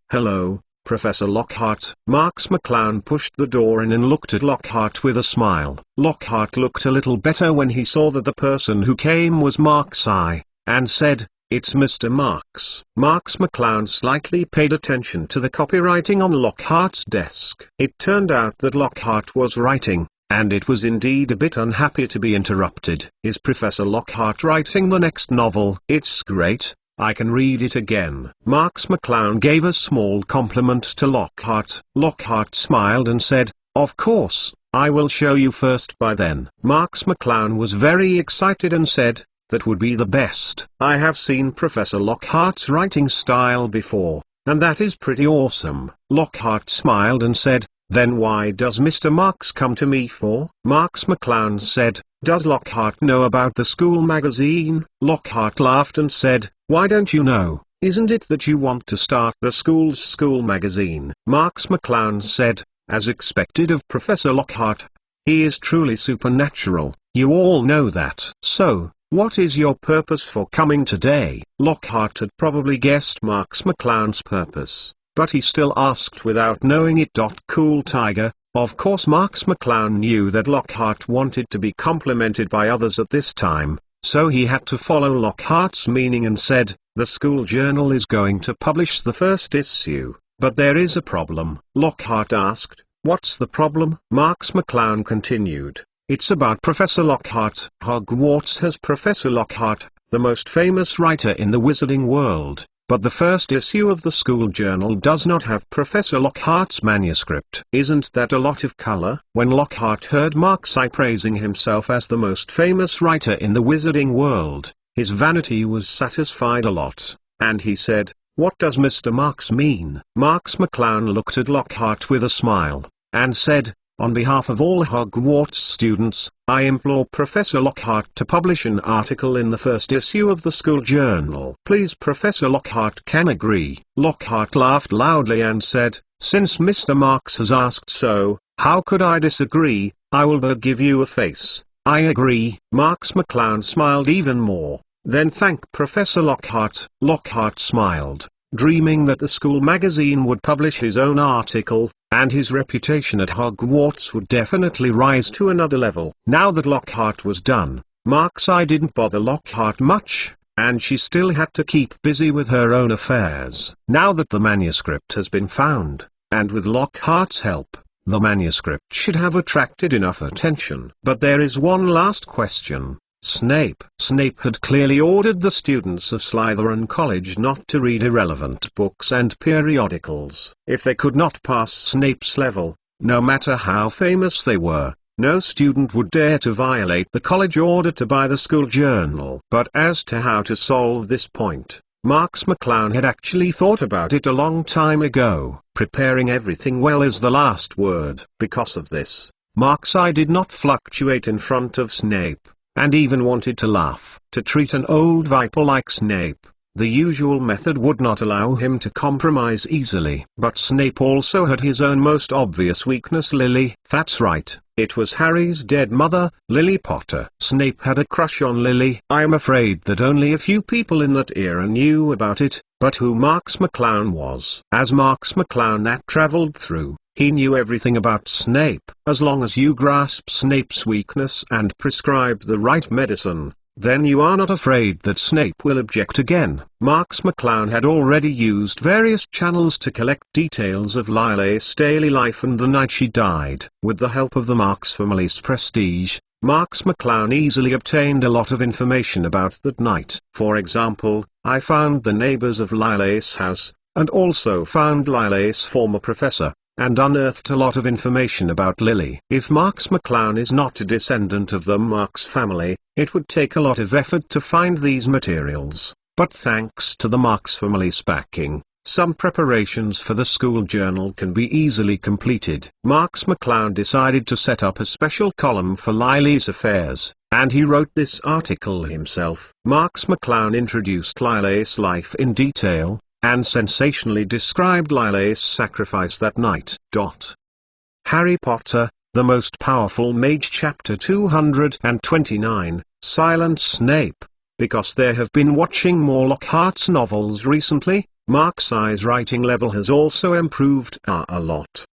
"Hello, Professor Lockhart." Marks McClown pushed the door in and looked at Lockhart with a smile. Lockhart looked a little better when he saw that the person who came was Marks I, and said, "It's Mr. Marks." Marks McClown slightly paid attention to the copywriting on Lockhart's desk. It turned out that Lockhart was writing, and it was indeed a bit unhappy to be interrupted. "Is Professor Lockhart writing the next novel?" "It's great, I can read it again." Marks McClown gave a small compliment to Lockhart. Lockhart smiled and said, "Of course, I will show you first by then." Marks McClown was very excited and said, "That would be the best. I have seen Professor Lockhart's writing style before, and that is pretty awesome." Lockhart smiled and said, "Then why does Mr. Marks come to me for?" Marks McClown said, "Does Lockhart know about the school magazine?" Lockhart laughed and said, "Why don't you know? Isn't it that you want to start the school's school magazine?" Marks McClown said, as expected of Professor Lockhart, "He is truly supernatural, you all know that." "So, what is your purpose for coming today?" Lockhart had probably guessed Marks McClown's purpose, but he still asked without knowing it. "Cool Tiger." Of course Marks McClown knew that Lockhart wanted to be complimented by others at this time, so he had to follow Lockhart's meaning and said, "The school journal is going to publish the first issue, but there is a problem." Lockhart asked, "What's the problem?" Marks McClown continued, "It's about Professor Lockhart. Hogwarts has Professor Lockhart, the most famous writer in the wizarding world, but the first issue of the school journal does not have Professor Lockhart's manuscript. Isn't that a lot of color?" When Lockhart heard Marks I praising himself as the most famous writer in the wizarding world, his vanity was satisfied a lot, and he said, "What does Mr. Marks mean?" Marks McClown looked at Lockhart with a smile, and said, "On behalf of all Hogwarts students, I implore Professor Lockhart to publish an article in the first issue of the school journal." "Please, Professor Lockhart can agree." Lockhart laughed loudly and said, "Since Mr. Marks has asked so, how could I disagree? I will give you a face. I agree." Marks McClown smiled even more. "Then thank Professor Lockhart." Lockhart smiled, dreaming that the school magazine would publish his own article, and his reputation at Hogwarts would definitely rise to another level. Now that Lockhart was done, Marks I didn't bother Lockhart much, and she still had to keep busy with her own affairs. Now that the manuscript has been found, and with Lockhart's help, the manuscript should have attracted enough attention. But there is one last question. Snape had clearly ordered the students of Slytherin College not to read irrelevant books and periodicals. If they could not pass Snape's level, no matter how famous they were, no student would dare to violate the college order to buy the school journal. But as to how to solve this point, Marks McClown had actually thought about it a long time ago. Preparing everything well is the last word. Because of this, Marks I did not fluctuate in front of Snape, and even wanted to laugh. To treat an old viper like Snape, the usual method would not allow him to compromise easily. But Snape also had his own most obvious weakness: Lily. That's right, it was Harry's dead mother, Lily Potter. Snape had a crush on Lily. I'm afraid that only a few people in that era knew about it, but who Marks McClown was. As Marks McClown that travelled through, he knew everything about Snape. As long as you grasp Snape's weakness and prescribe the right medicine, then you are not afraid that Snape will object again. Marks McClown had already used various channels to collect details of Lily's daily life and the night she died. With the help of the Marks family's prestige, Marks McClown easily obtained a lot of information about that night. For example, I found the neighbors of Lily's house, and also found Lily's former professor, and unearthed a lot of information about Lily. If Marks McClown is not a descendant of the Marks family, it would take a lot of effort to find these materials, but thanks to the Marks family's backing, some preparations for the school journal can be easily completed. Marks McClown decided to set up a special column for Lily's affairs, and he wrote this article himself. Marks McClown introduced Lily's life in detail, and sensationally described Lily's sacrifice that night. Harry Potter, the Most Powerful Mage, Chapter 229, Silent Snape. Because there have been watching more Lockhart's novels recently, Marks's writing level has also improved a lot.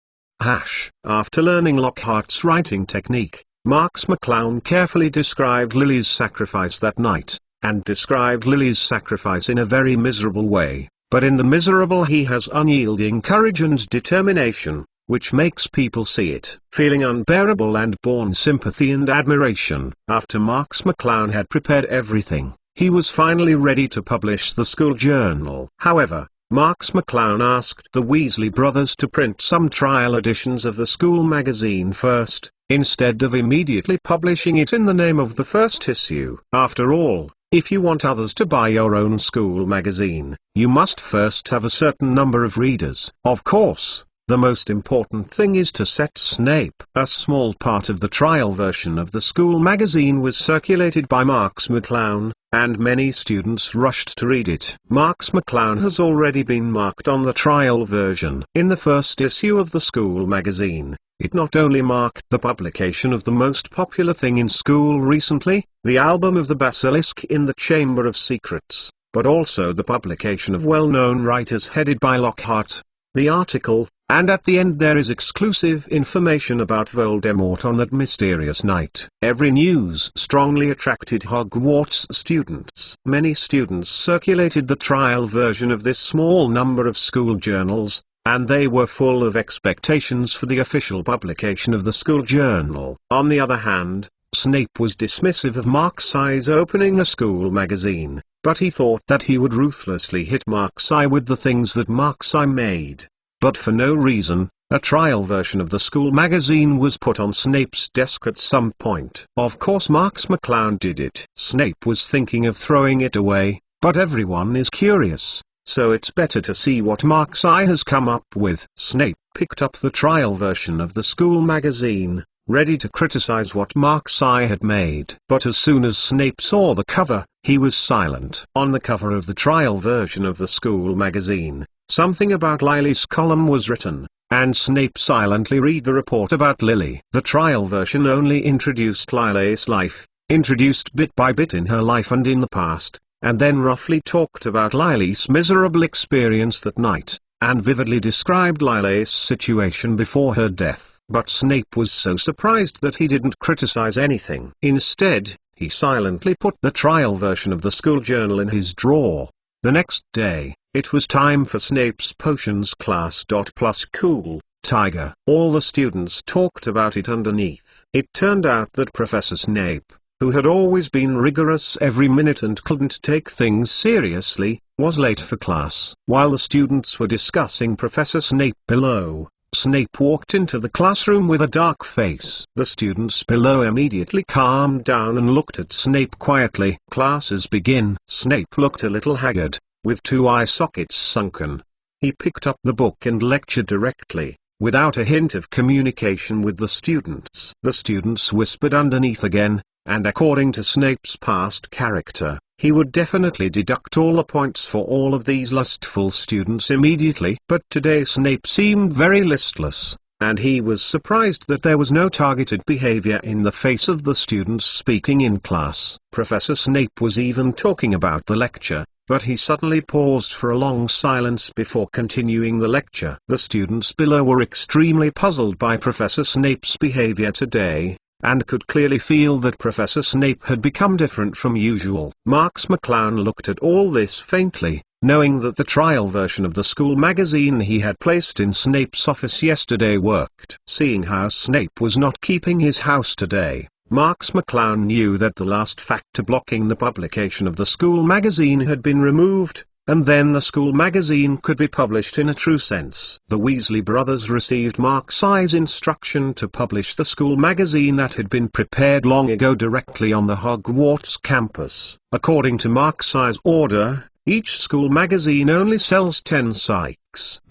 After learning Lockhart's writing technique, Marks McClown carefully described Lily's sacrifice that night, and described Lily's sacrifice in a very miserable way. But in the miserable he has unyielding courage and determination, which makes people see it. Feeling unbearable and born sympathy and admiration. After Marks McClown had prepared everything, he was finally ready to publish the school journal. However, Marks McClown asked the Weasley brothers to print some trial editions of the school magazine first, instead of immediately publishing it in the name of the first issue. After all, if you want others to buy your own school magazine, you must first have a certain number of readers. Of course, the most important thing is to set Snape. A small part of the trial version of the school magazine was circulated by Marks McClown, and many students rushed to read it. Marks McClown has already been marked on the trial version. In the first issue of the school magazine, it not only marked the publication of the most popular thing in school recently, the album of the Basilisk in the Chamber of Secrets, but also the publication of well-known writers headed by Lockhart. The article, and at the end there is exclusive information about Voldemort on that mysterious night. Every news strongly attracted Hogwarts students. Many students circulated the trial version of this small number of school journals, and they were full of expectations for the official publication of the school journal. On the other hand, Snape was dismissive of Marks's opening a school magazine, but he thought that he would ruthlessly hit Marks with the things that Marks made. But for no reason, a trial version of the school magazine was put on Snape's desk at some point. Of course Marks McClown did it. Snape was thinking of throwing it away, but everyone is curious, so it's better to see what Marks has come up with. Snape picked up the trial version of the school magazine, ready to criticize what Marks had made. But as soon as Snape saw the cover, he was silent. On the cover of the trial version of the school magazine, something about Lily's column was written, and Snape silently read the report about Lily. The trial version only introduced Lily's life, introduced bit by bit in her life and in the past, and then roughly talked about Lily's miserable experience that night, and vividly described Lily's situation before her death. But Snape was so surprised that he didn't criticize anything. Instead, he silently put the trial version of the school journal in his drawer. The next day, it was time for Snape's potions class. Plus cool, Tiger. All the students talked about it underneath. It turned out that Professor Snape, who had always been rigorous every minute and couldn't take things seriously, was late for class. While the students were discussing Professor Snape below, Snape walked into the classroom with a dark face. The students below immediately calmed down and looked at Snape quietly. Classes begin. Snape looked a little haggard, with two eye sockets sunken. He picked up the book and lectured directly, without a hint of communication with the students. The students whispered underneath again, and according to Snape's past character, he would definitely deduct all the points for all of these lustful students immediately. But today Snape seemed very listless, and he was surprised that there was no targeted behavior in the face of the students speaking in class. Professor Snape was even talking about the lecture, but he suddenly paused for a long silence before continuing the lecture. The students below were extremely puzzled by Professor Snape's behavior today, and could clearly feel that Professor Snape had become different from usual. Marks McClown looked at all this faintly, knowing that the trial version of the school magazine he had placed in Snape's office yesterday worked. Seeing how Snape was not keeping his house today, Marks McClown knew that the last factor blocking the publication of the school magazine had been removed, and then the school magazine could be published in a true sense. The Weasley brothers received Marks's instruction to publish the school magazine that had been prepared long ago directly on the Hogwarts campus. According to Marks's order, each school magazine only sells 10 psyches.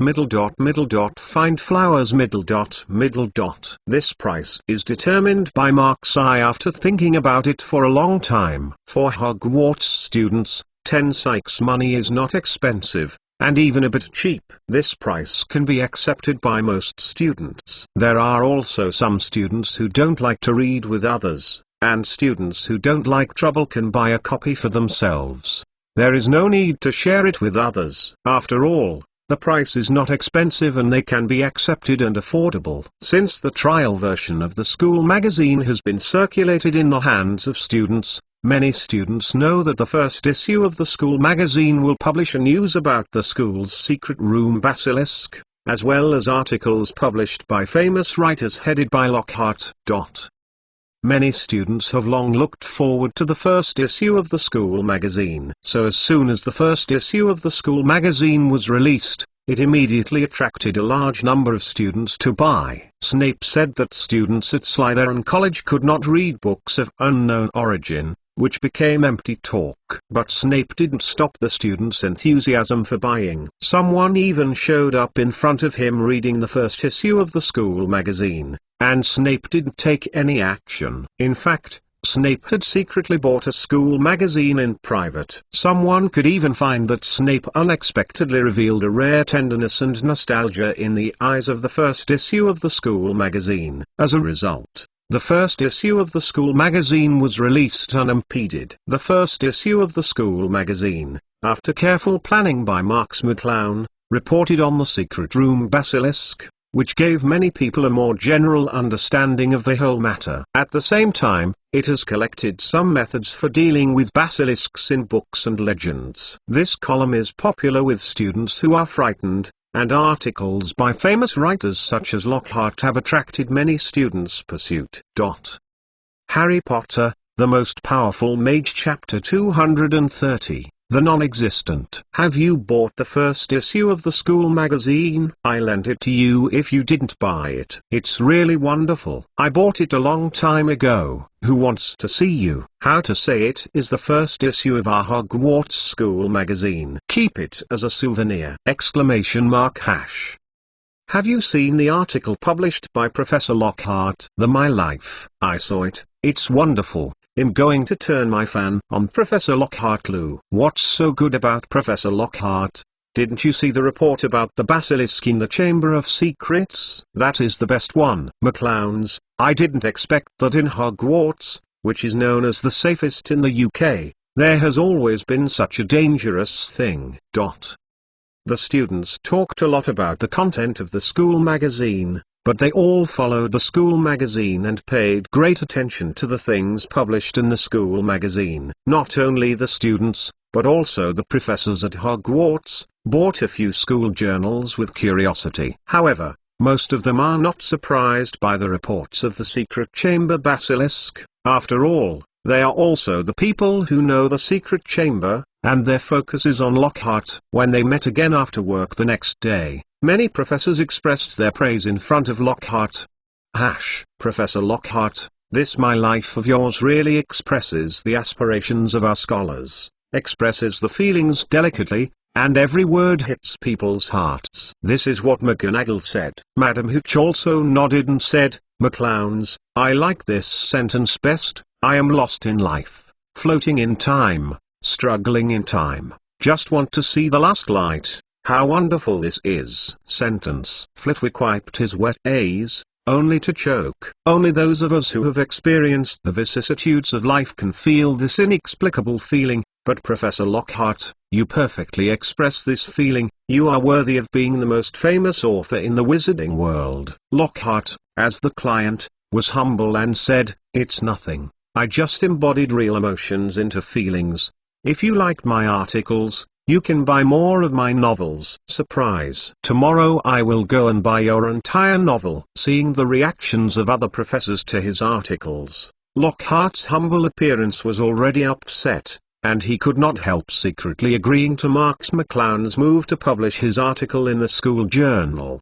Find flowers. This price is determined by Marks after thinking about it for a long time. For Hogwarts students, 10 psyches money is not expensive, and even a bit cheap. This price can be accepted by most students. There are also some students who don't like to read with others, and students who don't like trouble can buy a copy for themselves. There is no need to share it with others. After all, the price is not expensive and they can be accepted and affordable. Since the trial version of the school magazine has been circulated in the hands of students, many students know that the first issue of the school magazine will publish a news about the school's secret room basilisk, as well as articles published by famous writers headed by Lockhart. Many students have long looked forward to the first issue of the school magazine. So as soon as the first issue of the school magazine was released, it immediately attracted a large number of students to buy. Snape said that students at Slytherin College could not read books of unknown origin, which became empty talk. But Snape didn't stop the students' enthusiasm for buying. Someone even showed up in front of him reading the first issue of the school magazine, and Snape didn't take any action. In fact, Snape had secretly bought a school magazine in private. Someone could even find that Snape unexpectedly revealed a rare tenderness and nostalgia in the eyes of the first issue of the school magazine. As a result, the first issue of the school magazine was released unimpeded. The first issue of the school magazine, after careful planning by Marks McClown, reported on the secret room basilisk, which gave many people a more general understanding of the whole matter. At the same time, it has collected some methods for dealing with basilisks in books and legends. This column is popular with students who are frightened, and articles by famous writers such as Lockhart have attracted many students' pursuit. Harry Potter, The Most Powerful Mage Chapter 230, The Non-Existent. Have you bought the first issue of the school magazine? I lent it to you if you didn't buy it. It's really wonderful. I bought it a long time ago. Who wants to see you? How to Say It is the first issue of our Hogwarts school magazine. Keep it as a souvenir! ! Have you seen the article published by Professor Lockhart? My Life. I saw it. It's wonderful. I'm going to turn my fan on Professor Lockhart. What's so good about Professor Lockhart? Didn't you see the report about the basilisk in the Chamber of Secrets? That is the best one. McClowns, I didn't expect that in Hogwarts, which is known as the safest in the UK, there has always been such a dangerous thing. The students talked a lot about the content of the school magazine, but they all followed the school magazine and paid great attention to the things published in the school magazine. Not only the students, but also the professors at Hogwarts, bought a few school journals with curiosity. However, most of them are not surprised by the reports of the secret chamber basilisk. After all, they are also the people who know the secret chamber, and their focus is on Lockhart. When they met again after work the next day, many professors expressed their praise in front of Lockhart. Professor Lockhart, this My Life of yours really expresses the aspirations of our scholars, expresses the feelings delicately, and every word hits people's hearts. This is what McGonagall said. Madam Hooch also nodded and said, McClowns, I like this sentence best. I am lost in life, floating in time, struggling in time, just want to see the last light. How wonderful this is. Sentence. Flitwick wiped his wet eyes, only to choke. Only those of us who have experienced the vicissitudes of life can feel this inexplicable feeling, but Professor Lockhart, you perfectly express this feeling. You are worthy of being the most famous author in the wizarding world. Lockhart, as the client, was humble and said, "It's nothing. I just embodied real emotions into feelings. If you liked my articles, you can buy more of my novels." Surprise. Tomorrow I will go and buy your entire novel. Seeing the reactions of other professors to his articles, Lockhart's humble appearance was already upset, and he could not help secretly agreeing to Marks McClown's move to publish his article in the school journal.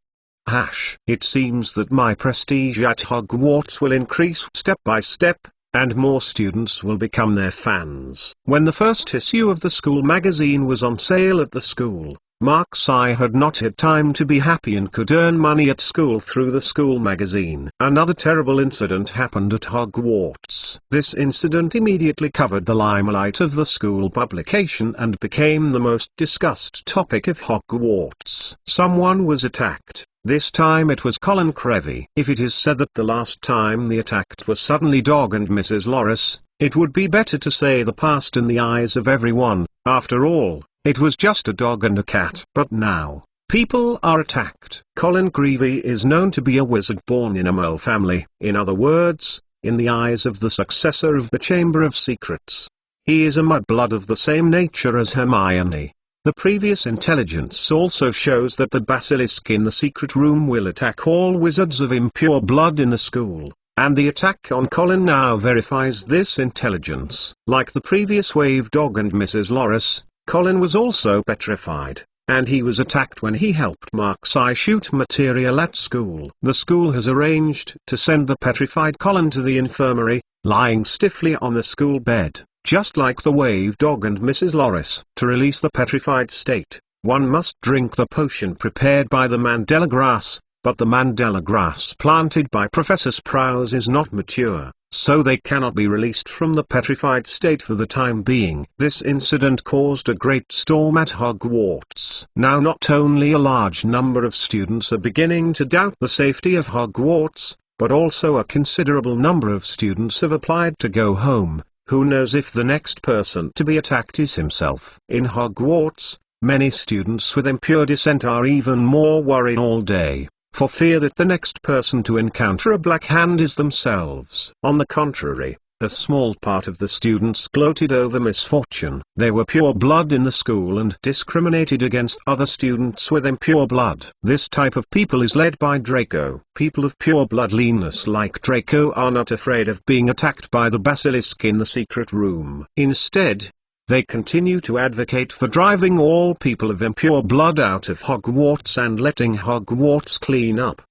It seems that my prestige at Hogwarts will increase step by step, and more students will become their fans. When the first issue of the school magazine was on sale at the school, Markseye had not had time to be happy and could earn money at school through the school magazine. Another terrible incident happened at Hogwarts. This incident immediately covered the limelight of the school publication and became the most discussed topic of Hogwarts. Someone was attacked. This time it was Colin Creevey. If it is said that the last time the attacked was suddenly Dog and Mrs. Loris, it would be better to say the past in the eyes of everyone. After all, it was just a dog and a cat. But now, people are attacked. Colin Creevey is known to be a wizard born in a mole family. In other words, in the eyes of the successor of the Chamber of Secrets, he is a mudblood of the same nature as Hermione. The previous intelligence also shows that the basilisk in the secret room will attack all wizards of impure blood in the school, and the attack on Colin now verifies this intelligence. Like the previous wave Dog and Mrs. Loris, Colin was also petrified, and he was attacked when he helped Markseye shoot material at school. The school has arranged to send the petrified Colin to the infirmary, lying stiffly on the school bed. Just like the wave Dog and Mrs. Loris. To release the petrified state, one must drink the potion prepared by the Mandela grass, but the Mandela grass planted by Professor Sprouse is not mature, so they cannot be released from the petrified state for the time being. This incident caused a great storm at Hogwarts. Now not only a large number of students are beginning to doubt the safety of Hogwarts, but also a considerable number of students have applied to go home. Who knows if the next person to be attacked is himself? In Hogwarts, many students with impure descent are even more worried all day, for fear that the next person to encounter a black hand is themselves. On the contrary, a small part of the students gloated over misfortune. They were pure blood in the school and discriminated against other students with impure blood. This type of people is led by Draco. People of pure bloodliness like Draco are not afraid of being attacked by the basilisk in the secret room. Instead, they continue to advocate for driving all people of impure blood out of Hogwarts and letting Hogwarts clean up.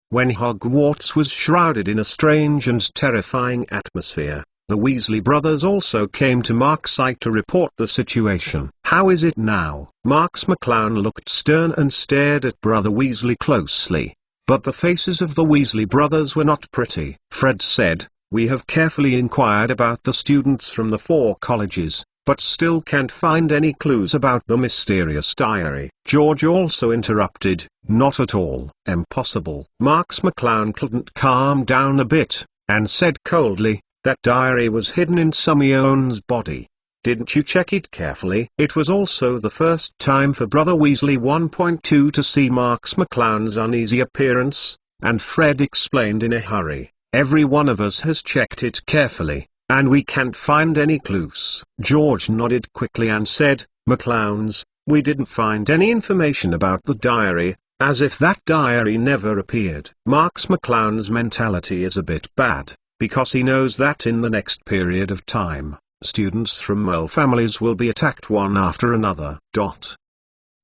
When Hogwarts was shrouded in a strange and terrifying atmosphere, the Weasley brothers also came to Markseye to report the situation. How is it now? Marks McClown looked stern and stared at Brother Weasley closely. But the faces of the Weasley brothers were not pretty. Fred said, "We have carefully inquired about the students from the 4 colleges, but still can't find any clues about the mysterious diary." George also interrupted, "Not at all. Impossible." Marks McClown couldn't calm down a bit, and said coldly, "That diary was hidden in Hermione's body. Didn't you check it carefully?" It was also the first time for Brother Weasley 1.2 to see Marks McClown's uneasy appearance, and Fred explained in a hurry, "Every one of us has checked it carefully, and we can't find any clues." George nodded quickly and said, "McClowns, we didn't find any information about the diary, as if that diary never appeared." Marks McClown's mentality is a bit bad, because he knows that in the next period of time, students from mole families will be attacked one after another.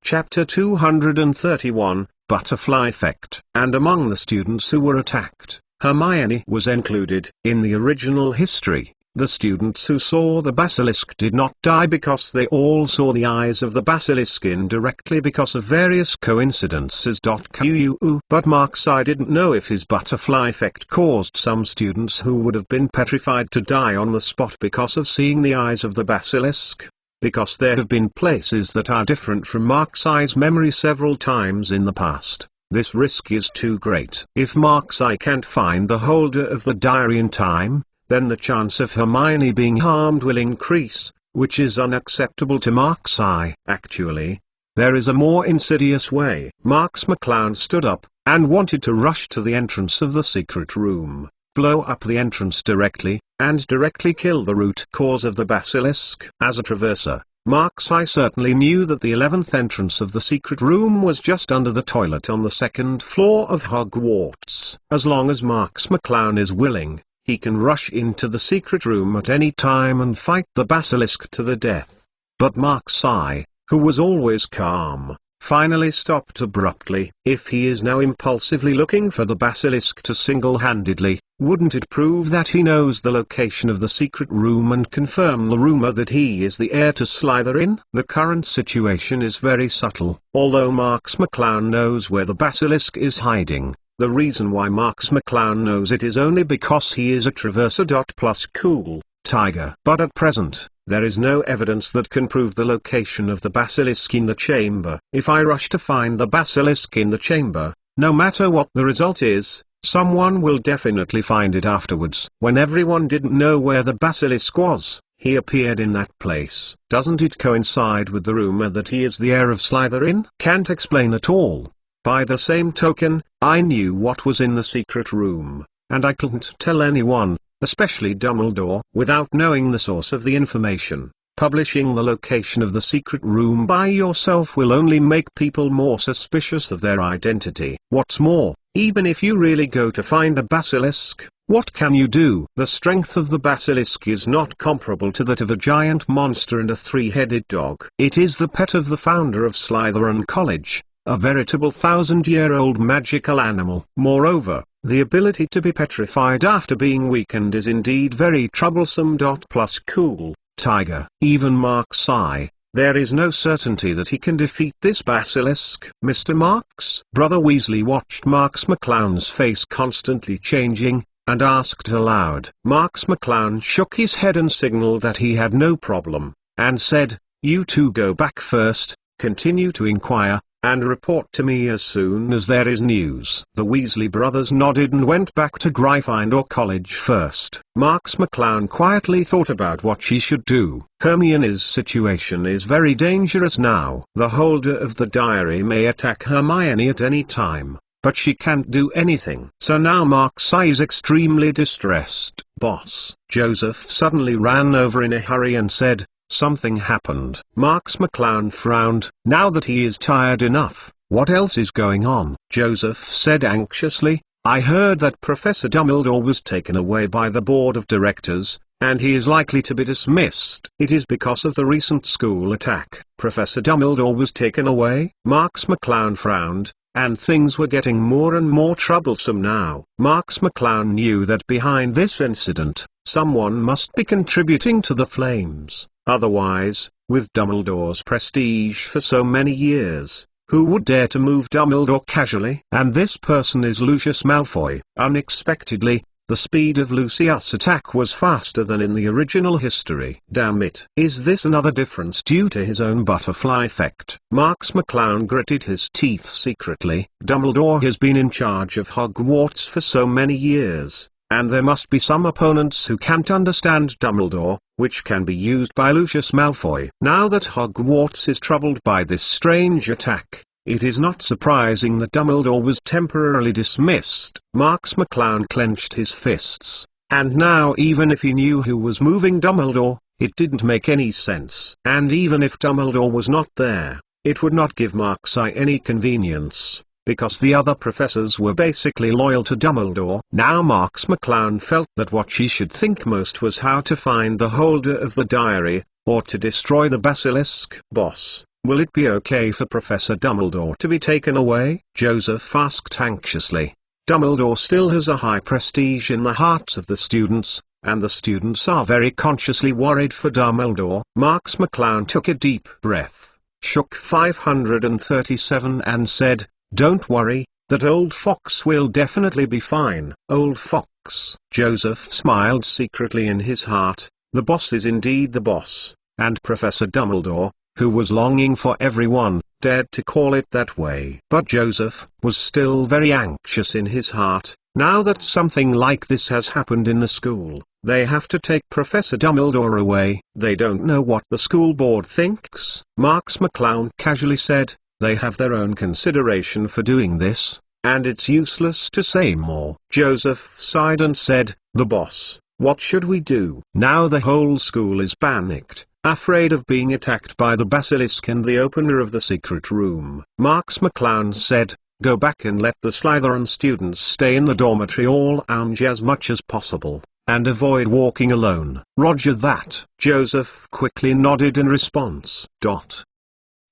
Chapter 231, Butterfly Effect. And among the students who were attacked, Hermione was included. In the original history, The students who saw the basilisk did not die because they all saw the eyes of the basilisk indirectly because of various coincidences. But Markseye didn't know if his butterfly effect caused some students who would have been petrified to die on the spot because of seeing the eyes of the basilisk. Because there have been places that are different from Markseye's memory several times in the past. This risk is too great. If Markseye can't find the holder of the diary in time, then the chance of Hermione being harmed will increase, which is unacceptable to Markseye. Actually, there is a more insidious way. Marks McClown stood up, and wanted to rush to the entrance of the secret room, blow up the entrance directly, and directly kill the root cause of the basilisk. As a traverser, Markseye certainly knew that the 11th entrance of the secret room was just under the toilet on the 2nd floor of Hogwarts. As long as Marks McClown is willing, he can rush into the secret room at any time and fight the basilisk to the death. But Markseye, who was always calm, finally stopped abruptly. If he is now impulsively looking for the basilisk to single-handedly, wouldn't it prove that he knows the location of the secret room and confirm the rumor that he is the heir to Slytherin? The current situation is very subtle. Although Marks McClown knows where the basilisk is hiding, the reason why Marks McClown knows it is only because he is a traverser. Plus cool tiger. But at present, there is no evidence that can prove the location of the basilisk in the chamber. If I rush to find the basilisk in the chamber, no matter what the result is, someone will definitely find it afterwards. When everyone didn't know where the basilisk was, he appeared in that place. Doesn't it coincide with the rumor that he is the heir of Slytherin? Can't explain at all. By the same token, I knew what was in the secret room, and I couldn't tell anyone, especially Dumbledore, without knowing the source of the information. Publishing the location of the secret room by yourself will only make people more suspicious of their identity. What's more, even if you really go to find a basilisk, what can you do? The strength of the basilisk is not comparable to that of a giant monster and a three-headed dog. It is the pet of the founder of Slytherin College, a veritable 1,000-year-old magical animal. Moreover, the ability to be petrified after being weakened is indeed very troublesome. Plus cool tiger. Even Markseye, there is no certainty that he can defeat this basilisk. Mr. Marks? Brother Weasley watched Marks McClown's face constantly changing, and asked aloud. Marks McClown shook his head and signaled that he had no problem, and said, "You two go back first, continue to inquire, and report to me as soon as there is news." The Weasley brothers nodded and went back to Gryffindor College first. Marks McClown quietly thought about what she should do. Hermione's situation is very dangerous now. The holder of the diary may attack Hermione at any time, but she can't do anything. So now Markseye is extremely distressed. Boss Joseph suddenly ran over in a hurry and said, "Something happened." Marks McClown frowned. Now that he is tired enough, what else is going on? Joseph said anxiously, "I heard that Professor Dumbledore was taken away by the board of directors, and he is likely to be dismissed. It is because of the recent school attack." Professor Dumbledore was taken away? Marks McClown frowned, and things were getting more and more troublesome now. Marks McClown knew that behind this incident, someone must be contributing to the flames. Otherwise, with Dumbledore's prestige for so many years, who would dare to move Dumbledore casually? And this person is Lucius Malfoy. Unexpectedly, the speed of Lucius' attack was faster than in the original history. Damn it. Is this another difference due to his own butterfly effect? Marks McClown gritted his teeth secretly. Dumbledore has been in charge of Hogwarts for so many years, and there must be some opponents who can't understand Dumbledore, which can be used by Lucius Malfoy. Now that Hogwarts is troubled by this strange attack, it is not surprising that Dumbledore was temporarily dismissed. Marks McClown clenched his fists, and now even if he knew who was moving Dumbledore, it didn't make any sense. And even if Dumbledore was not there, it would not give Markseye any convenience, because the other professors were basically loyal to Dumbledore. Now Marks McClown felt that what she should think most was how to find the holder of the diary, or to destroy the basilisk. Boss, will it be okay for Professor Dumbledore to be taken away? Joseph asked anxiously. Dumbledore still has a high prestige in the hearts of the students, and the students are very consciously worried for Dumbledore. Marks McClown took a deep breath, shook 537 and said, "Don't worry, that old fox will definitely be fine." Old fox. Joseph smiled secretly in his heart. The boss is indeed the boss, and Professor Dumbledore, who was longing for everyone, dared to call it that way. But Joseph was still very anxious in his heart. Now that something like this has happened in the school, they have to take Professor Dumbledore away. They don't know what the school board thinks. Marks McClown casually said, "They have their own consideration for doing this, and it's useless to say more." Joseph sighed and said, "The boss, what should we do?" Now the whole school is panicked, afraid of being attacked by the basilisk and the opener of the secret room. Marks McClown said, "Go back and let the Slytherin students stay in the dormitory or lounge as much as possible, and avoid walking alone." "Roger that." Joseph quickly nodded in response.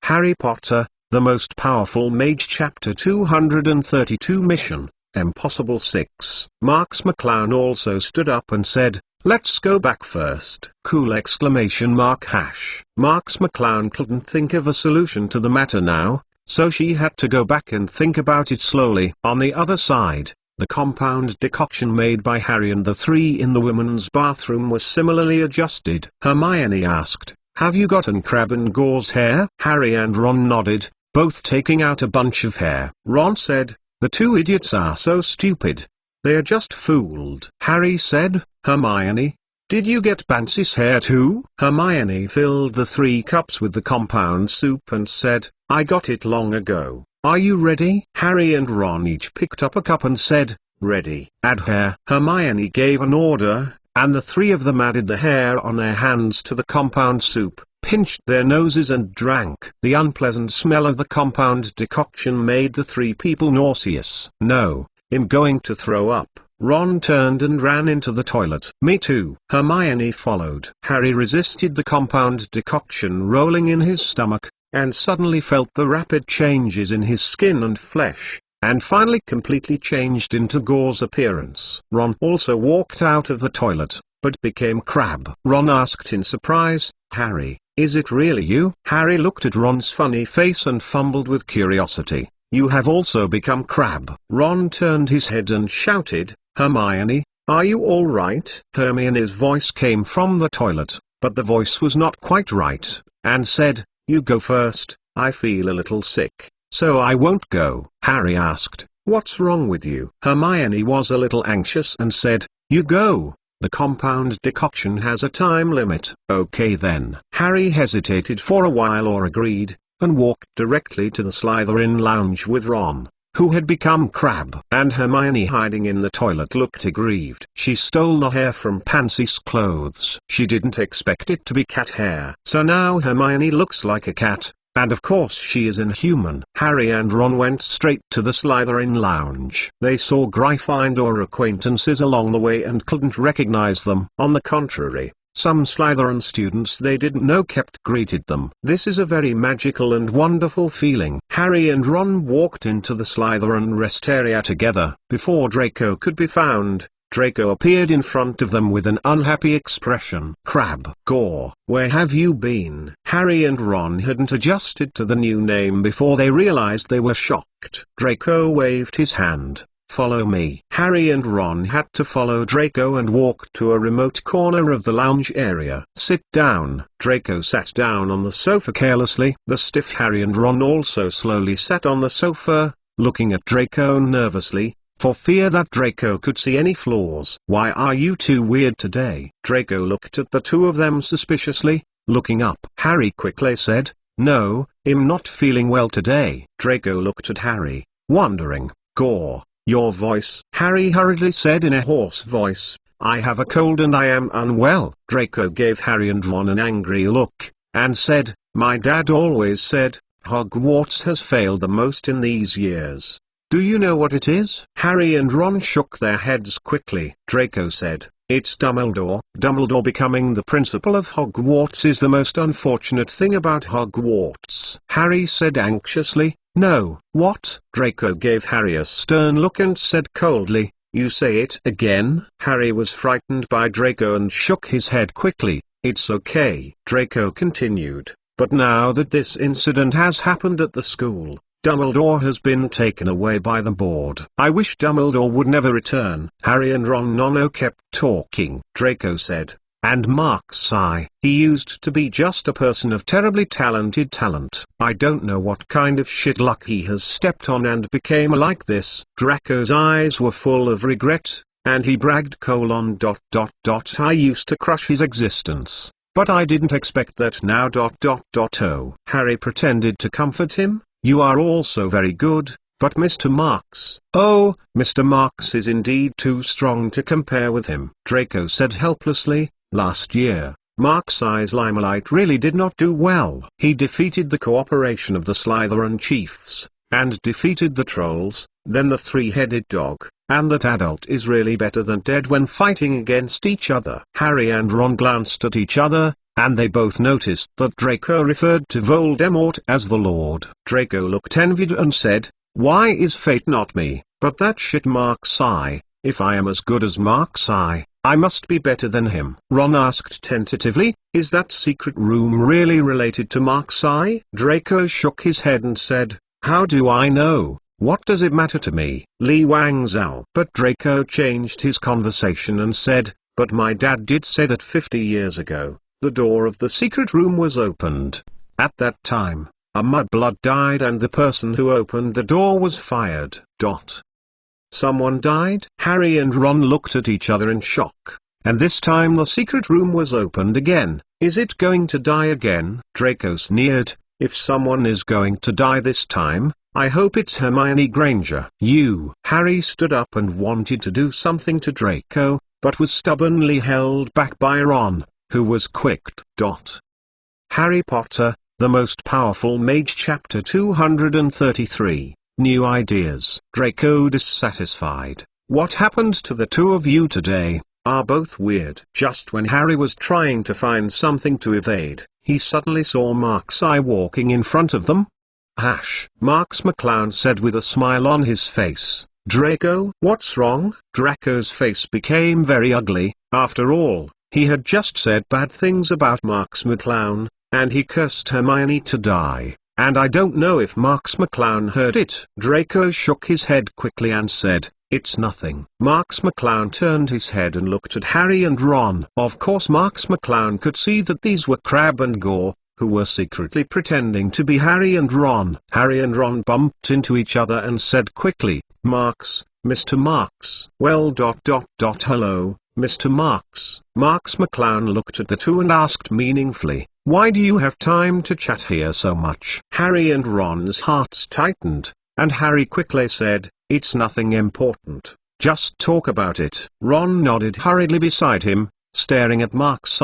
Harry Potter, The Most Powerful Mage Chapter 232 Mission Impossible 6. Marks McClown also stood up and said, "Let's go back first." Cool exclamation mark hash. Marks McClown couldn't think of a solution to the matter now, so she had to go back and think about it slowly. On the other side, the compound decoction made by Harry and the three in the women's bathroom was similarly adjusted. Hermione asked, "Have you gotten Crabbe and Gore's hair?" Harry and Ron nodded, both taking out a bunch of hair. Ron said, "The two idiots are so stupid. They are just fooled." Harry said, "Hermione, did you get Bansy's hair too?" Hermione filled the 3 cups with the compound soup and said, "I got it long ago. Are you ready?" Harry and Ron each picked up a cup and said, "Ready." "Add hair." Hermione gave an order, and the 3 of them added the hair on their hands to the compound soup, pinched their noses and drank. The unpleasant smell of the compound decoction made the 3 people nauseous. "No, I'm going to throw up." Ron turned and ran into the toilet. "Me too." Hermione followed. Harry resisted the compound decoction rolling in his stomach, and suddenly felt the rapid changes in his skin and flesh, and finally completely changed into Gore's appearance. Ron also walked out of the toilet, but became Crabbe. Ron asked in surprise, "Harry, is it really you?" Harry looked at Ron's funny face and fumbled with curiosity. "You have also become Crabbe." Ron turned his head and shouted, "Hermione, are you all right?" Hermione's voice came from the toilet, but the voice was not quite right, and said, "You go first, I feel a little sick, so I won't go." Harry asked, "What's wrong with you?" Hermione was a little anxious and said, "You go. The compound decoction has a time limit." "Okay then." Harry hesitated for a while or agreed, and walked directly to the Slytherin lounge with Ron, who had become Crabbe. And Hermione, hiding in the toilet, looked aggrieved. She stole the hair from Pansy's clothes. She didn't expect it to be cat hair. So now Hermione looks like a cat, and of course she is inhuman. Harry and Ron went straight to the Slytherin lounge. They saw Gryffindor acquaintances along the way and couldn't recognize them. On the contrary, some Slytherin students they didn't know kept greeted them. This is a very magical and wonderful feeling. Harry and Ron walked into the Slytherin rest area together. Before Draco could be found, Draco appeared in front of them with an unhappy expression. "Crabbe, Gore, where have you been?" Harry and Ron hadn't adjusted to the new name before they realized they were shocked. Draco waved his hand. "Follow me." Harry and Ron had to follow Draco and walk to a remote corner of the lounge area. "Sit down." Draco sat down on the sofa carelessly. The stiff Harry and Ron also slowly sat on the sofa, looking at Draco nervously, for fear that Draco could see any flaws. "Why are you two weird today?" Draco looked at the two of them suspiciously, looking up. Harry quickly said, "No, I'm not feeling well today." Draco looked at Harry, wondering. "Gore, your voice," Harry hurriedly said in a hoarse voice, "I have a cold and I am unwell." Draco gave Harry and Ron an angry look, and said, "My dad always said, Hogwarts has failed the most in these years. Do you know what it is?" Harry and Ron shook their heads quickly. Draco said, "It's Dumbledore." "Dumbledore becoming the principal of Hogwarts is the most unfortunate thing about Hogwarts," Harry said anxiously. "No." "What?" Draco gave Harry a stern look and said coldly, You say it again? Harry was frightened by Draco and shook his head quickly. It's okay, Draco continued, but now that this incident has happened at the school, Dumbledore has been taken away by the board. I wish Dumbledore would never return. Harry and Ron Nono kept talking. Draco said, and Mark sighed. He used to be just a person of terribly talented talent. I don't know what kind of shit luck he has stepped on and became like this. Draco's eyes were full of regret, and he bragged: I used to crush his existence, but I didn't expect that now. Oh. Harry pretended to comfort him. You are also very good, but Mr. Marks. Oh, Mr. Marks is indeed too strong to compare with him. Draco said helplessly. Last year, Marks's Limelight really did not do well. He defeated the cooperation of the Slytherin chiefs, and defeated the trolls, then the three-headed dog, and that adult is really better than dead when fighting against each other. Harry and Ron glanced at each other, and they both noticed that Draco referred to Voldemort as the Lord. Draco looked envied and said, why is fate not me? But that shit Marks. If I am as good as Marks, I must be better than him. Ron asked tentatively, is that secret room really related to Marks? Draco shook his head and said, how do I know? What does it matter to me? Li Wang Zhao. But Draco changed his conversation and said, but my dad did say that 50 years ago, the door of the secret room was opened. At that time, a mudblood died and the person who opened the door was fired. Someone died? Harry and Ron looked at each other in shock. And this time the secret room was opened again. Is it going to die again? Draco sneered. If someone is going to die this time, I hope it's Hermione Granger. Harry stood up and wanted to do something to Draco, but was stubbornly held back by Ron, who was quick. Harry Potter, the Most Powerful Mage, Chapter 233. New ideas. Draco dissatisfied. What happened to the two of you today? Are both weird. Just when Harry was trying to find something to evade, he suddenly saw Marks walking in front of them. Marks McClown said with a smile on his face. Draco, what's wrong? Draco's face became very ugly. After all, he had just said bad things about Marks McClown, and he cursed Hermione to die. And I don't know if Marks McClown heard it. Draco shook his head quickly and said, it's nothing. Marks McClown turned his head and looked at Harry and Ron. Of course Marks McClown could see that these were Crabbe and Gore, who were secretly pretending to be Harry and Ron. Harry and Ron bumped into each other and said quickly, Marks, Mr. Marks. Well. Hello, Mr. Marks. Marks McClown looked at the two and asked meaningfully, why do you have time to chat here so much? Harry and Ron's hearts tightened, and Harry quickly said, it's nothing important. Just talk about it. Ron nodded hurriedly beside him, staring at Marks'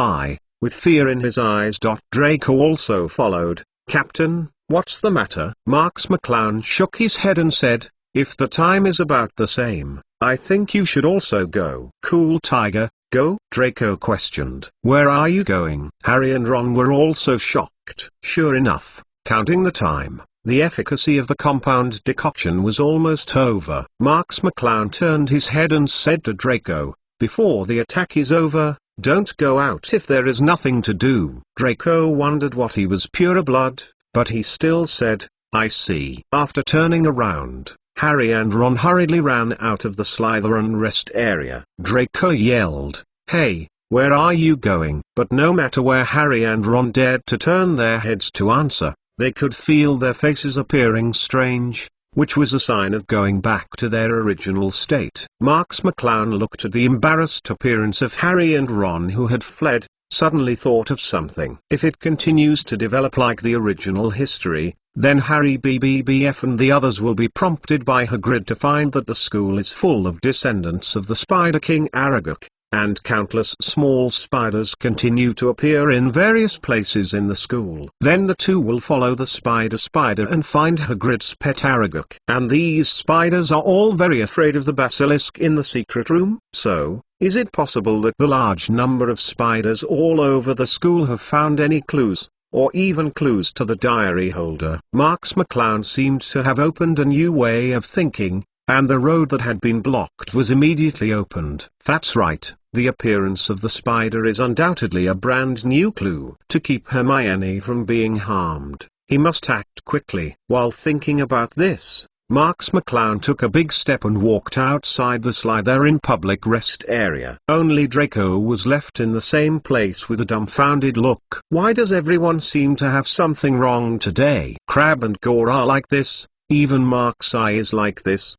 with fear in his eyes. Draco also followed. Captain, what's the matter? Marks McClown shook his head and said, if the time is about the same, I think you should also go. Cool Tiger, go? Draco questioned. Where are you going? Harry and Ron were also shocked. Sure enough, counting the time, the efficacy of the compound decoction was almost over. Marks McClown turned his head and said to Draco, before the attack is over, don't go out if there is nothing to do. Draco wondered what he was pure blood, but he still said, I see. After turning around, Harry and Ron hurriedly ran out of the Slytherin rest area. Draco yelled, hey, where are you going? But no matter where Harry and Ron dared to turn their heads to answer, they could feel their faces appearing strange, which was a sign of going back to their original state. Marks McClown looked at the embarrassed appearance of Harry and Ron, who had fled, suddenly thought of something. If it continues to develop like the original history, then Harry BBBF and the others will be prompted by Hagrid to find that the school is full of descendants of the Spider King Aragog, and countless small spiders continue to appear in various places in the school. Then the two will follow the spider and find Hagrid's pet Aragog. And these spiders are all very afraid of the basilisk in the secret room. So, is it possible that the large number of spiders all over the school have found any clues, or even clues to the diary holder? Marks McClown seemed to have opened a new way of thinking, and the road that had been blocked was immediately opened. That's right, the appearance of the spider is undoubtedly a brand new clue. To keep Hermione from being harmed, he must act quickly. While thinking about this, Marks McClown took a big step and walked outside the Slytherin public rest area. Only Draco was left in the same place with a dumbfounded look. Why does everyone seem to have something wrong today? Crabbe and Gore are like this, even Mark's eye is like this.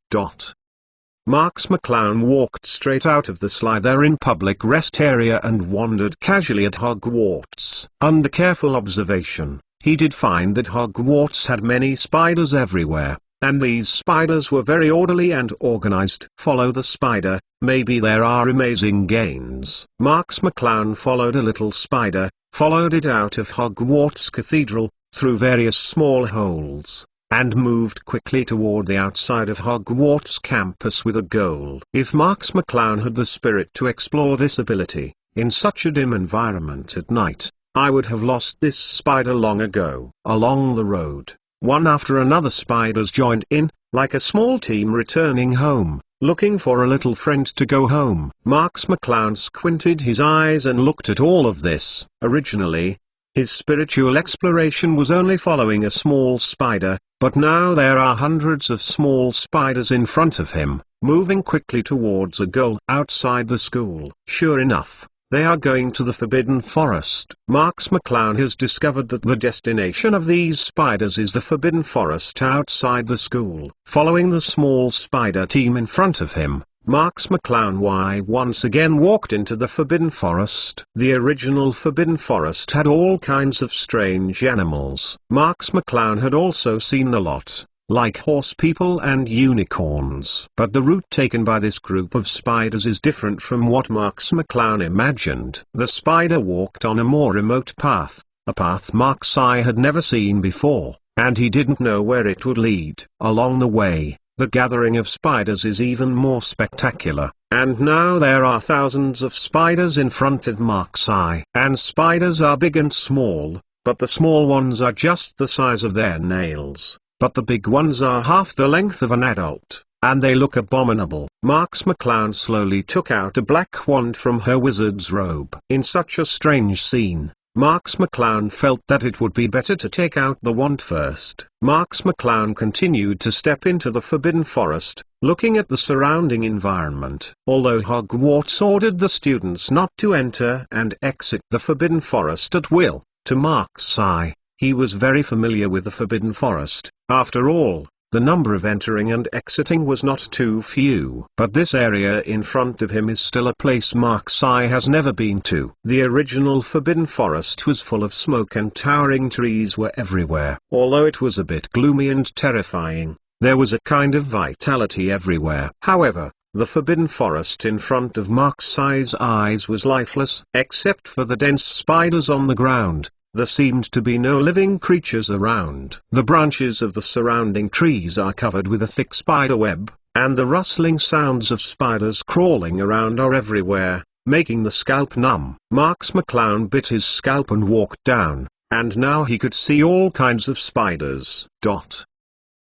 Marks McClown walked straight out of the Slytherin public rest area and wandered casually at Hogwarts. Under careful observation, he did find that Hogwarts had many spiders everywhere, and these spiders were very orderly and organized. Follow the spider, maybe there are amazing gains. Marks McClown followed a little spider, followed it out of Hogwarts Cathedral, through various small holes, and moved quickly toward the outside of Hogwarts campus with a goal. If Marks McClown had the spirit to explore this ability, in such a dim environment at night, I would have lost this spider long ago. Along the road, one after another spiders joined in, like a small team returning home, looking for a little friend to go home. Marks McClown squinted his eyes and looked at all of this. Originally, his spiritual exploration was only following a small spider, but now there are hundreds of small spiders in front of him, moving quickly towards a goal outside the school. Sure enough, they are going to the Forbidden Forest. Marks McClown has discovered that the destination of these spiders is the Forbidden Forest outside the school. Following the small spider team in front of him, Marks McClown once again walked into the Forbidden Forest. The original Forbidden Forest had all kinds of strange animals. Marks McClown had also seen a lot, like horse people and unicorns. But the route taken by this group of spiders is different from what Marks McClown imagined. The spider walked on a more remote path, a path Mark's eye had never seen before, and he didn't know where it would lead. Along the way, the gathering of spiders is even more spectacular, and now there are thousands of spiders in front of Mark's eye. And spiders are big and small, but the small ones are just the size of their nails. But the big ones are half the length of an adult, and they look abominable. Marks McClown slowly took out a black wand from her wizard's robe. In such a strange scene, Marks McClown felt that it would be better to take out the wand first. Marks McClown continued to step into the Forbidden Forest, looking at the surrounding environment. Although Hogwarts ordered the students not to enter and exit the Forbidden Forest at will, to Mark's eye, he was very familiar with the Forbidden Forest. After all, the number of entering and exiting was not too few. But this area in front of him is still a place Mark's eye has never been to. The original Forbidden Forest was full of smoke and towering trees were everywhere. Although it was a bit gloomy and terrifying, there was a kind of vitality everywhere. However, the Forbidden Forest in front of Mark's eye's eyes was lifeless. Except for the dense spiders on the ground, there seemed to be no living creatures around. The branches of the surrounding trees are covered with a thick spider web, and the rustling sounds of spiders crawling around are everywhere, making the scalp numb. Marks McClown bit his scalp and walked down, and now he could see all kinds of spiders.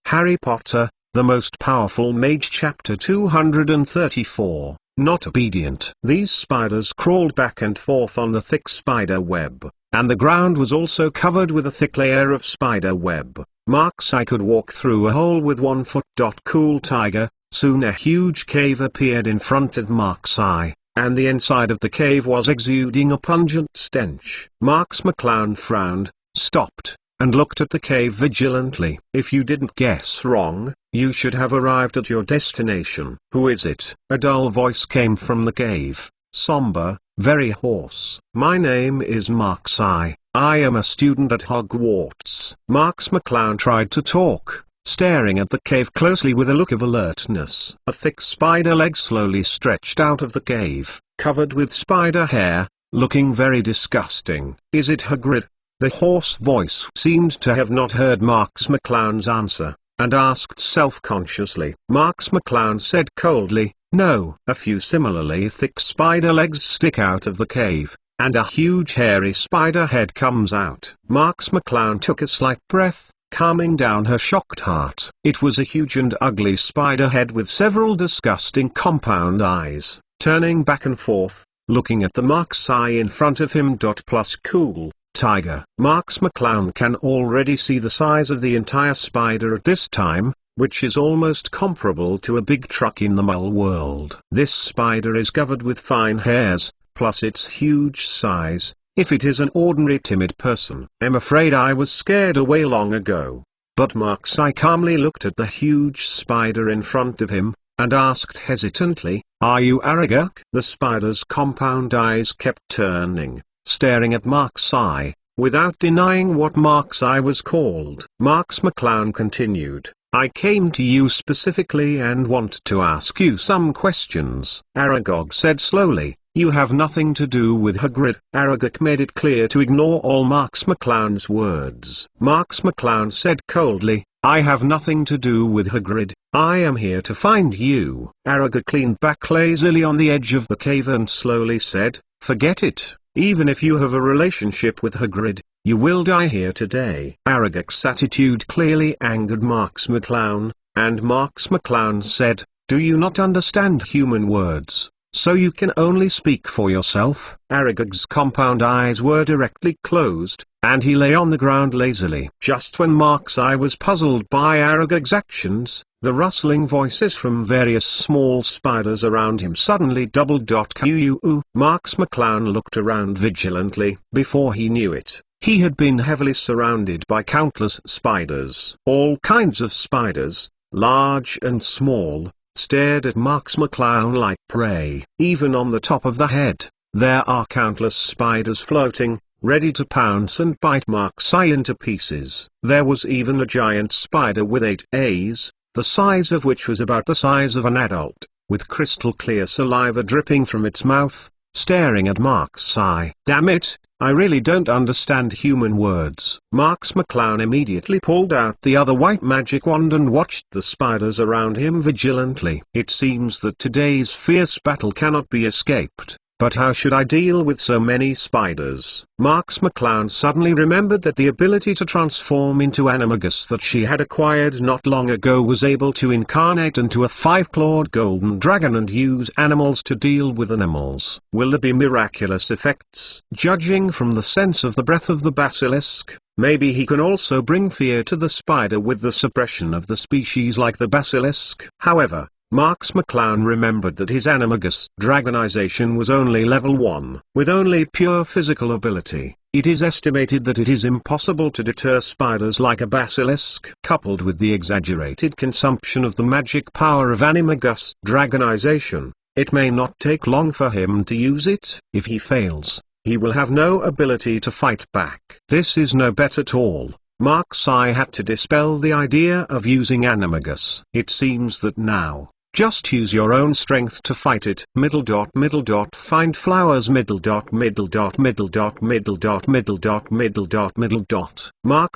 Harry Potter, the Most Powerful Mage, Chapter 234, Not Obedient. These spiders crawled back and forth on the thick spider web, and the ground was also covered with a thick layer of spider web. Mark's eye could walk through a hole with 1 foot. Cool tiger. Soon a huge cave appeared in front of Mark's eye, and the inside of the cave was exuding a pungent stench. Marks McClown frowned, stopped, and looked at the cave vigilantly. If you didn't guess wrong, you should have arrived at your destination. Who is it? A dull voice came from the cave, somber, very hoarse. My name is Mark's eye. I am a student at Hogwarts. Marks McClown tried to talk, staring at the cave closely with a look of alertness. A thick spider leg slowly stretched out of the cave, covered with spider hair, looking very disgusting. Is it Hagrid? The hoarse voice seemed to have not heard Marks McClown's answer, and asked self-consciously. Marks McClown said coldly, no. A few similarly thick spider legs stick out of the cave, and a huge hairy spider head comes out. Marks McClown took a slight breath, calming down her shocked heart. It was a huge and ugly spider head with several disgusting compound eyes, turning back and forth, looking at the Mark's eye in front of him. Plus cool, tiger. Marks McClown can already see the size of the entire spider at this time, which is almost comparable to a big truck in the mole world. This spider is covered with fine hairs, plus its huge size. If it is an ordinary timid person, I'm afraid I was scared away long ago. But Mark's eye calmly looked at the huge spider in front of him, and asked hesitantly, "Are you Aragog?" The spider's compound eyes kept turning, staring at Mark's eye, without denying what Mark's eye was called. Marks McClown continued, "I came to you specifically and want to ask you some questions." Aragog said slowly, "You have nothing to do with Hagrid." Aragog made it clear to ignore all Marks McClown's words. Marks McClown said coldly, "I have nothing to do with Hagrid, I am here to find you." Aragog leaned back lazily on the edge of the cave and slowly said, "Forget it, even if you have a relationship with Hagrid, you will die here today." Aragog's attitude clearly angered Marks McClown, and Marks McClown said, "Do you not understand human words? So you can only speak for yourself?" Aragog's compound eyes were directly closed, and he lay on the ground lazily. Just when Mark's eye was puzzled by Aragog's actions, the rustling voices from various small spiders around him suddenly doubled. Marks McClown looked around vigilantly. Before he knew it, he had been heavily surrounded by countless spiders. All kinds of spiders, large and small, stared at Marks McClown like prey. Even on the top of the head, there are countless spiders floating, ready to pounce and bite Mark's eye into pieces. There was even a giant spider with 8 A's, the size of which was about the size of an adult, with crystal clear saliva dripping from its mouth, staring at Mark's eye. "Damn it, I really don't understand human words." Marks McClown immediately pulled out the other white magic wand and watched the spiders around him vigilantly. "It seems that today's fierce battle cannot be escaped. But how should I deal with so many spiders?" Marks McClown suddenly remembered that the ability to transform into Animagus that she had acquired not long ago was able to incarnate into a 5-clawed golden dragon and use animals to deal with animals. Will there be miraculous effects? Judging from the sense of the breath of the basilisk, maybe he can also bring fear to the spider with the suppression of the species like the basilisk. However, Marks McClown remembered that his Animagus dragonization was only level 1. With only pure physical ability, it is estimated that it is impossible to deter spiders like a basilisk. Coupled with the exaggerated consumption of the magic power of Animagus dragonization, it may not take long for him to use it. If he fails, he will have no ability to fight back. This is no bet at all. Mark's eye had to dispel the idea of using Animagus. It seems that now, just use your own strength to fight it. Find flowers. Marks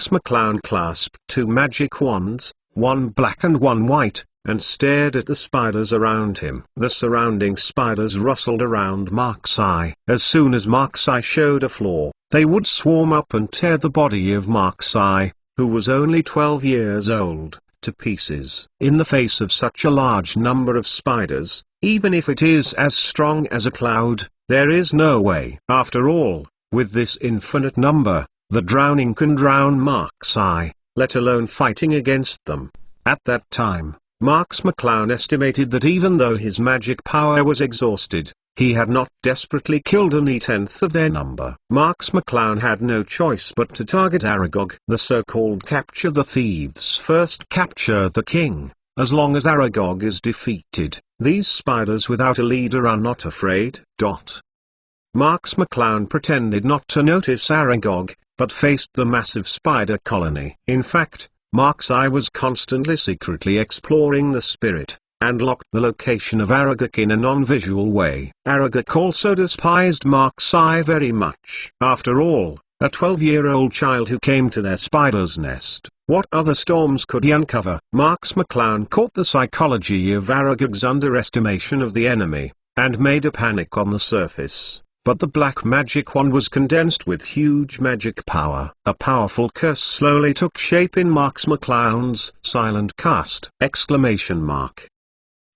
McClown clasped 2 magic wands, one black and one white, and stared at the spiders around him. The surrounding spiders rustled around Mark's eye. As soon as Mark's eye showed a flaw, they would swarm up and tear the body of Mark's eye, who was only 12 years old, to pieces. In the face of such a large number of spiders, even if it is as strong as a cloud, there is no way. After all, with this infinite number, the drowning can drown Mark's eye, let alone fighting against them. At that time, Marks McClown estimated that even though his magic power was exhausted, he had not desperately killed any 10th of their number. Marks McClown had no choice but to target Aragog. The so-called capture the thieves first capture the king. As long as Aragog is defeated, these spiders without a leader are not afraid. Marks McClown pretended not to notice Aragog, but faced the massive spider colony. In fact, Mark's eye was constantly secretly exploring the spirit, and locked the location of Aragog in a non-visual way. Aragog also despised Mark's eye very much. After all, a 12-year-old child who came to their spider's nest, what other storms could he uncover? Marks McClown caught the psychology of Aragog's underestimation of the enemy, and made a panic on the surface. but the black magic wand was condensed with huge magic power. A powerful curse slowly took shape in Marks McClown's silent cast!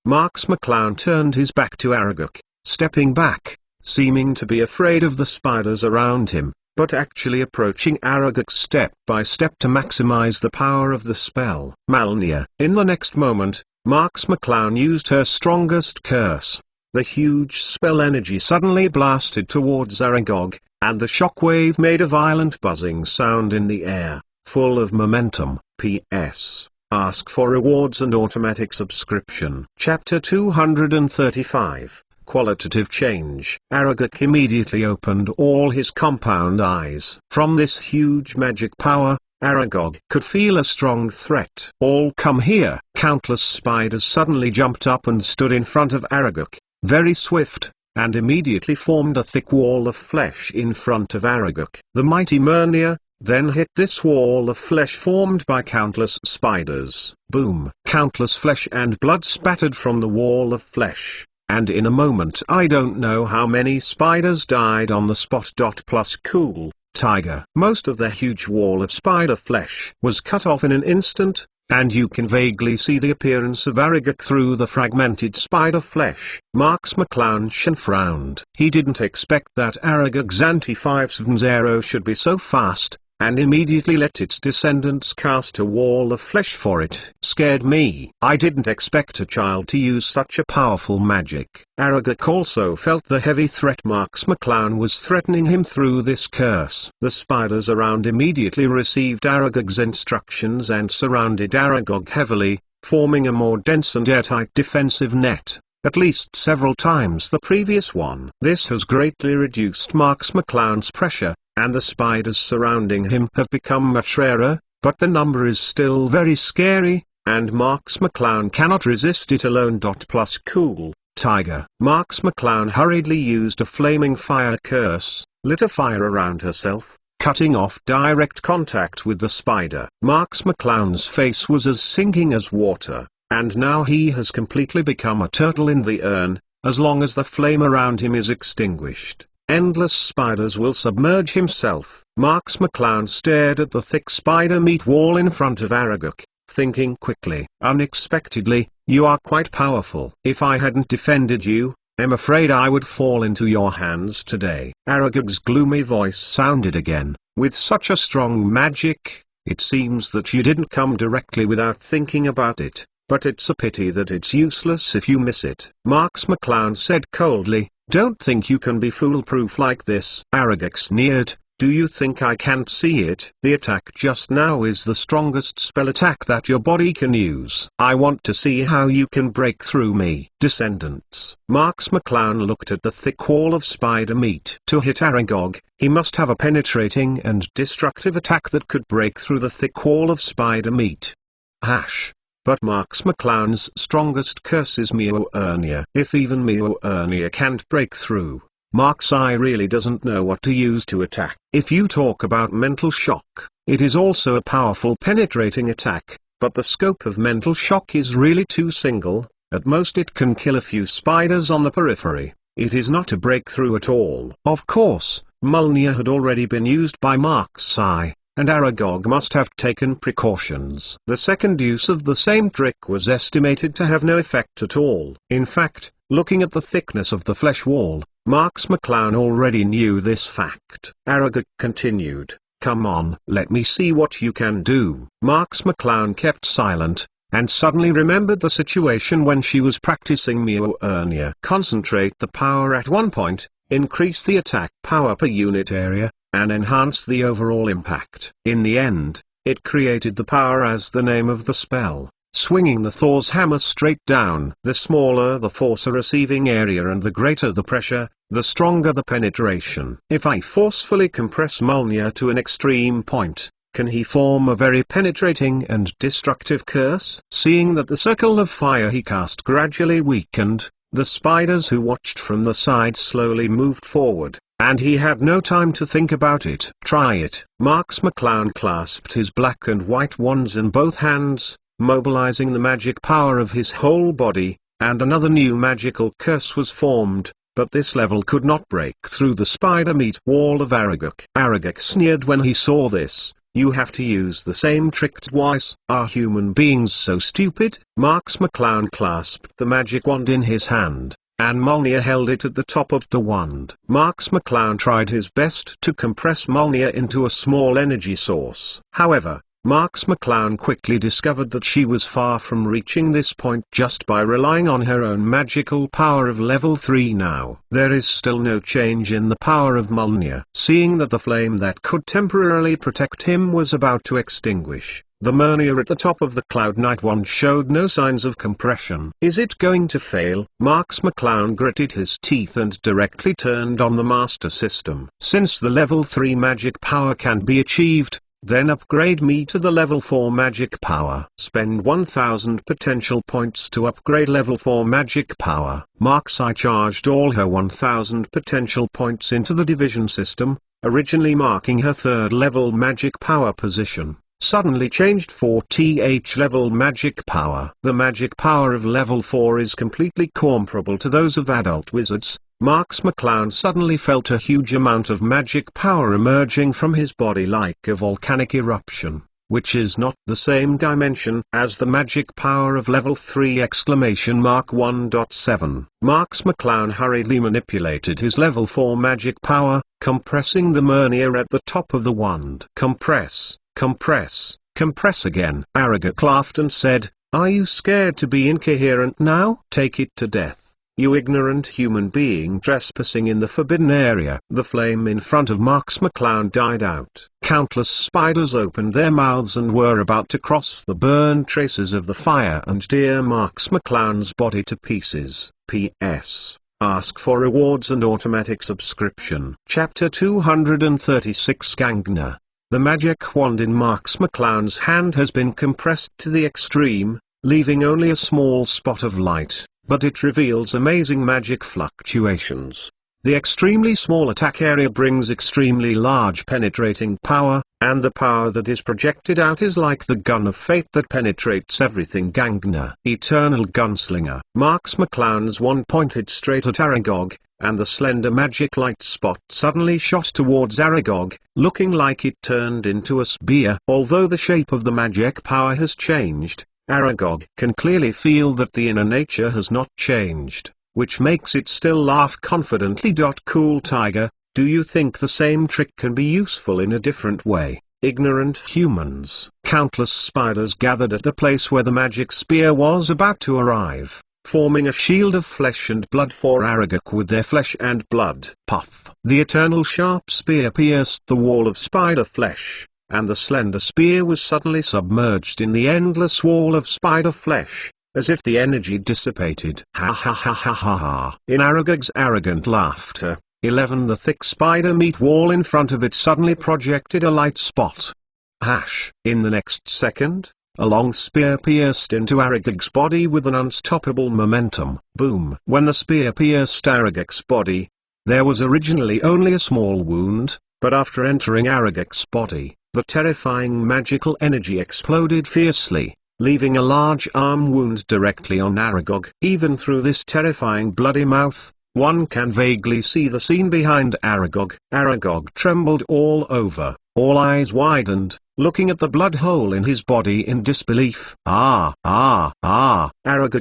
Marks McClown turned his back to Aragog, stepping back, seeming to be afraid of the spiders around him, but actually approaching Aragog step by step to maximize the power of the spell. Malnia. In the next moment, Marks McClown used her strongest curse. The huge spell energy suddenly blasted towards Aragog, and the shockwave made a violent buzzing sound in the air, full of momentum. P.S. Ask for rewards and automatic subscription. Chapter 235. Qualitative change. Aragog immediately opened all his compound eyes. From this huge magic power, Aragog could feel a strong threat. All come here! Countless spiders suddenly jumped up and stood in front of Aragog, very swift, and immediately formed a thick wall of flesh in front of Aragog. The mighty Myrnia then hit this wall of flesh formed by countless spiders. Boom! Countless flesh and blood spattered from the wall of flesh, and in a moment I don't know how many spiders died on the spot. Plus cool Tiger. Most of the huge wall of spider flesh was cut off in an instant, and you can vaguely see the appearance of Aragog through the fragmented spider flesh. Marks McClown frowned. He didn't expect that Aragog's anti-5's arrow should be so fast, and immediately let its descendants cast a wall of flesh for it. Scared me. I didn't expect a child to use such a powerful magic. Aragog also felt the heavy threat Marks McClown was threatening him through this curse. The spiders around immediately received Aragog's instructions and surrounded Aragog heavily, forming a more dense and airtight defensive net, at least several times the previous one. This has greatly reduced Marks McClown's pressure, and the spiders surrounding him have become much rarer, but the number is still very scary, and Marks McClown cannot resist it alone. Plus cool Tiger. Marks McClown hurriedly used a flaming fire curse, lit a fire around herself, cutting off direct contact with the spider. Marks McClown's face was as sinking as water, and now he has completely become a turtle in the urn. As long as the flame around him is extinguished, endless spiders will submerge himself. Marks McClown stared at the thick spider meat wall in front of Aragog, thinking quickly. Unexpectedly, you are quite powerful. If I hadn't defended you, I'm afraid I would fall into your hands today. Aragog's gloomy voice sounded again. With such a strong magic, it seems that you didn't come directly without thinking about it, but it's a pity that it's useless if you miss it. Marks McClown said coldly, don't think you can be foolproof like this. Aragog sneered, do you think I can't see it? The attack just now is the strongest spell attack that your body can use. I want to see how you can break through me. Descendants. Marks McClown looked at the thick wall of spider meat. To hit Aragog, he must have a penetrating and destructive attack that could break through the thick wall of spider meat. But Marks McClown's strongest curse is Mio-Urnia. If even Mio-Urnia can't break through, Marks I really doesn't know what to use to attack. If you talk about mental shock, it is also a powerful penetrating attack, but the scope of mental shock is really too single. At most it can kill a few spiders on the periphery. It is not a breakthrough at all. Of course, Mjolnir had already been used by Marks I, and Aragog must have taken precautions. The second use of the same trick was estimated to have no effect at all. In fact, looking at the thickness of the flesh wall, Marks McClown already knew this fact. Aragog continued, come on, let me see what you can do. Marks McClown kept silent, and suddenly remembered the situation when she was practicing Mio-Urnia. Concentrate the power at one point, increase the attack power per unit area, and enhance the overall impact. In the end, it created the power as the name of the spell, swinging the Thor's hammer straight down. The smaller the force receiving area and the greater the pressure, the stronger the penetration. If I forcefully compress Mjolnir to an extreme point, can he form a very penetrating and destructive curse? Seeing that the circle of fire he cast gradually weakened, the spiders who watched from the side slowly moved forward, and he had no time to think about it. Try it. Marks McClown clasped his black and white wands in both hands, mobilizing the magic power of his whole body, and another new magical curse was formed, but this level could not break through the spider-meat wall of Aragog. Aragog sneered when he saw this. You have to use the same trick twice. Are human beings so stupid? Marx McClown clasped the magic wand in his hand, and Mjolnir held it at the top of the wand. Marx McClown tried his best to compress Mjolnir into a small energy source. However, Marx McClown quickly discovered that she was far from reaching this point just by relying on her own magical power of level 3 now. There is still no change in the power of Mjolnir. Seeing that the flame that could temporarily protect him was about to extinguish, the Mjolnir at the top of the Cloud Knight wand showed no signs of compression. Is it going to fail? Marx McClown gritted his teeth and directly turned on the Master System. Since the level 3 magic power can be achieved, then upgrade me to the level 4 magic power. Spend 1000 potential points to upgrade level 4 magic power. Marxai charged all her 1000 potential points into the division system, originally marking her 3rd level magic power position. Suddenly changed for TH level magic power. The magic power of level 4 is completely comparable to those of adult wizards. Marx McClown suddenly felt a huge amount of magic power emerging from his body like a volcanic eruption, which is not the same dimension as the magic power of level 3 ! 1.7. Marx McClown hurriedly manipulated his level 4 magic power, compressing the Mjolnir at the top of the wand. Compress, compress, compress again. Aragog laughed and said, "Are you scared to be incoherent now? Take it to death, you ignorant human being trespassing in the forbidden area." The flame in front of Marx McClown died out. Countless spiders opened their mouths and were about to cross the burned traces of the fire and tear Marx McClown's body to pieces. P.S. Ask for rewards and automatic subscription. Chapter 236 Gangna. The magic wand in Marx McClown's hand has been compressed to the extreme, leaving only a small spot of light, but it reveals amazing magic fluctuations. The extremely small attack area brings extremely large penetrating power, and the power that is projected out is like the gun of fate that penetrates everything. Gangna. Eternal Gunslinger. Marx McClown's wand pointed straight at Aragog, and the slender magic light spot suddenly shot towards Aragog, looking like it turned into a spear. Although the shape of the magic power has changed, Aragog can clearly feel that the inner nature has not changed, which makes it still laugh confidently. Cool Tiger, do you think the same trick can be useful in a different way? Ignorant humans. Countless spiders gathered at the place where the magic spear was about to arrive, forming a shield of flesh and blood for Aragog with their flesh and blood. Puff. The eternal sharp spear pierced the wall of spider flesh, and the slender spear was suddenly submerged in the endless wall of spider flesh, as if the energy dissipated. Ha ha ha ha ha ha. In Aragog's arrogant laughter, 11 The thick spider meat wall in front of it suddenly projected a light spot. Hash. In the next second, a long spear pierced into Aragog's body with an unstoppable momentum. Boom. When the spear pierced Aragog's body, there was originally only a small wound, but after entering Aragog's body, the terrifying magical energy exploded fiercely, leaving a large arm wound directly on Aragog. Even through this terrifying bloody mouth, one can vaguely see the scene behind Aragog. Aragog trembled all over, all eyes widened, looking at the blood hole in his body in disbelief. Aragog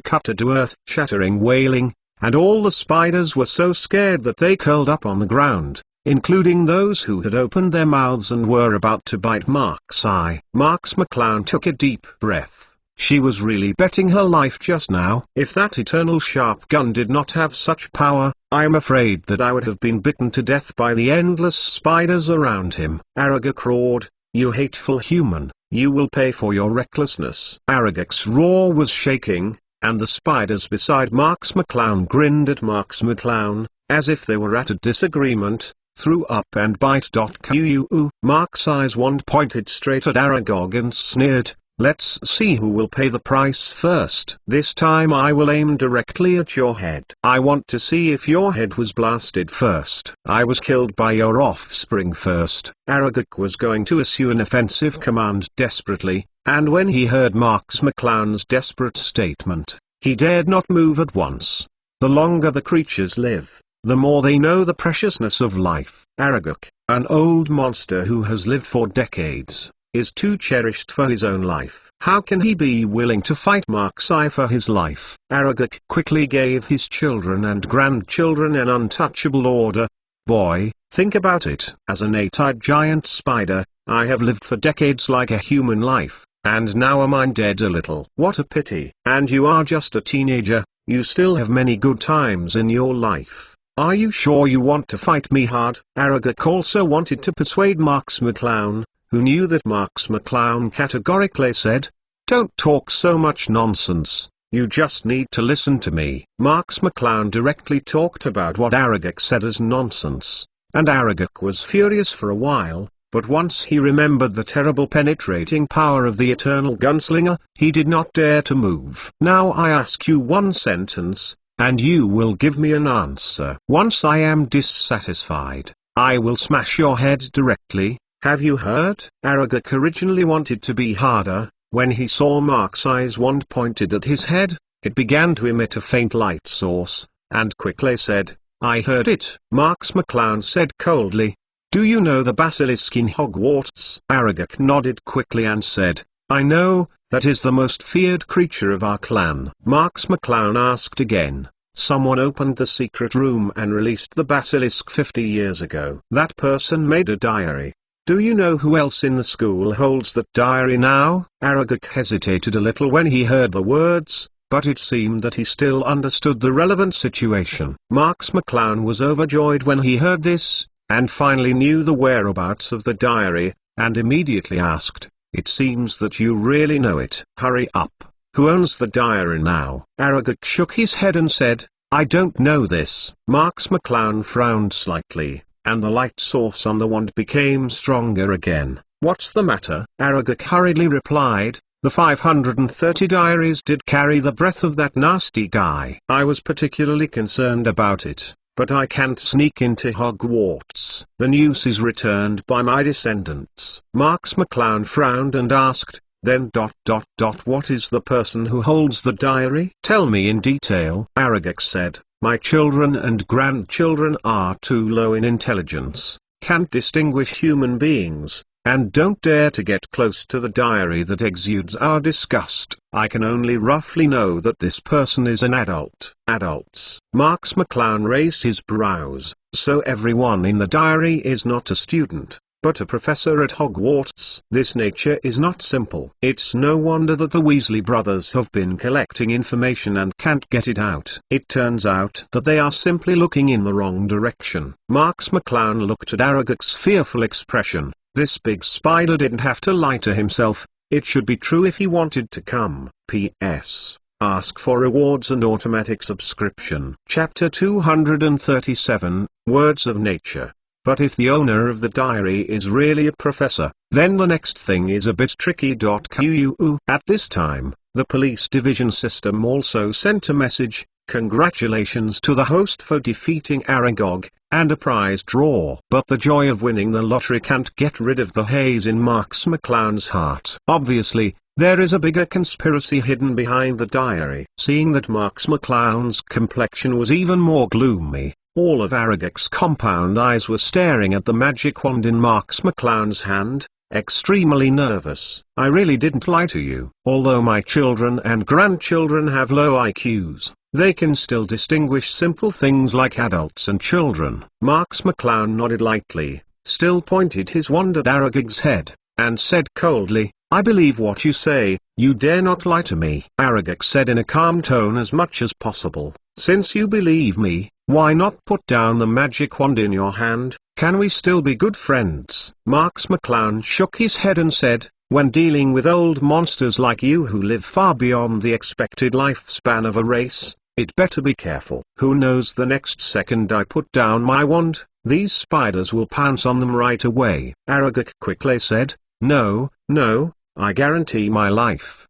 cut to earth, shattering wailing, and all the spiders were so scared that they curled up on the ground, including those who had opened their mouths and were about to bite Mark's eye. Marx McClown took a deep breath. She was really betting her life just now. If that eternal sharp gun did not have such power, I am afraid that I would have been bitten to death by the endless spiders around him. Aragog roared, "You hateful human, you will pay for your recklessness." Aragog's roar was shaking, and the spiders beside Marx McClown grinned at Marx McClown, as if they were at a disagreement. Threw up and bite. Marx's wand pointed straight at Aragog and sneered, "Let's see who will pay the price first. This time I will aim directly at your head. I want to see if your head was blasted first. I was killed by your offspring first." Aragog was going to issue an offensive command desperately, and when he heard Marx McClown's desperate statement, he dared not move at once. The longer the creatures live, the more they know the preciousness of life. Aragog, an old monster who has lived for decades, is too cherished for his own life. How can he be willing to fight Mark-Sai for his life? Aragog quickly gave his children and grandchildren an untouchable order. Boy, think about it. As an 8-eyed giant spider, I have lived for decades like a human life, and now I'm dead a little. What a pity. And you are just a teenager, you still have many good times in your life. Are you sure you want to fight me hard? Aragog also wanted to persuade Marks McClown, who knew that Marks McClown categorically said, "Don't talk so much nonsense, you just need to listen to me." Marks McClown directly talked about what Aragog said as nonsense, and Aragog was furious for a while, but once he remembered the terrible penetrating power of the eternal gunslinger, he did not dare to move. Now I ask you one sentence, and you will give me an answer. Once I am dissatisfied, I will smash your head directly. Have you heard? Aragog originally wanted to be harder. When he saw Mark-Sai's wand pointed at his head, it began to emit a faint light source, and quickly said, "I heard it." Marks McClown said coldly, "Do you know the basilisk in Hogwarts?" Aragog nodded quickly and said, "I know, that is the most feared creature of our clan." Marks McClown asked again, "Someone opened the secret room and released the basilisk 50 years ago. That person made a diary. Do you know who else in the school holds that diary now?" Aragog hesitated a little when he heard the words, but it seemed that he still understood the relevant situation. Marks McClown was overjoyed when he heard this, and finally knew the whereabouts of the diary, and immediately asked, "It seems that you really know it. Hurry up. Who owns the diary now?" Aragog shook his head and said, "I don't know this." Marks McClown frowned slightly, and the light source on the wand became stronger again. "What's the matter?" Aragog hurriedly replied, "The 530 diaries did carry the breath of that nasty guy. I was particularly concerned about it, but I can't sneak into Hogwarts. The news is returned by my descendants." Marks McClown frowned and asked, "Then what is the person who holds the diary? Tell me in detail." Aragog said, "My children and grandchildren are too low in intelligence, can't distinguish human beings, and don't dare to get close to the diary that exudes our disgust. I can only roughly know that this person is an adult." Adults. Marks McClown raised his brows. "So everyone in the diary is not a student, but a professor at Hogwarts. This nature is not simple. It's no wonder that the Weasley brothers have been collecting information and can't get it out. It turns out that they are simply looking in the wrong direction." Marks McClown looked at Aragog's fearful expression. This big spider didn't have to lie to himself, it should be true if he wanted to come. P.S. Ask for rewards and automatic subscription. Chapter 237, Words of Nature. But if the owner of the diary is really a professor, then the next thing is a bit tricky. At this time, the police division system also sent a message, "Congratulations to the host for defeating Aragog, and a prize draw." But the joy of winning the lottery can't get rid of the haze in Marks McClown's heart. Obviously, there is a bigger conspiracy hidden behind the diary. Seeing that Marks McClown's complexion was even more gloomy, all of Aragog's compound eyes were staring at the magic wand in Marks McClown's hand, extremely nervous. "I really didn't lie to you. Although my children and grandchildren have low IQs, they can still distinguish simple things like adults and children." Marks McClown nodded lightly, still pointed his wand at Aragog's head, and said coldly, "I believe what you say. You dare not lie to me." Aragog said in a calm tone as much as possible, "Since you believe me, why not put down the magic wand in your hand? Can we still be good friends?" Marks McClown shook his head and said, "When dealing with old monsters like you who live far beyond the expected lifespan of a race, it better be careful. Who knows, the next second I put down my wand, these spiders will pounce on them right away." Aragog quickly said, No, I guarantee my life."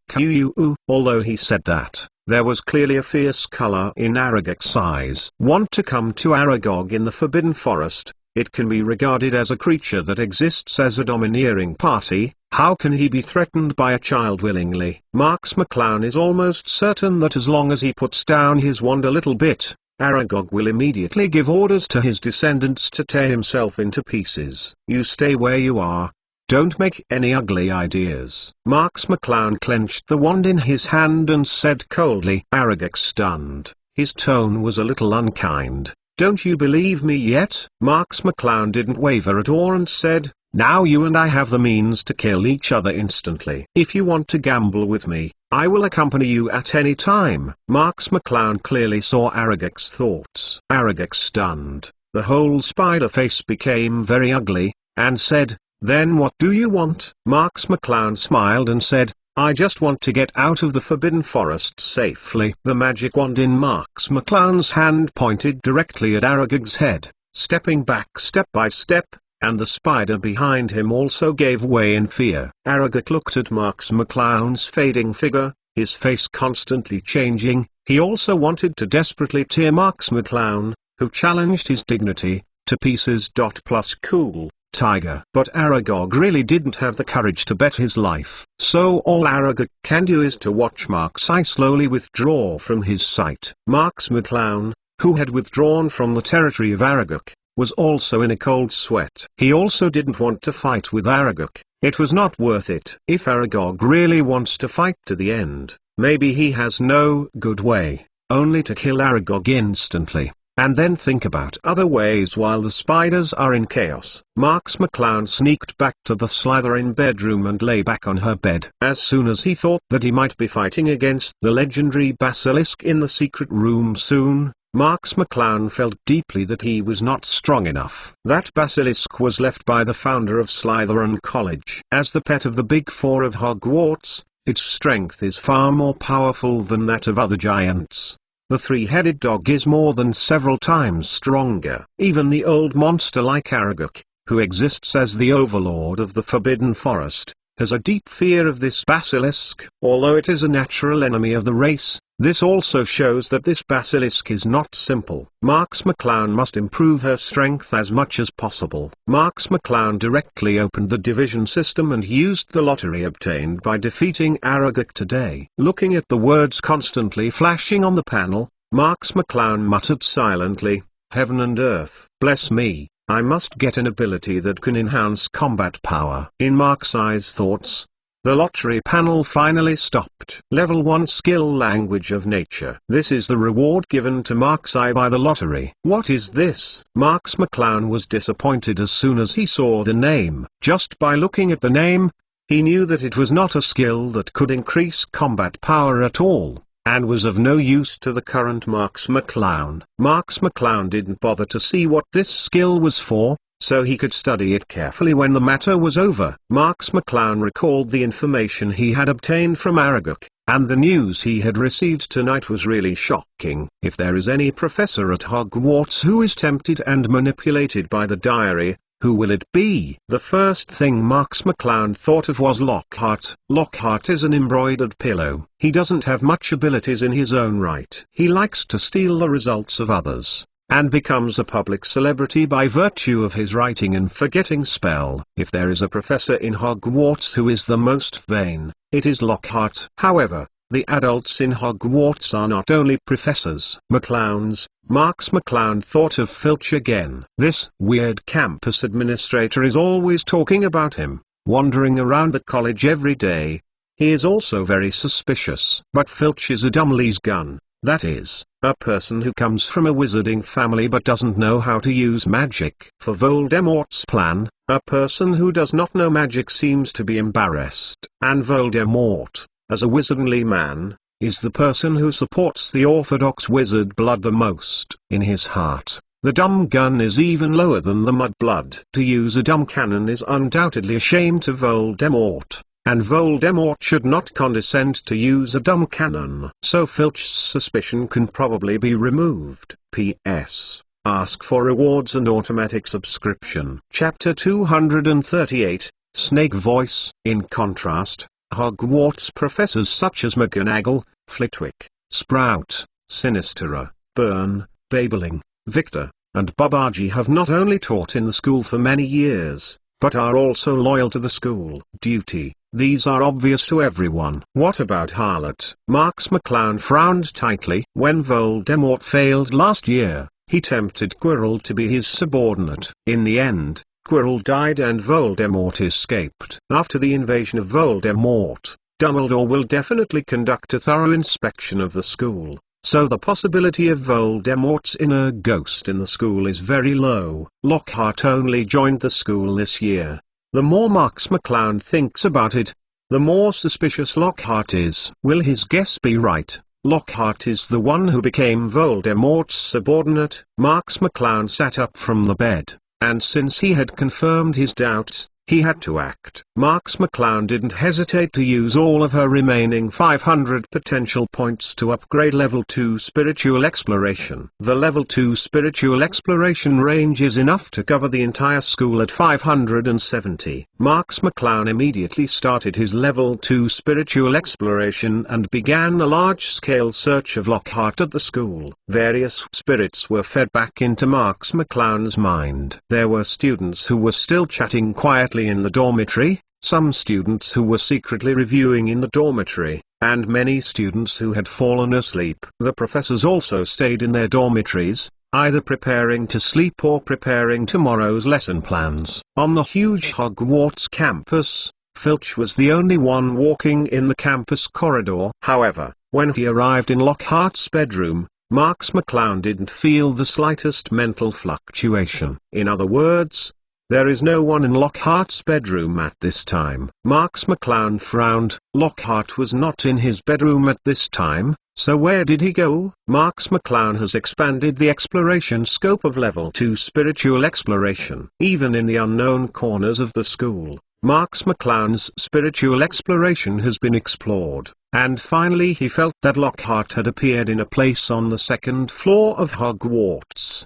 Although he said that, there was clearly a fierce color in Aragog's eyes. Want to come to Aragog in the Forbidden Forest? It can be regarded as a creature that exists as a domineering party. How can he be threatened by a child willingly? Marks McClown is almost certain that as long as he puts down his wand a little bit, Aragog will immediately give orders to his descendants to tear himself into pieces. You stay where you are. Don't make any ugly ideas. Marks McClown clenched the wand in his hand and said coldly. Aragog stunned. His tone was a little unkind. Don't you believe me yet? Marks McClown didn't waver at all and said, now you and I have the means to kill each other instantly. If you want to gamble with me, I will accompany you at any time. Marks McClown clearly saw Aragog's thoughts. Aragog stunned. The whole spider face became very ugly, and said, then what do you want? Marks McClown smiled and said, I just want to get out of the Forbidden Forest safely. The magic wand in Marks McClown's hand pointed directly at Aragog's head, stepping back step by step, and the spider behind him also gave way in fear. Aragog looked at Marks McClown's fading figure, his face constantly changing. He also wanted to desperately tear Marks McClown, who challenged his dignity, to pieces. Plus cool tiger. But Aragog really didn't have the courage to bet his life. So all Aragog can do is to watch Marks I slowly withdraw from his sight. Marks McClown, who had withdrawn from the territory of Aragog, was also in a cold sweat. He also didn't want to fight with Aragog. It was not worth it. If Aragog really wants to fight to the end, maybe he has no good way, only to kill Aragog instantly, and then think about other ways while the spiders are in chaos. Marks McClown sneaked back to the Slytherin bedroom and lay back on her bed. As soon as he thought that he might be fighting against the legendary basilisk in the secret room soon, Marks McClown felt deeply that he was not strong enough. That basilisk was left by the founder of Slytherin College. As the pet of the Big Four of Hogwarts, its strength is far more powerful than that of other giants. The three-headed dog is more than several times stronger. Even the old monster like Aragog, who exists as the overlord of the Forbidden Forest, has a deep fear of this basilisk. Although it is a natural enemy of the race, this also shows that this basilisk is not simple. Marks McClown must improve her strength as much as possible. Marks McClown directly opened the division system and used the lottery obtained by defeating Aragog today. Looking at the words constantly flashing on the panel, Marks McClown muttered silently, heaven and earth. Bless me, I must get an ability that can enhance combat power. In Marks' eyes thoughts, the lottery panel finally stopped. Level 1 Skill Language of Nature. This is the reward given to Marks I by the lottery. What is this? Marks McClown was disappointed as soon as he saw the name. Just by looking at the name, he knew that it was not a skill that could increase combat power at all, and was of no use to the current Marks McClown. Marks McClown didn't bother to see what this skill was for, so he could study it carefully when the matter was over. Marks McClown recalled the information he had obtained from Aragog, and the news he had received tonight was really shocking. If there is any professor at Hogwarts who is tempted and manipulated by the diary, who will it be? The first thing Marks McClown thought of was Lockhart. Lockhart is an embroidered pillow. He doesn't have much abilities in his own right. He likes to steal the results of others, and becomes a public celebrity by virtue of his writing and forgetting spell. If there is a professor in Hogwarts who is the most vain, it is Lockhart. However, the adults in Hogwarts are not only professors. McClowns. Marks McClown thought of Filch again. This weird campus administrator is always talking about him, wandering around the college every day. He is also very suspicious. But Filch is a Dumble's gun. That is, a person who comes from a wizarding family but doesn't know how to use magic. For Voldemort's plan, a person who does not know magic seems to be embarrassed. And Voldemort, as a wizardly man, is the person who supports the orthodox wizard blood the most. In his heart, the dumb gun is even lower than the mud blood. To use a dumb cannon is undoubtedly a shame to Voldemort, and Voldemort should not condescend to use a dumb cannon. So Filch's suspicion can probably be removed. P.S. Ask for rewards and automatic subscription. Chapter 238, Snake Voice. In contrast, Hogwarts professors such as McGonagall, Flitwick, Sprout, Sinistera, Byrne, Babeling, Victor, and Babaji have not only taught in the school for many years, but are also loyal to the school duty. These are obvious to everyone. What about Harlot? Marks McClown frowned tightly. When Voldemort failed last year, he tempted Quirrell to be his subordinate. In the end, Quirrell died and Voldemort escaped. After the invasion of Voldemort, Dumbledore will definitely conduct a thorough inspection of the school, so the possibility of Voldemort's inner ghost in the school is very low. Lockhart only joined the school this year. The more Marks McClown thinks about it, the more suspicious Lockhart is. Will his guess be right? Lockhart is the one who became Voldemort's subordinate. Marks McClown sat up from the bed, and since he had confirmed his doubts, he had to act. Marks McClown didn't hesitate to use all of her remaining 500 potential points to upgrade Level 2 Spiritual Exploration. The Level 2 Spiritual Exploration range is enough to cover the entire school at 570. Marks McClown immediately started his Level 2 Spiritual Exploration and began a large-scale search of Lockhart at the school. Various spirits were fed back into Marks McClown's mind. There were students who were still chatting quietly in the dormitory, some students who were secretly reviewing in the dormitory, and many students who had fallen asleep. The professors also stayed in their dormitories, either preparing to sleep or preparing tomorrow's lesson plans. On the huge Hogwarts campus, Filch was the only one walking in the campus corridor. However, when he arrived in Lockhart's bedroom, Marks McClown didn't feel the slightest mental fluctuation. In other words, there is no one in Lockhart's bedroom at this time. Marks McClown frowned. Lockhart was not in his bedroom at this time, so where did he go? Marks McClown has expanded the exploration scope of Level 2 Spiritual Exploration. Even in the unknown corners of the school, Marks McClown's spiritual exploration has been explored, and finally he felt that Lockhart had appeared in a place on the second floor of Hogwarts.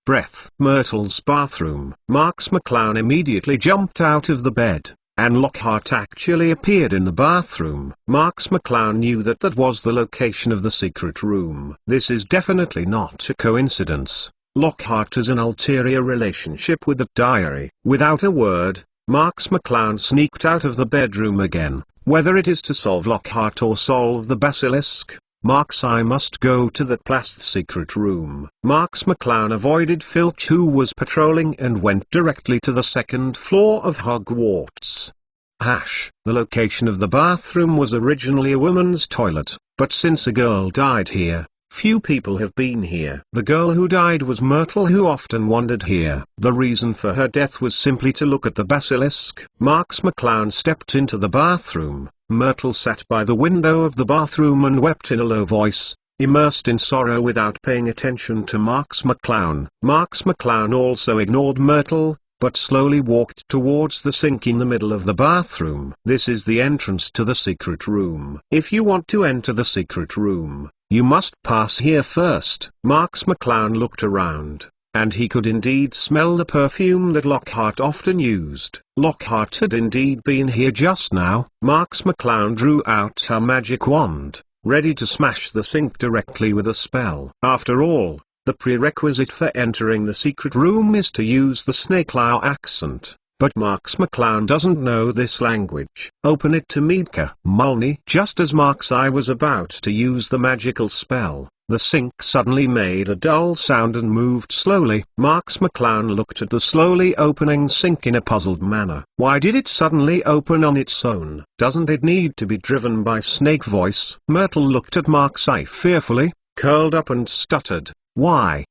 Breath. Myrtle's bathroom. Marks McClown immediately jumped out of the bed, and Lockhart actually appeared in the bathroom. Marks McClown knew that that was the location of the secret room. This is definitely not a coincidence. Lockhart has an ulterior relationship with the diary. Without a word, Marks McClown sneaked out of the bedroom again. Whether it is to solve Lockhart or solve the basilisk, Marks I must go to that last secret room. Marks McClown avoided Filch, who was patrolling, and went directly to the second floor of Hogwarts. The location of the bathroom was originally a woman's toilet, but since a girl died here, few people have been here. The girl who died was Myrtle, who often wandered here. The reason for her death was simply to look at the basilisk. Marks McClown stepped into the bathroom. Myrtle sat by the window of the bathroom and wept in a low voice, immersed in sorrow without paying attention to Marks McClown. Marks McClown also ignored Myrtle, but slowly walked towards the sink in the middle of the bathroom. This is the entrance to the secret room. If you want to enter the secret room, you must pass here first. Marks McClown looked around, and he could indeed smell the perfume that Lockhart often used. Lockhart had indeed been here just now. Marks McClown drew out her magic wand, ready to smash the sink directly with a spell. After all, the prerequisite for entering the secret room is to use the Snakelow accent. But Marks McClown doesn't know this language. Open it to Meadka. Molny. Just as Marks I was about to use the magical spell, the sink suddenly made a dull sound and moved slowly. Marks McClown looked at the slowly opening sink in a puzzled manner. Why did it suddenly open on its own? Doesn't it need to be driven by snake voice? Myrtle looked at Marks I fearfully, curled up and stuttered. Why?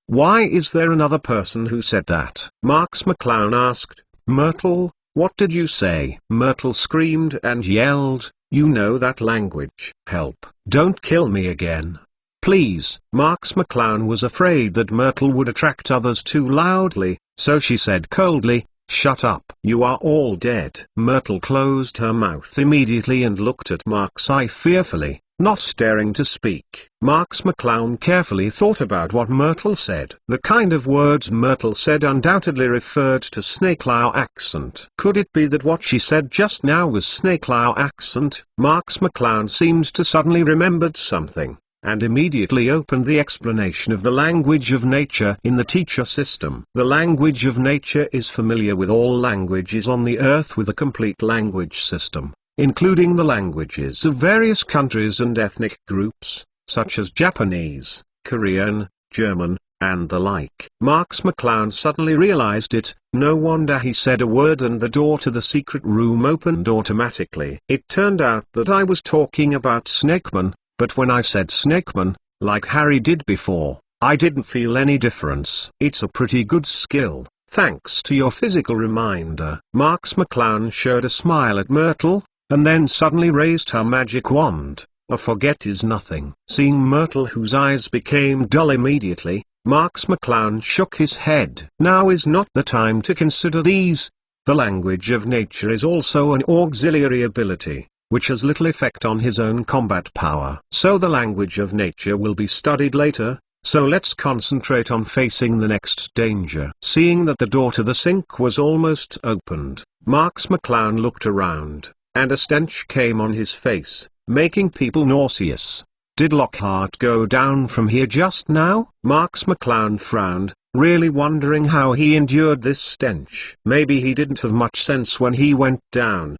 Why is there another person who said that? Marks McClown asked. Myrtle, what did you say? Myrtle screamed and yelled, you know that language. Help. Don't kill me again. Please. Marks McClown was afraid that Myrtle would attract others too loudly, so she said coldly, shut up. You are all dead. Myrtle closed her mouth immediately and looked at Marks I fearfully, not daring to speak. Marks McClown carefully thought about what Myrtle said. The kind of words Myrtle said undoubtedly referred to Snakelow accent. Could it be that what she said just now was Snakelow accent? Marks McClown seemed to suddenly remembered something. and immediately opened the explanation of the language of nature in the teacher system. The language of nature is familiar with all languages on the earth with a complete language system, including the languages of various countries and ethnic groups, such as Japanese, Korean, German, and the like. Marks McClown suddenly realized it. No wonder he said a word and the door to the secret room opened automatically. It turned out that I was talking about Snakeman, but when I said Snakeman, like Harry did before, I didn't feel any difference. It's a pretty good skill, thanks to your physical reminder. Marks McClown showed a smile at Myrtle, and then suddenly raised her magic wand. A forget is nothing. Seeing Myrtle, whose eyes became dull immediately, Marks McClown shook his head. Now is not the time to consider these. The language of nature is also an auxiliary ability, which has little effect on his own combat power. So the language of nature will be studied later, so let's concentrate on facing the next danger. Seeing that the door to the sink was almost opened, Marks McClown looked around, and a stench came on his face, making people nauseous. Did Lockhart go down from here just now? Marks McClown frowned, really wondering how he endured this stench. Maybe he didn't have much sense when he went down.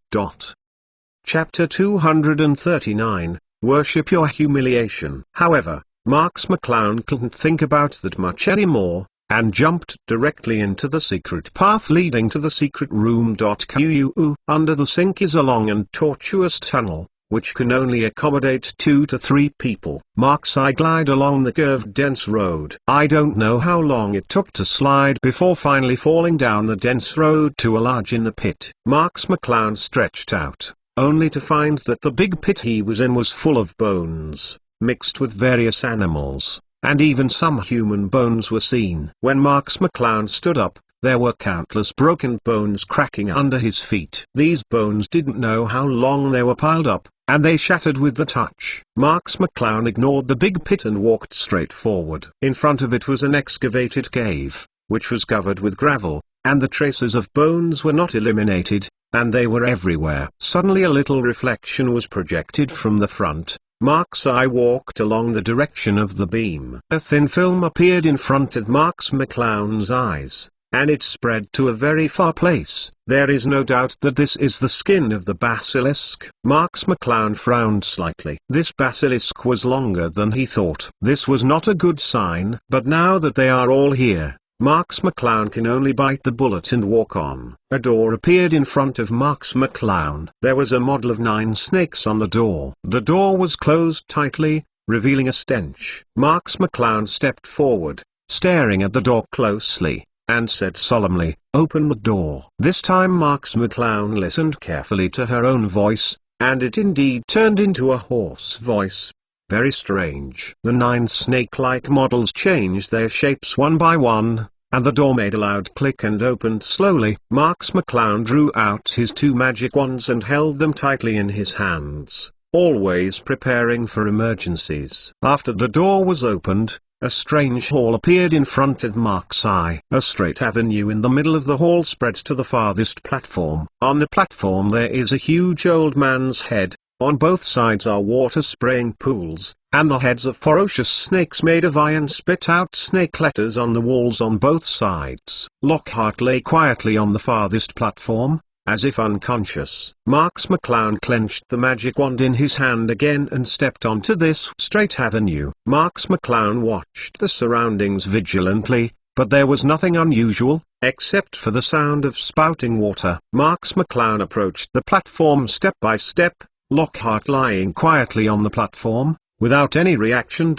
Chapter 239, Worship Your Humiliation. However, Marks McClown couldn't think about that much anymore, and jumped directly into the secret path leading to the secret room. Under the sink is a long and tortuous tunnel, which can only accommodate 2 to 3 people. I glide along the curved dense road. I don't know how long it took to slide before finally falling down the dense road to a lodge in the pit. Marks McClown stretched out, only to find that the big pit he was in was full of bones, mixed with various animals, and even some human bones were seen. When Marks McClown stood up, there were countless broken bones cracking under his feet. These bones didn't know how long they were piled up, and they shattered with the touch. Marks McClown ignored the big pit and walked straight forward. In front of it was an excavated cave, which was covered with gravel, and the traces of bones were not eliminated, and they were everywhere. Suddenly a little reflection was projected from the front. Mark's eye walked along the direction of the beam. A thin film appeared in front of Marks McClown's eyes, and it spread to a very far place. There is no doubt that this is the skin of the basilisk. Marks McClown frowned slightly. This basilisk was longer than he thought. This was not a good sign. But now that they are all here, Marks McClown can only bite the bullet and walk on. A door appeared in front of Marks McClown. There was a model of 9 snakes on the door. The door was closed tightly, revealing a stench. Marks McClown stepped forward, staring at the door closely, and said solemnly, "Open the door." This time Marks McClown listened carefully to her own voice, and it indeed turned into a hoarse voice. Very strange. The 9 snake-like models changed their shapes one by one, and the door made a loud click and opened slowly. Marks McClown drew out his 2 magic wands and held them tightly in his hands, always preparing for emergencies. After the door was opened, a strange hall appeared in front of Mark's eye. A straight avenue in the middle of the hall spreads to the farthest platform. On the platform there is a huge old man's head. On both sides are water-spraying pools, and the heads of ferocious snakes made of iron spit out snake letters on the walls on both sides. Lockhart lay quietly on the farthest platform, as if unconscious. Marks McClown clenched the magic wand in his hand again and stepped onto this straight avenue. Marks McClown watched the surroundings vigilantly, but there was nothing unusual, except for the sound of spouting water. Marks McClown approached the platform step by step, Lockhart lying quietly on the platform, without any reaction.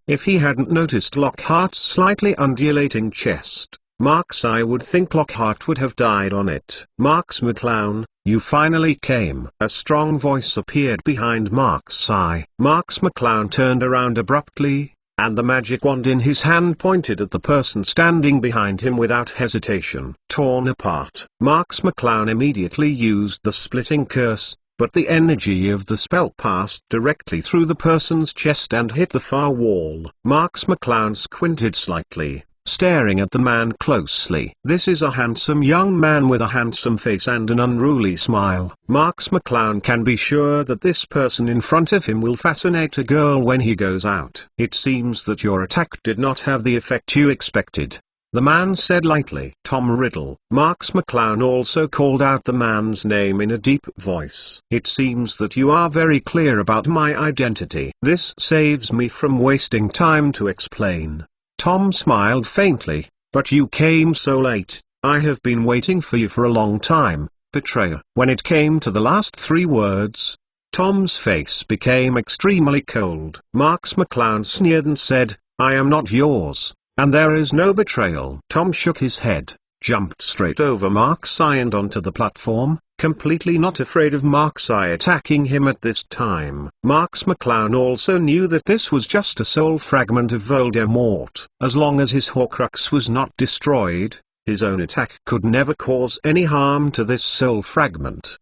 If he hadn't noticed Lockhart's slightly undulating chest, Mark's eye would think Lockhart would have died on it. "Marks McClown, you finally came." A strong voice appeared behind Mark's eye. Marks McClown turned around abruptly, and the magic wand in his hand pointed at the person standing behind him without hesitation. Torn apart. Marks McClown immediately used the splitting curse, but the energy of the spell passed directly through the person's chest and hit the far wall. Marks McClown squinted slightly, staring at the man closely. This is a handsome young man with a handsome face and an unruly smile. Marks McClown can be sure that this person in front of him will fascinate a girl when he goes out. It seems that your attack did not have the effect you expected, the man said lightly. Tom Riddle. Marks McClown also called out the man's name in a deep voice. It seems that you are very clear about my identity. This saves me from wasting time to explain. Tom smiled faintly. But you came so late. I have been waiting for you for a long time, betrayer. When it came to the last three words, Tom's face became extremely cold. Marks McClown sneered and said, I am not yours. And there is no betrayal. Tom shook his head, jumped straight over Mark's eye and onto the platform, completely not afraid of Mark's eye attacking him at this time. Marks McClown also knew that this was just a soul fragment of Voldemort. As long as his Horcrux was not destroyed, his own attack could never cause any harm to this soul fragment.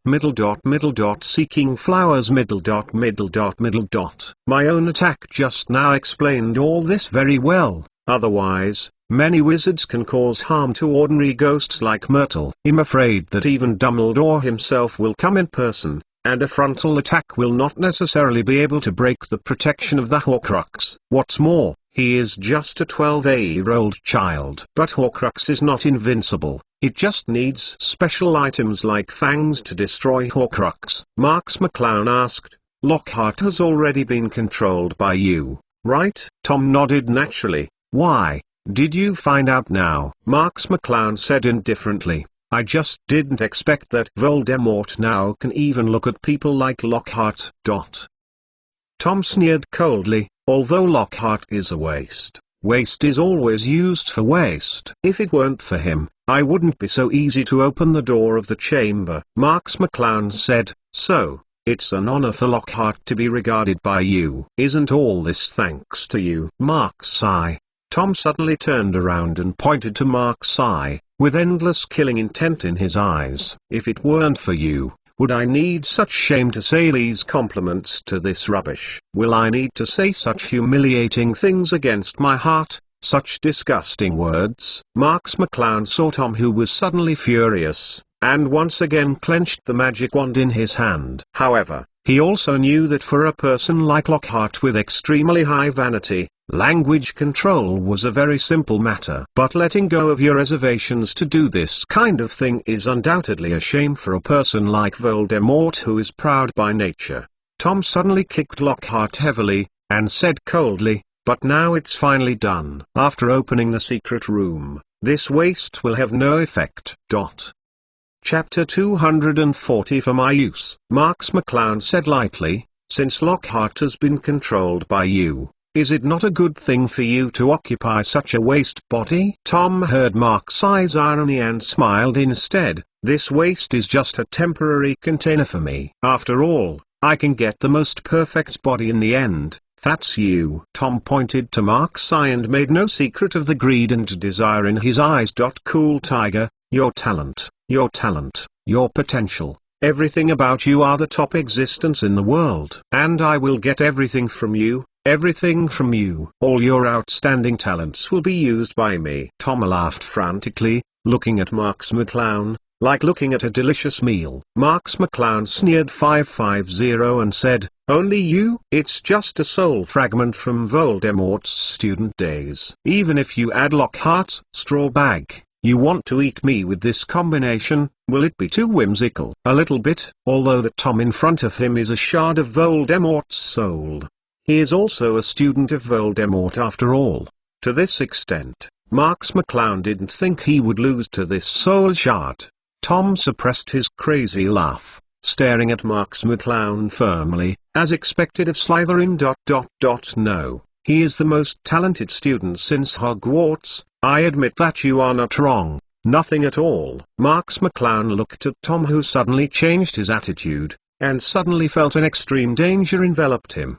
Seeking flowers. My own attack just now explained all this very well. Otherwise, many wizards can cause harm to ordinary ghosts like Myrtle. I'm afraid that even Dumbledore himself will come in person, and a frontal attack will not necessarily be able to break the protection of the Horcrux. What's more, he is just a 12-year-old child. But Horcrux is not invincible. It just needs special items like fangs to destroy Horcrux. Marks McClown asked, Lockhart has already been controlled by you, right? Tom nodded naturally. Why, did you find out now? Marks McClown said indifferently, I just didn't expect that Voldemort now can even look at people like Lockhart. Tom sneered coldly, although Lockhart is a waste. Waste is always used for waste. If it weren't for him, I wouldn't be so easy to open the door of the chamber. Marks McClown said, so, it's an honor for Lockhart to be regarded by you. Isn't all this thanks to you? Mark's eye. Tom suddenly turned around and pointed to Mark's eye, with endless killing intent in his eyes. If it weren't for you, would I need such shame to say these compliments to this rubbish? Will I need to say such humiliating things against my heart, such disgusting words? Marks McClown saw Tom, who was suddenly furious, and once again clenched the magic wand in his hand. However, he also knew that for a person like Lockhart with extremely high vanity, language control was a very simple matter. But letting go of your reservations to do this kind of thing is undoubtedly a shame for a person like Voldemort, who is proud by nature. Tom suddenly kicked Lockhart heavily, and said coldly, but now it's finally done. After opening the secret room, this waste will have no effect. Chapter 240 For my use. Marks McClown said lightly, since Lockhart has been controlled by you, is it not a good thing for you to occupy such a waste body? Tom heard Mark's irony and smiled instead. This waste is just a temporary container for me. After all, I can get the most perfect body in the end. That's you. Tom pointed to Mark's eye and made no secret of the greed and desire in his eyes. Cool tiger, your talent, your potential, everything about you are the top existence in the world. And I will get everything from you. Everything from you. All your outstanding talents will be used by me. Tom laughed frantically, looking at Marks McClown, like looking at a delicious meal. Marks McClown sneered 550 and said, only you? It's just a soul fragment from Voldemort's student days. Even if you add Lockhart's straw bag, you want to eat me with this combination, will it be too whimsical? A little bit, although the Tom in front of him is a shard of Voldemort's soul. He is also a student of Voldemort after all. To this extent, Marks McClown didn't think he would lose to this soul shard. Tom suppressed his crazy laugh, staring at Marks McClown firmly, as expected of Slytherin. No, he is the most talented student since Hogwarts. I admit that you are not wrong, nothing at all. Marks McClown looked at Tom, who suddenly changed his attitude, and suddenly felt an extreme danger enveloped him.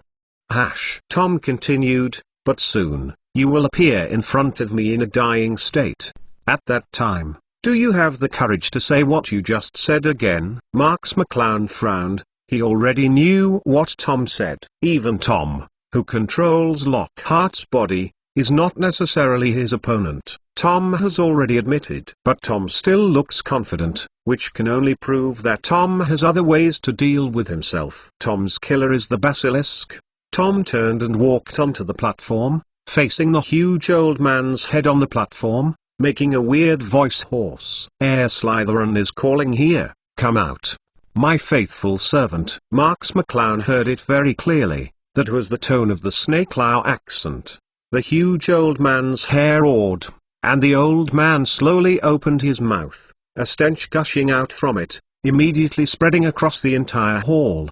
Tom continued, but soon, you will appear in front of me in a dying state. At that time, do you have the courage to say what you just said again? Marks McClown frowned. He already knew what Tom said. Even Tom, who controls Lockhart's body, is not necessarily his opponent. Tom has already admitted. But Tom still looks confident, which can only prove that Tom has other ways to deal with himself. Tom's killer is the basilisk. Tom turned and walked onto the platform, facing the huge old man's head on the platform, making a weird voice hoarse. Herr Slytherin is calling here, come out. My faithful servant. Marks McClown heard it very clearly. That was the tone of the Snakelow accent. The huge old man's hair awed, and the old man slowly opened his mouth, a stench gushing out from it, immediately spreading across the entire hall.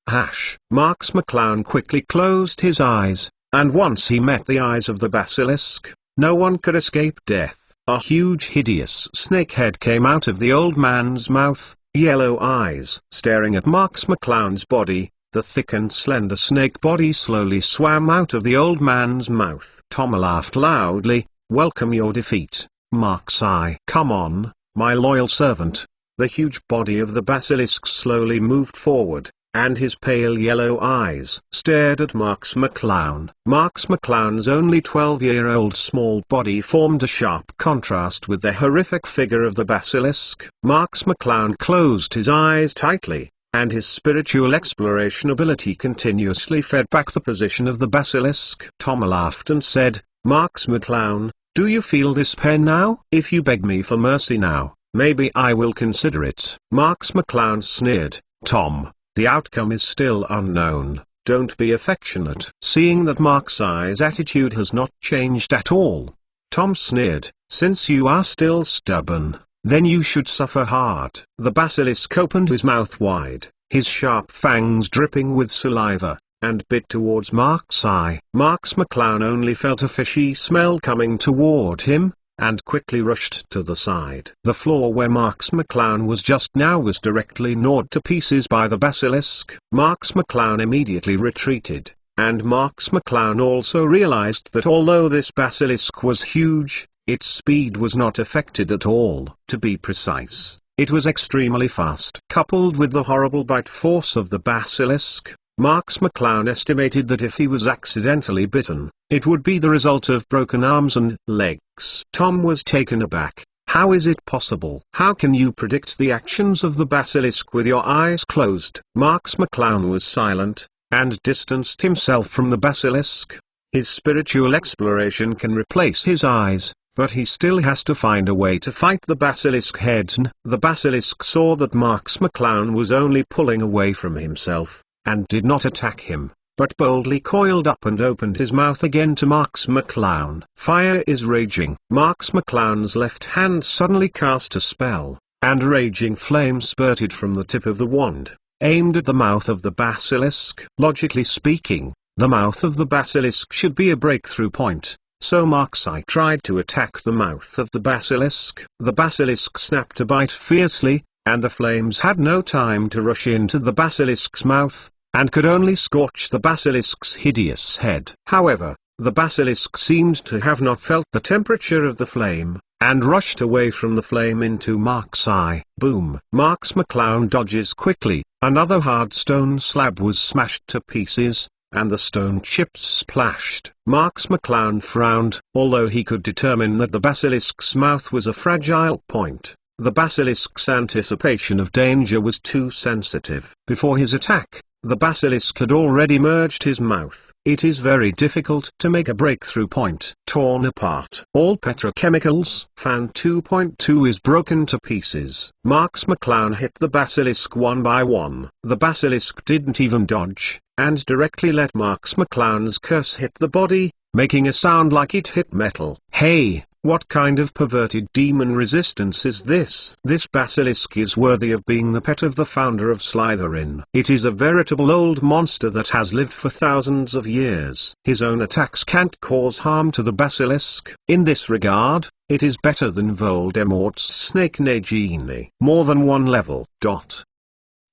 Hash! Marks McClown quickly closed his eyes, and once he met the eyes of the basilisk, no one could escape death. A huge hideous snake head came out of the old man's mouth, yellow eyes staring at Marks McClown's body. The thick and slender snake body slowly swam out of the old man's mouth. Tom laughed loudly. Welcome your defeat, Marks-eye. Come on, my loyal servant. The huge body of the basilisk slowly moved forward, and his pale yellow eyes stared at Marks McClown. Marks McClown's only 12-year-old small body formed a sharp contrast with the horrific figure of the basilisk. Marks McClown closed his eyes tightly, and his spiritual exploration ability continuously fed back the position of the basilisk. Tom laughed and said, Marks McClown, do you feel despair now? If you beg me for mercy now, maybe I will consider it. Marks McClown sneered, Tom, the outcome is still unknown, don't be affectionate. Seeing that Marks-eye's attitude has not changed at all, Tom sneered, since you are still stubborn, then you should suffer hard. The basilisk opened his mouth wide, his sharp fangs dripping with saliva, and bit towards Marks-eye. Marks McClown only felt a fishy smell coming toward him, and quickly rushed to the side. The floor where Marks McClown was just now was directly gnawed to pieces by the basilisk. Marks McClown immediately retreated, and Marks McClown also realized that although this basilisk was huge, its speed was not affected at all. To be precise, it was extremely fast. Coupled with the horrible bite force of the basilisk, Marks McClown estimated that if he was accidentally bitten, it would be the result of broken arms and legs. Tom was taken aback. How is it possible? How can you predict the actions of the basilisk with your eyes closed? Marks McClown was silent, and distanced himself from the basilisk. His spiritual exploration can replace his eyes, but he still has to find a way to fight the basilisk head. The basilisk saw that Marks McClown was only pulling away from himself, and did not attack him, but boldly coiled up and opened his mouth again to Marks McClown. Fire is raging. Marks McClown's left hand suddenly cast a spell, and raging flames spurted from the tip of the wand, aimed at the mouth of the basilisk. Logically speaking, the mouth of the basilisk should be a breakthrough point. So Marks-eye tried to attack the mouth of the basilisk. The basilisk snapped a bite fiercely, and the flames had no time to rush into the basilisk's mouth, and could only scorch the basilisk's hideous head. However, the basilisk seemed to have not felt the temperature of the flame, and rushed away from the flame into Marks-eye. Boom! Marks McClown dodges quickly, another hard stone slab was smashed to pieces, and the stone chips splashed. Marks McClown frowned. Although he could determine that the basilisk's mouth was a fragile point, the basilisk's anticipation of danger was too sensitive. Before his attack, the basilisk had already merged his mouth. It is very difficult to make a breakthrough point. Torn apart. All petrochemicals. Fan 2.2 is broken to pieces. Marks McClown hit the basilisk one by one. The basilisk didn't even dodge, and directly let Marks McClown's curse hit the body, making a sound like it hit metal. Hey! What kind of perverted demon resistance is this? This basilisk is worthy of being the pet of the founder of Slytherin. It is a veritable old monster that has lived for thousands of years. His own attacks can't cause harm to the basilisk. In this regard, it is better than Voldemort's Snake Nagini. More than one level.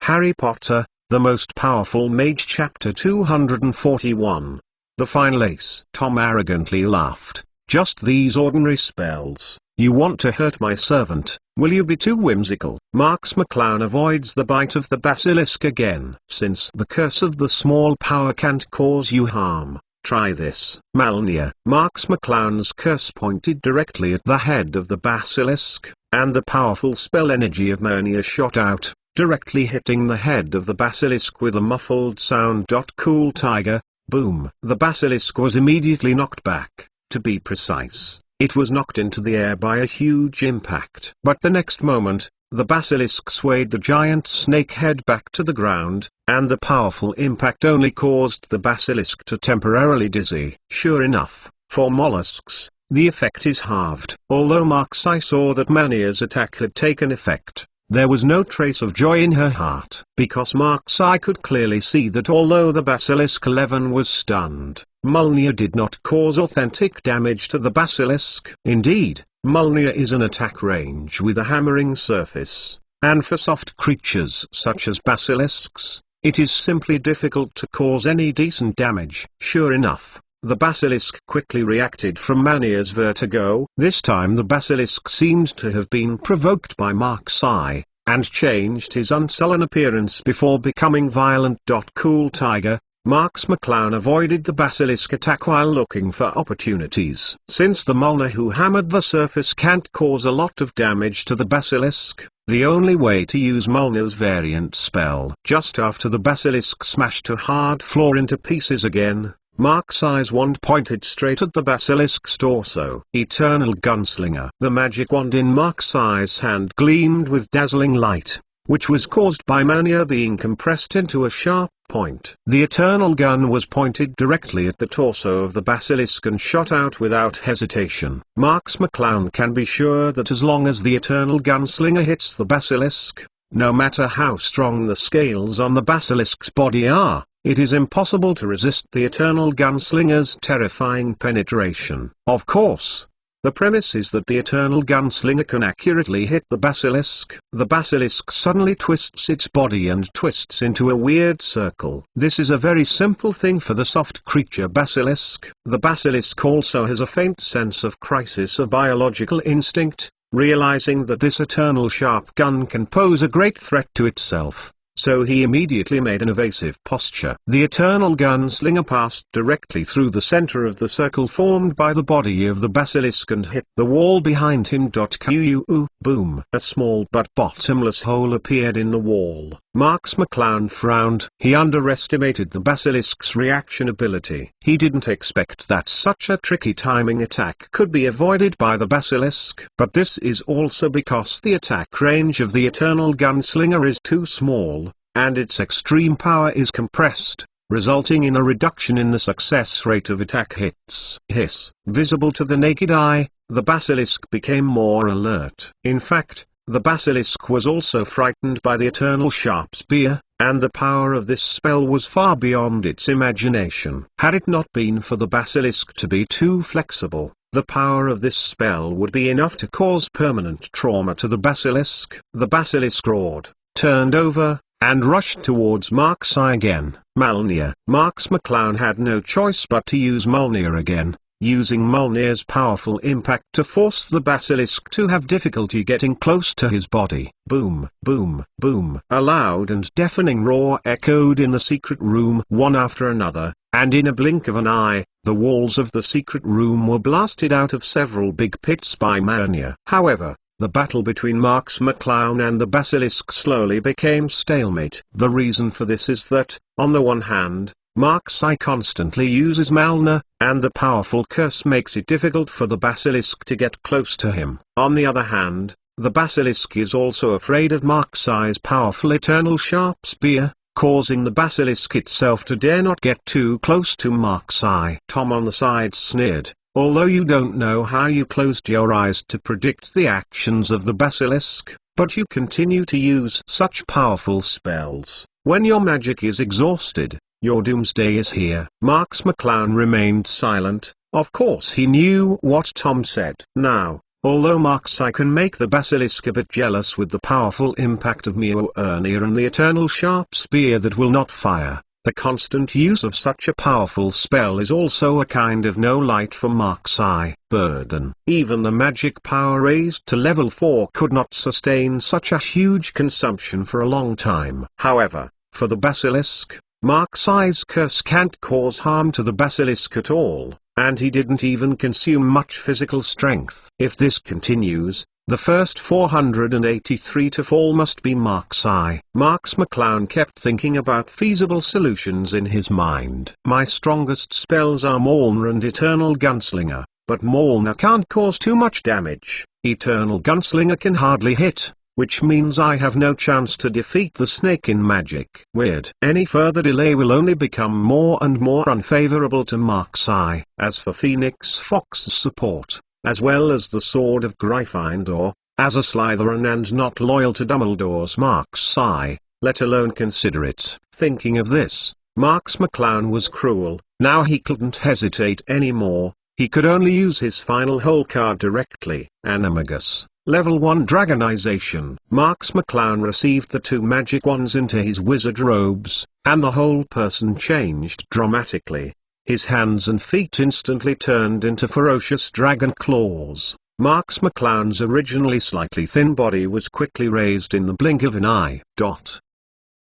Harry Potter, The Most Powerful Mage Chapter 241. The Final Ace. Tom arrogantly laughed. Just these ordinary spells. You want to hurt my servant, will you be too whimsical? Marks McClown avoids the bite of the basilisk again. Since the curse of the small power can't cause you harm, Try this. Malnia. Marks McClown's curse pointed directly at the head of the basilisk, and the powerful spell energy of Malnia shot out, directly hitting the head of the basilisk with a muffled sound. Cool tiger. Boom. The basilisk was immediately knocked back. To be precise, it was knocked into the air by a huge impact. But the next moment, the basilisk swayed the giant snake head back to the ground, and the powerful impact only caused the basilisk to temporarily dizzy. Sure enough, for mollusks, the effect is halved. Although Marksai saw that Malnia's attack had taken effect, there was no trace of joy in her heart. Because Marksai could clearly see that although the Basilisk 11 was stunned, Malnia did not cause authentic damage to the basilisk. Indeed, Malnia is an attack range with a hammering surface, and for soft creatures such as basilisks, it is simply difficult to cause any decent damage. Sure enough, the basilisk quickly reacted from Malnia's vertigo. This time the basilisk seemed to have been provoked by Marksai, and changed his unsullen appearance before becoming violent. Cool tiger. Marks McClown avoided the basilisk attack while looking for opportunities. Since the Malna who hammered the surface can't cause a lot of damage to the basilisk, the only way to use Malnia's variant spell. Just after the basilisk smashed a hard floor into pieces again, Marksai's wand pointed straight at the basilisk's torso. Eternal Gunslinger. The magic wand in Marksai's hand gleamed with dazzling light, which was caused by Malnia being compressed into a sharp point. The Eternal Gun was pointed directly at the torso of the basilisk and shot out without hesitation. Marks McClown can be sure that as long as the Eternal Gunslinger hits the basilisk, no matter how strong the scales on the basilisk's body are, it is impossible to resist the Eternal Gunslinger's terrifying penetration. Of course, the premise is that the Eternal Gunslinger can accurately hit the basilisk. The basilisk suddenly twists its body and twists into a weird circle. This is a very simple thing for the soft creature basilisk. The basilisk also has a faint sense of crisis of biological instinct, realizing that this eternal sharp gun can pose a great threat to itself. So he immediately made an evasive posture. The Eternal Gunslinger passed directly through the center of the circle formed by the body of the basilisk and hit the wall behind him. Boom. A small but bottomless hole appeared in the wall. Marks McClown frowned. He underestimated the basilisk's reaction ability. He didn't expect that such a tricky timing attack could be avoided by the basilisk. But this is also because the attack range of the Eternal Gunslinger is too small, and its extreme power is compressed, resulting in a reduction in the success rate of attack hits. Hiss. Visible to the naked eye, the basilisk became more alert. In fact, the basilisk was also frightened by the Eternal Sharp Spear, and the power of this spell was far beyond its imagination. Had it not been for the basilisk to be too flexible, the power of this spell would be enough to cause permanent trauma to the basilisk. The basilisk roared, turned over, and rushed towards Marksai again. Malnia. Marks McClown had no choice but to use Malnia again, using Malnia's powerful impact to force the basilisk to have difficulty getting close to his body. Boom, boom, boom. A loud and deafening roar echoed in the secret room one after another, and in a blink of an eye, the walls of the secret room were blasted out of several big pits by Malnia. However, the battle between Marks McClown and the basilisk slowly became stalemate. The reason for this is that, on the one hand, Marksai constantly uses Malnia, and the powerful curse makes it difficult for the basilisk to get close to him. On the other hand, the basilisk is also afraid of Marksai's powerful Eternal Sharp Spear, causing the basilisk itself to dare not get too close to Marksai. Tom on the side sneered, although you don't know how you closed your eyes to predict the actions of the basilisk, but you continue to use such powerful spells. When your magic is exhausted, your doomsday is here. Marks McClown remained silent. Of course he knew what Tom said. Now, although Marksai can make the basilisk a bit jealous with the powerful impact of Mjolnir and the Eternal Sharp Spear that will not fire, the constant use of such a powerful spell is also a kind of no light for Marksai. Burden. Even the magic power raised to level 4 could not sustain such a huge consumption for a long time. However, for the basilisk, Mark's Eye's curse can't cause harm to the basilisk at all, and he didn't even consume much physical strength. If this continues, the first 483 to fall must be Mark's Eye. Marks McClown kept thinking about feasible solutions in his mind. My strongest spells are Mjolnir and Eternal Gunslinger, but Mjolnir can't cause too much damage. Eternal Gunslinger can hardly hit, which means I have no chance to defeat the snake in magic. Weird. Any further delay will only become more and more unfavorable to Mark's Eye. As for Phoenix Fox's support, as well as the Sword of Gryffindor, as a Slytherin and not loyal to Dumbledore's Mark's Eye, let alone consider it. Thinking of this, Marks McClown was cruel. Now he couldn't hesitate anymore. He could only use his final hole card directly. Animagus, Level 1 Dragonization. Marks McClown received the 2 magic wands into his wizard robes, and the whole person changed dramatically. His hands and feet instantly turned into ferocious dragon claws. Marks McClown's originally slightly thin body was quickly raised in the blink of an eye.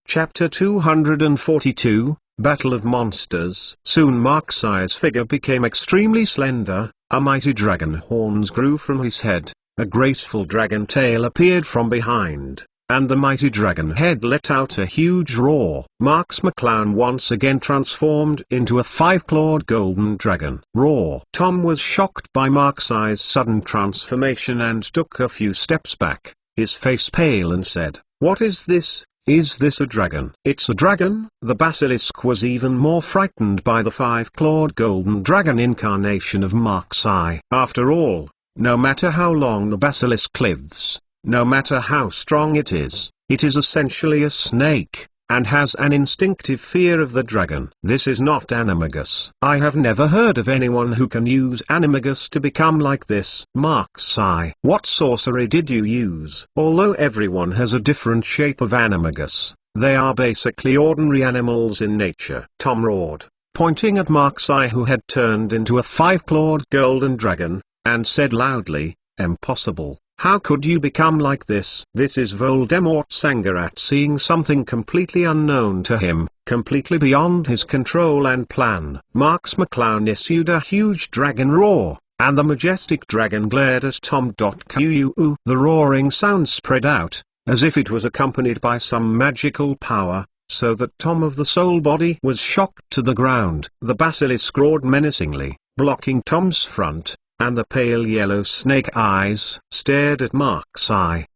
Chapter 242, Battle of Monsters. Soon Mark's Eye's figure became extremely slender, a mighty dragon horns grew from his head, a graceful dragon tail appeared from behind, and the mighty dragon head let out a huge roar. Marks McClown once again transformed into a 5-clawed golden dragon. Roar. Tom was shocked by Mark's Eye's sudden transformation and took a few steps back, his face pale, and said, "What is this? Is this a dragon?" "It's a dragon." The basilisk was even more frightened by the 5-clawed golden dragon incarnation of Mark's Eye. After all, no matter how long the basilisk lives, no matter how strong it is essentially a snake, and has an instinctive fear of the dragon. This is not Animagus. I have never heard of anyone who can use Animagus to become like this. Mark's Eye. What sorcery did you use? Although everyone has a different shape of Animagus, they are basically ordinary animals in nature. Tom roared, pointing at Mark's Eye, who had turned into a 5-clawed golden dragon, and said loudly, "Impossible. How could you become like this?" This is Voldemort's anger at seeing something completely unknown to him, completely beyond his control and plan. Marks McClown issued a huge dragon roar, and the majestic dragon glared at Tom. The roaring sound spread out, as if it was accompanied by some magical power, so that Tom of the Soul Body was shocked to the ground. The basilisk roared menacingly, blocking Tom's front, and the pale yellow snake eyes stared at Mark's Eye.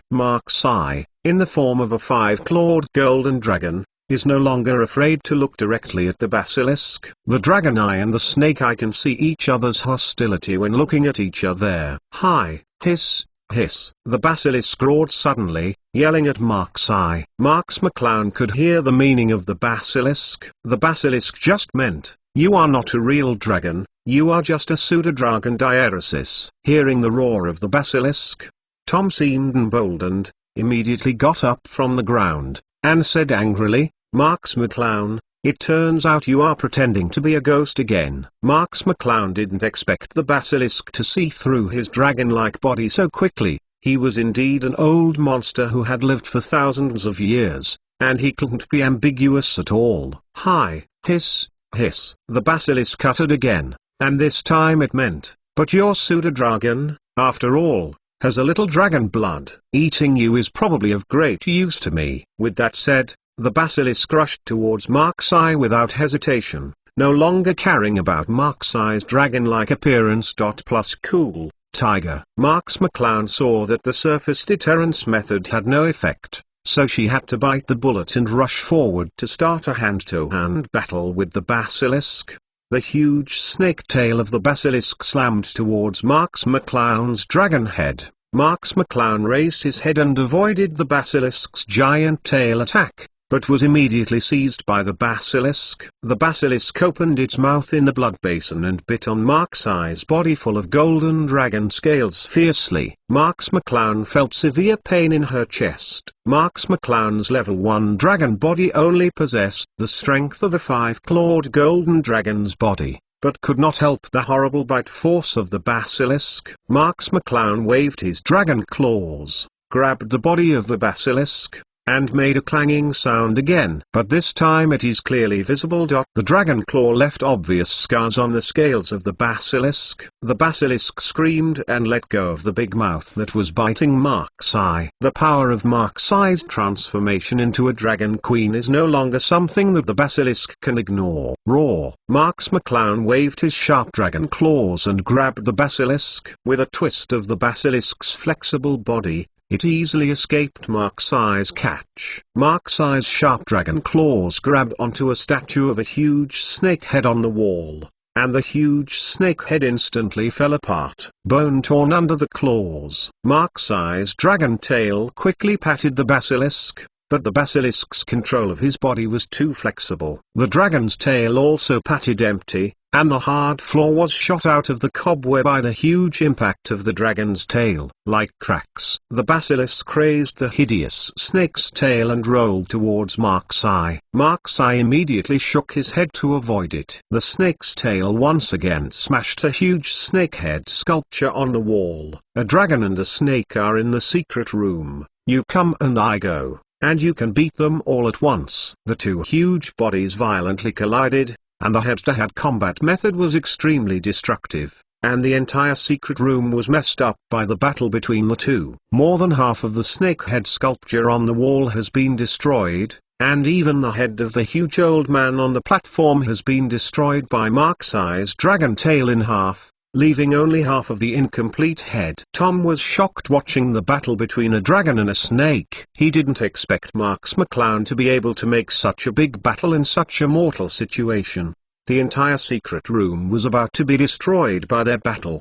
Mark's Eye, in the form of a 5-clawed golden dragon, is no longer afraid to look directly at the basilisk. The dragon eye and the snake eye can see each other's hostility when looking at each other. Hi, hiss, hiss. The basilisk roared suddenly, yelling at Mark's Eye. Marks McClown could hear the meaning of the basilisk. The basilisk just meant, "You are not a real dragon, you are just a pseudo-dragon diaeresis." Hearing the roar of the basilisk, Tom seemed emboldened, immediately got up from the ground, and said angrily, "Marks McClown, it turns out you are pretending to be a ghost again." Marks McClown didn't expect the basilisk to see through his dragon-like body so quickly. He was indeed an old monster who had lived for thousands of years, and he couldn't be ambiguous at all. Hi, hiss, hiss. The basilisk uttered again, and this time it meant, "But your pseudo-dragon, after all, has a little dragon blood. Eating you is probably of great use to me." With that said, the basilisk rushed towards Mark's Eye without hesitation, no longer caring about Mark's Eye's dragon-like appearance. Plus cool, tiger. Marks McClown saw that the surface deterrence method had no effect, so she had to bite the bullet and rush forward to start a hand-to-hand battle with the basilisk. The huge snake tail of the basilisk slammed towards Marks McClown's dragon head. Marks McClown raised his head and avoided the basilisk's giant tail attack, but was immediately seized by the basilisk. The basilisk opened its mouth in the blood basin and bit on Mark's Eye's body full of golden dragon scales fiercely. Marks McClown felt severe pain in her chest. Marks McClown's level 1 dragon body only possessed the strength of a 5-clawed golden dragon's body, but could not help the horrible bite force of the basilisk. Marks McClown waved his dragon claws, grabbed the body of the basilisk, and made a clanging sound again. But this time it is clearly visible. The dragon claw left obvious scars on the scales of the basilisk. The basilisk screamed and let go of the big mouth that was biting Mark's eye. The power of Mark's eye's transformation into a dragon queen is no longer something that the basilisk can ignore. Roar! Marks McClown waved his sharp dragon claws and grabbed the basilisk. With a twist of the basilisk's flexible body, it easily escaped Mark's eye's catch. Mark's eye's sharp dragon claws grabbed onto a statue of a huge snake head on the wall, and the huge snake head instantly fell apart, bone torn under the claws. Mark's eye's dragon tail quickly patted the basilisk, but the basilisk's control of his body was too flexible. The dragon's tail also patted empty, and the hard floor was shot out of the cobweb by the huge impact of the dragon's tail. Like cracks, the basilisk raised the hideous snake's tail and rolled towards Mark's eye. Mark's eye immediately shook his head to avoid it. The snake's tail once again smashed a huge snake head sculpture on the wall. A dragon and a snake are in the secret room. You come and I go, and you can beat them all at once. The two huge bodies violently collided, and the head-to-head combat method was extremely destructive, and the entire secret room was messed up by the battle between the two. More than half of the snake head sculpture on the wall has been destroyed, and even the head of the huge old man on the platform has been destroyed by Mark's eye's dragon tail in half, leaving only half of the incomplete head. Tom was shocked watching the battle between a dragon and a snake. He didn't expect Marks McClown to be able to make such a big battle in such a mortal situation. The entire secret room was about to be destroyed by their battle.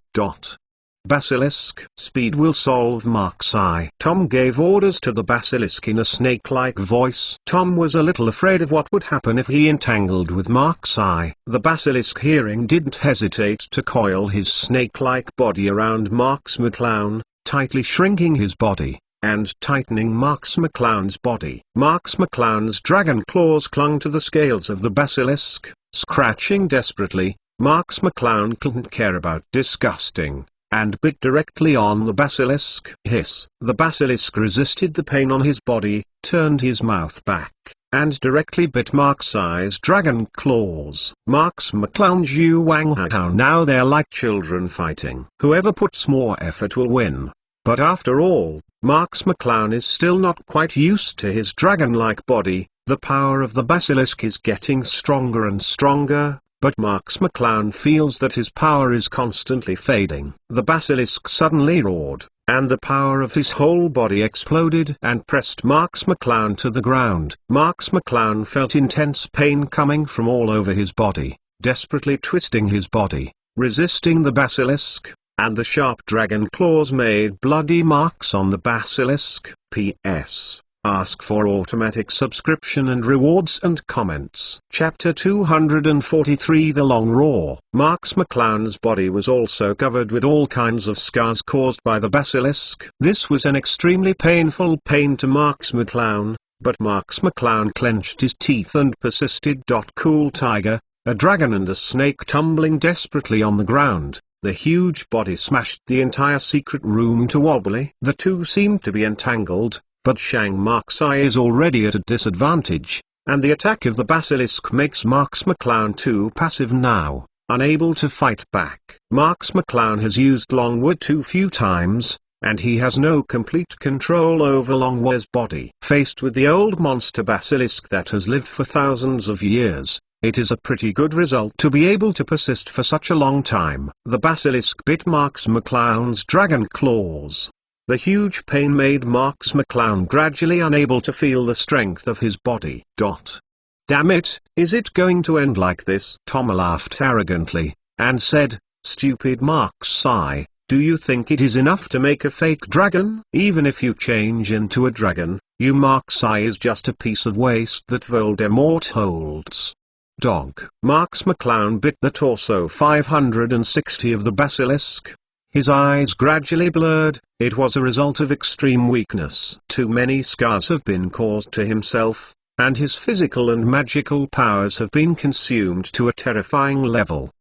Basilisk speed will solve Mark's eye. Tom gave orders to the basilisk in a snake-like voice. Tom was a little afraid of what would happen if he entangled with Mark's eye. The basilisk, hearing, didn't hesitate to coil his snake-like body around Marks McClown, tightly shrinking his body, and tightening Marks McClown's body. Marks McClown's dragon claws clung to the scales of the basilisk, scratching desperately. Marks McClown couldn't care about disgusting, and bit directly on the basilisk. Hiss! The basilisk resisted the pain on his body, turned his mouth back, and directly bit Mark's eye's dragon claws. Marks McClown's you wang how now they're like children fighting. Whoever puts more effort will win. But after all, Marks McClown is still not quite used to his dragon-like body. The power of the basilisk is getting stronger and stronger, but Marks McClown feels that his power is constantly fading. The basilisk suddenly roared, and the power of his whole body exploded and pressed Marks McClown to the ground. Marks McClown felt intense pain coming from all over his body, desperately twisting his body, resisting the basilisk, and the sharp dragon claws made bloody marks on the basilisk. P.S. Ask for automatic subscription and rewards and comments. Chapter 243 The Long Roar. Marks McClown's body was also covered with all kinds of scars caused by the basilisk. This was an extremely painful pain to Marks McClown, but Marks McClown clenched his teeth and persisted. Cool tiger, a dragon and a snake tumbling desperately on the ground. The huge body smashed the entire secret room to wobbly. The two seemed to be entangled, but Shang Mark's eye is already at a disadvantage, and the attack of the basilisk makes Marks McClown too passive now, unable to fight back. Marks McClown has used Longwood too few times, and he has no complete control over Longwood's body. Faced with the old monster basilisk that has lived for thousands of years, it is a pretty good result to be able to persist for such a long time. The basilisk bit Marks McClown's dragon claws. The huge pain made Marks McClown gradually unable to feel the strength of his body. Damn it, is it going to end like this? Tom laughed arrogantly, and said, Stupid Mark's eye, do you think it is enough to make a fake dragon? Even if you change into a dragon, you Mark's eye is just a piece of waste that Voldemort holds. Marks McClown bit the torso 560 of the basilisk. His eyes gradually blurred. It was a result of extreme weakness. Too many scars have been caused to himself, and his physical and magical powers have been consumed to a terrifying level.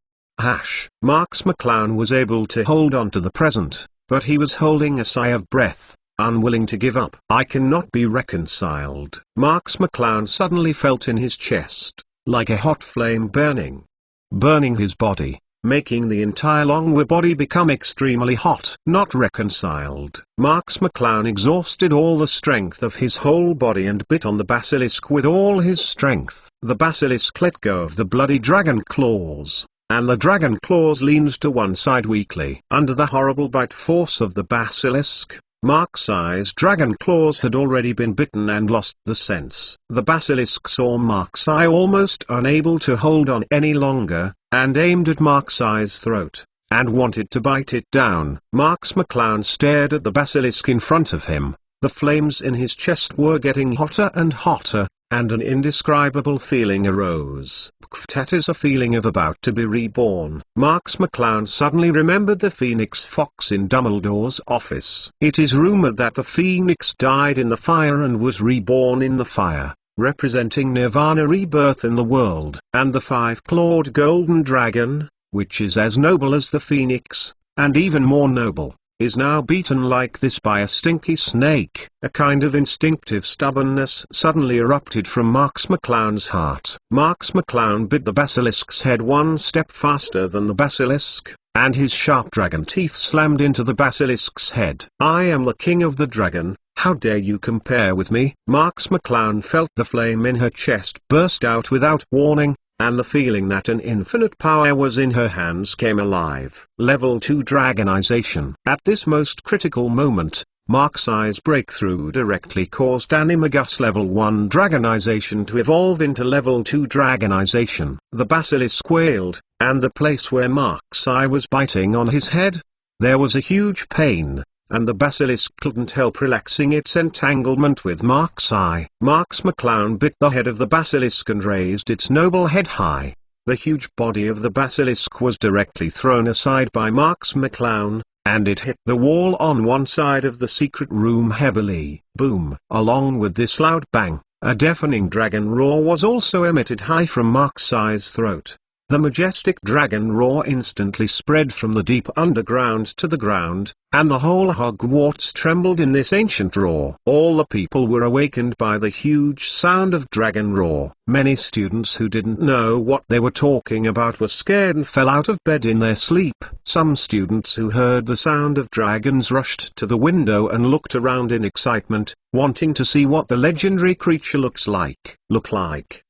Marks McClown was able to hold on to the present, but he was holding a sigh of breath, unwilling to give up. I cannot be reconciled. Marks McClown suddenly felt in his chest, like a hot flame burning his body, making the entire lower body become extremely hot. Not reconciled. Marks McClown exhausted all the strength of his whole body and bit on the basilisk with all his strength. The basilisk let go of the bloody dragon claws, and the dragon claws leaned to one side weakly. Under the horrible bite force of the basilisk, Mark's Eye's dragon claws had already been bitten and lost the sense. The basilisk saw Mark's Eye almost unable to hold on any longer, and aimed at Mark's Eye's throat, and wanted to bite it down. Marks McClown stared at the basilisk in front of him. The flames in his chest were getting hotter and hotter, and an indescribable feeling arose. That is a feeling of about to be reborn. Marks McClown suddenly remembered the Phoenix Fox in Dumbledore's office. It is rumored that the Phoenix died in the fire and was reborn in the fire, representing Nirvana rebirth in the world. And the five-clawed golden dragon, which is as noble as the Phoenix, and even more noble, is now beaten like this by a stinky snake. A kind of instinctive stubbornness suddenly erupted from Marks McClown's heart. Marks McClown bit the basilisk's head one step faster than the basilisk, and his sharp dragon teeth slammed into the basilisk's head. I am the king of the dragon, how dare you compare with me? Marks McClown felt the flame in her chest burst out without warning, and the feeling that an infinite power was in her hands came alive. Level 2 Dragonization. At this most critical moment, Mark's Eye's breakthrough directly caused Animagus Level 1 Dragonization to evolve into Level 2 Dragonization. The basilisk wailed, and the place where Mark's Eye was biting on his head, there was a huge pain, and the basilisk couldn't help relaxing its entanglement with Mark's Eye. Marks McClown bit the head of the basilisk and raised its noble head high. The huge body of the basilisk was directly thrown aside by Marks McClown, and it hit the wall on one side of the secret room heavily. Boom! Along with this loud bang, a deafening dragon roar was also emitted high from Mark's Eye's throat. The majestic dragon roar instantly spread from the deep underground to the ground, and the whole Hogwarts trembled in this ancient roar. All the people were awakened by the huge sound of dragon roar. Many students who didn't know what they were talking about were scared and fell out of bed in their sleep. Some students who heard the sound of dragons rushed to the window and looked around in excitement, wanting to see what the legendary creature looks like.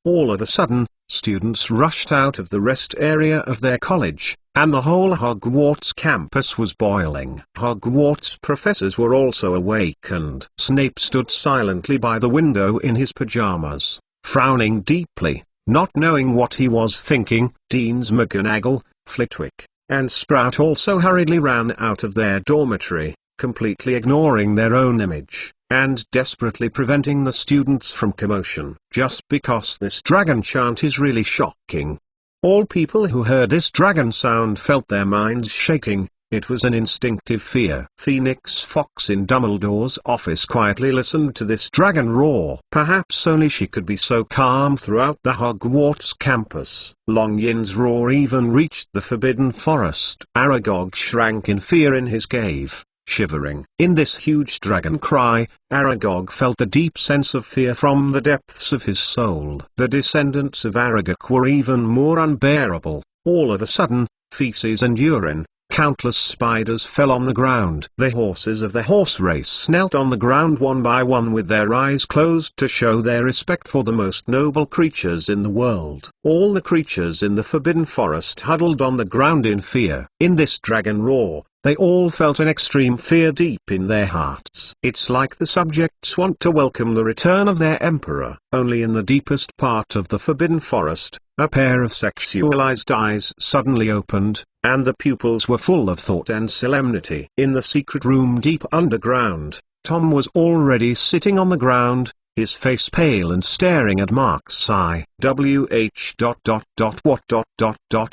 All of a sudden, students rushed out of the rest area of their college, and the whole Hogwarts campus was boiling. Hogwarts professors were also awakened. Snape stood silently by the window in his pajamas, frowning deeply, not knowing what he was thinking. Deans McGonagall, Flitwick, and Sprout also hurriedly ran out of their dormitory, completely ignoring their own image, and desperately preventing the students from commotion. Just because this dragon chant is really shocking. All people who heard this dragon sound felt their minds shaking. It was an instinctive fear. Phoenix Fox in Dumbledore's office quietly listened to this dragon roar. Perhaps only she could be so calm throughout the Hogwarts campus. Long Yin's roar even reached the Forbidden Forest. Aragog shrank in fear in his cave, shivering. In this huge dragon cry, Aragog felt a deep sense of fear from the depths of his soul. The descendants of Aragog were even more unbearable. All of a sudden, feces and urine, countless spiders fell on the ground. The horses of the horse race knelt on the ground one by one with their eyes closed to show their respect for the most noble creatures in the world. All the creatures in the Forbidden Forest huddled on the ground in fear. In this dragon roar, they all felt an extreme fear deep in their hearts. It's like the subjects want to welcome the return of their emperor. Only in the deepest part of the Forbidden Forest, a pair of sexualized eyes suddenly opened, and the pupils were full of thought and solemnity. In the secret room deep underground, Tom was already sitting on the ground, his face pale and staring at Mark's Eye.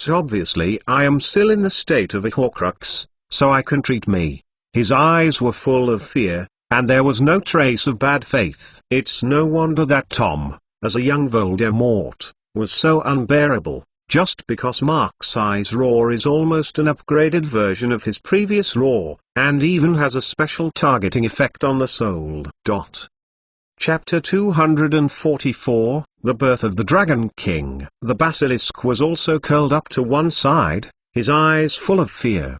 Obviously I am still in the state of a Horcrux, so I can treat me. His eyes were full of fear, and there was no trace of bad faith. It's no wonder that Tom, as a young Voldemort, was so unbearable. just because Marksai's roar is almost an upgraded version of his previous roar, and even has a special targeting effect on the soul. Chapter 244, The Birth of the Dragon King. The basilisk was also curled up to one side, his eyes full of fear.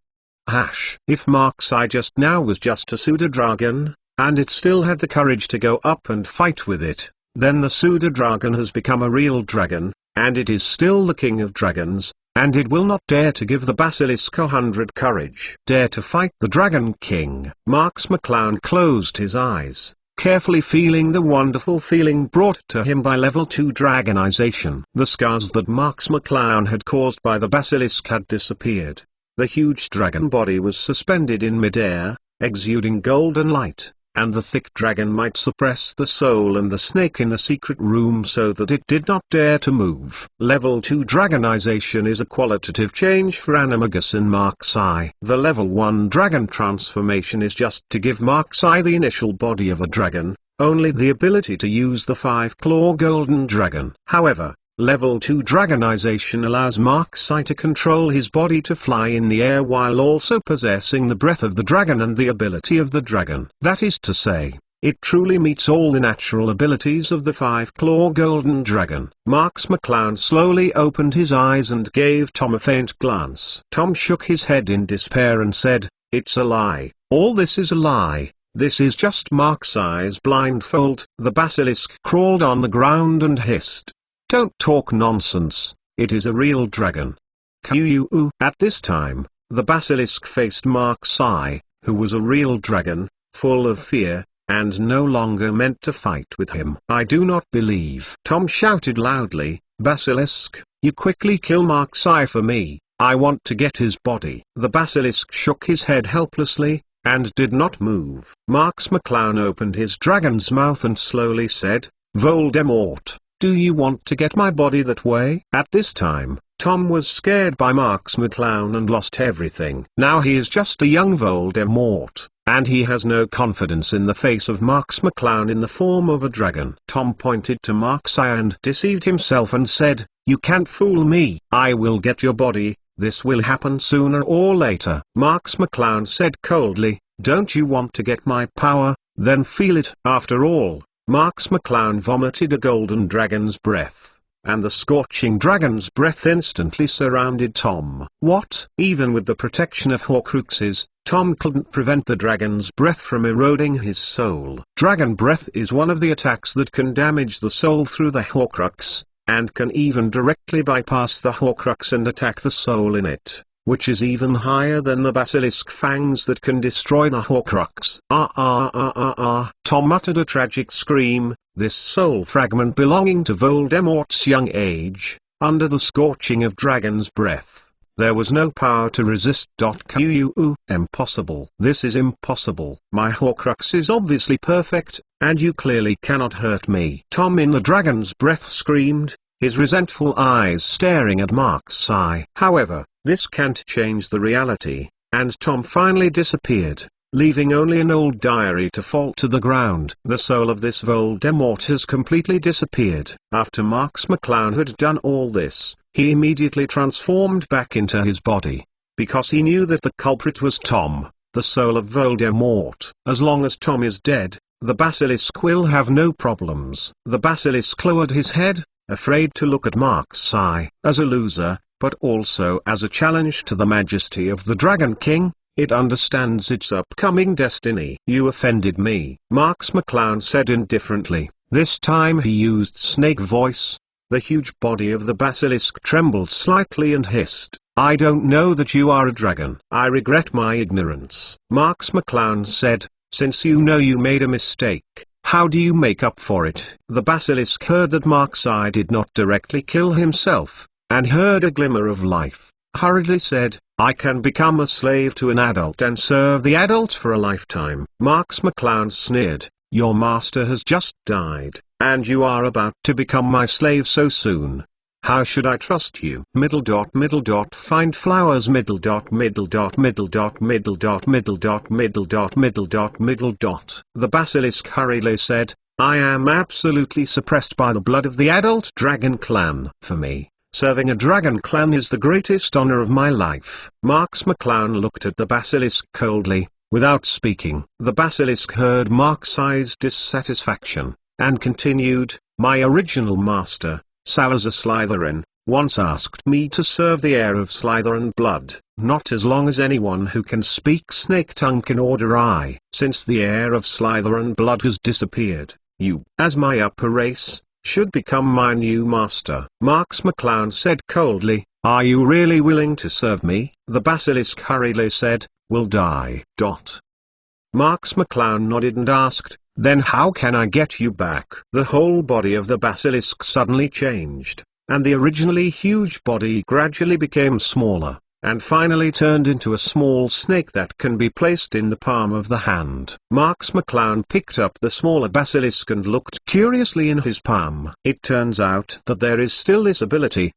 If Marksai just now was just a pseudo-dragon, and it still had the courage to go up and fight with it, then the pseudo-dragon has become a real dragon, and it is still the king of dragons, and it will not dare to give the basilisk 100 courage. Dare to fight the Dragon King. Marks McClown closed his eyes, carefully feeling the wonderful feeling brought to him by level 2 dragonization. The scars that Marks McClown had caused by the basilisk had disappeared. The huge dragon body was suspended in midair, exuding golden light, and the thick dragon might suppress the soul and the snake in the secret room so that it did not dare to move. Level 2 dragonization is a qualitative change for Animagus in Marksai. The level 1 dragon transformation is just to give Marksai the initial body of a dragon, only the ability to use the 5-claw golden dragon. However, level 2 dragonization allows Marksai to control his body to fly in the air while also possessing the breath of the dragon and the ability of the dragon. That is to say, it truly meets all the natural abilities of the 5-claw golden dragon. Marks McClown slowly opened his eyes and gave Tom a faint glance. Tom shook his head in despair and said, "It's a lie. All this is a lie. This is just Marksai's blindfold." The basilisk crawled on the ground and hissed, "Don't talk nonsense, it is a real dragon." At this time, the basilisk faced Marksai, who was a real dragon, full of fear, and no longer meant to fight with him. "I do not believe." Tom shouted loudly, "Basilisk, you quickly kill Marksai for me, I want to get his body." The basilisk shook his head helplessly, and did not move. Marks McClown opened his dragon's mouth and slowly said, "Voldemort, do you want to get my body that way?" At this time, Tom was scared by Marks McClown and lost everything. Now he is just a young Voldemort, and he has no confidence in the face of Marks McClown in the form of a dragon. Tom pointed to Marksai and deceived himself and said, "You can't fool me. I will get your body, this will happen sooner or later." Marks McClown said coldly, "Don't you want to get my power? Then feel it." After all, Marks McClown vomited a golden dragon's breath, and the scorching dragon's breath instantly surrounded Tom. What? Even with the protection of Horcruxes, Tom couldn't prevent the dragon's breath from eroding his soul. Dragon breath is one of the attacks that can damage the soul through the Horcrux, and can even directly bypass the Horcrux and attack the soul in it, which is even higher than the basilisk fangs that can destroy the Horcrux. Tom uttered a tragic scream. This soul fragment belonging to Voldemort's young age, under the scorching of dragon's breath, there was no power to resist. Impossible. This is impossible. My Horcrux is obviously perfect, and you clearly cannot hurt me. Tom in the dragon's breath screamed, his resentful eyes staring at Marksai. However, this can't change the reality, and Tom finally disappeared, leaving only an old diary to fall to the ground. The soul of this Voldemort has completely disappeared. After Marks McClown had done all this, he immediately transformed back into his body, because he knew that the culprit was Tom, the soul of Voldemort. As long as Tom is dead, the basilisk will have no problems. The basilisk lowered his head, afraid to look at Marksai. As a loser, but also as a challenge to the majesty of the Dragon King, it understands its upcoming destiny. "You offended me," Marks McClown said indifferently. This time he used snake voice. The huge body of the basilisk trembled slightly and hissed, "I don't know that you are a dragon." "I regret my ignorance," Marks McClown said. "Since you know you made a mistake, how do you make up for it?" The basilisk heard that Marksai did not directly kill himself, and heard a glimmer of life, hurriedly said, "I can become a slave to an adult and serve the adult for a lifetime." Marks McClown sneered, "Your master has just died, and you are about to become my slave so soon. How should I trust you? Find flowers middle dot middle dot middle dot middle dot middle dot middle dot middle dot middle dot." The basilisk hurriedly said, "I am absolutely suppressed by the blood of the adult dragon clan. For me, Serving a dragon clan is the greatest honor of my life. Marx McClown looked at the basilisk coldly, without speaking. The basilisk heard Marx's dissatisfaction, and continued, "My original master, Salazar Slytherin, once asked me to serve the heir of Slytherin blood. Not as long as anyone who can speak snake tongue can order I. Since the heir of Slytherin blood has disappeared, you, as my upper race, should become my new master." Marx McClown said coldly, "Are you really willing to serve me?" The basilisk hurriedly said, "Will die." Marx McClown nodded and asked, "Then how can I get you back?" The whole body of the basilisk suddenly changed, and the originally huge body gradually became smaller, and finally turned into a small snake that can be placed in the palm of the hand. Marx McClown picked up the smaller basilisk and looked curiously in his palm. It turns out that there is still this ability.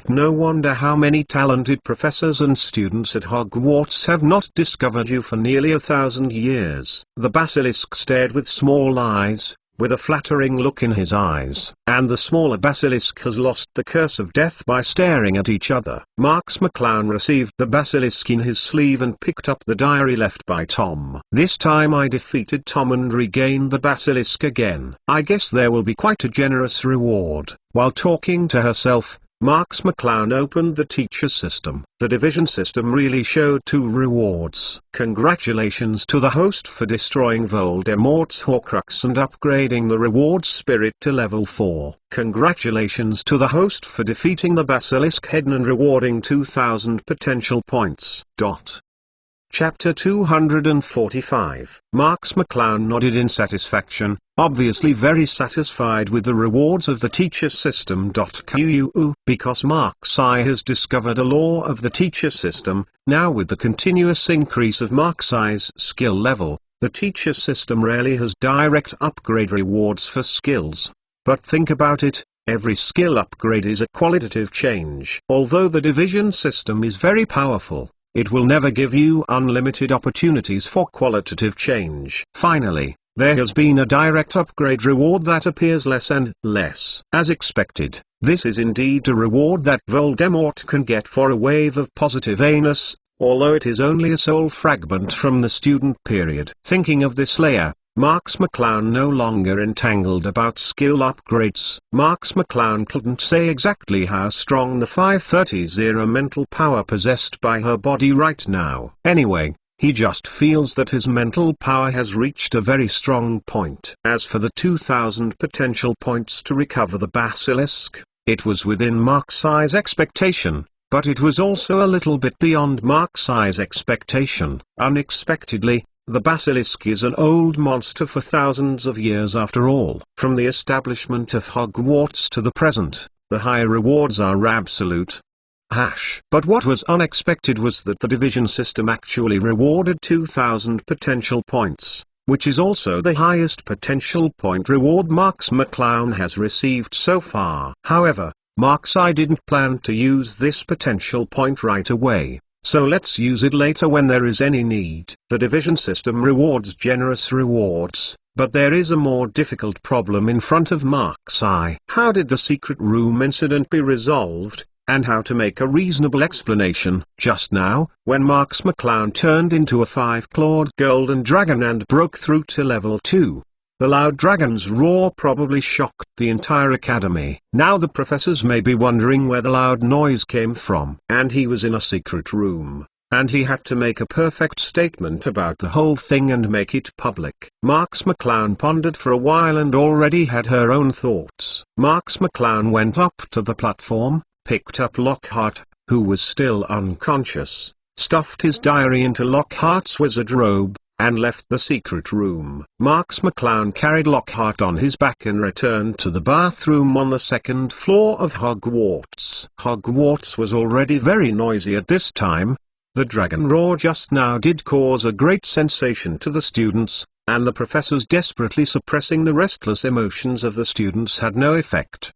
No wonder how many talented professors and students at Hogwarts have not discovered you for nearly 1,000 years. The basilisk stared with small eyes, with a flattering look in his eyes. And the smaller basilisk has lost the curse of death by staring at each other. Marx McClown received the basilisk in his sleeve and picked up the diary left by Tom. "This time I defeated Tom and regained the basilisk again. I guess there will be quite a generous reward." While talking to herself, Marx McClown opened the teacher system. The division system really showed 2 rewards. Congratulations to the host for destroying Voldemort's Horcrux and upgrading the reward spirit to level 4. Congratulations to the host for defeating the basilisk head and rewarding 2,000 potential points. Chapter 245. Marx McClown nodded in satisfaction, obviously very satisfied with the rewards of the teacher system. Because Marx I has discovered a law of the teacher system, now with the continuous increase of Marx I's skill level, the teacher system rarely has direct upgrade rewards for skills. But think about it, every skill upgrade is a qualitative change. Although the division system is very powerful, it will never give you unlimited opportunities for qualitative change. Finally, there has been a direct upgrade reward that appears less and less. As expected, this is indeed a reward that Voldemort can get for a wave of positive anus, although it is only a sole fragment from the student period. Thinking of this layer, Marx McClown no longer entangled about skill upgrades. Marx McClown couldn't say exactly how strong the 530 mental power possessed by her body right now. Anyway, he just feels that his mental power has reached a very strong point. As for the 2,000 potential points to recover the basilisk, it was within Marx's expectation, but it was also a little bit beyond Marx's expectation. Unexpectedly, the basilisk is an old monster for thousands of years after all. From the establishment of Hogwarts to the present, the high rewards are absolute. But what was unexpected was that the division system actually rewarded 2,000 potential points, which is also the highest potential point reward Marx McClown has received so far. However, Marx I didn't plan to use this potential point right away. So let's use it later when there is any need. The division system rewards generous rewards, but there is a more difficult problem in front of Marx I. How did the secret room incident be resolved, and how to make a reasonable explanation? Just now, when Marx McClown turned into a 5-clawed golden dragon and broke through to level 2, the loud dragon's roar probably shocked the entire academy. Now the professors may be wondering where the loud noise came from. And he was in a secret room, and he had to make a perfect statement about the whole thing and make it public. Marx McClown pondered for a while and already had her own thoughts. Marx McClown went up to the platform, picked up Lockhart, who was still unconscious, stuffed his diary into Lockhart's wizard robe, and left the secret room. Marx McClown carried Lockhart on his back and returned to the bathroom on the 2nd floor of Hogwarts. Hogwarts was already very noisy at this time. The dragon roar just now did cause a great sensation to the students, and the professors desperately suppressing the restless emotions of the students had no effect.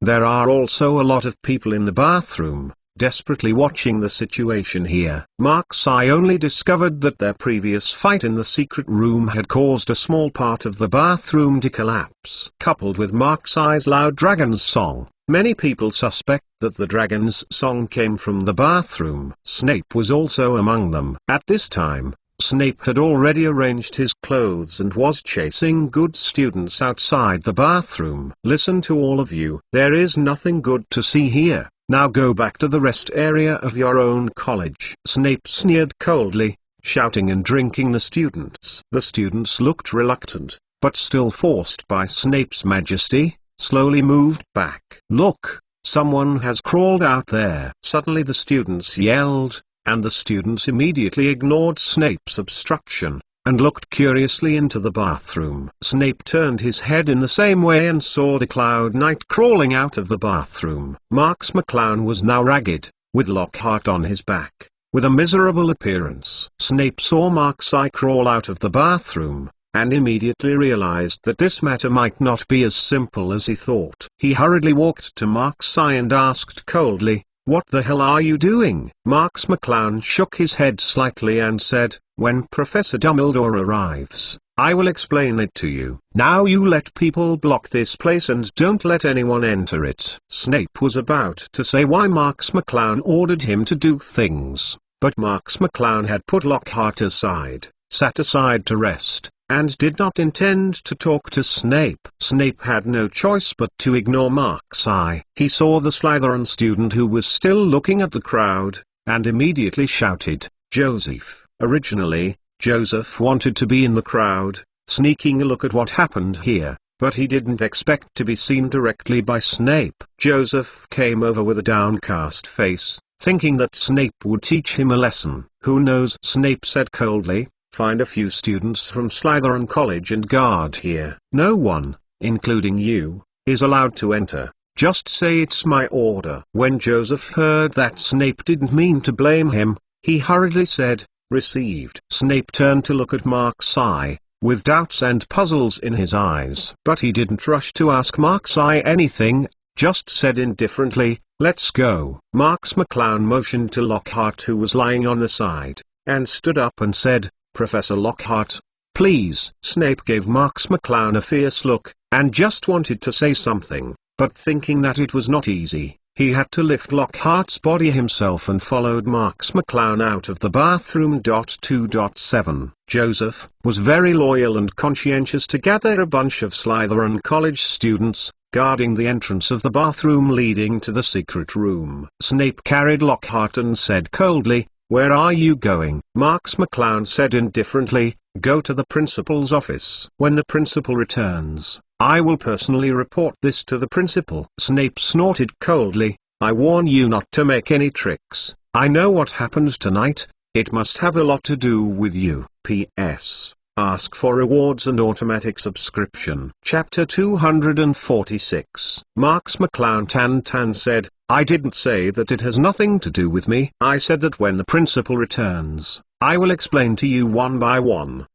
There are also a lot of people in the bathroom, desperately watching the situation here. Marx I only discovered that their previous fight in the secret room had caused a small part of the bathroom to collapse. Coupled with Marx I's loud dragon's song, Many people suspect that the dragon's song came from the bathroom. Snape was also among them. At this time, Snape had already arranged his clothes and was chasing good students outside the bathroom. Listen to all of you. There is nothing good to see here. Now go back to the rest area of your own college. Snape sneered coldly, shouting and drinking the students. The students looked reluctant, but still forced by Snape's majesty, slowly moved back. Look, someone has crawled out there. Suddenly the students yelled, and the students immediately ignored Snape's obstruction, and looked curiously into the bathroom. Snape turned his head in the same way and saw the Cloud Knight crawling out of the bathroom. Marks McClown was now ragged, with Lockhart on his back, with a miserable appearance. Snape saw Mark's eye crawl out of the bathroom, and immediately realized that this matter might not be as simple as he thought. He hurriedly walked to Mark's eye and asked coldly, "What the hell are you doing?" Marks McClown shook his head slightly and said, "When Professor Dumbledore arrives, I will explain it to you. Now you let people block this place and don't let anyone enter it." Snape was about to say why Marks McClown ordered him to do things, but Marks McClown had put Lockhart aside, sat aside to rest, and did not intend to talk to Snape. Snape had no choice but to ignore Mark's eye. He saw the Slytherin student who was still looking at the crowd, and immediately shouted, "Joseph!" Originally, Joseph wanted to be in the crowd, sneaking a look at what happened here, but he didn't expect to be seen directly by Snape. Joseph came over with a downcast face, thinking that Snape would teach him a lesson. "Who knows?" Snape said coldly. "Find a few students from Slytherin College and guard here. No one, including you, is allowed to enter. Just say it's my order." When Joseph heard that Snape didn't mean to blame him, he hurriedly said, "Received." Snape turned to look at Mark's eye, with doubts and puzzles in his eyes. But he didn't rush to ask Mark's eye anything, just said indifferently, "Let's go." Marks McClown motioned to Lockhart, who was lying on the side, and stood up and said, "Professor Lockhart, please." Snape gave Marks McClown a fierce look, and just wanted to say something, but thinking that it was not easy, he had to lift Lockhart's body himself and followed Marks McClown out of the bathroom. 2.7 Joseph was very loyal and conscientious to gather a bunch of Slytherin College students, guarding the entrance of the bathroom leading to the secret room. Snape carried Lockhart and said coldly, "Where are you going?" Marks McClown said indifferently, "Go to the principal's office. When the principal returns, I will personally report this to the principal." Snape snorted coldly, "I warn you not to make any tricks. I know what happened tonight. It must have a lot to do with you. P.S. Ask for rewards and automatic subscription." Chapter 246. Marks McClown Tan said, "I didn't say that it has nothing to do with me. I said that when the principal returns, I will explain to you one by one.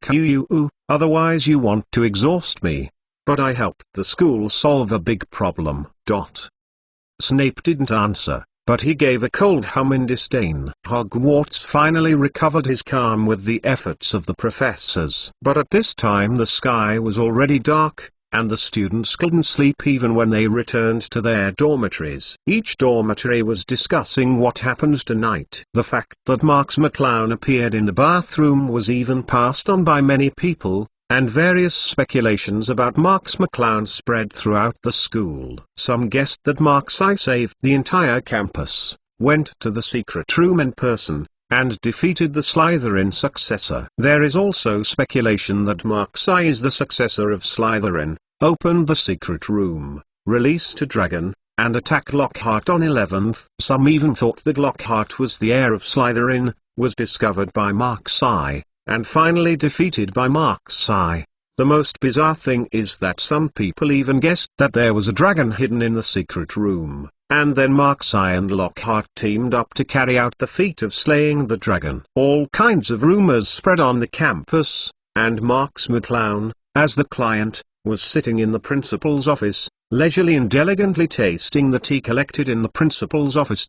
Otherwise you want to exhaust me. But I helped the school solve a big problem. Snape didn't answer, but he gave a cold hum in disdain. Hogwarts finally recovered his calm with the efforts of the professors. But at this time the sky was already dark, and the students couldn't sleep even when they returned to their dormitories. Each dormitory was discussing what happened tonight. The fact that Marks McClown appeared in the bathroom was even passed on by many people, and various speculations about Marks McClown spread throughout the school. Some guessed that Marks I saved the entire campus, went to the secret room in person, and defeated the Slytherin successor. There is also speculation that Marks I is the successor of Slytherin, opened the secret room, released a dragon, and attacked Lockhart on 11th. Some even thought that Lockhart was the heir of Slytherin, was discovered by Marks I, and finally defeated by Marks I. The most bizarre thing is that some people even guessed that there was a dragon hidden in the secret room, and then Marks I and Lockhart teamed up to carry out the feat of slaying the dragon. All kinds of rumors spread on the campus, and Marks McClown, as the client, was sitting in the principal's office, leisurely and elegantly tasting the tea collected in the principal's office.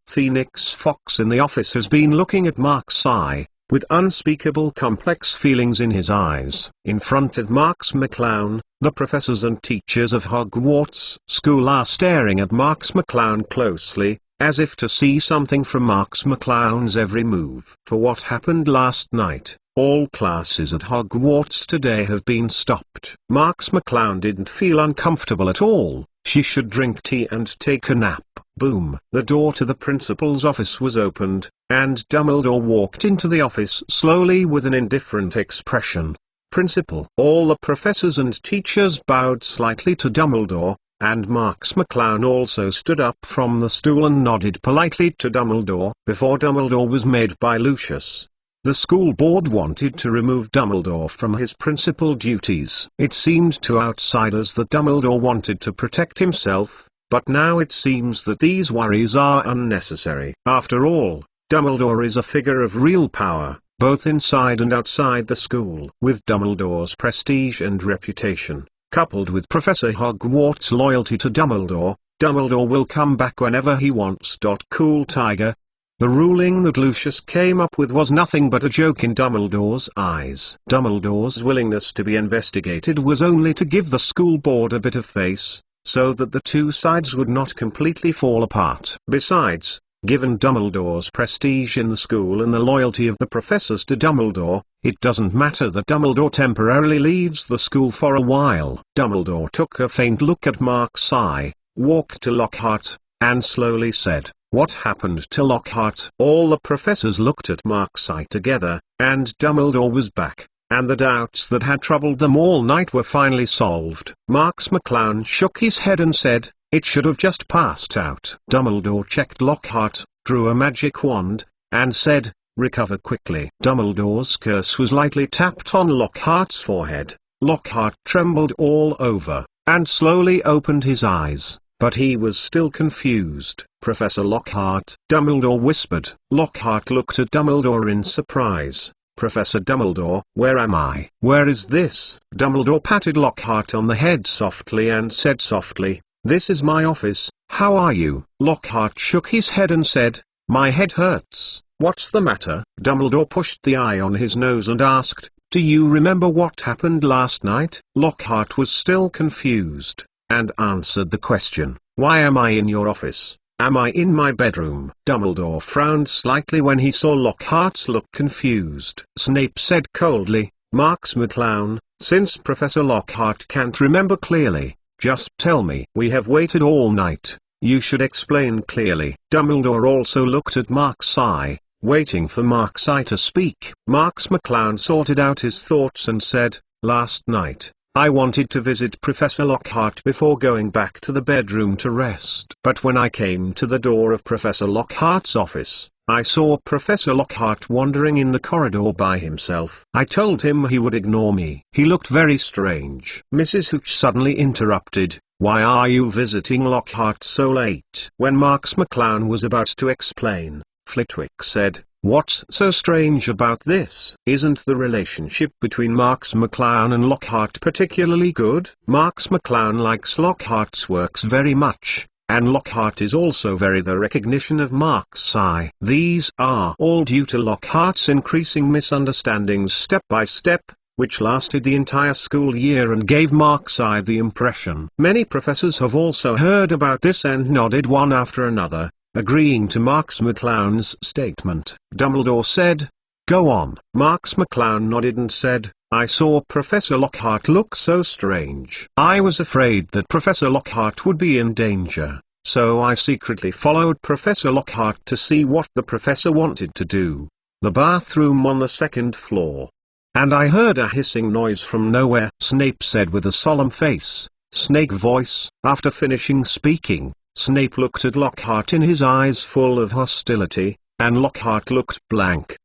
Phoenix Fox in the office has been looking at Marks I, with unspeakable complex feelings in his eyes. In front of Marks McClown, the professors and teachers of Hogwarts School are staring at Marks McClown closely, as if to see something from Marks McClown's every move. For what happened last night, all classes at Hogwarts today have been stopped. Marks McClown didn't feel uncomfortable at all. She should drink tea and take a nap. Boom. The door to the principal's office was opened, and Dumbledore walked into the office slowly with an indifferent expression. Principal. All the professors and teachers bowed slightly to Dumbledore, and Marks McClown also stood up from the stool and nodded politely to Dumbledore. Before Dumbledore was made by Lucius, the school board wanted to remove Dumbledore from his principal duties. It seemed to outsiders that Dumbledore wanted to protect himself, but now it seems that these worries are unnecessary. After all, Dumbledore is a figure of real power, both inside and outside the school. With Dumbledore's prestige and reputation, coupled with Professor Hogwarts' loyalty to Dumbledore, Dumbledore will come back whenever he wants. Cool Tiger. The ruling that Lucius came up with was nothing but a joke in Dumbledore's eyes. Dumbledore's willingness to be investigated was only to give the school board a bit of face, so that the two sides would not completely fall apart. Besides, given Dumbledore's prestige in the school and the loyalty of the professors to Dumbledore, it doesn't matter that Dumbledore temporarily leaves the school for a while. Dumbledore took a faint look at Mark's eye, walked to Lockhart, and slowly said, "What happened to Lockhart?" All the professors looked at Mark's eye together, and Dumbledore was back, and the doubts that had troubled them all night were finally solved. Marks McClown shook his head and said, "It should have just passed out." Dumbledore checked Lockhart, drew a magic wand, and said, "Recover quickly." Dumbledore's curse was lightly tapped on Lockhart's forehead. Lockhart trembled all over, and slowly opened his eyes, but he was still confused. "Professor Lockhart," Dumbledore whispered. Lockhart looked at Dumbledore in surprise. "Professor Dumbledore, where am I? Where is this?" Dumbledore patted Lockhart on the head softly and said softly, "This is my office. How are you?" Lockhart shook his head and said, "My head hurts." "What's the matter?" Dumbledore pushed the eye on his nose and asked, "Do you remember what happened last night?" Lockhart was still confused, and answered the question, "Why am I in your office? Am I in my bedroom?" Dumbledore frowned slightly when he saw Lockhart's look confused. Snape said coldly, "Marks McClown, since Professor Lockhart can't remember clearly, just tell me." "We have waited all night. You should explain clearly." Dumbledore also looked at Mark's eye, waiting for Mark's eye to speak. Marks McClown sorted out his thoughts and said, "Last night, I wanted to visit Professor Lockhart before going back to the bedroom to rest. But when I came to the door of Professor Lockhart's office, I saw Professor Lockhart wandering in the corridor by himself. I told him he would ignore me. He looked very strange." Mrs. Hooch suddenly interrupted, "Why are you visiting Lockhart so late?" When Marks McClown was about to explain, Flitwick said, "What's so strange about this? Isn't the relationship between Marks McClown and Lockhart particularly good? Marks McClown likes Lockhart's works very much, and Lockhart is also very the recognition of Mark's eye. These are all due to Lockhart's increasing misunderstandings step by step, which lasted the entire school year and gave Mark's eye the impression." Many professors have also heard about this and nodded one after another, agreeing to Marks McClown's statement. Dumbledore said, "Go on." Marks McClown nodded and said, "I saw Professor Lockhart look so strange. I was afraid that Professor Lockhart would be in danger, so I secretly followed Professor Lockhart to see what the professor wanted to do. The bathroom on the second floor. And I heard a hissing noise from nowhere," Snape said with a solemn face, snake voice. After finishing speaking, Snape looked at Lockhart in his eyes full of hostility, and Lockhart looked blank.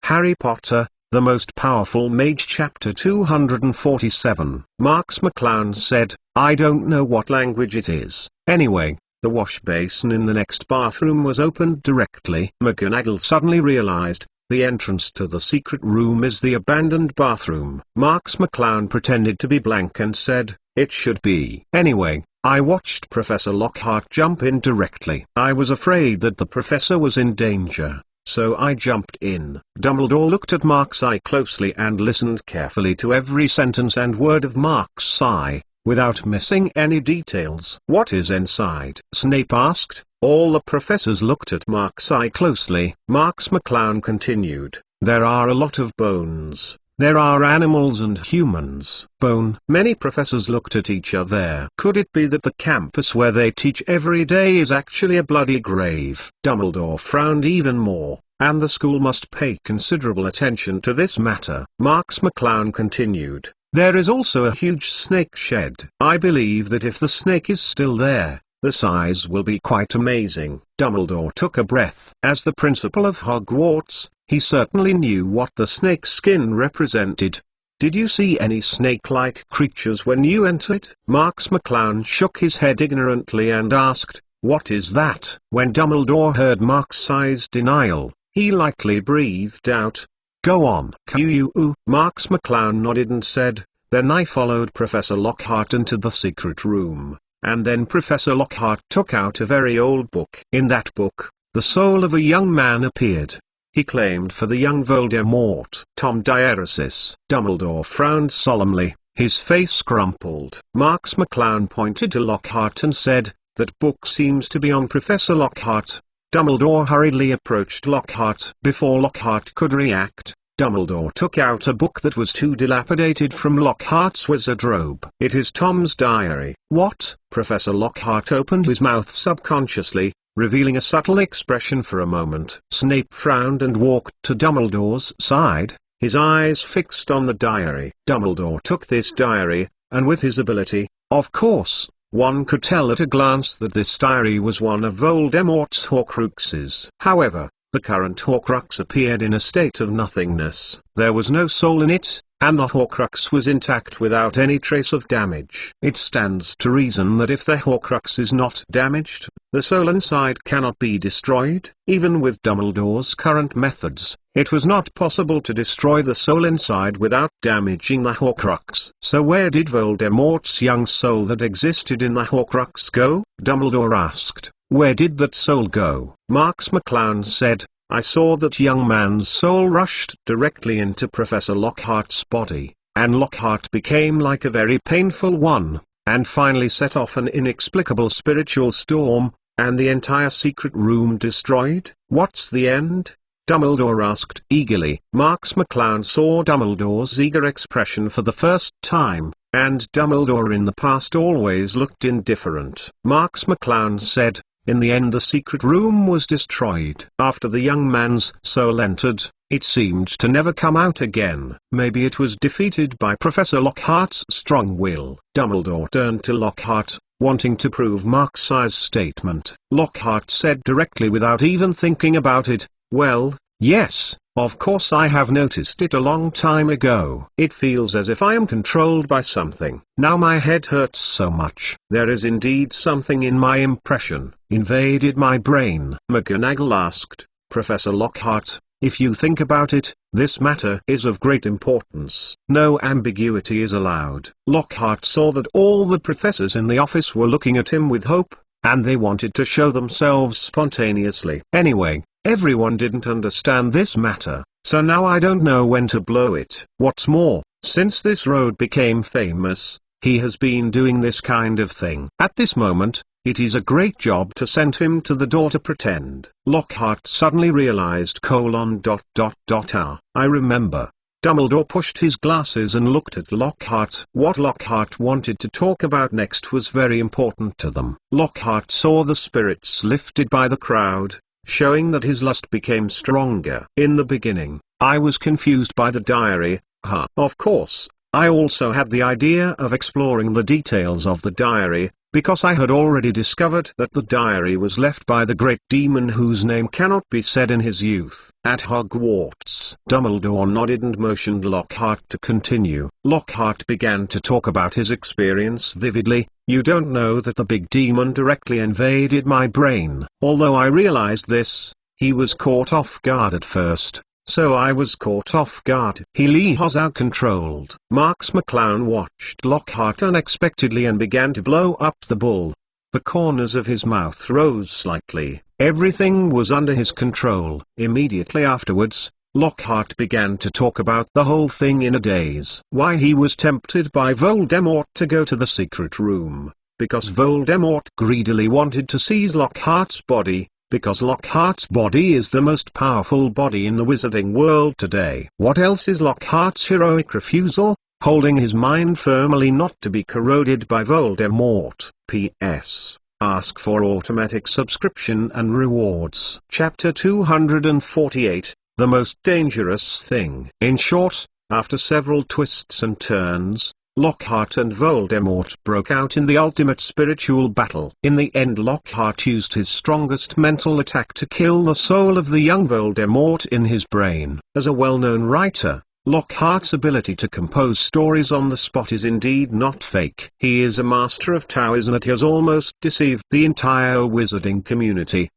Harry Potter, The Most Powerful Mage Chapter 247. Marks McClown said, "I don't know what language it is." Anyway, the wash basin in the next bathroom was opened directly. McGonagall suddenly realized, the entrance to the secret room is the abandoned bathroom. Marks McClown pretended to be blank and said, "It should be." Anyway, I watched Professor Lockhart jump in directly. I was afraid that the professor was in danger, so I jumped in. Dumbledore looked at Mark's eye closely and listened carefully to every sentence and word of Mark's eye, without missing any details. "What is inside?" Snape asked. All the professors looked at Mark's eye closely. Marks McClown continued, "There are a lot of bones. There are animals and humans." Bone. Many professors looked at each other. Could it be that the campus where they teach every day is actually a bloody grave? Dumbledore frowned even more, and the school must pay considerable attention to this matter. Marks McClown continued, "There is also a huge snake shed. I believe that if the snake is still there, the size will be quite amazing." Dumbledore took a breath. As the principal of Hogwarts, he certainly knew what the snake skin represented. "Did you see any snake-like creatures when you entered?" Marks McClown shook his head ignorantly and asked, "What is that?" When Dumbledore heard Marks' denial, he lightly breathed out, "Go on." "Q-U-U." Marks McClown nodded and said, "Then I followed Professor Lockhart into the secret room, and then Professor Lockhart took out a very old book. In that book, the soul of a young man appeared. He claimed for the young Voldemort. Tom Diaresis." Dumbledore frowned solemnly, his face crumpled. Marks McClown pointed to Lockhart and said, "That book seems to be on Professor Lockhart." Dumbledore hurriedly approached Lockhart. Before Lockhart could react, Dumbledore took out a book that was too dilapidated from Lockhart's wizard robe. "It is Tom's diary." "What?" Professor Lockhart opened his mouth subconsciously, revealing a subtle expression for a moment. Snape frowned and walked to Dumbledore's side, his eyes fixed on the diary. Dumbledore took this diary, and with his ability, of course, one could tell at a glance that this diary was one of Voldemort's Horcruxes. However, the current Horcrux appeared in a state of nothingness. There was no soul in it, and the Horcrux was intact without any trace of damage. It stands to reason that if the Horcrux is not damaged, the soul inside cannot be destroyed. Even with Dumbledore's current methods, it was not possible to destroy the soul inside without damaging the Horcrux. So where did Voldemort's young soul that existed in the Horcrux go? Dumbledore asked. "Where did that soul go?" Marks McClown said, "I saw that young man's soul rushed directly into Professor Lockhart's body, and Lockhart became like a very painful one, and finally set off an inexplicable spiritual storm, and the entire secret room destroyed." "What's the end?" Dumbledore asked eagerly. Marks McClown saw Dumbledore's eager expression for the first time, and Dumbledore in the past always looked indifferent. Marks McClown said, "In the end the secret room was destroyed. After the young man's soul entered, it seemed to never come out again. Maybe it was defeated by Professor Lockhart's strong will." Dumbledore turned to Lockhart, wanting to prove Marks' statement. Lockhart said directly without even thinking about it, "Well, yes, of course I have noticed it a long time ago. It feels as if I am controlled by something. Now my head hurts so much. There is indeed something in my impression, invaded my brain." McGonagall asked, "Professor Lockhart, if you think about it, this matter is of great importance. No ambiguity is allowed." Lockhart saw that all the professors in the office were looking at him with hope, and they wanted to show themselves spontaneously. "Anyway, everyone didn't understand this matter, so now I don't know when to blow it. What's more, since this road became famous, he has been doing this kind of thing. At this moment, it is a great job to send him to the door to pretend." Lockhart suddenly realized : I remember. Dumbledore pushed his glasses and looked at Lockhart. What Lockhart wanted to talk about next was very important to them. Lockhart saw the spirits lifted by the crowd, showing that his lust became stronger. "In the beginning, I was confused by the diary, Of course, I also had the idea of exploring the details of the diary, because I had already discovered that the diary was left by the great demon whose name cannot be said in his youth. At Hogwarts." Dumbledore nodded and motioned Lockhart to continue. Lockhart began to talk about his experience vividly. "You don't know that the big demon directly invaded my brain. Although I realized this, he was caught off guard at first. So I was caught off guard. He was out controlled." Marks McClown watched Lockhart unexpectedly and began to blow up the bull. The corners of his mouth rose slightly, Everything was under his control. Immediately afterwards, Lockhart began to talk about the whole thing in a daze. Why he was tempted by Voldemort to go to the secret room. Because Voldemort greedily wanted to seize Lockhart's body, because Lockhart's body is the most powerful body in the wizarding world today. What else is Lockhart's heroic refusal? Holding his mind firmly not to be corroded by Voldemort. P.S. Ask for automatic subscription and rewards. Chapter 248, The Most Dangerous Thing. In short, after several twists and turns, Lockhart and Voldemort broke out in the ultimate spiritual battle. In the end, Lockhart used his strongest mental attack to kill the soul of the young Voldemort in his brain. As a well-known writer, Lockhart's ability to compose stories on the spot is indeed not fake. He is a master of Taoism that has almost deceived the entire wizarding community.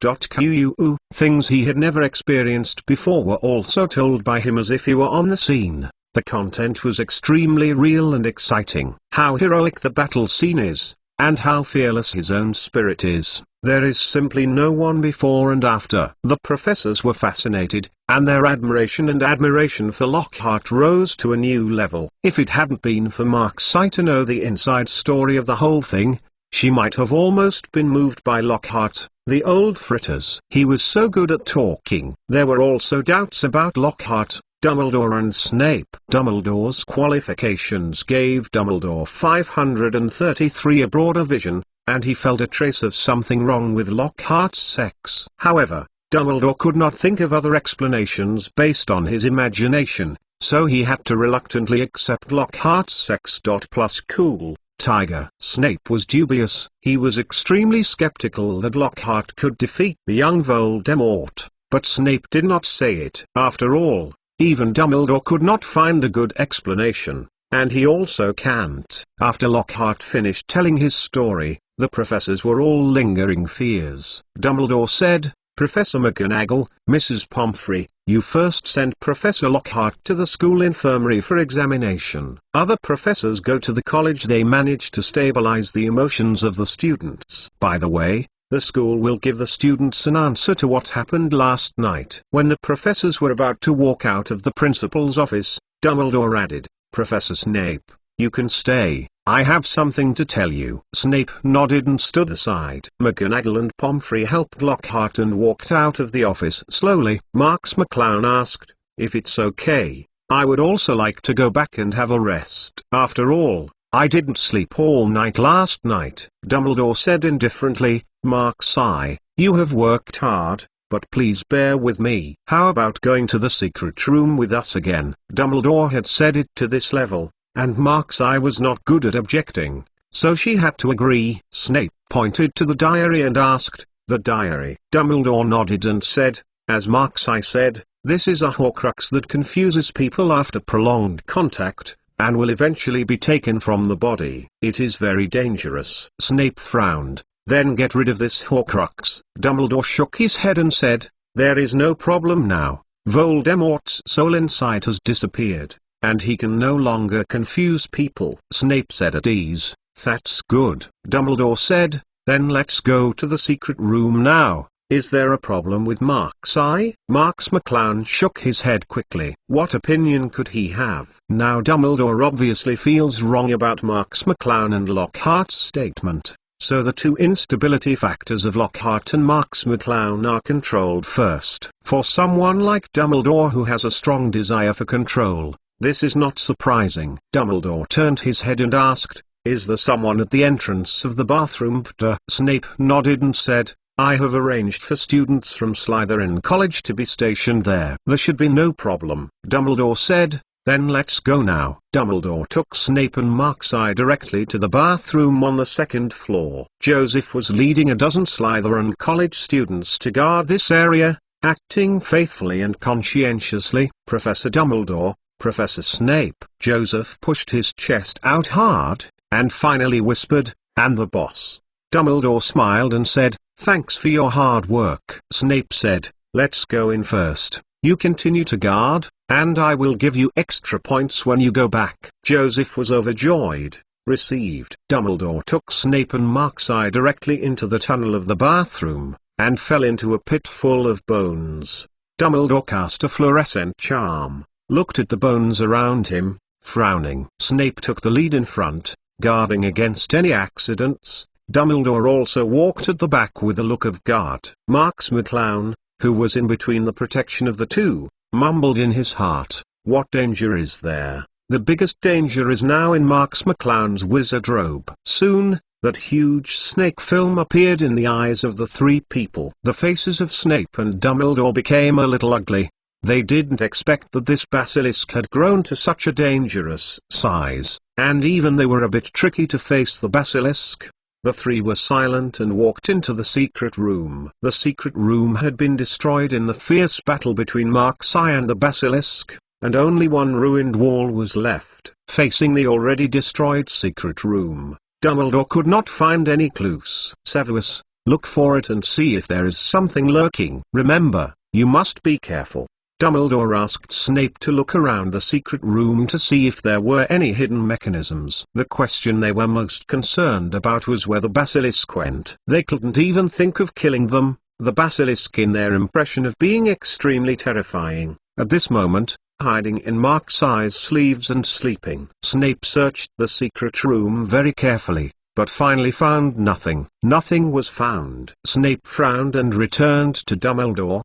Things he had never experienced before were also told by him as if he were on the scene. The content was extremely real and exciting. How heroic the battle scene is, and how fearless his own spirit is. There is simply no one before and after. The professors were fascinated, and their admiration for Lockhart rose to a new level. If it hadn't been for Marksai to know the inside story of the whole thing, she might have almost been moved by Lockhart, the old fritters. He was so good at talking. There were also doubts about Lockhart, Dumbledore and Snape. Dumbledore's qualifications gave Dumbledore 533 a broader vision, and he felt a trace of something wrong with Lockhart's sex. However, Dumbledore could not think of other explanations based on his imagination, so he had to reluctantly accept Lockhart's sex. Plus cool, Tiger. Snape was dubious. He was extremely skeptical that Lockhart could defeat the young Voldemort, but Snape did not say it. After all, even Dumbledore could not find a good explanation, and he also can't. After Lockhart finished telling his story, the professors were all lingering fears. Dumbledore said, "Professor McGonagall, Mrs. Pomfrey, you first sent Professor Lockhart to the school infirmary for examination. Other professors go to the college. They manage to stabilize the emotions of the students. By the way, the school will give the students an answer to what happened last night." When the professors were about to walk out of the principal's office, Dumbledore added, "Professor Snape, you can stay. I have something to tell you." Snape nodded and stood aside. McGonagall and Pomfrey helped Lockhart and walked out of the office slowly. Marks McClown asked, "If it's okay, I would also like to go back and have a rest. After all, I didn't sleep all night last night." Dumbledore said indifferently, "Marksai, you have worked hard, but please bear with me. How about going to the secret room with us again?" Dumbledore had said it to this level, and Marksai was not good at objecting, so she had to agree. Snape pointed to the diary and asked, "The diary?" Dumbledore nodded and said, "As Marksai said, this is a Horcrux that confuses people after prolonged contact, and will eventually be taken from the body. It is very dangerous." Snape frowned. "Then get rid of this Horcrux." Dumbledore shook his head and said, "There is no problem now. Voldemort's soul inside has disappeared, and he can no longer confuse people." Snape said at ease, "That's good." Dumbledore said, "Then let's go to the secret room now. Is there a problem with Marksai?" Marks McClown shook his head quickly. What opinion could he have? Now Dumbledore obviously feels wrong about Marks McClown and Lockhart's statement, so the two instability factors of Lockhart and Marks McClown are controlled first. For someone like Dumbledore who has a strong desire for control, this is not surprising. Dumbledore turned his head and asked, "Is there someone at the entrance of the bathroom?" Snape nodded and said, "I have arranged for students from Slytherin College to be stationed there. There should be no problem." Dumbledore said, "Then let's go now." Dumbledore took Snape and Marksai directly to the bathroom on the second floor. Joseph was leading a dozen Slytherin College students to guard this area, acting faithfully and conscientiously. "Professor Dumbledore, Professor Snape." Joseph pushed his chest out hard, and finally whispered, "And the boss." Dumbledore smiled and said, "Thanks for your hard work." Snape said, "Let's go in first. You continue to guard, and I will give you extra points when you go back." Joseph was overjoyed. Received. Dumbledore took Snape and Marksai directly into the tunnel of the bathroom, and fell into a pit full of bones. Dumbledore cast a fluorescent charm, looked at the bones around him, frowning. Snape took the lead in front, guarding against any accidents. Dumbledore also walked at the back with a look of guard. Marks McClown, who was in between the protection of the two, mumbled in his heart, "What danger is there?" The biggest danger is now in Marks McClown's wizard robe. Soon, that huge snake film appeared in the eyes of the three people. The faces of Snape and Dumbledore became a little ugly. They didn't expect that this basilisk had grown to such a dangerous size, and even they were a bit tricky to face the basilisk. The three were silent and walked into the secret room. The secret room had been destroyed in the fierce battle between Marks-Eye and the basilisk, and only one ruined wall was left, facing the already destroyed secret room. Dumbledore could not find any clues. "Severus, look for it and see if there is something lurking. Remember, you must be careful." Dumbledore asked Snape to look around the secret room to see if there were any hidden mechanisms. The question they were most concerned about was where the basilisk went. They couldn't even think of killing them, the basilisk in their impression of being extremely terrifying. At this moment, hiding in Marks-Eye's sleeves and sleeping, Snape searched the secret room very carefully, but finally found nothing. Nothing was found. Snape frowned and returned to Dumbledore.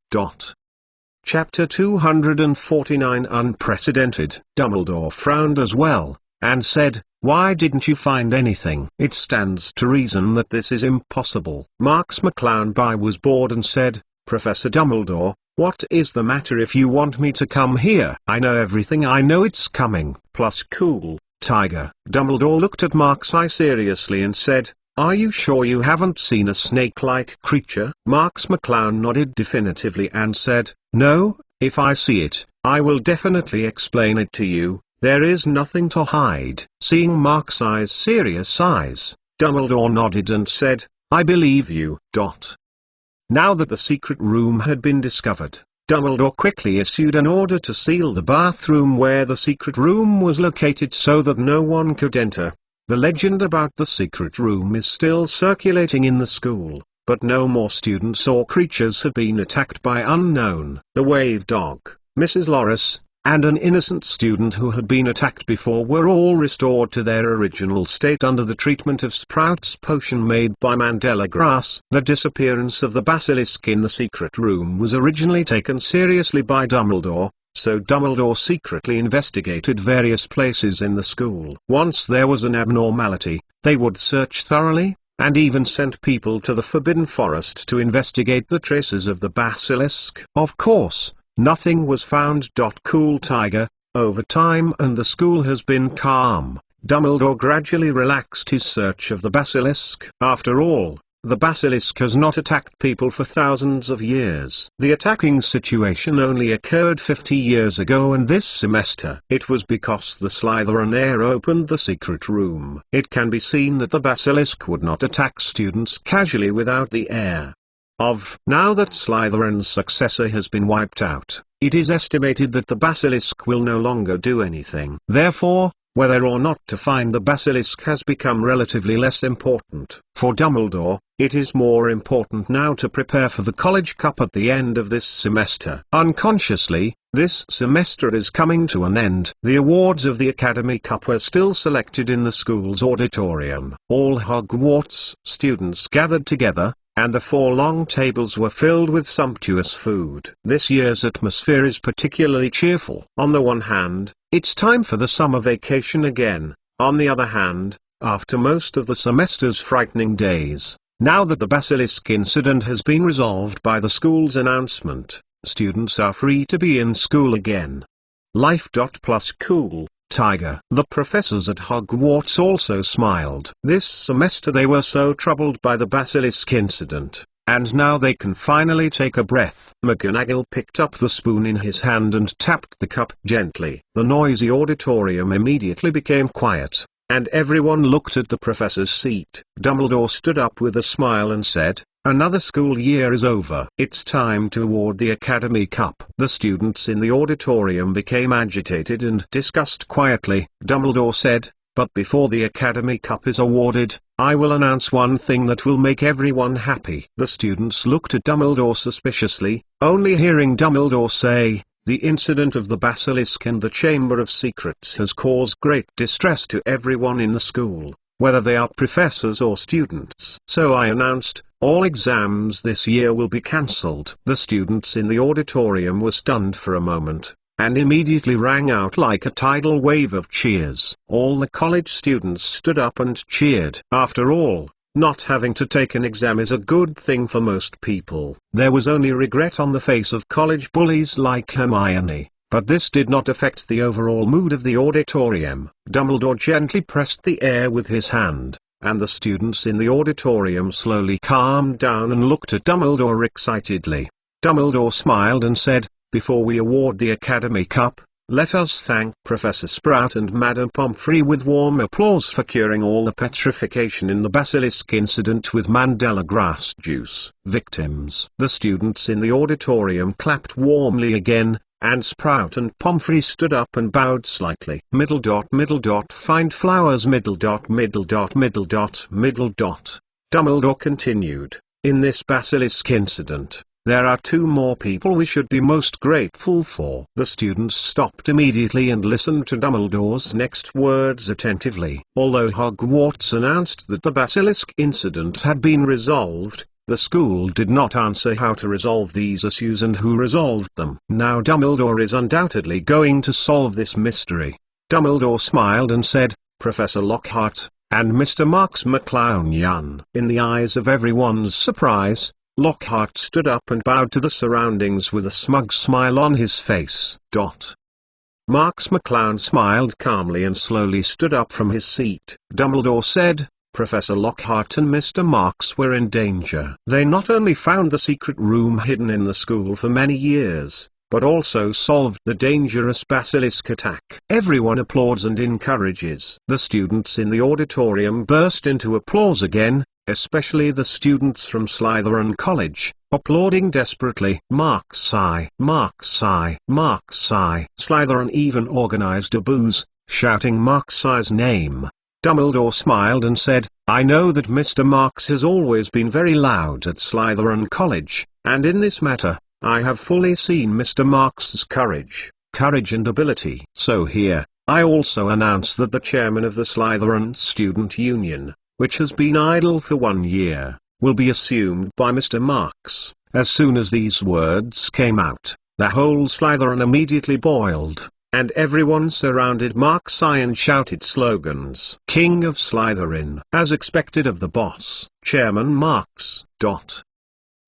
Chapter 249 Unprecedented. Dumbledore frowned as well, and said, "Why didn't you find anything?" "It stands to reason that this is impossible." Marks McClown was bored and said, "Professor Dumbledore, what is the matter if you want me to come here? I know everything. I know it's coming. Plus cool, Tiger." Dumbledore looked at Marks-Eye seriously and said, "Are you sure you haven't seen a snake-like creature?" Marks McClown nodded definitively and said, "No, if I see it, I will definitely explain it to you. There is nothing to hide." Seeing Marks-Eye's serious eyes, Dumbledore nodded and said, "I believe you." Now that the secret room had been discovered, Dumbledore quickly issued an order to seal the bathroom where the secret room was located so that no one could enter. The legend about the secret room is still circulating in the school, but no more students or creatures have been attacked by unknown. The wave dog, Mrs. Loris, and an innocent student who had been attacked before were all restored to their original state under the treatment of Sprout's potion made by Mandela grass. The disappearance of the basilisk in the secret room was originally taken seriously by Dumbledore, so Dumbledore secretly investigated various places in the school. Once there was an abnormality, they would search thoroughly, and even sent people to the Forbidden Forest to investigate the traces of the basilisk. Of course, nothing was found. Cool Tiger. Over time and the school has been calm, Dumbledore gradually relaxed his search of the basilisk. After all, the basilisk has not attacked people for thousands of years. The attacking situation only occurred 50 years ago and this semester. It was because the Slytherin heir opened the secret room. It can be seen that the basilisk would not attack students casually without the heir. Now that Slytherin's successor has been wiped out, it is estimated that the basilisk will no longer do anything. Therefore, whether or not to find the basilisk has become relatively less important. For Dumbledore, it is more important now to prepare for the College Cup at the end of this semester. Unconsciously, this semester is coming to an end. The awards of the Academy Cup were still selected in the school's auditorium. All Hogwarts students gathered together, and the 4 long tables were filled with sumptuous food. This year's atmosphere is particularly cheerful. On the one hand, it's time for the summer vacation again. On the other hand, after most of the semester's frightening days, now that the basilisk incident has been resolved by the school's announcement, students are free to be in school again. Life. Plus cool, Tiger. The professors at Hogwarts also smiled. This semester they were so troubled by the basilisk incident, and now they can finally take a breath. McGonagall picked up the spoon in his hand and tapped the cup gently. The noisy auditorium immediately became quiet, and everyone looked at the professor's seat. Dumbledore stood up with a smile and said, "Another school year is over. It's time to award the Academy Cup." The students in the auditorium became agitated and discussed quietly. Dumbledore said, But before the Academy Cup is awarded, I will announce one thing that will make everyone happy." The students looked at Dumbledore suspiciously, only hearing Dumbledore say, "The incident of the basilisk and the Chamber of Secrets has caused great distress to everyone in the school, whether they are professors or students. So I announced, all exams this year will be cancelled." The students in the auditorium were stunned for a moment, and immediately rang out like a tidal wave of cheers. All the college students stood up and cheered. After all, not having to take an exam is a good thing for most people. There was only regret on the face of college bullies like Hermione, but this did not affect the overall mood of the auditorium. Dumbledore gently pressed the air with his hand, and the students in the auditorium slowly calmed down and looked at Dumbledore excitedly. Dumbledore smiled and said, "Before we award the Academy Cup, let us thank Professor Sprout and Madame Pomfrey with warm applause for curing all the petrification in the basilisk incident with Mandela grass juice." Victims. The students in the auditorium clapped warmly again, and Sprout and Pomfrey stood up and bowed slightly. Find flowers middle dot. Dumbledore continued, "In this basilisk incident, there are two more people we should be most grateful for." The students stopped immediately and listened to Dumbledore's next words attentively. Although Hogwarts announced that the basilisk incident had been resolved, the school did not answer how to resolve these issues and who resolved them. Now Dumbledore is undoubtedly going to solve this mystery. Dumbledore smiled and said, "Professor Lockhart, and Mr. Marks McClown." In the eyes of everyone's surprise, Lockhart stood up and bowed to the surroundings with a smug smile on his face. Marks McClown smiled calmly and slowly stood up from his seat. Dumbledore said, "Professor Lockhart and Mr. Marks were in danger. They not only found the secret room hidden in the school for many years, but also solved the dangerous basilisk attack." Everyone applauds and encourages. The students in the auditorium burst into applause again, especially the students from Slytherin College, applauding desperately. Marks I. Slytherin even organized a booze, shouting Marks I's name. Dumbledore smiled and said, "I know that Mr. Marks has always been very loud at Slytherin College, and in this matter, I have fully seen Mr. Marks's courage and ability. So here, I also announce that the chairman of the Slytherin Student Union, which has been idle for 1 year, will be assumed by Mr. Marks." As soon as these words came out, the whole Slytherin immediately boiled, and everyone surrounded Marks I and shouted slogans. King of Slytherin. As expected of the boss, Chairman Marks.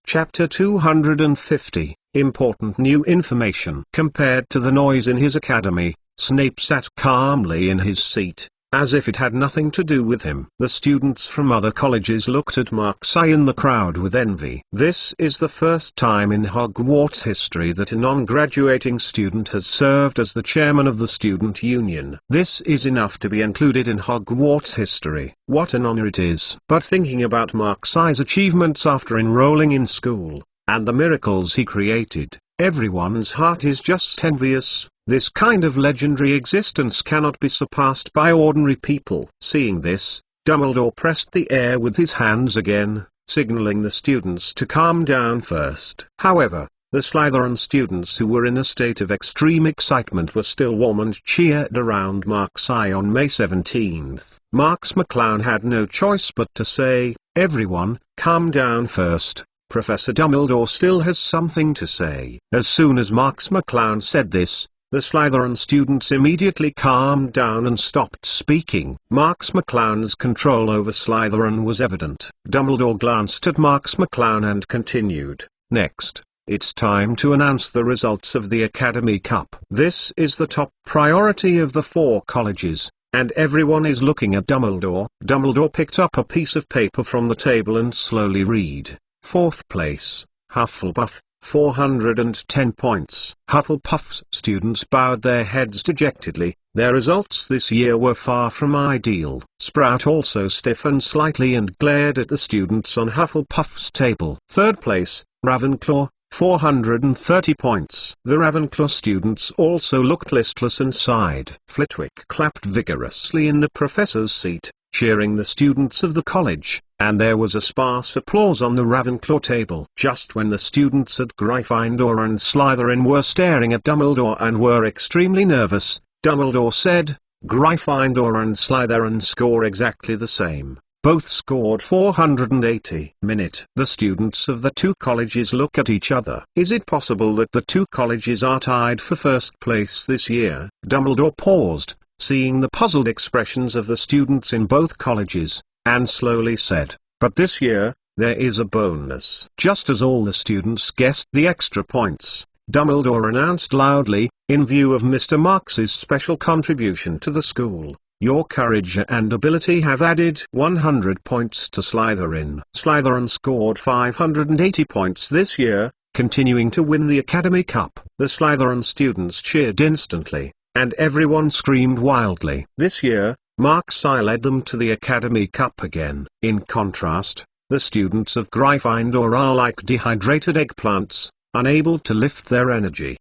Chapter 250, Important New Information. Compared to the noise in his academy, Snape sat calmly in his seat, as if it had nothing to do with him. The students from other colleges looked at Marks I in the crowd with envy. This is the first time in Hogwarts history that a non-graduating student has served as the chairman of the student union. This is enough to be included in Hogwarts history. What an honor it is. But thinking about Marks I's achievements after enrolling in school, and the miracles he created, everyone's heart is just envious. This kind of legendary existence cannot be surpassed by ordinary people. Seeing this, Dumbledore pressed the air with his hands again, signaling the students to calm down first. However, the Slytherin students who were in a state of extreme excitement were still warm and cheered around Marks I on May 17th. Marks McClown had no choice but to say, "Everyone, calm down first. Professor Dumbledore still has something to say." As soon as Marks McClown said this, the Slytherin students immediately calmed down and stopped speaking. Marks McClown's control over Slytherin was evident. Dumbledore glanced at Marks McClown and continued, "Next, it's time to announce the results of the Academy Cup. This is the top priority of the 4 colleges, and everyone is looking at Dumbledore." Dumbledore picked up a piece of paper from the table and slowly read. 4th place, Hufflepuff, 410 points. Hufflepuff's students bowed their heads dejectedly. Their results this year were far from ideal. Sprout also stiffened slightly and glared at the students on Hufflepuff's table. 3rd place, Ravenclaw, 430 points. The Ravenclaw students also looked listless and sighed. Flitwick clapped vigorously in the professor's seat, cheering the students of the college, and there was a sparse applause on the Ravenclaw table. Just when the students at Gryffindor and Slytherin were staring at Dumbledore and were extremely nervous, Dumbledore said, "Gryffindor and Slytherin score exactly the same. Both scored 480. The students of the two colleges look at each other. Is it possible that the two colleges are tied for first place this year? Dumbledore paused, seeing the puzzled expressions of the students in both colleges, and slowly said, "But this year, there is a bonus." Just as all the students guessed the extra points, Dumbledore announced loudly, in view of Mr. Marks's special contribution to the school, "Your courage and ability have added 100 points to Slytherin." Slytherin scored 580 points this year, continuing to win the Academy Cup. The Slytherin students cheered instantly, and everyone screamed wildly. This year, Marks led them to the Academy Cup again. In contrast, the students of Gryffindor are like dehydrated eggplants, unable to lift their energy.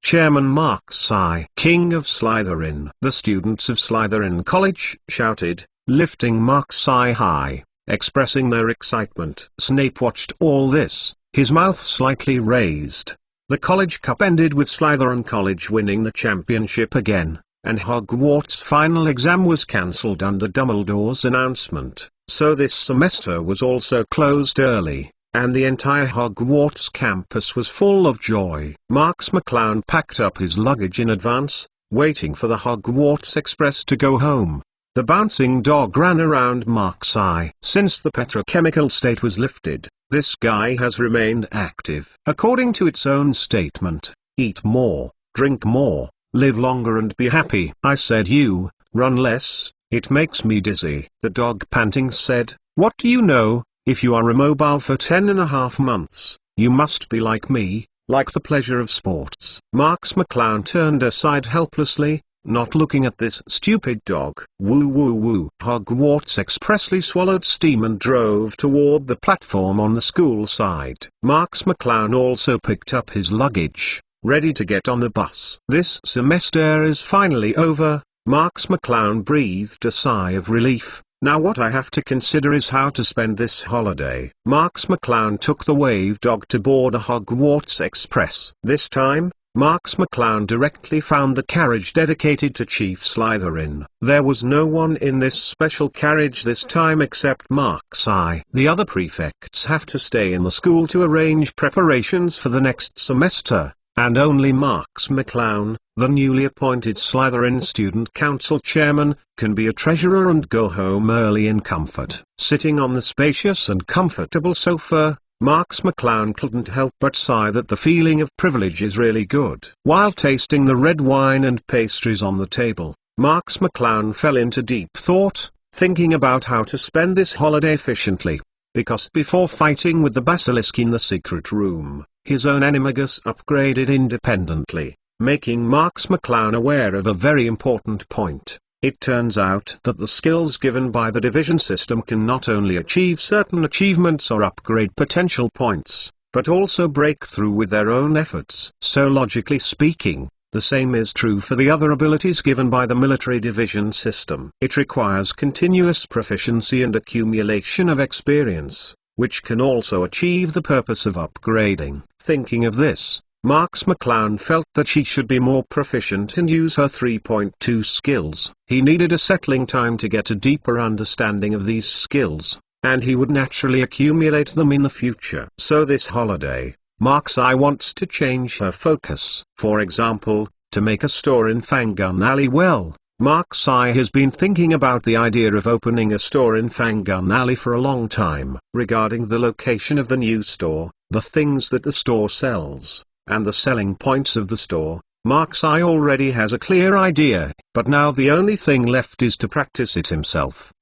Chairman Marks King of Slytherin. The students of Slytherin College shouted, lifting Marks high, expressing their excitement. Snape watched all this, his mouth slightly raised. The College Cup ended with Slytherin College winning the championship again, and Hogwarts' final exam was cancelled under Dumbledore's announcement, so this semester was also closed early, and the entire Hogwarts campus was full of joy. Marks McClown packed up his luggage in advance, waiting for the Hogwarts Express to go home. The bouncing dog ran around Marks' eye. Since the petrochemical state was lifted, this guy has remained active. According to its own statement, eat more, drink more, live longer and be happy. I said you, run less, it makes me dizzy. The dog panting said, what do you know? If you are immobile for 10.5 months, you must be like me, like the pleasure of sports. Marks McClown turned aside helplessly, not looking at this stupid dog. Woo woo woo. Hogwarts expressly swallowed steam and drove toward the platform on the school side. Marks McClown also picked up his luggage, ready to get on the bus. This semester is finally over. Marks McClown breathed a sigh of relief. Now what I have to consider is how to spend this holiday. Marks McClown took the wave dog to board the Hogwarts Express. This time, Marks McClown directly found the carriage dedicated to Chief Slytherin. There was no one in this special carriage this time except Marks. The other prefects have to stay in the school to arrange preparations for the next semester, and only Marks McClown, the newly appointed Slytherin Student Council chairman, can be a treasurer and go home early in comfort. Sitting on the spacious and comfortable sofa, Marks McClown couldn't help but sigh that the feeling of privilege is really good. While tasting the red wine and pastries on the table, Marks McClown fell into deep thought, thinking about how to spend this holiday efficiently. Because before fighting with the basilisk in the secret room, his own animagus upgraded independently, making Marks McClown aware of a very important point. It turns out that the skills given by the division system can not only achieve certain achievements or upgrade potential points, but also break through with their own efforts. So logically speaking, the same is true for the other abilities given by the military division system. It requires continuous proficiency and accumulation of experience, which can also achieve the purpose of upgrading. Thinking of this, Marks McClown felt that she should be more proficient and use her 3.2 skills. He needed a settling time to get a deeper understanding of these skills, and he would naturally accumulate them in the future. So this holiday, Marks wants to change her focus. For example, to make a store in Fanggun Alley. Well, Marks has been thinking about the idea of opening a store in Fanggun Alley for a long time. Regarding the location of the new store, the things that the store sells, and the selling points of the store, Marks already has a clear idea, but now the only thing left is to practice it himself.